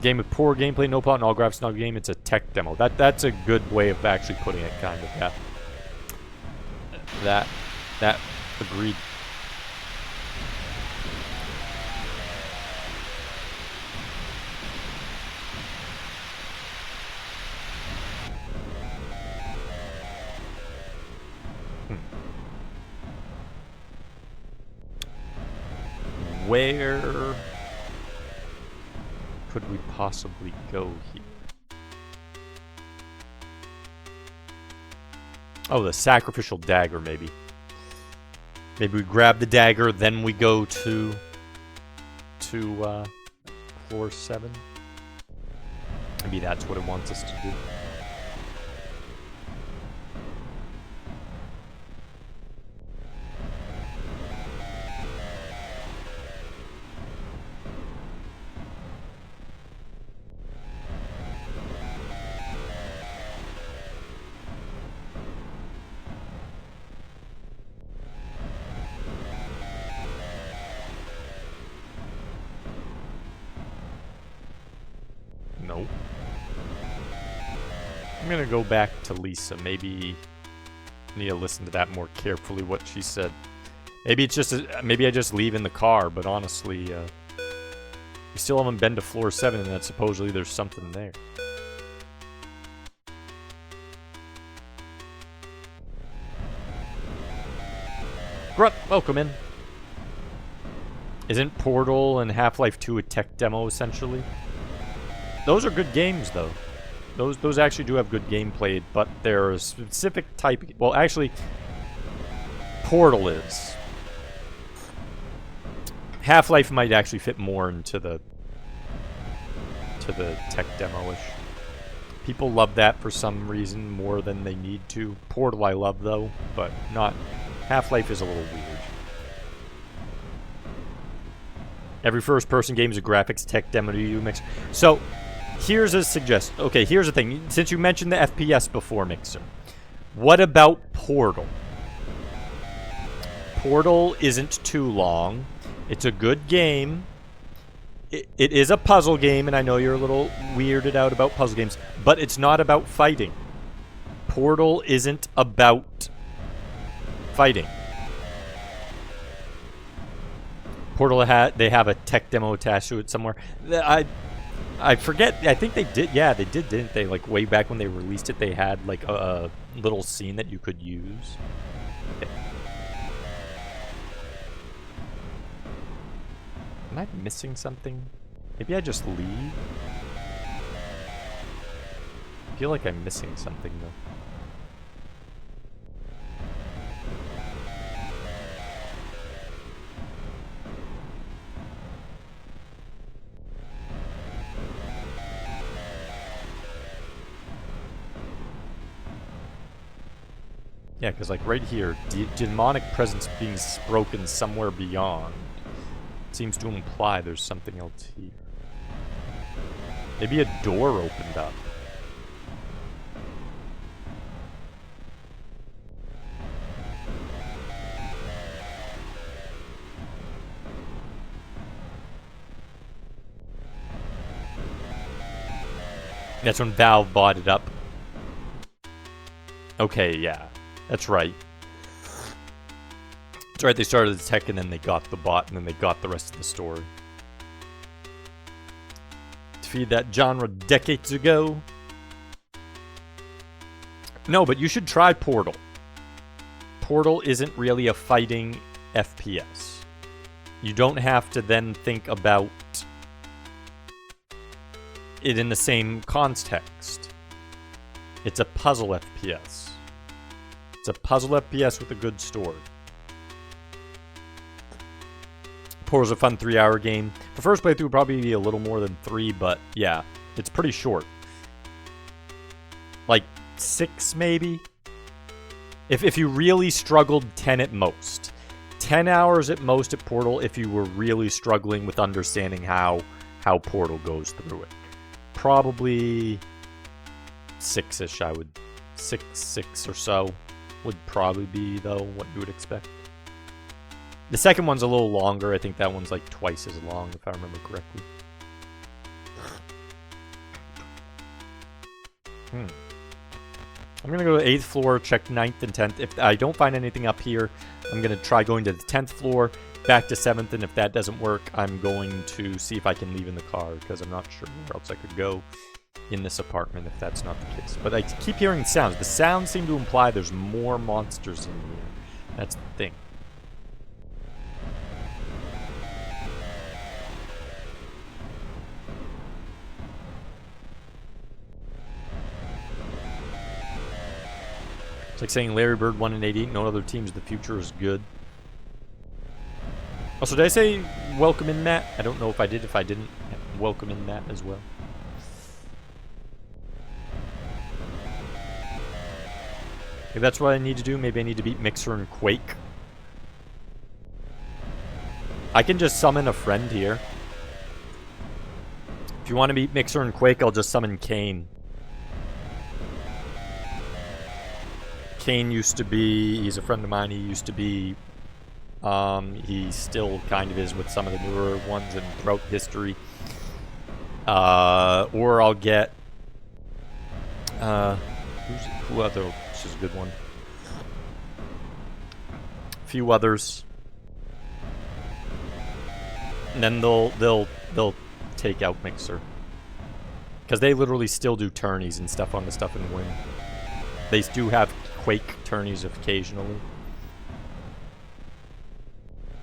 Game with poor gameplay, no plot, and all graphics, not game. It's a tech demo. That's a good way of actually putting it, kind of. Yeah. That agreed. Where could we possibly go here? Oh, the sacrificial dagger, maybe. Maybe we grab the dagger, then we go to floor 7. Maybe that's what it wants us to do. Nope. I'm gonna go back to Lisa. Maybe I need to listen to that more carefully, what she said. Maybe it's just maybe I just leave in the car, but honestly, we still haven't been to floor 7, and that supposedly there's something there. Grunt, welcome in. Isn't Portal and Half-Life 2 a tech demo, essentially? Those are good games, though. Those actually do have good gameplay, but they're a specific type. Well, actually, Portal is. Half-Life might actually fit more into the tech demo-ish. People love that for some reason more than they need to. Portal I love, though, but not. Half-Life is a little weird. Every first-person game is a graphics tech demo to you, Mixer. So, here's a suggestion. Okay, here's the thing. Since you mentioned the FPS before, Mixer, what about Portal? Portal isn't too long. It's a good game. It is a puzzle game, and I know you're a little weirded out about puzzle games, but it's not about fighting. Portal isn't about fighting. Portal they have a tech demo attached to it somewhere. I forget. I think they did. Yeah, they did, didn't they? Like way back when they released it, they had like a little scene that you could use. Okay. Am I missing something? Maybe I just leave? I feel like I'm missing something, though. Yeah, because like right here, demonic presence being broken somewhere beyond seems to imply there's something else here. Maybe a door opened up. That's when Valve bought it up. Okay, yeah. That's right. That's right, they started the tech and then they got the bot and then they got the rest of the story. To feed that genre decades ago. No, but you should try Portal. Portal isn't really a fighting FPS. You don't have to then think about it in the same context. It's a puzzle FPS. It's a puzzle FPS with a good story. Portal's a fun 3-hour game. The first playthrough would probably be a little more than 3, but yeah, it's pretty short. Like 6 maybe? If you really struggled, 10 at most. 10 hours at most at Portal if you were really struggling with understanding how Portal goes through it. Probably 6-ish, I would. 6 or so would probably be, though, what you would expect. The second one's a little longer. I think that one's like twice as long, if I remember correctly. I'm gonna go to the 8th floor, check 9th and 10th. If I don't find anything up here, I'm gonna try going to the 10th floor, back to 7th, and if that doesn't work, I'm going to see if I can leave in the car, because I'm not sure where else I could go in this apartment if that's not the case. But I keep hearing sounds. The sounds seem to imply there's more monsters in here. That's the thing. It's like saying Larry Bird won in 88, no other teams, the future is good. Also, did I say welcome in Matt? I don't know if I did. If I didn't, welcome in Matt as well. Maybe that's what I need to do. Maybe I need to beat Mixer and Quake. I can just summon a friend here. If you want to beat Mixer and Quake, I'll just summon Kane. Kane used to be, he's a friend of mine, he used to be, he still kind of is with some of the newer ones and throughout history. Or I'll get, who other, this is a good one. A few others. And then they'll take out Mixer. Because they literally still do tourneys and stuff on the stuff and win. They do have Quake tourneys occasionally.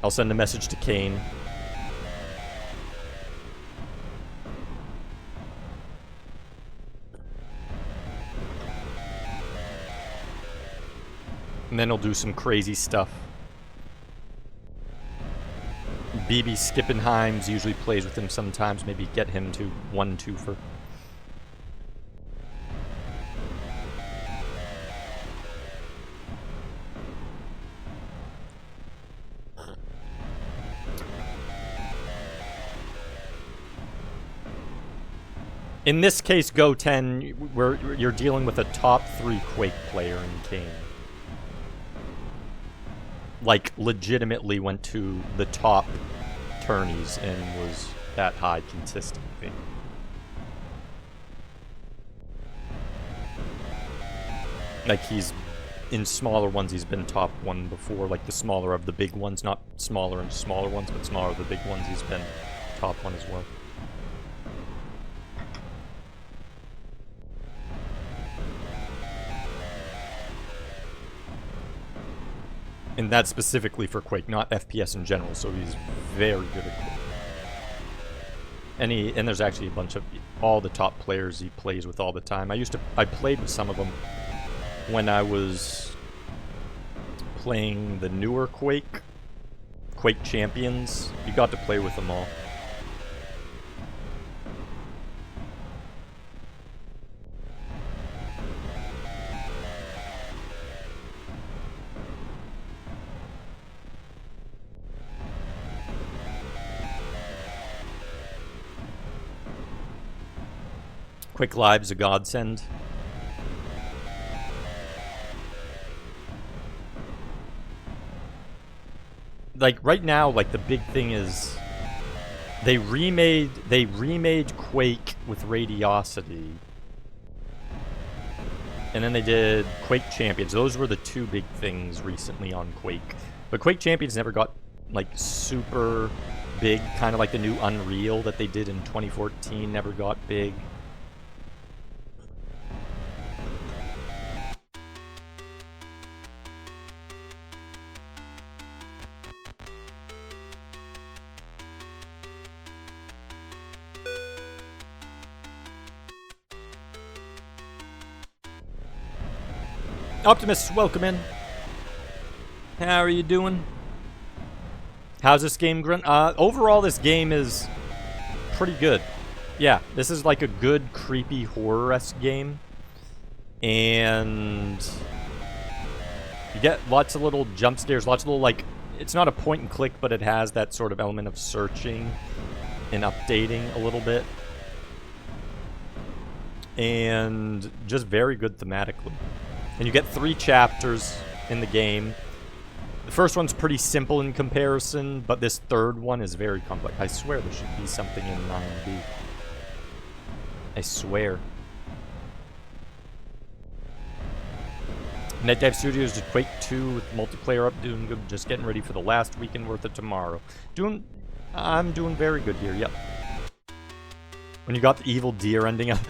I'll send a message to Kane. And then he'll do some crazy stuff. BB Skippenheims usually plays with him sometimes. Maybe get him to 1-2-fer. In this case, Go 10, where you're dealing with a top 3 Quake player in Kane. Like, legitimately went to the top tourneys and was that high consistently. Like, he's, in smaller ones, he's been top 1 before, like the smaller of the big ones. Not smaller and smaller ones, but smaller of the big ones, he's been top 1 as well. And that's specifically for Quake, not FPS in general, so he's very good at Quake. And there's actually a bunch of all the top players he plays with all the time. I played with some of them when I was playing the newer Quake Champions. You got to play with them all. Quick Live's a godsend. Like, right now, like, the big thing is they remade Quake with Radiosity. And then they did Quake Champions. Those were the two big things recently on Quake. But Quake Champions never got, like, super big. Kind of like the new Unreal that they did in 2014 never got big. Optimus, welcome in. How are you doing? How's this game, Grunt? Overall, this game is pretty good. Yeah, this is like a good, creepy, horror-esque game. And you get lots of little jump scares, lots of little, like, it's not a point and click, but it has that sort of element of searching and updating a little bit. And just very good thematically. And you get 3 chapters in the game. The first one's pretty simple in comparison, but this third one is very complex. I swear there should be something in 9B. I swear. NetDev Studios did Quake 2 with multiplayer up, doing good, just getting ready for the last weekend worth of tomorrow. I'm doing very good here, yep. When you got the evil deer ending up.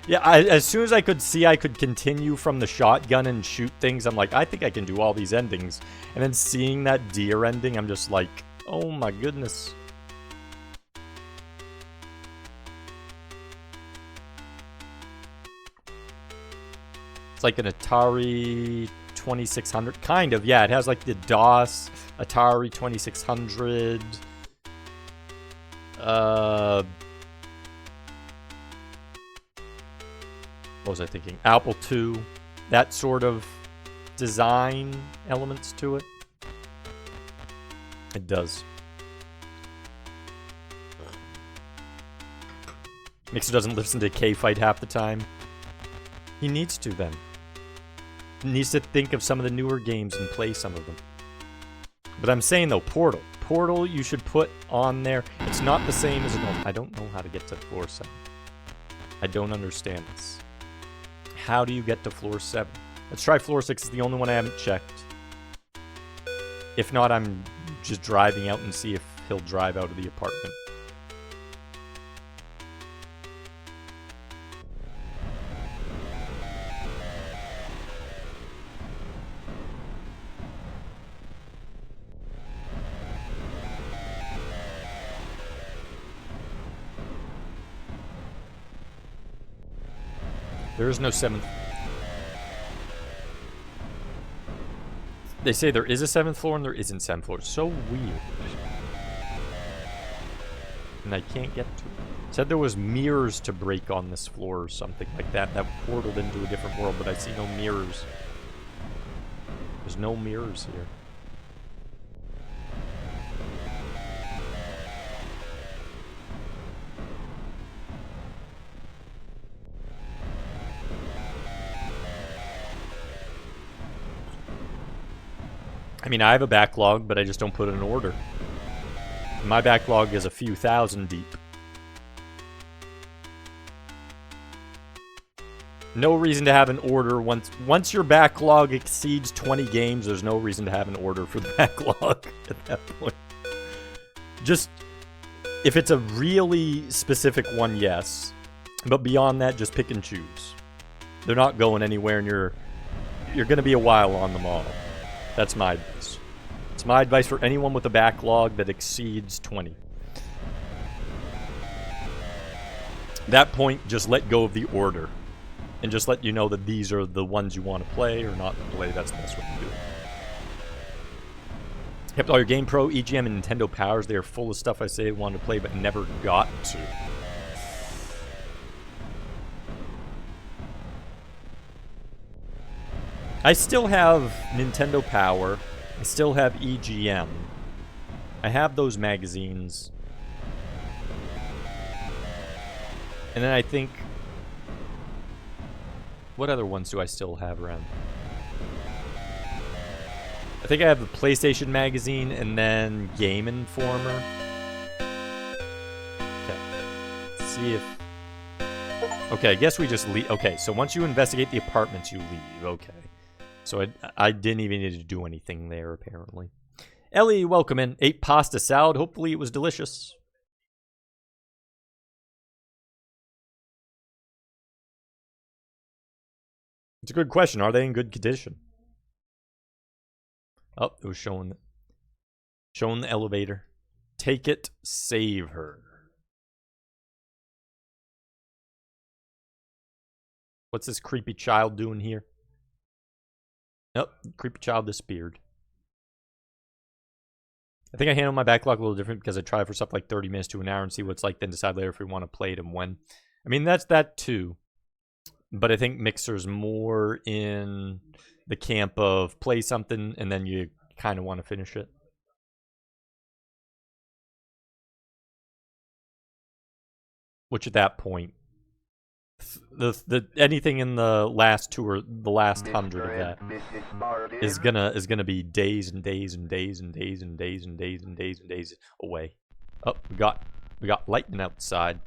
Yeah, as soon as I could see I could continue from the shotgun and shoot things, I'm like, I think I can do all these endings. And then seeing that deer ending, I'm just like, oh my goodness. It's like an Atari 2600, kind of, yeah. It has like the DOS, Atari 2600, what was I thinking? Apple II, that sort of design elements to it. It does. Mixer doesn't listen to K-Fight half the time. He needs to then. He needs to think of some of the newer games and play some of them. But I'm saying though, Portal. Portal you should put on there. It's not the same as a normal. I don't know how to get to floor 7. I don't understand this. How do you get to floor 7? Let's try floor 6. It's the only one I haven't checked. If not, I'm just driving out and see if he'll drive out of the apartment. There is no 7th. They say there is a 7th floor and there isn't 7th floor. It's so weird. And I can't get to it. It said there was mirrors to break on this floor or something like that. That portaled into a different world, but I see no mirrors. There's no mirrors here. I mean, I have a backlog, but I just don't put it in order. My backlog is a few thousand deep. No reason to have an order. Once your backlog exceeds 20 games, there's no reason to have an order for the backlog at that point. Just, if it's a really specific one, yes. But beyond that, just pick and choose. They're not going anywhere, and you're going to be a while on them all. That's my advice. It's my advice for anyone with a backlog that exceeds 20. That point, just let go of the order. And just let you know that these are the ones you want to play or not play. That's the best way to do it. Kept all your Game Pro, EGM, and Nintendo Powers. They are full of stuff I say I wanted to play but never got to. I still have Nintendo Power. I still have EGM. I have those magazines. And then I think What other ones do I still have around? I think I have the PlayStation Magazine and then Game Informer. Okay. Let's see if... Okay, I guess we just leave. Okay, so once you investigate the apartments, you leave. Okay. So I didn't even need to do anything there, apparently. Ellie, welcome in. Ate pasta salad. Hopefully it was delicious. It's a good question. Are they in good condition? Oh, it was showing the elevator. Take it, save her. What's this creepy child doing here? Nope, creepy child disappeared. I think I handle my backlog a little different because I try for stuff like 30 minutes to an hour and see what it's like, then decide later if we want to play it and when. I mean, that's that too. But I think Mixer's more in the camp of play something and then you kind of want to finish it. Which at that point, the anything in the last two or the last 100 of that is gonna be days and days and days and days and days and days and days and days away. Oh, we got lightning outside.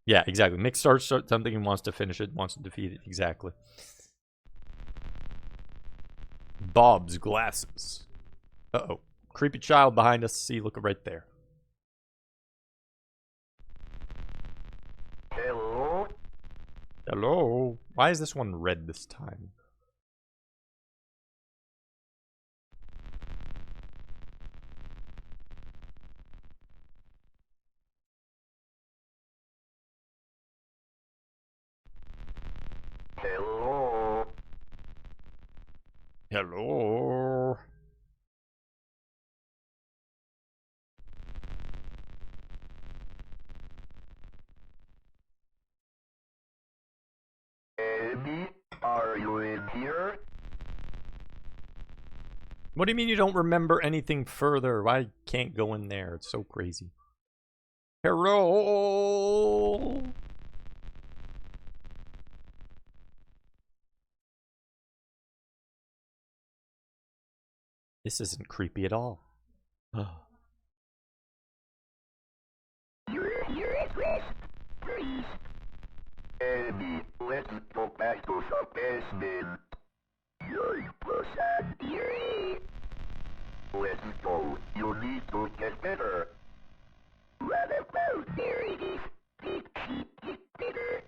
Yeah, exactly. Mick starts something and wants to finish it, wants to defeat it. Exactly. Bob's glasses. Uh-oh. Creepy child behind us. See, look right there. Hello? Hello? Why is this one red this time? Hello? Hello? Amy, are you in here? What do you mean you don't remember anything further? I can't go in there. It's so crazy. Hello? This isn't creepy at all. You're here at rest, please. Amy, let's go back to the basement. You're here. Let's go. You need to get better. What about there it is? Did she get better?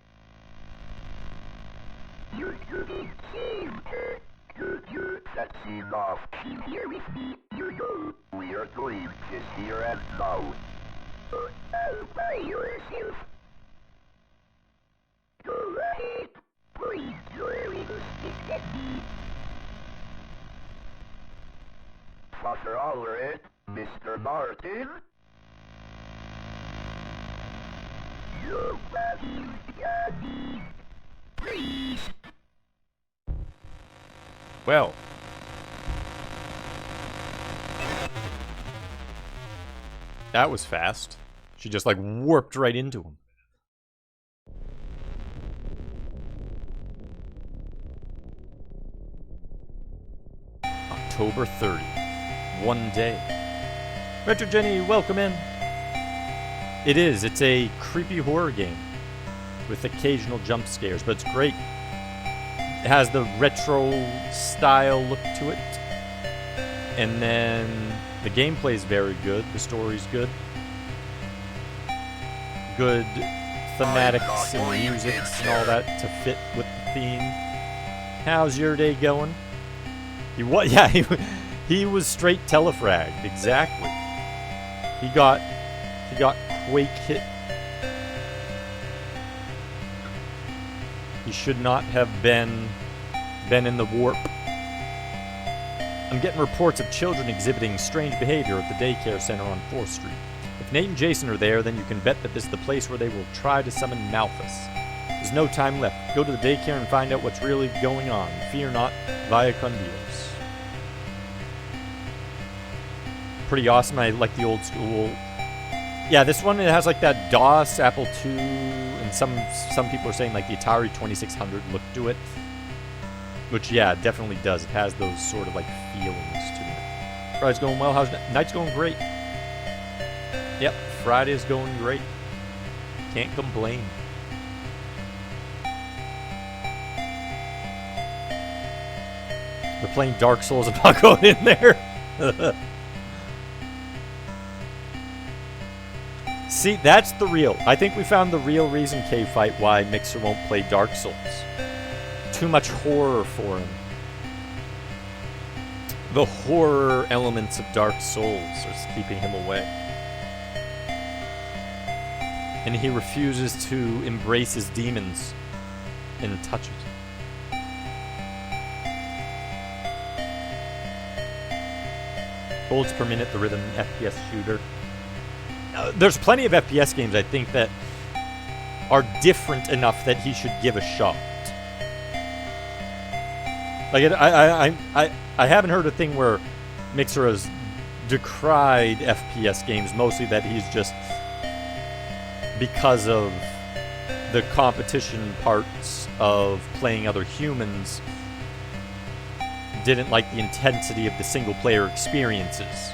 You couldn't save her. Could you? That's enough. She's here with me. You know. We are doing this here and now. All by yourself. Go ahead. Please, you're a little stick at me. Father Allred, Mr. Martin. Nobody's got me. Please. Well. That was fast. She just like warped right into him. October 30. One day. Retro Jenny, welcome in. It is. It's a creepy horror game with occasional jump scares, but it's great. It has the retro style look to it. And then the gameplay is very good. The story's good. Good thematics and music and all that to fit with the theme. How's your day going? He was, yeah, he was straight telefragged, exactly. He got Quake hit. He should not have been in the warp. I'm getting reports of children exhibiting strange behavior at the daycare center on 4th Street. If Nate and Jason are there, then you can bet that this is the place where they will try to summon Malthus. There's no time left. Go to the daycare and find out what's really going on. Fear not, via con Dios. Pretty awesome. I like the old school Yeah, this one, it has like that DOS, Apple II, and some people are saying like the Atari 2600 look to it. Which, yeah, it definitely does. It has those sort of like feelings to it. Friday's going well. How's night's going great? Yep, Friday's going great. Can't complain. We're playing Dark Souls. I'm not going in there. See, that's the real. I think we found the real reason, K-Fight, why Mixer won't play Dark Souls. Too much horror for him. The horror elements of Dark Souls are keeping him away. And he refuses to embrace his demons and touch it. Bullets per minute, the rhythm, FPS shooter. There's plenty of FPS games, I think, that are different enough that he should give a shot. Like, I haven't heard a thing where Mixer has decried FPS games, mostly that he's just, because of the competition parts of playing other humans, didn't like the intensity of the single-player experiences.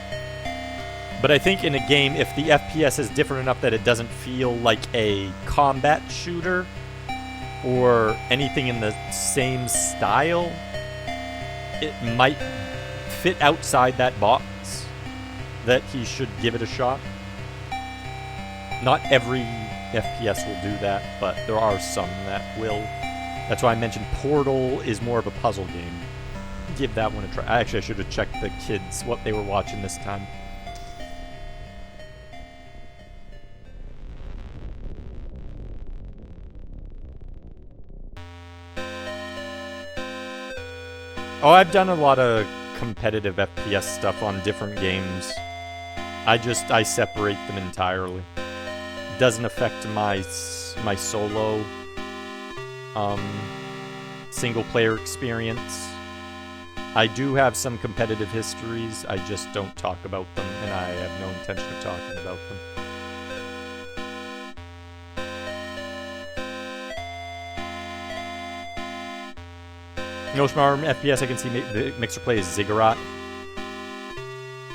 But I think in a game, if the FPS is different enough that it doesn't feel like a combat shooter or anything in the same style, it might fit outside that box, that he should give it a shot. Not every FPS will do that, but there are some that will. That's why I mentioned Portal is more of a puzzle game. Give that one a try. Actually, I should have checked the kids, what they were watching this time. Oh, I've done a lot of competitive FPS stuff on different games. I separate them entirely. It doesn't affect my solo single player experience. I do have some competitive histories, I just don't talk about them, and I have no intention of talking about them. Most modern FPS I can see Mixer play is Ziggurat.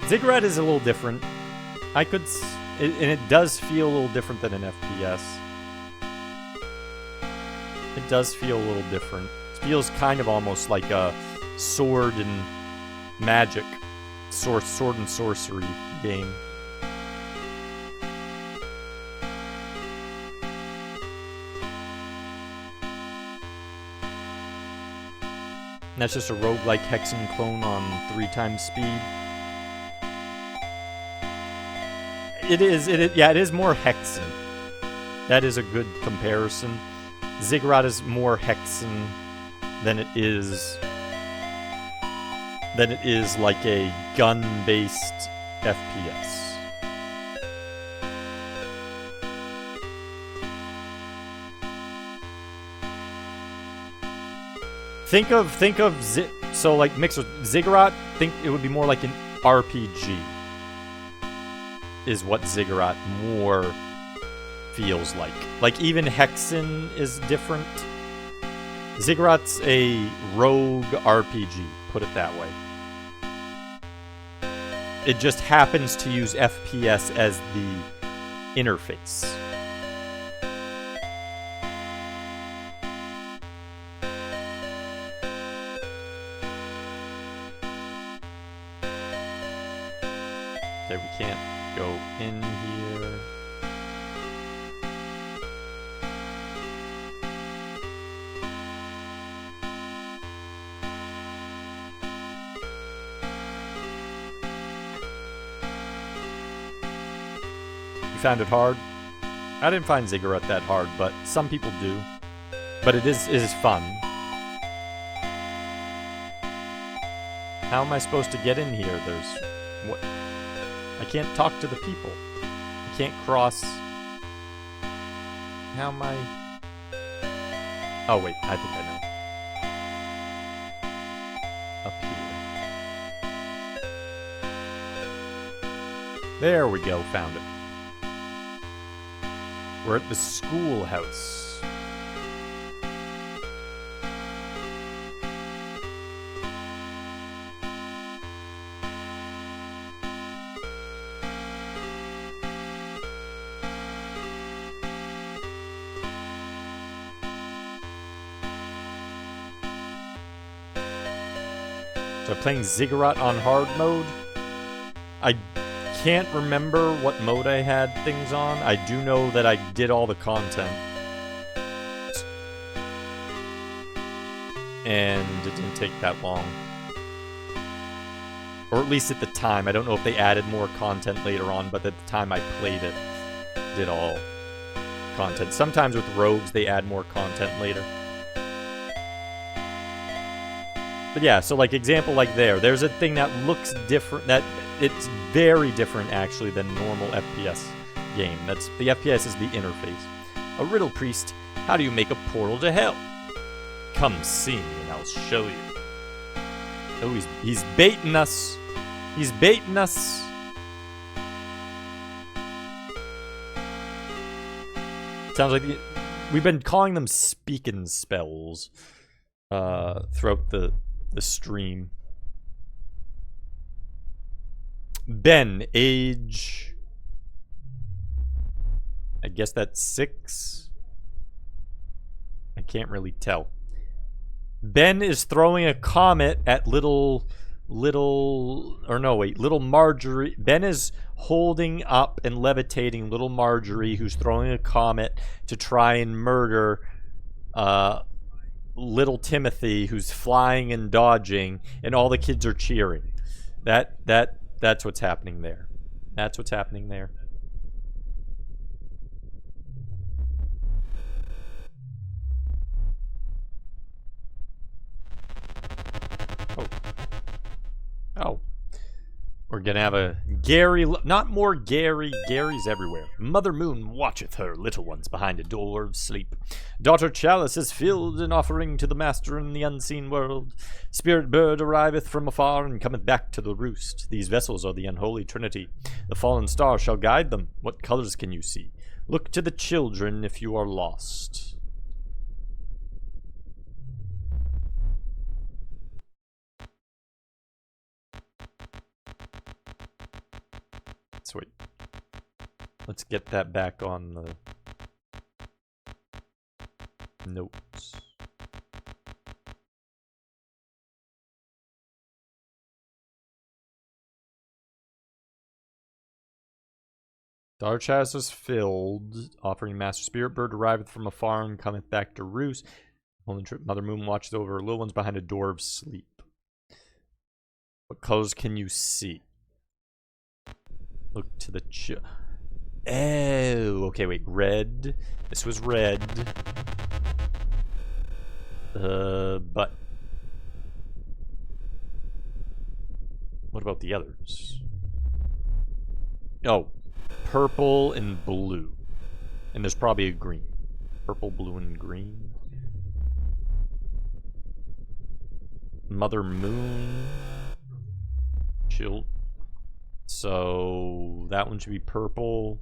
Ziggurat is a little different. And it does feel a little different than an FPS. It does feel a little different. It feels kind of almost like a sword and magic, sword and sorcery game. And that's just a roguelike Hexen clone on 3x speed. It is more Hexen. That is a good comparison. Ziggurat is more Hexen than it is like a gun-based FPS. Think of so like mixed with Ziggurat, think it would be more like an RPG. Is what Ziggurat more feels like. Like even Hexen is different. Ziggurat's a rogue RPG, put it that way. It just happens to use FPS as the interface. Okay, we can't go in here. You found it hard? I didn't find Ziggurat that hard, but some people do. But it is fun. How am I supposed to get in here? What? I can't talk to the people. I can't cross. How am I? Oh wait, I think I know. Up here. There we go, found it. We're at the schoolhouse. So playing Ziggurat on hard mode. I can't remember what mode I had things on. I do know that I did all the content. And it didn't take that long. Or at least at the time. I don't know if they added more content later on, but at the time I played it, did all content. Sometimes with rogues, they add more content later. But yeah, so like example like there's a thing that looks different, that it's very different actually than normal FPS game. That's the FPS is the interface. A riddle priest, how do you make a portal to hell? Come see me and I'll show you. Oh, he's baiting us. He's baiting us. Sounds like we've been calling them speaking spells throughout the stream. Ben, age... I guess that's 6? I can't really tell. Ben is throwing a comet at little Marjorie. Ben is holding up and levitating little Marjorie, who's throwing a comet to try and murder little Timothy, who's flying and dodging, and all the kids are cheering. That's what's happening there. That's what's happening there. Oh. We're gonna have a Gary... Not more Gary. Gary's everywhere. Mother Moon watcheth her little ones behind a door of sleep. Daughter Chalice is filled an offering to the Master in the unseen world. Spirit bird arriveth from afar and cometh back to the roost. These vessels are the unholy Trinity. The fallen star shall guide them. What colors can you see? Look to the children if you are lost. Sweet. Let's get that back on the notes. Daughter Chalice is filled. Offering Master Spirit Bird arriveth from afar and cometh back to roost. Mother Moon watches over her little ones behind a door of sleep. What colors can you see? Look to the Oh, okay, wait. Red. This was red. But what about the others? Oh, purple and blue. And there's probably a green. Purple, blue, and green. Mother Moon. Chill. So that one should be purple.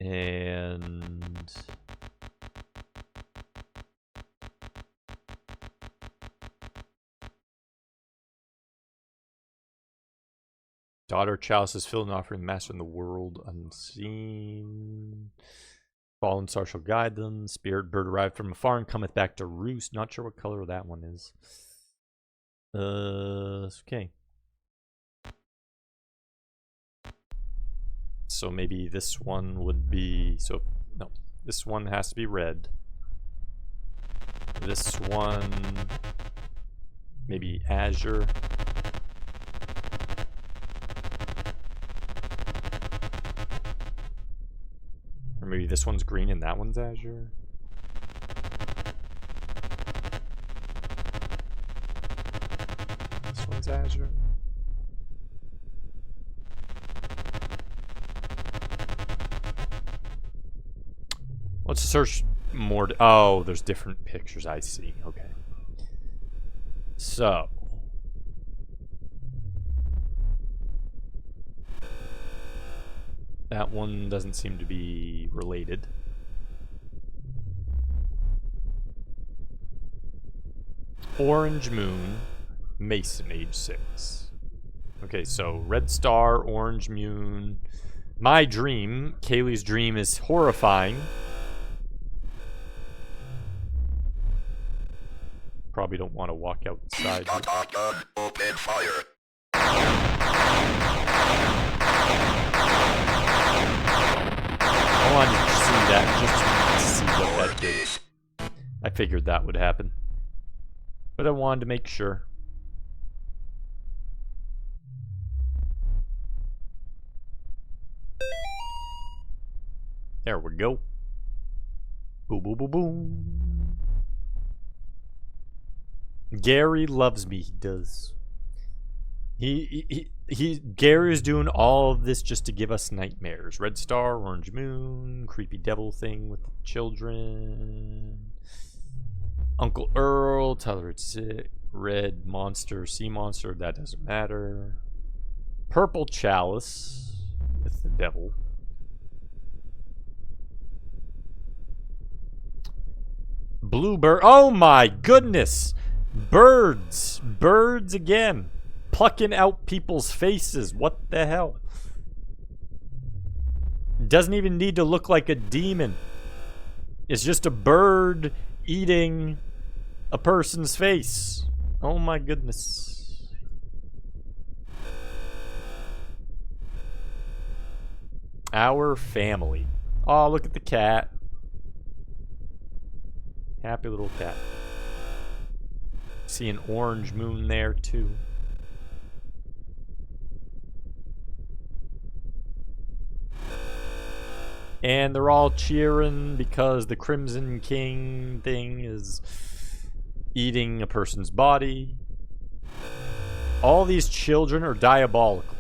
And Daughter Chalice is filled and offering Master in the world unseen. Fallen star shall guide them. Spirit bird arrived from afar and cometh back to roost. Not sure what color that one is. Okay. So maybe this one would be... So, no. This one has to be red. This one... Maybe azure. Or maybe this one's green and that one's azure. This one's azure. Let's search more. Oh, there's different pictures. I see. Okay. So. That one doesn't seem to be related. Orange Moon, Mason, age 6. Okay, so Red Star, Orange Moon. My dream, Kaylee's dream, is horrifying. Probably don't want to walk outside. Open fire. I wanted to see that just to see what that did. I figured that would happen. But I wanted to make sure. There we go. Boom, boom, boom, boom. Gary loves me, he does. Gary's doing all of this just to give us nightmares. Red Star, Orange Moon, creepy devil thing with the children. Uncle Earl, Tyler it's sick. Red monster, sea monster, that doesn't matter. Purple chalice with the devil. Bluebird. Oh my goodness! Birds! Birds again! Plucking out people's faces. What the hell? Doesn't even need to look like a demon. It's just a bird eating a person's face. Oh my goodness. Our family. Oh, look at the cat. Happy little cat. See an orange moon there too. And they're all cheering because the Crimson King thing is eating a person's body. All these children are diabolical.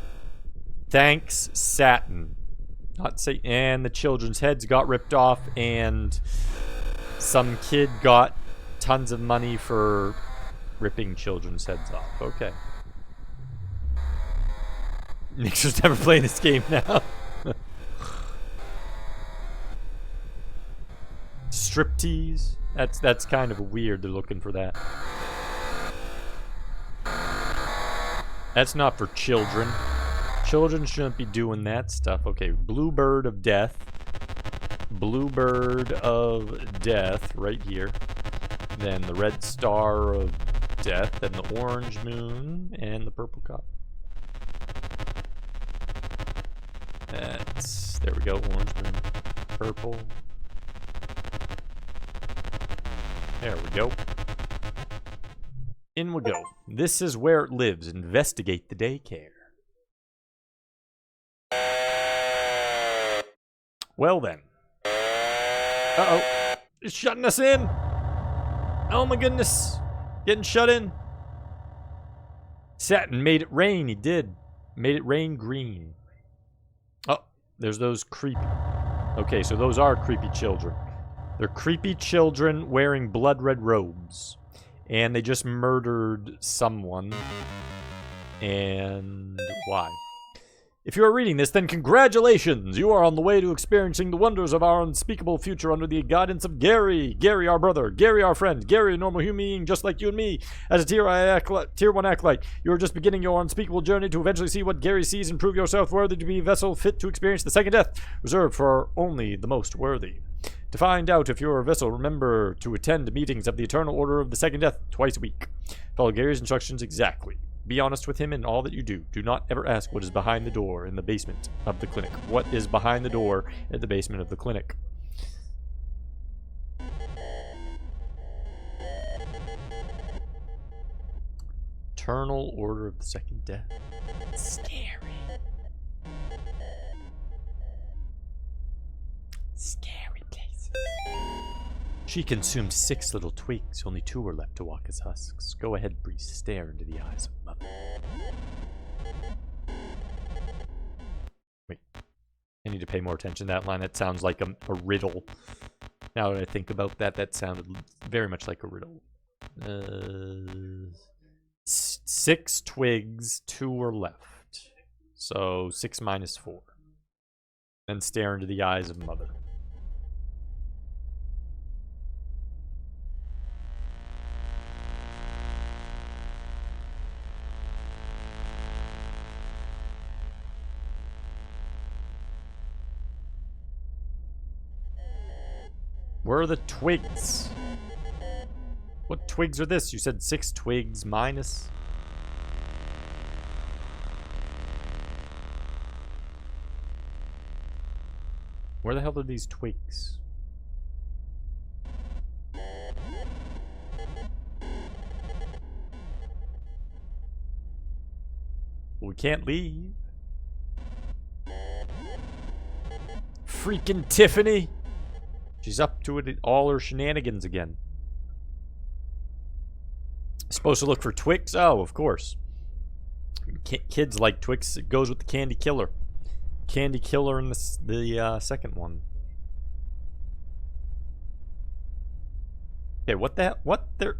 Thanks, Satin. Not say, and the children's heads got ripped off, and some kid got tons of money for ripping children's heads off. Okay. Nick's just never playing this game now. Striptease. That's kind of weird. They're looking for that. That's not for children. Children shouldn't be doing that stuff. Okay, Bluebird of Death. Bluebird of Death right here. Then the Red Star of Death. Then the Orange Moon and the Purple Cup. That's, there we go. Orange Moon. Purple. There we go. In we go. This is where it lives. Investigate the daycare. Well then. Uh-oh. It's shutting us in. Oh my goodness. Getting shut in. Satin made it rain. He did. Made it rain green. Oh, there's those creepy. Okay, so those are creepy children. They're creepy children wearing blood red robes. And they just murdered someone. And why? If you are reading this, then congratulations! You are on the way to experiencing the wonders of our unspeakable future under the guidance of Gary. Gary, our brother. Gary, our friend. Gary, a normal human being just like you and me. As a tier 1 acolyte, you are just beginning your unspeakable journey to eventually see what Gary sees and prove yourself worthy to be a vessel fit to experience the second death, reserved for only the most worthy. To find out if you're a vessel, remember to attend meetings of the Eternal Order of the Second Death twice a week. Follow Gary's instructions exactly. Be honest with him in all that you do. Do not ever ask what is behind the door in the basement of the clinic. What is behind the door at the basement of the clinic? Eternal Order of the Second Death. Scary. Scary places. She consumed 6 little twigs. Only 2 were left to walk as husks. Go ahead, Bree. Stare into the eyes of Mother. Wait. I need to pay more attention to that line. That sounds like a riddle. Now that I think about that, that sounded very much like a riddle. 6 twigs, 2 were left. So 6 minus 4. and stare into the eyes of Mother. Where are the twigs? What twigs are this? You said 6 twigs minus? Where the hell are these twigs? We can't leave. Freaking Tiffany! She's up to it, all her shenanigans again. Supposed to look for Twix? Oh, of course. Kids like Twix. It goes with the candy killer. Candy killer in the second one. Okay, what the hell? What? There...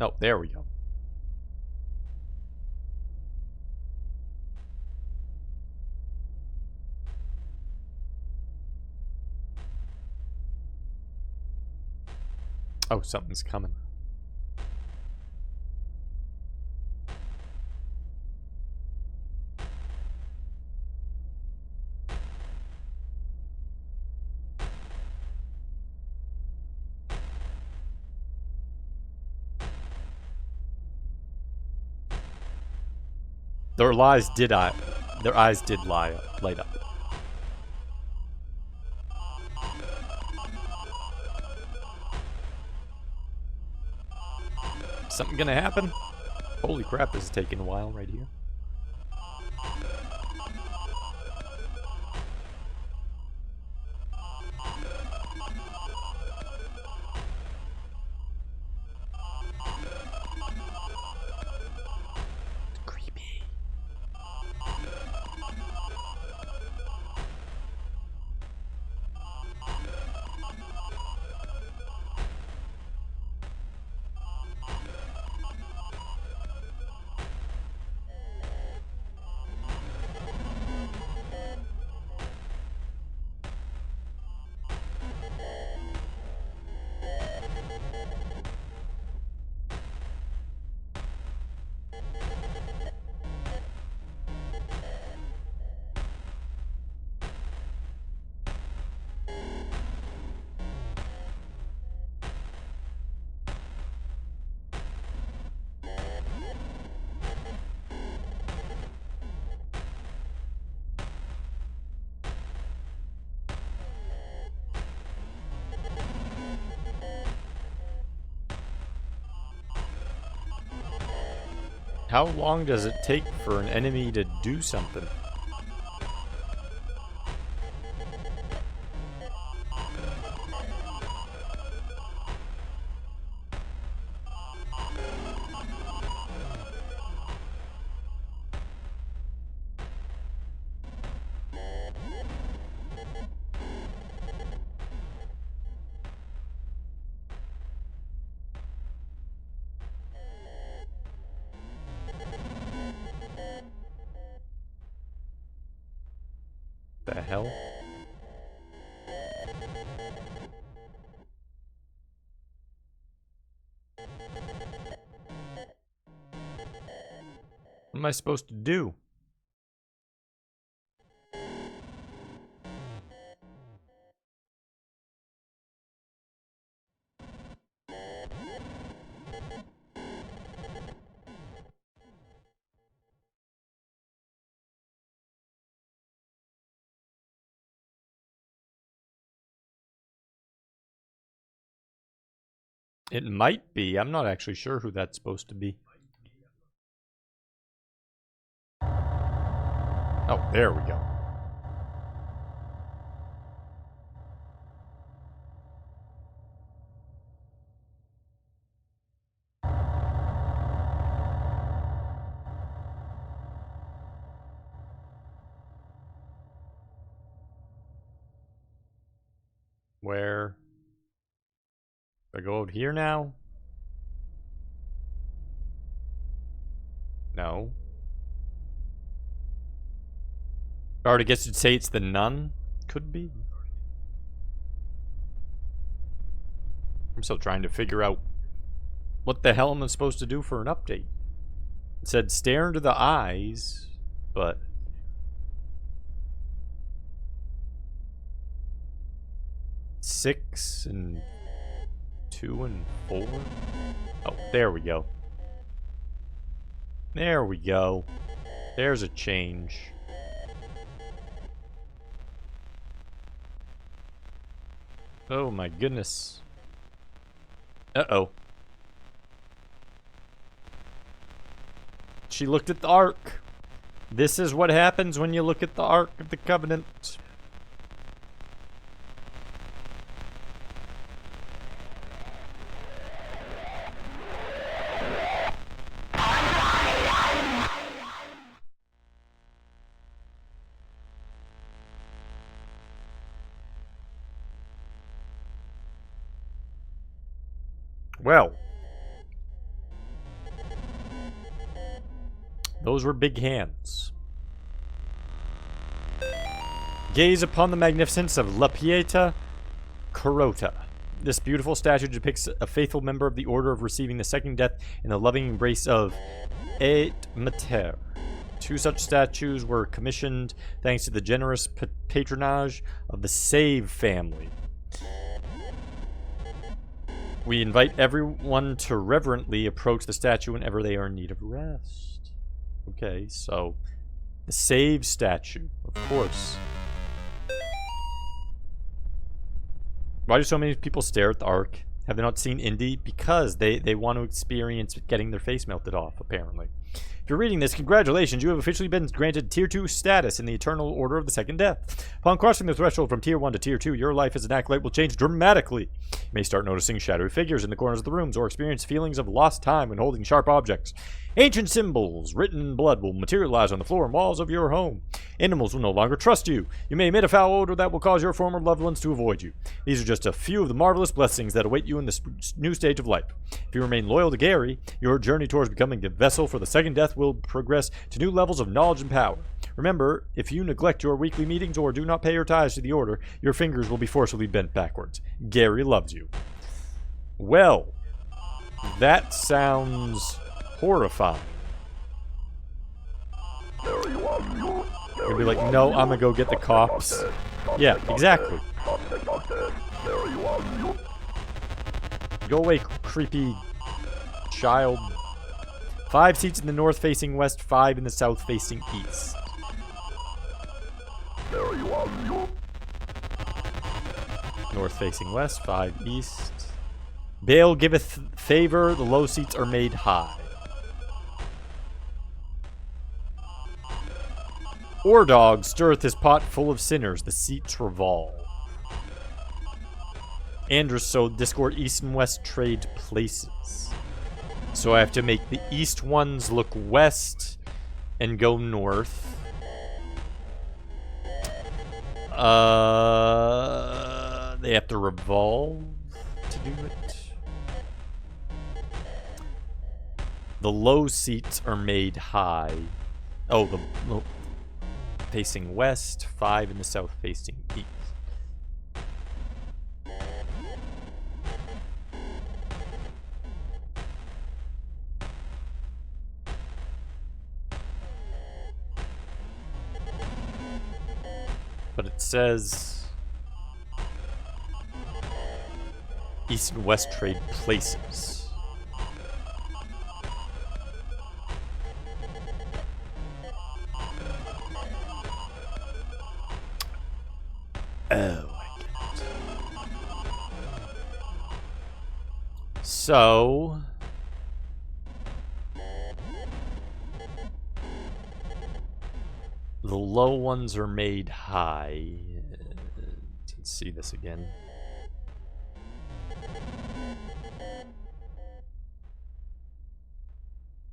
Oh, there we go. Oh, something's coming. Their eyes did light up. Something gonna happen? Holy crap, this is taking a while right here. Creepy. How long does it take for an enemy to do something? The hell? What am I supposed to do? It might be. I'm not actually sure who that's supposed to be. Oh, there we go. Where? Do I go out here now? No. Or I guess you'd say it's the nun? Could be. I'm still trying to figure out what the hell am I supposed to do for an update. It said stare into the eyes, but... Six and 2 and 4? Oh, there we go. There we go. There's a change. Oh my goodness. Uh-oh. She looked at the Ark. This is what happens when you look at the Ark of the Covenant. Well, those were big hands. Gaze upon the magnificence of La Pieta Carota. This beautiful statue depicts a faithful member of the Order of receiving the second death in the loving embrace of Et Mater. 2 such statues were commissioned thanks to the generous patronage of the Save family. We invite everyone to reverently approach the statue whenever they are in need of rest. Okay, so the Save statue, of course. Why do so many people stare at the Ark? Have they not seen Indy? Because they want to experience getting their face melted off, apparently. If you're reading this, congratulations, you have officially been granted Tier 2 status in the Eternal Order of the Second Death. Upon crossing the threshold from Tier 1 to Tier 2, your life as an acolyte will change dramatically. You may start noticing shadowy figures in the corners of the rooms, or experience feelings of lost time when holding sharp objects. Ancient symbols written in blood will materialize on the floor and walls of your home. Animals will no longer trust you. You may emit a foul odor that will cause your former loved ones to avoid you. These are just a few of the marvelous blessings that await you in this new stage of life. If you remain loyal to Gary, your journey towards becoming the vessel for the second death will progress to new levels of knowledge and power. Remember, if you neglect your weekly meetings or do not pay your tithes to the Order, your fingers will be forcibly bent backwards. Gary loves you. Well, that sounds horrifying. You'll be like, no, I'm gonna go get the cops. Yeah, exactly. Go away, creepy child. 5 seats in the north facing west, 5 in the south facing east. North facing west, 5 east. Baal giveth favor, the low seats are made high. Ordog stirreth his pot full of sinners, the seats revolve. Andrus so discord east and west trade places. So I have to make the east ones look west and go north. They have to revolve to do it. The low seats are made high. Oh, the low facing west, 5 in the south facing east. But it says east and west trade places. Oh, I get it. So the low ones are made high. Let's see this again.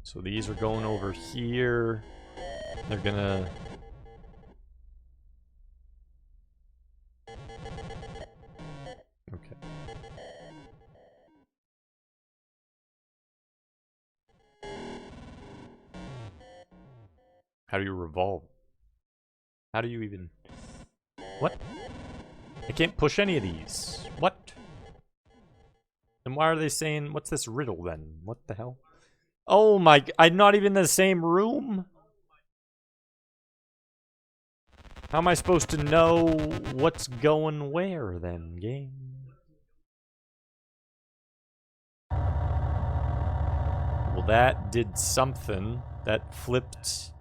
So these are going over here. They're gonna... Okay. How do you revolve? How do you even... What? I can't push any of these. What? Then why are they saying... What's this riddle, then? What the hell? Oh my... I'm not even in the same room? How am I supposed to know what's going where, then, game? Well, that did something. That flipped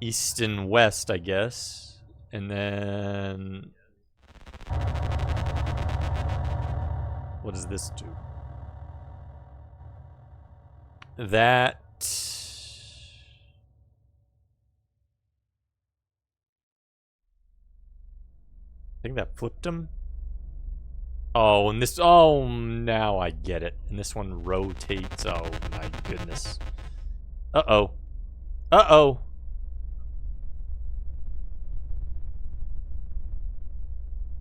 east and west, I guess. And then... What does this do? That... I think that flipped him. Oh, and this... Oh, now I get it. And this one rotates. Oh, my goodness. Uh-oh. Uh-oh.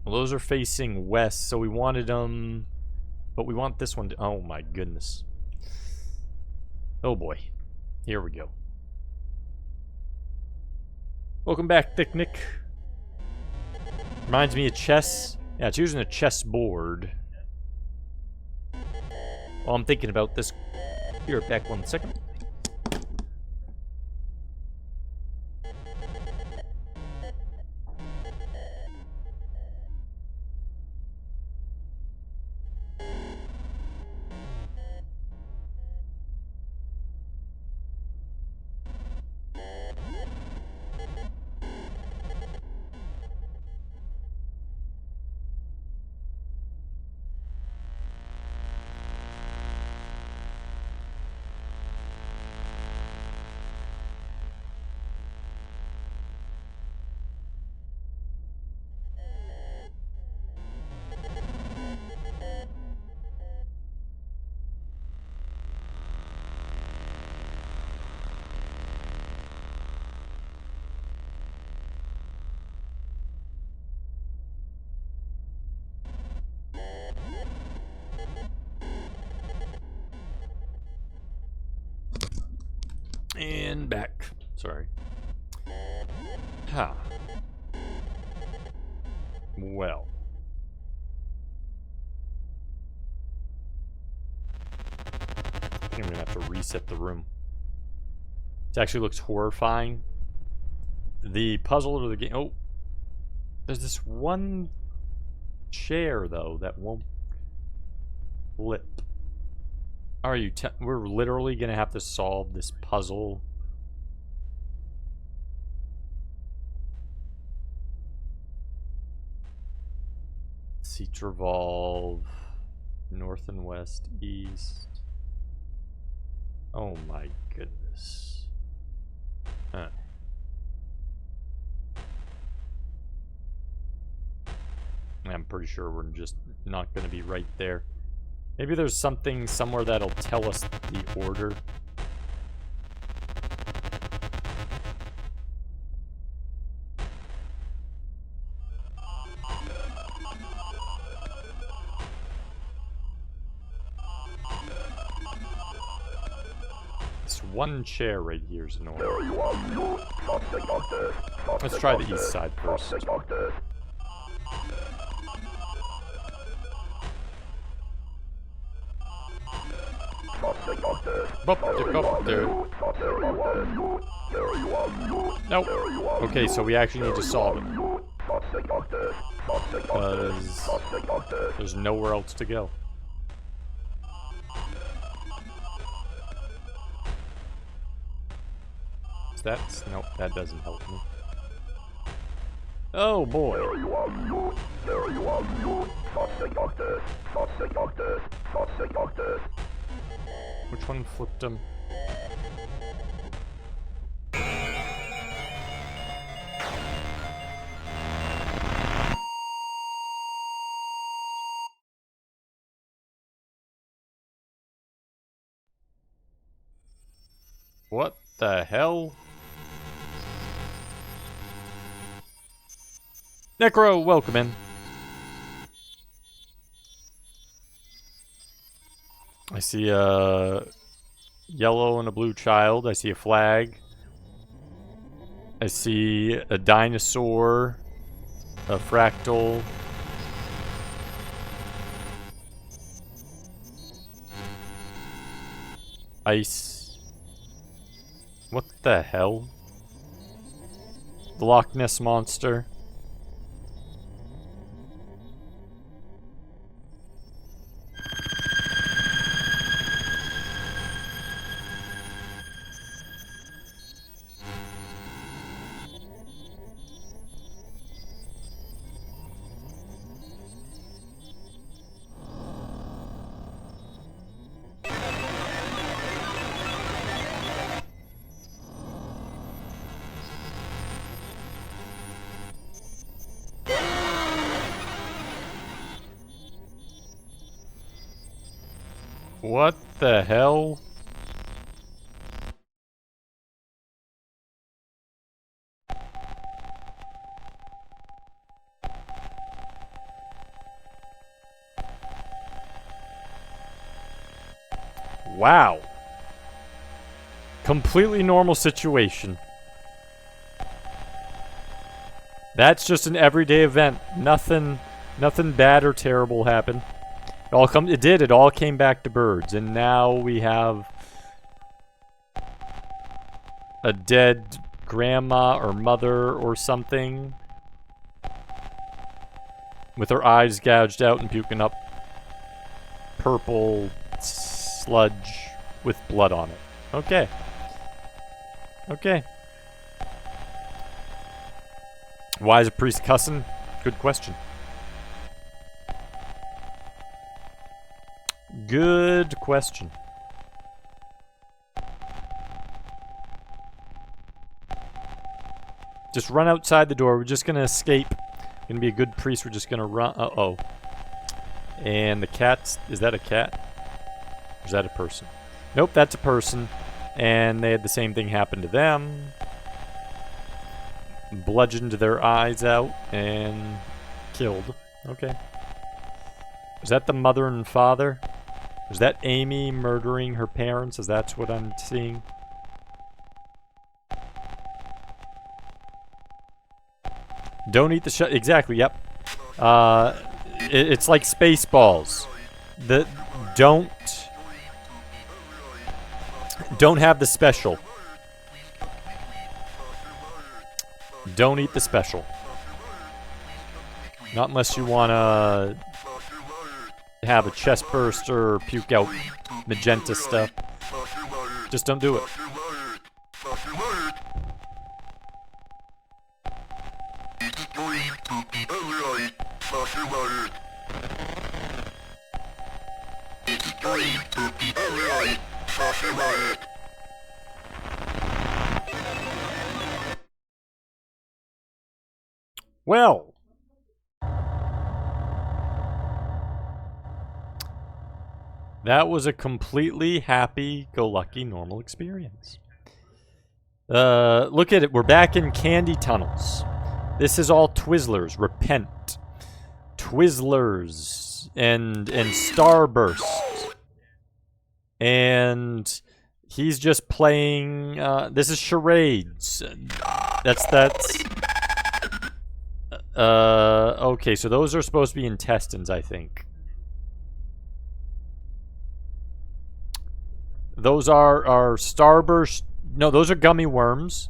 Well, those are facing west, so we wanted them... But we want this one to... Oh, my goodness. Oh, boy. Here we go. Welcome back, Thick Nick. Reminds me of chess. Yeah, it's using a chessboard. While I'm thinking about this... Be right back 1 second. And back. Sorry. Ha. Well. I think I'm gonna have to reset the room. It actually looks horrifying. The puzzle or the game... Oh. There's this one chair, though, that won't flip. Are you... We're literally gonna have to solve this puzzle. Seats revolve. North and west, east. Oh my goodness. Huh. I'm pretty sure we're just not gonna be right there. Maybe there's something somewhere that'll tell us the order. This one chair right here is an order. Let's try the east side first. Nope. Okay, so we actually need to solve it. Because there's nowhere else to go. That's... Nope, that doesn't help me. Oh boy. Which one flipped him? What the hell? Necro, welcome in. I see a yellow and a blue child. I see a flag. I see a dinosaur, a fractal. Ice. What the hell? The Loch Ness Monster. What the hell? Wow. Completely normal situation. That's just an everyday event. Nothing bad or terrible happened. It all came back to birds, and now we have a dead grandma or mother or something with her eyes gouged out and puking up purple sludge with blood on it. Okay. Okay. Why is a priest cussing? Good question. Good question. Just run outside the door. We're just gonna escape. Gonna be a good priest. We're just gonna run. Uh-oh. And the cat's... Is that a cat? Or is that a person? Nope, that's a person. And they had the same thing happen to them. Bludgeoned their eyes out and killed. Okay. Is that the mother and father? Is that Amy murdering her parents? Is that what I'm seeing? Don't eat the shell. Exactly, yep. It's like Spaceballs. Don't have the special. Don't eat the special. Not unless you want to have a chest burst or puke out magenta stuff. Just don't do it. Well, that was a completely happy-go-lucky normal experience. Look at it. We're back in Candy Tunnels. This is all Twizzlers. Repent. Twizzlers and Starburst. And he's just playing... this is charades. That's... okay, so those are supposed to be intestines, I think. Those are Starburst... No, those are gummy worms.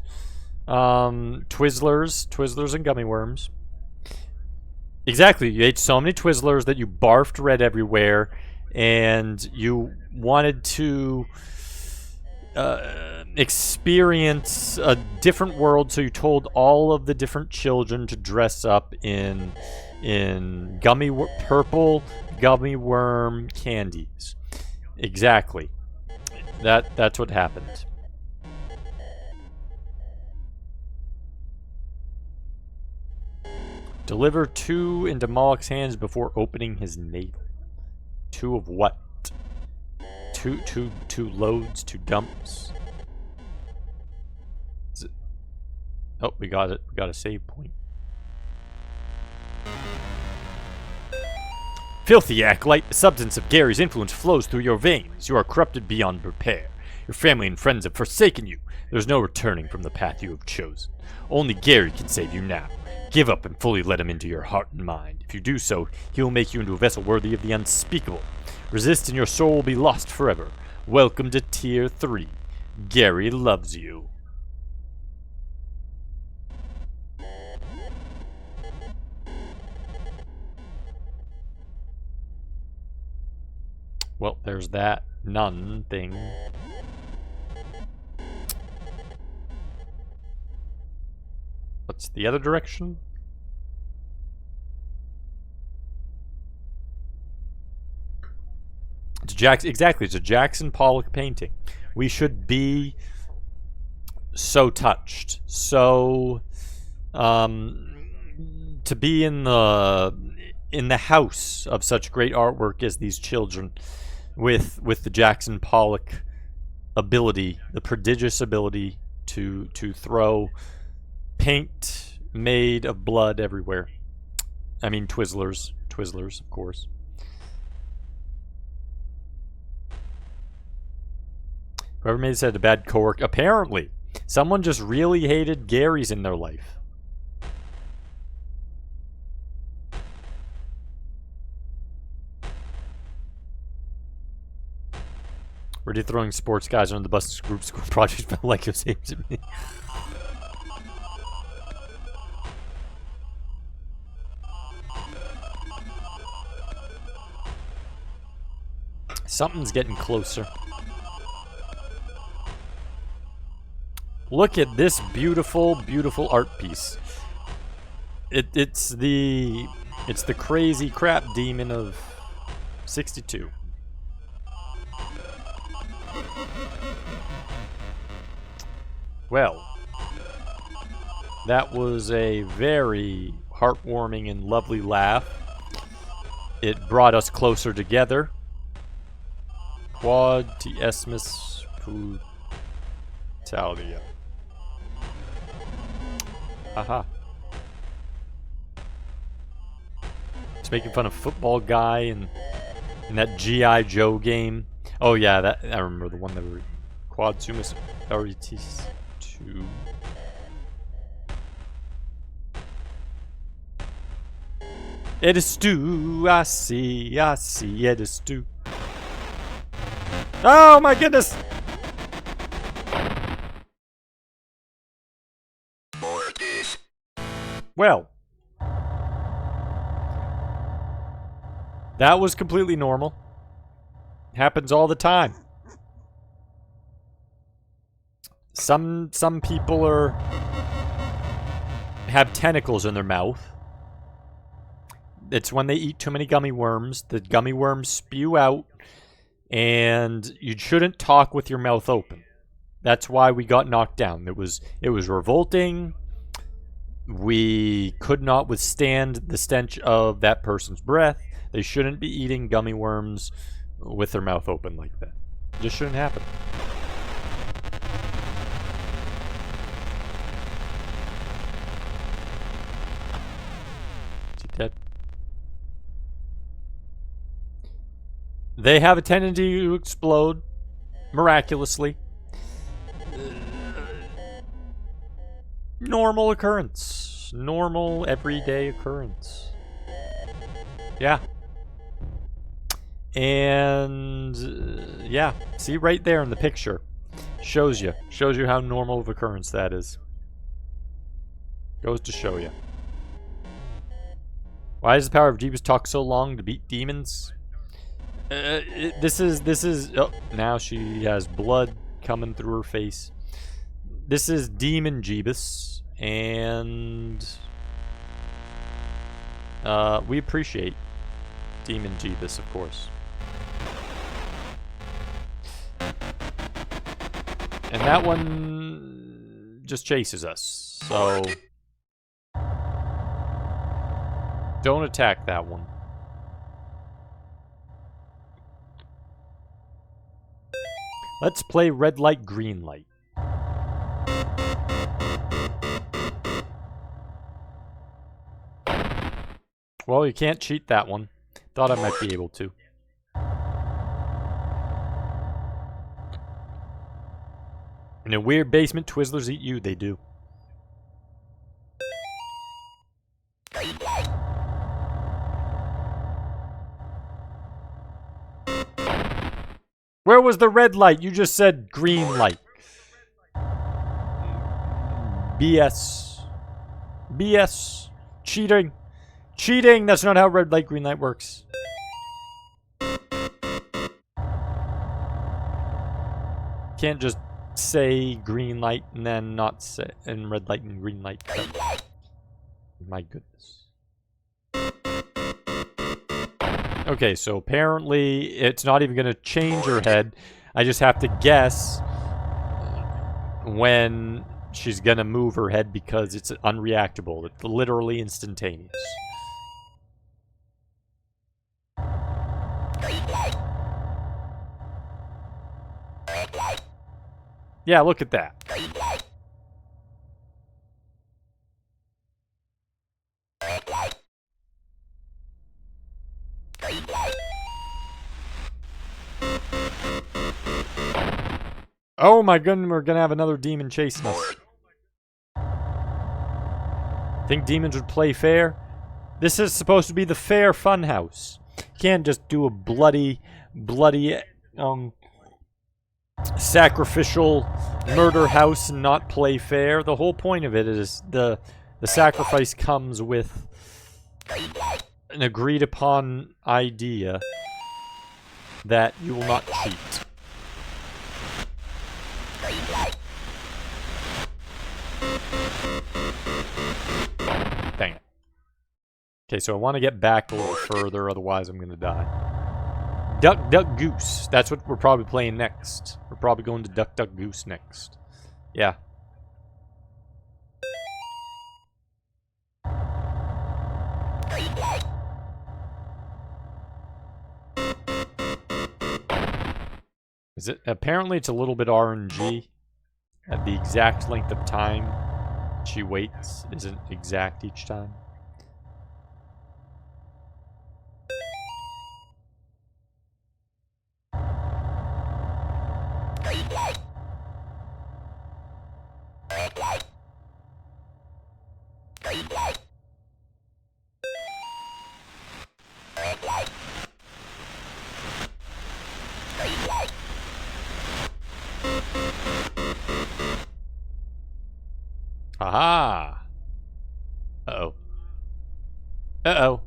Twizzlers and gummy worms. Exactly, you ate so many Twizzlers that you barfed red everywhere, and you wanted to experience a different world, so you told all of the different children to dress up in purple gummy worm candies. Exactly. That's what happened. Deliver 2 into Moloch's hands before opening his navel. 2 of what? Two loads, 2 dumps. Is it? Oh, we got it. We got a save point. Filthy acolyte, the substance of Gary's influence flows through your veins. You are corrupted beyond repair. Your family and friends have forsaken you. There's no returning from the path you have chosen. Only Gary can save you now. Give up and fully let him into your heart and mind. If you do so, he will make you into a vessel worthy of the unspeakable. Resist and your soul will be lost forever. Welcome to Tier 3. Gary loves you. Well, there's that nun thing. What's the other direction? It's exactly, it's a Jackson Pollock painting. We should be so touched. So to be in the house of such great artwork as these children, with the Jackson Pollock ability, the prodigious ability to throw paint made of blood everywhere. I mean Twizzlers, of course. Whoever made this had a bad coworker. Apparently, someone just really hated Gary's in their life. Were you throwing sports guys under the bus group school projects felt like it seems to me? Something's getting closer. Look at this beautiful, beautiful art piece. It's the crazy crap demon of 62. Well, that was a very heartwarming and lovely laugh. It brought us closer together. Quad Tiesmus Putalia. Aha. It's making fun of football guy in that G.I. Joe game. Oh yeah, that I remember the one that were Quad Sumus Aritis 2. It is stew, I see, it is stew. Oh my goodness! Well, that was completely normal. Happens all the time. Some people have tentacles in their mouth. It's when they eat too many gummy worms. The gummy worms spew out, and you shouldn't talk with your mouth open. That's why we got knocked down. It was revolting. We could not withstand the stench of that person's breath. They shouldn't be eating gummy worms with their mouth open like that. It just shouldn't happen. Is he dead? They have a tendency to explode miraculously. Normal occurrence. Normal, everyday occurrence. Yeah. And, yeah. See, right there in the picture. Shows you how normal of occurrence that is. Goes to show you. Why does the power of Jeebus talk so long to beat demons? This is... Oh, now she has blood coming through her face. This is Demon Jeebus, and we appreciate Demon Jeebus, of course. And that one just chases us, so don't attack that one. Let's play red light, green light. Well, you can't cheat that one. Thought I might be able to. In a weird basement, Twizzlers eat you. They do. Where was the red light? You just said green light. BS. BS. Cheating. Cheating! That's not how red light, green light works. Can't just say green light and then not say and red light and green light. My goodness. Okay, so apparently it's not even going to change her head. I just have to guess when she's going to move her head because it's unreactable. It's literally instantaneous. Yeah, look at that. Oh my goodness, we're gonna have another demon chasing us. Think demons would play fair? This is supposed to be the fair fun house. You can't just do a bloody, sacrificial murder house and not play fair. The whole point of it is the sacrifice comes with an agreed upon idea that you will not cheat. Dang it. Okay, so I want to get back a little further, otherwise I'm going to die. Duck, Duck, Goose. That's what we're probably playing next. We're probably going to Duck, Duck, Goose next. Yeah. Is it? Apparently it's a little bit RNG. At the exact length of time she waits isn't exact each time. Aha! Uh-oh. Uh-oh.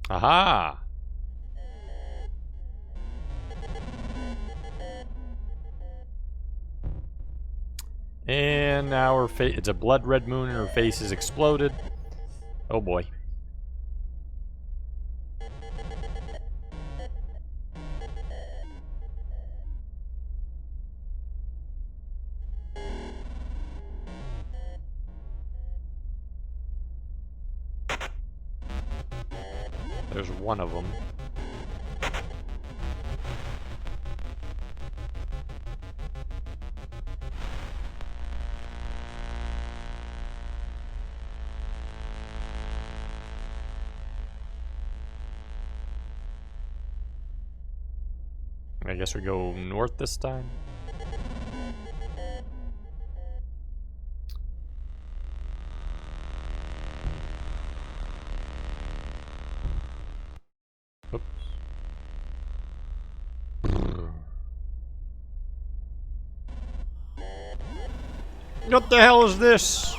Aha! And now her face, it's a blood red moon and her face is exploded. Oh boy. There's one of them. I guess we go north this time. Oops. What the hell is this?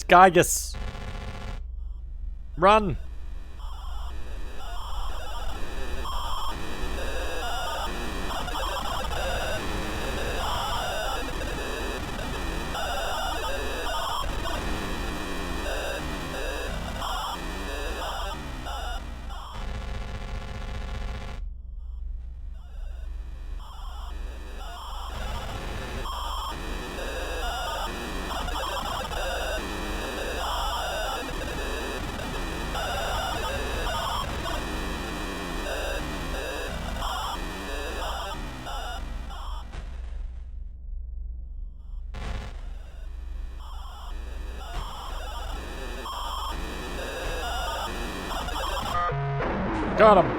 Gygus. Run. Got him.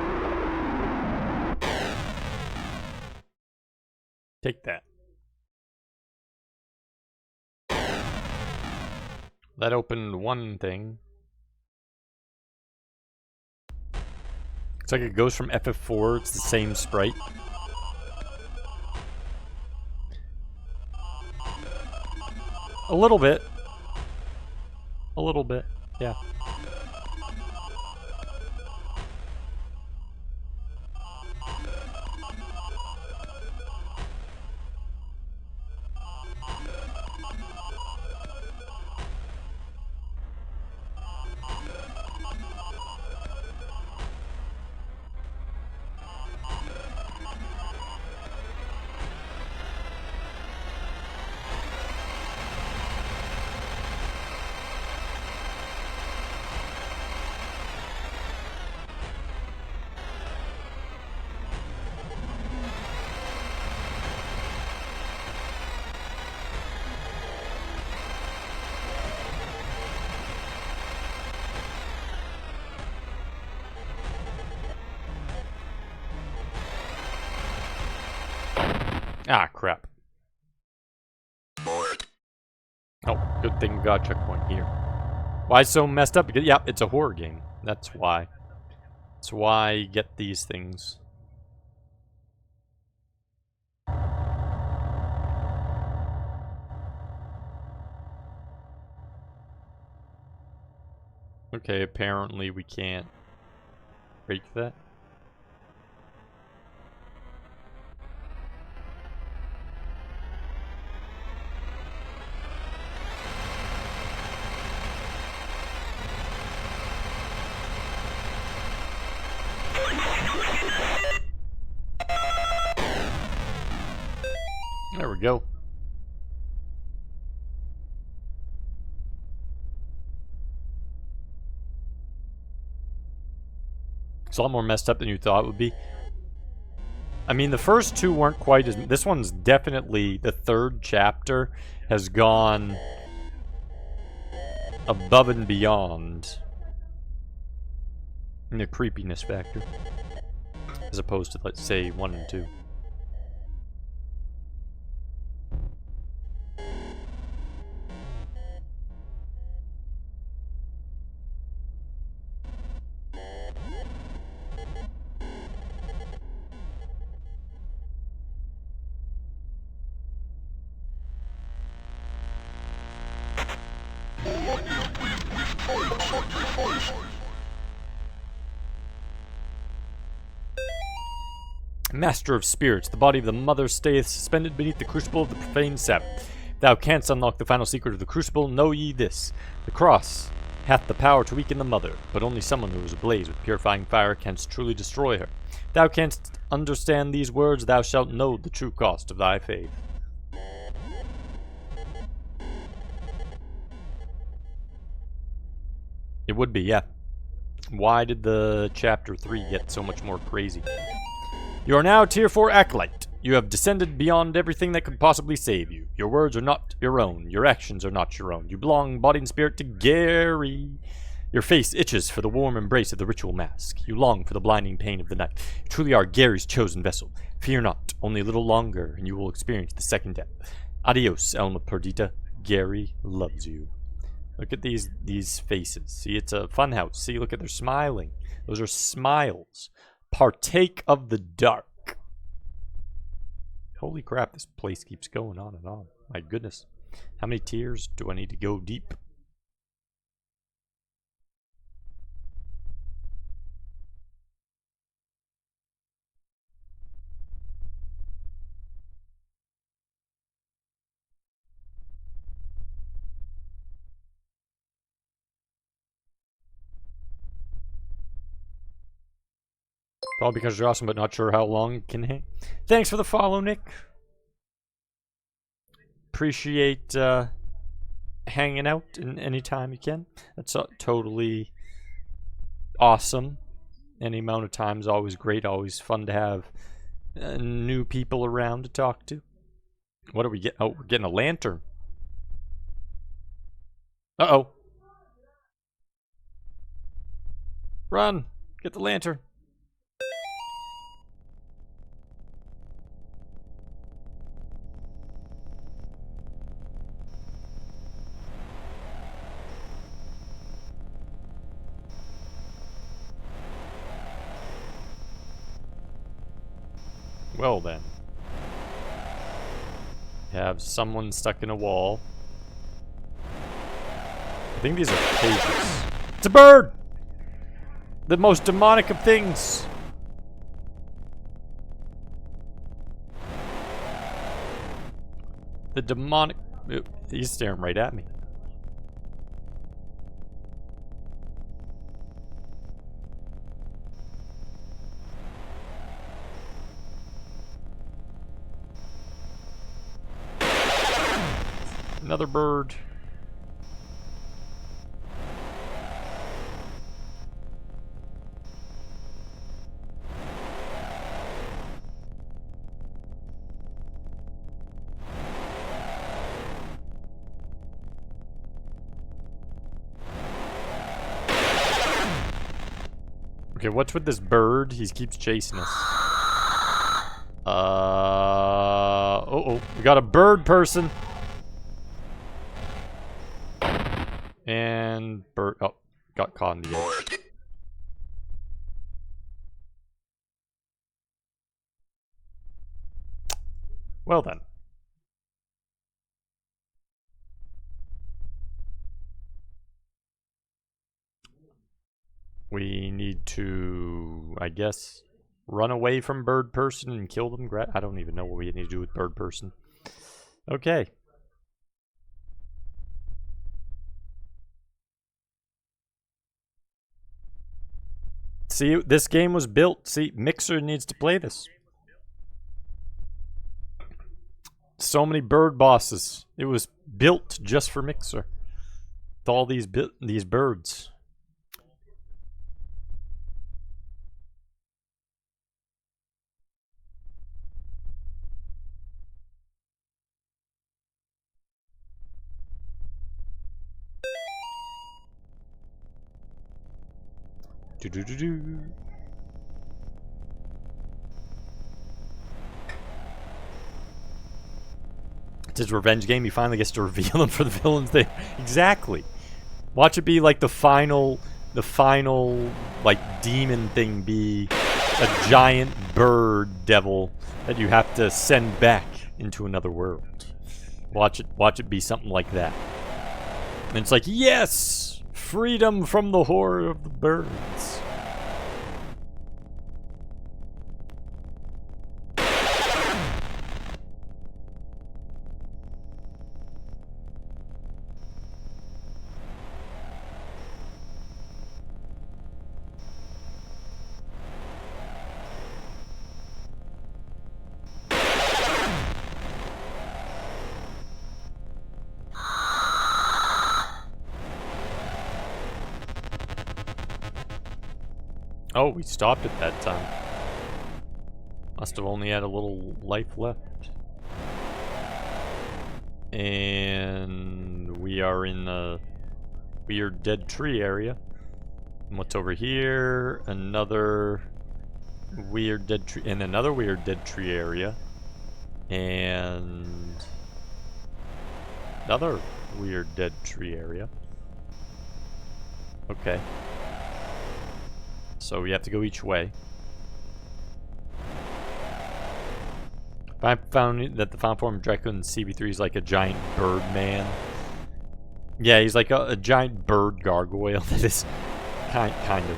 Take that. That opened one thing. It's like it goes from FF4, it's the same sprite. A little bit. A little bit, yeah. Ah, crap. Bored. Oh, good thing we got a checkpoint here. Why so messed up? Because, yeah, it's a horror game. That's why. That's why you get these things. Okay, apparently we can't break that. There we go. It's a lot more messed up than you thought it would be. I mean, the first two weren't quite as... This one's definitely... The third chapter has gone above and beyond in the creepiness factor. As opposed to, let's say, 1 and 2. Master of spirits, the body of the mother stayeth suspended beneath the crucible of the profane Sabbath. Thou canst unlock the final secret of the crucible. Know ye this: the cross hath the power to weaken the mother, but only someone who is ablaze with purifying fire canst truly destroy her. Thou canst understand these words, thou shalt know the true cost of thy faith. It would be, yeah. Why did the chapter 3 get so much more crazy? You are now Tier 4 Acolyte. You have descended beyond everything that could possibly save you. Your words are not your own. Your actions are not your own. You belong, body and spirit, to Gary. Your face itches for the warm embrace of the ritual mask. You long for the blinding pain of the night. You truly are Gary's chosen vessel. Fear not. Only a little longer, and you will experience the second death. Adios, Alma Perdita. Gary loves you. Look at these faces. See, it's a fun house. See, look at they're smiling. Those are smiles. Partake of the dark. Holy crap, this place keeps going on and on. My goodness. How many tiers do I need to go deep? Probably because you're awesome, but not sure how long it can hang. Thanks for the follow, Nick. Appreciate hanging out in any time you can. That's totally awesome. Any amount of time is always great. Always fun to have new people around to talk to. What are we getting? Oh, we're getting a lantern. Uh-oh. Run. Get the lantern. Well then. Have someone stuck in a wall. I think these are cages. It's a bird! The most demonic of things. The demonic... He's staring right at me. Another bird. Okay, what's with this bird? He keeps chasing us. Oh, we got a bird person. And bird, oh, got caught in the edge. Well then. We need to, I guess, run away from bird person and kill them. I don't even know what we need to do with bird person. Okay. See, this game was built. See, Mixer needs to play this. So many bird bosses. It was built just for Mixer. With all these birds. Do-do-do-do. It's his revenge game. He finally gets to reveal them for the villains. Exactly. Watch it be like the final like demon thing be a giant bird devil that you have to send back into another world. Watch it be something like that. And it's like, yes, freedom from the horror of the birds. Oh, we stopped at that time. Must have only had a little life left. And we are in the weird dead tree area. And what's over here? Another weird dead tree, and another weird dead tree area. And another weird dead tree area. Okay. So we have to go each way. I found that the found form of Draco in CB3 is like a giant bird man. Yeah, he's like a giant bird gargoyle that is kind of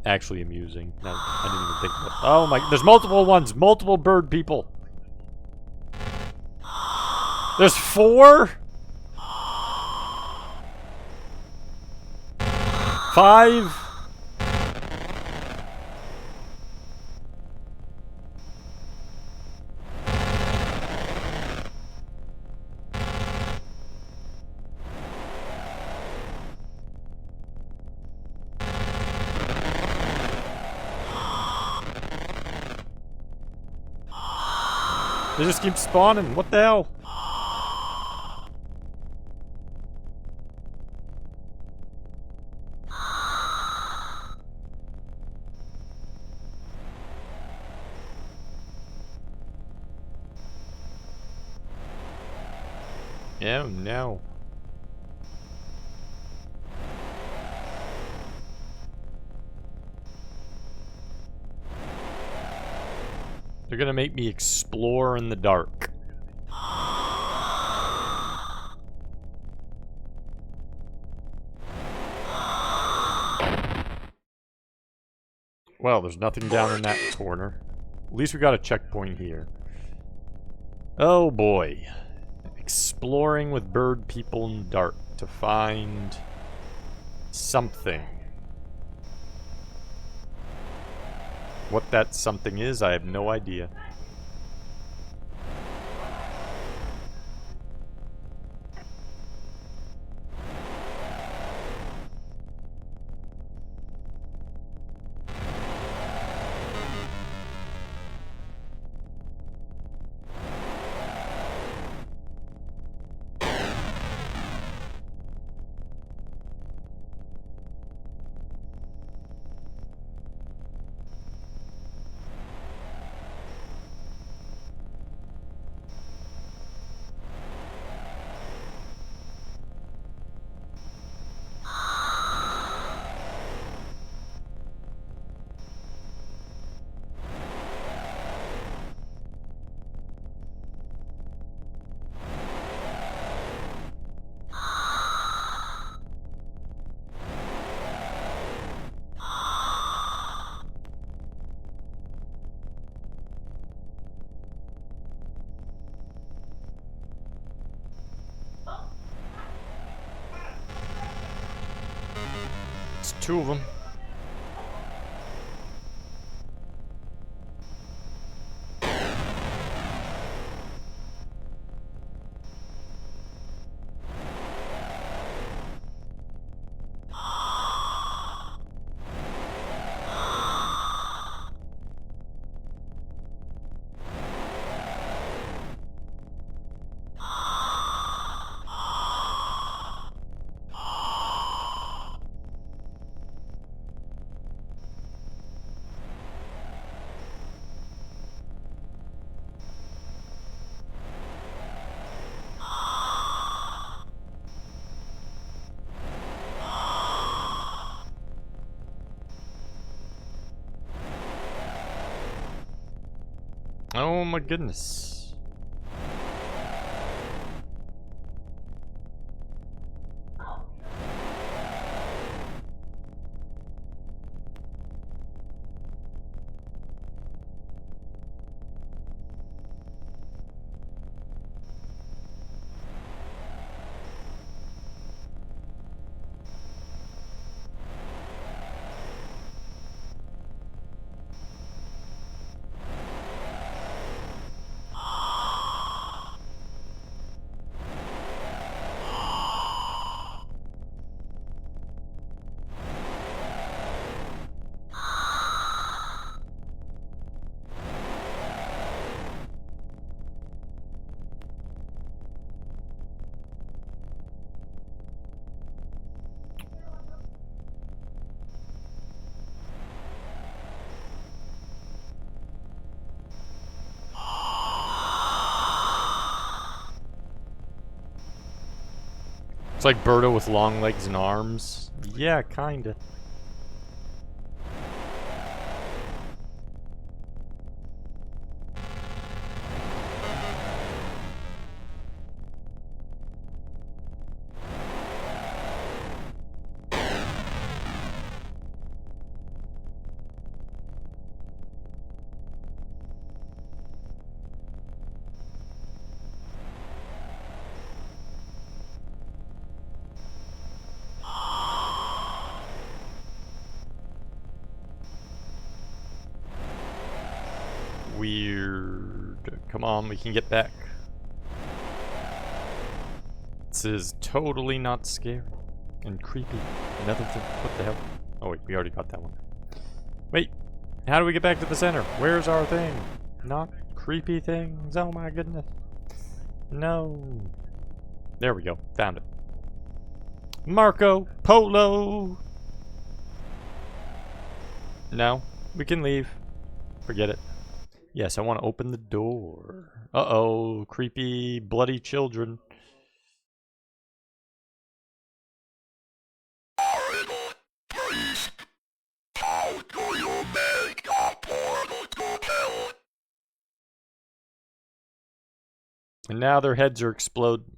actually amusing. I didn't even think about it. Oh my, there's multiple ones, multiple bird people. There's 4? 5? They just keep spawning. What the hell? Oh no. They're gonna make me explore in the dark. Well, there's nothing down in that corner. At least we got a checkpoint here. Oh boy. Exploring with bird people in the dark to find something. What that something is, I have no idea. It's two of them. Oh my goodness. It's like Birdo with long legs and arms. Yeah, kinda. Weird. Come on, we can get back. This is totally not scary. And creepy. Another thing. What the hell? Oh wait, we already got that one. Wait. How do we get back to the center? Where's our thing? Not creepy things. Oh my goodness. No. There we go. Found it. Marco Polo. No. We can leave. Forget it. Yes, I want to open the door. Uh-oh. Creepy, bloody children. Horrible priest. How do you make a portal to hell? And now their heads are exploding.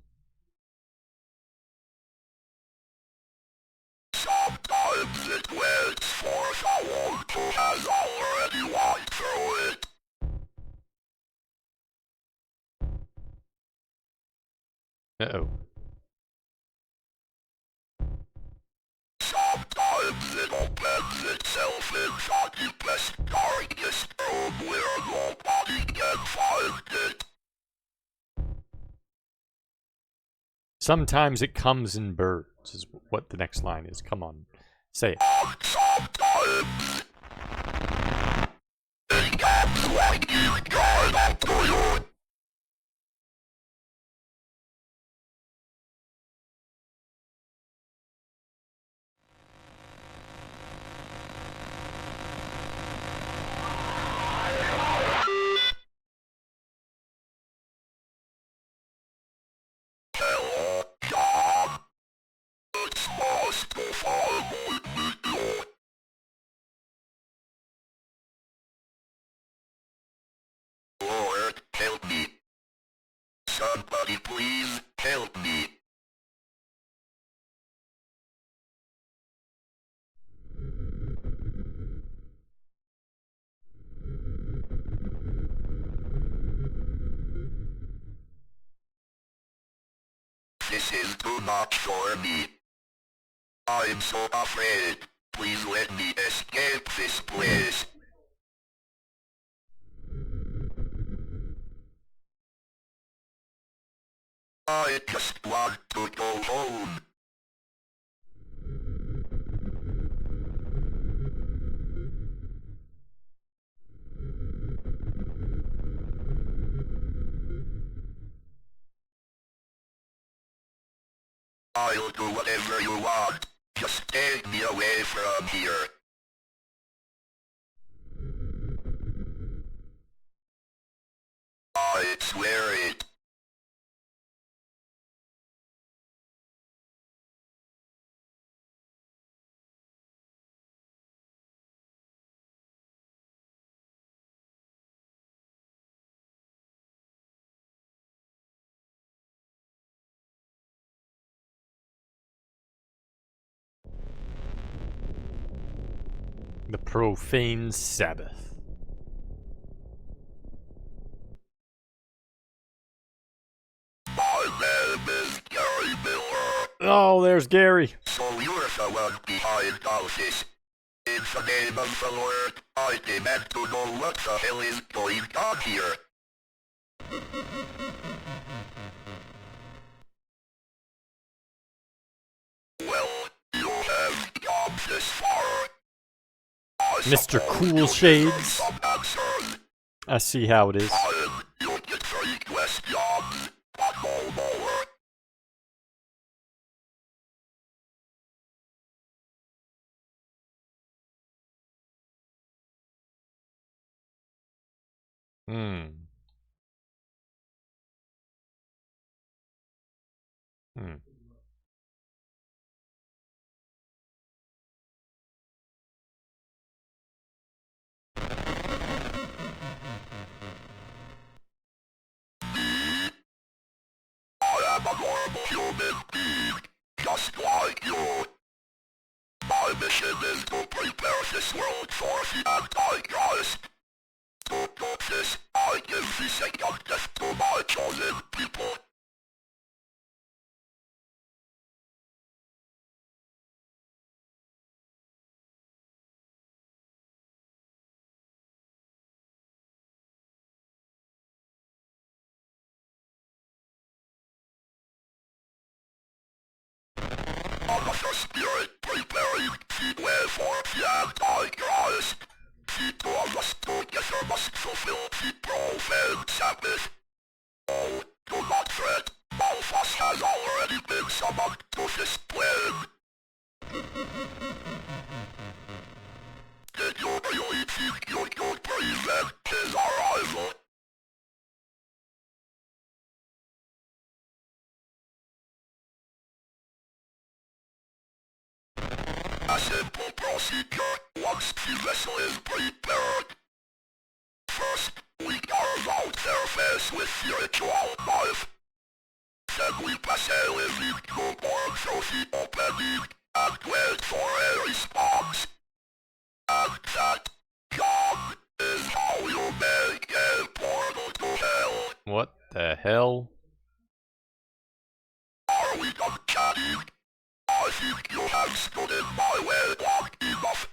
Sometimes it waits for someone who has already walked through it. Uh-oh. Sometimes it opens itself inside the best darkest room where nobody can find it. Sometimes it comes in birds, is what the next line is. Come on, say it. And sometimes it comes when you drive up to you. Hello, John. It's Master Fireball Meteor. Lord, help me. Somebody please help me. This is too much for me. I'm so afraid. Please let me escape this place. I just want to go home. I'll do whatever you want. Just take me away from here. I swear it. The profane Sabbath. My name is Gary Miller. Oh, there's Gary. So you're the one behind all this. In the name of the Lord, I demand to know what the hell is going on here. Well, you have come this far. I Mr. suppose Cool you deserve Shades. some answers. I see how it is. Fine, you get 3 questions, but no more. Hmm. Hmm. I am a normal human being, just like you. My mission is to prepare this world for the Antichrist. To do this, I give the second death to my chosen people. Another spirit preparing the way for the Antichrist. The two of us together must fulfill the profane Sabbath. Oh, do not fret. Malphas has already been summoned to this plane. Did you really think you could prevent his arrival? A simple procedure once the vessel is prepared. First, we carve out surface with spiritual life. Then we pass a living newborn through the opening and wait for a response. And that, John, is how you make a portal to hell. What the hell? Are we done chatting? I think you have stood in my way long enough.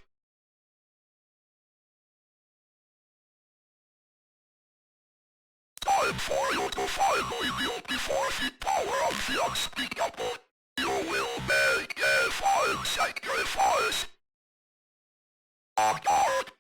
Time for you to finally kneel before the power of the unspeakable. You will make a fine sacrifice. On guard.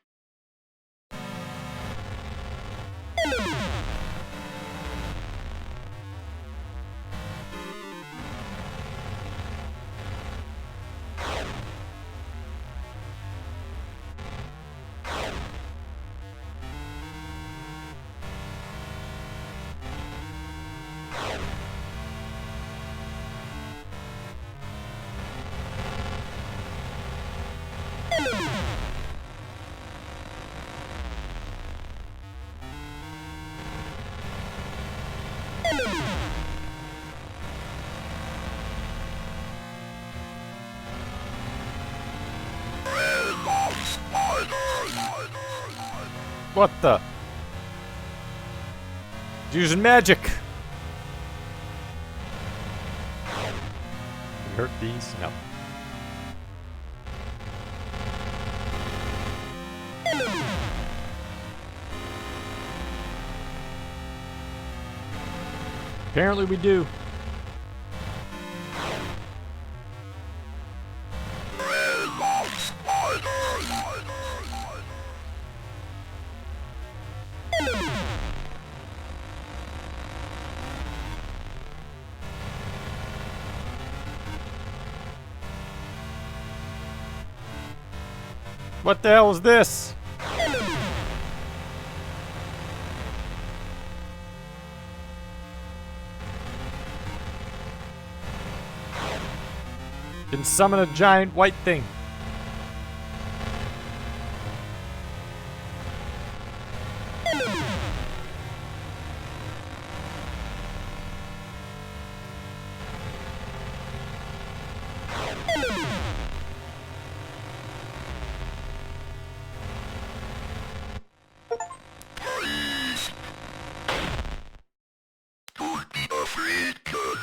What the? He's using magic. We hurt these? No. Apparently we do. What the hell is this? Can summon a giant white thing.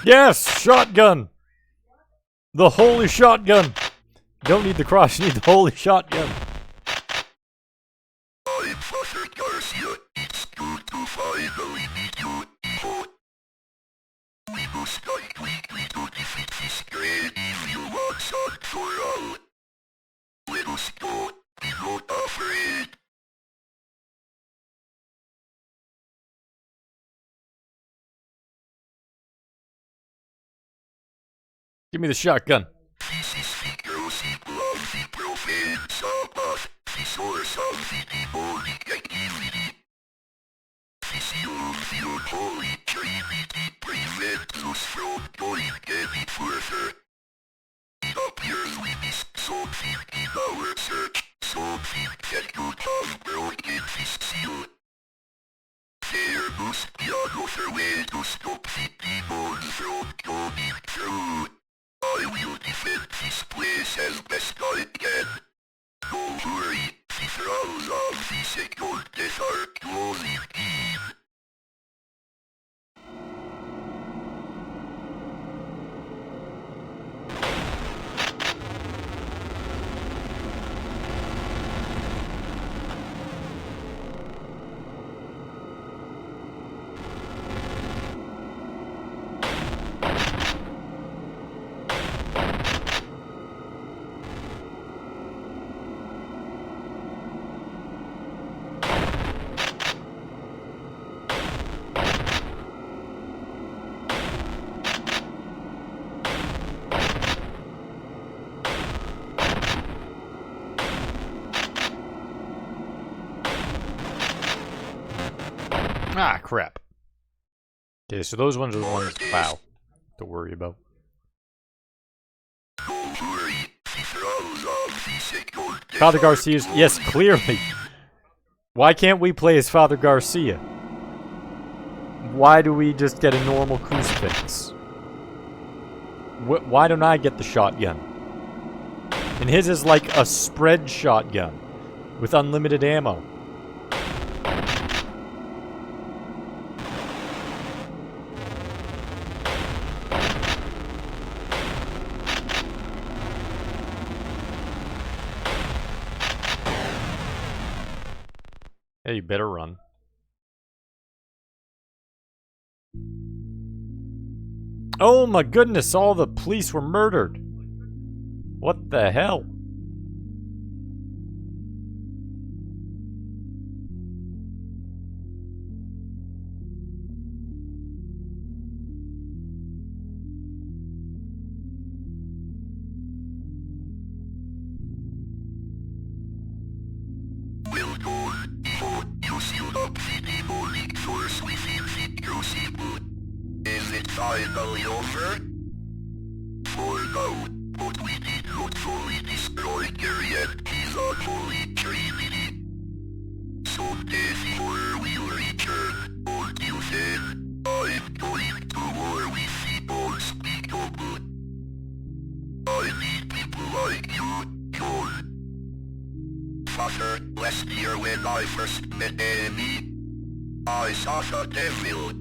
Yes! Shotgun! The holy shotgun! Don't need the cross, you need the holy shotgun. I'm Father Garcia. It's good to finally meet you, Ivo. We must fight quickly to defeat this great evil once and for all. Let us go. Be not afraid. Give me the shotgun. This is the crucible of the profane Sabbath, the source of the demonic activity. The seal of the Unholy Trinity prevent us from going any further. It appears we missed something in our search, something that could have broken this seal. There must be another way to stop the demons from coming through. I will defend this place as best I can. Don't worry, the thralls of the second death are closing in. Ah, crap. Okay, so those ones are the ones, wow, to worry about. Father Garcia's, yes, clearly. Why can't we play as Father Garcia? why do we just get a normal crucifix? Why don't I get the shotgun? And his is like a spread shotgun with unlimited ammo. Hey, you better run. Oh my goodness, all the police were murdered. What the hell? Well done, Ivo. You sealed up the demonic force within the crucible. Is it finally over? For now, but we did not fully destroy Gary and his unholy Trinity. Someday the horror will return. Until then, I'm going to war with the unspeakable. I need people like you, John. Father, last year when I first met Amy, I saw the devil.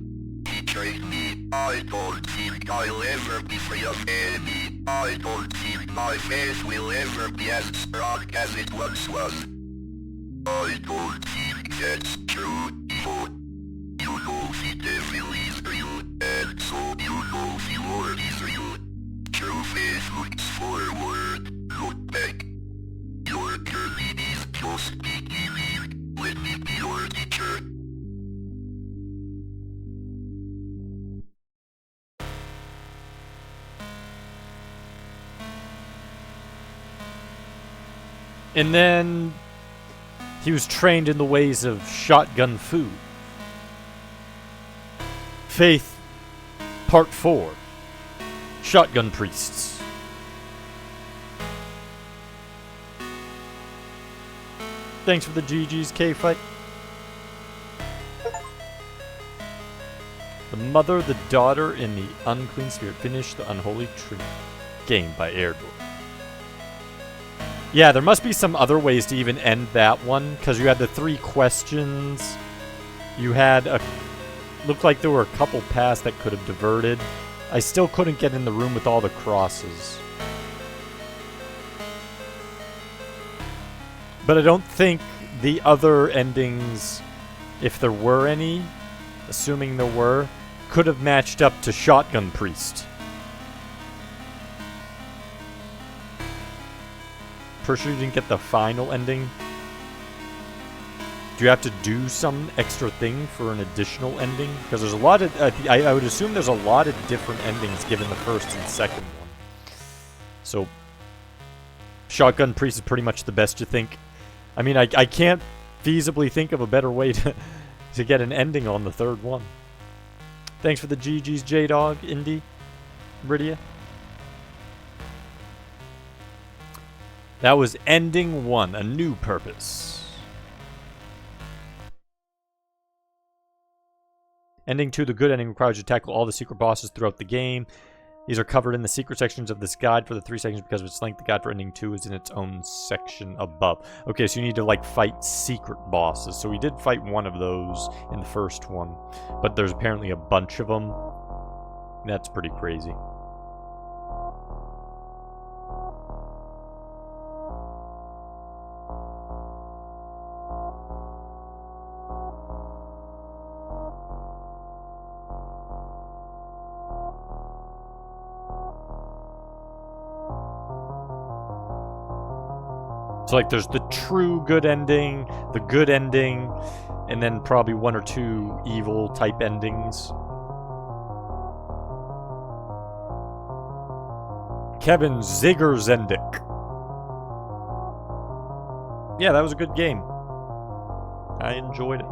He betrayed me. I don't think I'll ever be free of Amy. I don't think my faith will ever be as strong as it once was. I don't think that's true, Ivo. You know the devil is real, and so you know the Lord is real. True faith looks forward, not back. Your journey is just beginning. Let me be your teacher. And then he was trained in the ways of shotgun food. Faith, Part 4. Shotgun Priests. Thanks for the GG's K-Fight. The Mother, the Daughter, and the Unclean Spirit finish the Unholy Trinity. Game by Airdor. Yeah, there must be some other ways to even end that one, because you had the 3 questions. You had a... Looked like there were a couple paths that could have diverted. I still couldn't get in the room with all the crosses. But I don't think the other endings, if there were any, assuming there were, could have matched up to Shotgun Priest. Pretty sure you didn't get the final ending. Do you have to do some extra thing for an additional ending? Because there's a lot of... I would assume there's a lot of different endings given the first and second one. So, Shotgun Priest is pretty much the best you think. I mean, I can't feasibly think of a better way to get an ending on the third one. Thanks for the GG's, J-Dog, Indy, Bridia. That was Ending 1, A New Purpose. Ending 2, the good ending, requires you to tackle all the secret bosses throughout the game. These are covered in the secret sections of this guide for the 3 sections because of its length. The guide for Ending 2 is in its own section above. Okay, so you need to, like, fight secret bosses. So we did fight one of those in the first one, but there's apparently a bunch of them. That's pretty crazy. So, like, there's the true good ending, the good ending, and then probably 1 or 2 evil type endings. Kevin Ziggerzendik. Yeah, that was a good game. I enjoyed it.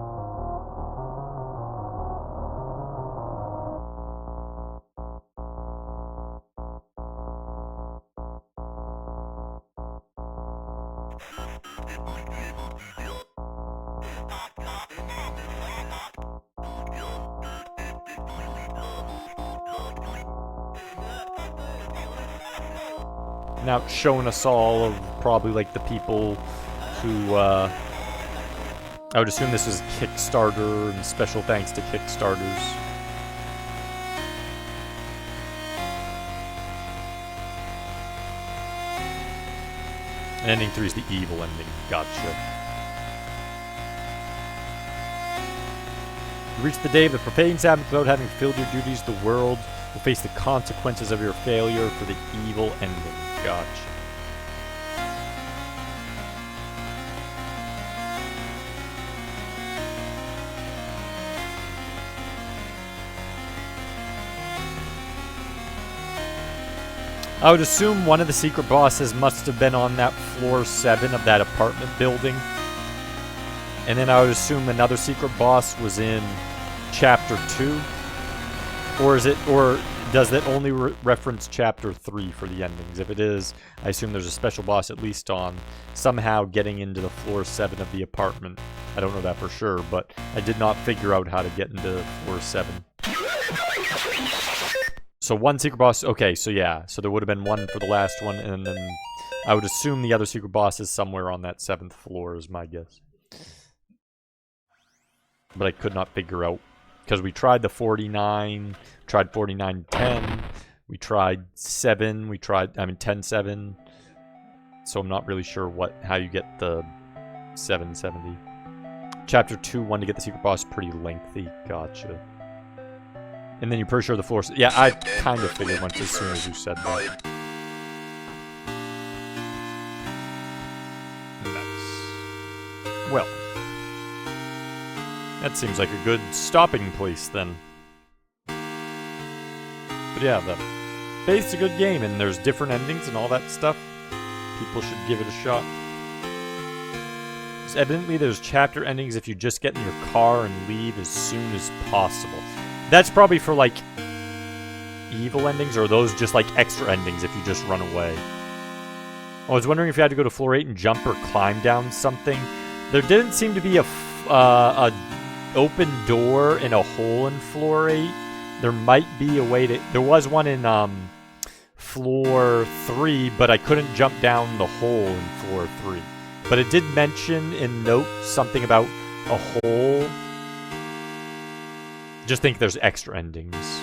Now it's showing us all of probably like the people who, I would assume this is Kickstarter, and special thanks to Kickstarters. And ending 3 is the evil ending. Gotcha. You reach the day of the profane Sabbath without having fulfilled your duties. The world will face the consequences of your failure for the evil ending. Gotcha. I would assume one of the secret bosses must have been on that floor 7 of that apartment building. And then I would assume another secret boss was in Chapter 2. Or is it, or does that only reference Chapter 3 for the endings? If it is, I assume there's a special boss at least on somehow getting into the floor 7 of the apartment. I don't know that for sure, but I did not figure out how to get into floor 7. So one secret boss, okay, so yeah, so there would have been one for the last one, and then I would assume the other secret boss is somewhere on that 7th floor is my guess. But I could not figure out, because we tried the 49, tried 4910, we tried 7, we tried, 10-7, so I'm not really sure how you get the 770. Chapter 2, one to get the secret boss, pretty lengthy, gotcha. And then you're pretty sure the floor... Yeah, I kind of figured once as soon as you said that. Nice. Well. That seems like a good stopping place, then. But yeah, the Faith's a good game, and there's different endings and all that stuff. People should give it a shot. So evidently there's chapter endings if you just get in your car and leave as soon as possible. That's probably for, like, evil endings, or are those just, like, extra endings if you just run away? I was wondering if you had to go to floor 8 and jump or climb down something. There didn't seem to be a open door in a hole in floor 8. There might be a way to... There was one in, floor 3, but I couldn't jump down the hole in floor 3. But it did mention in notes something about a hole. Just think there's extra endings.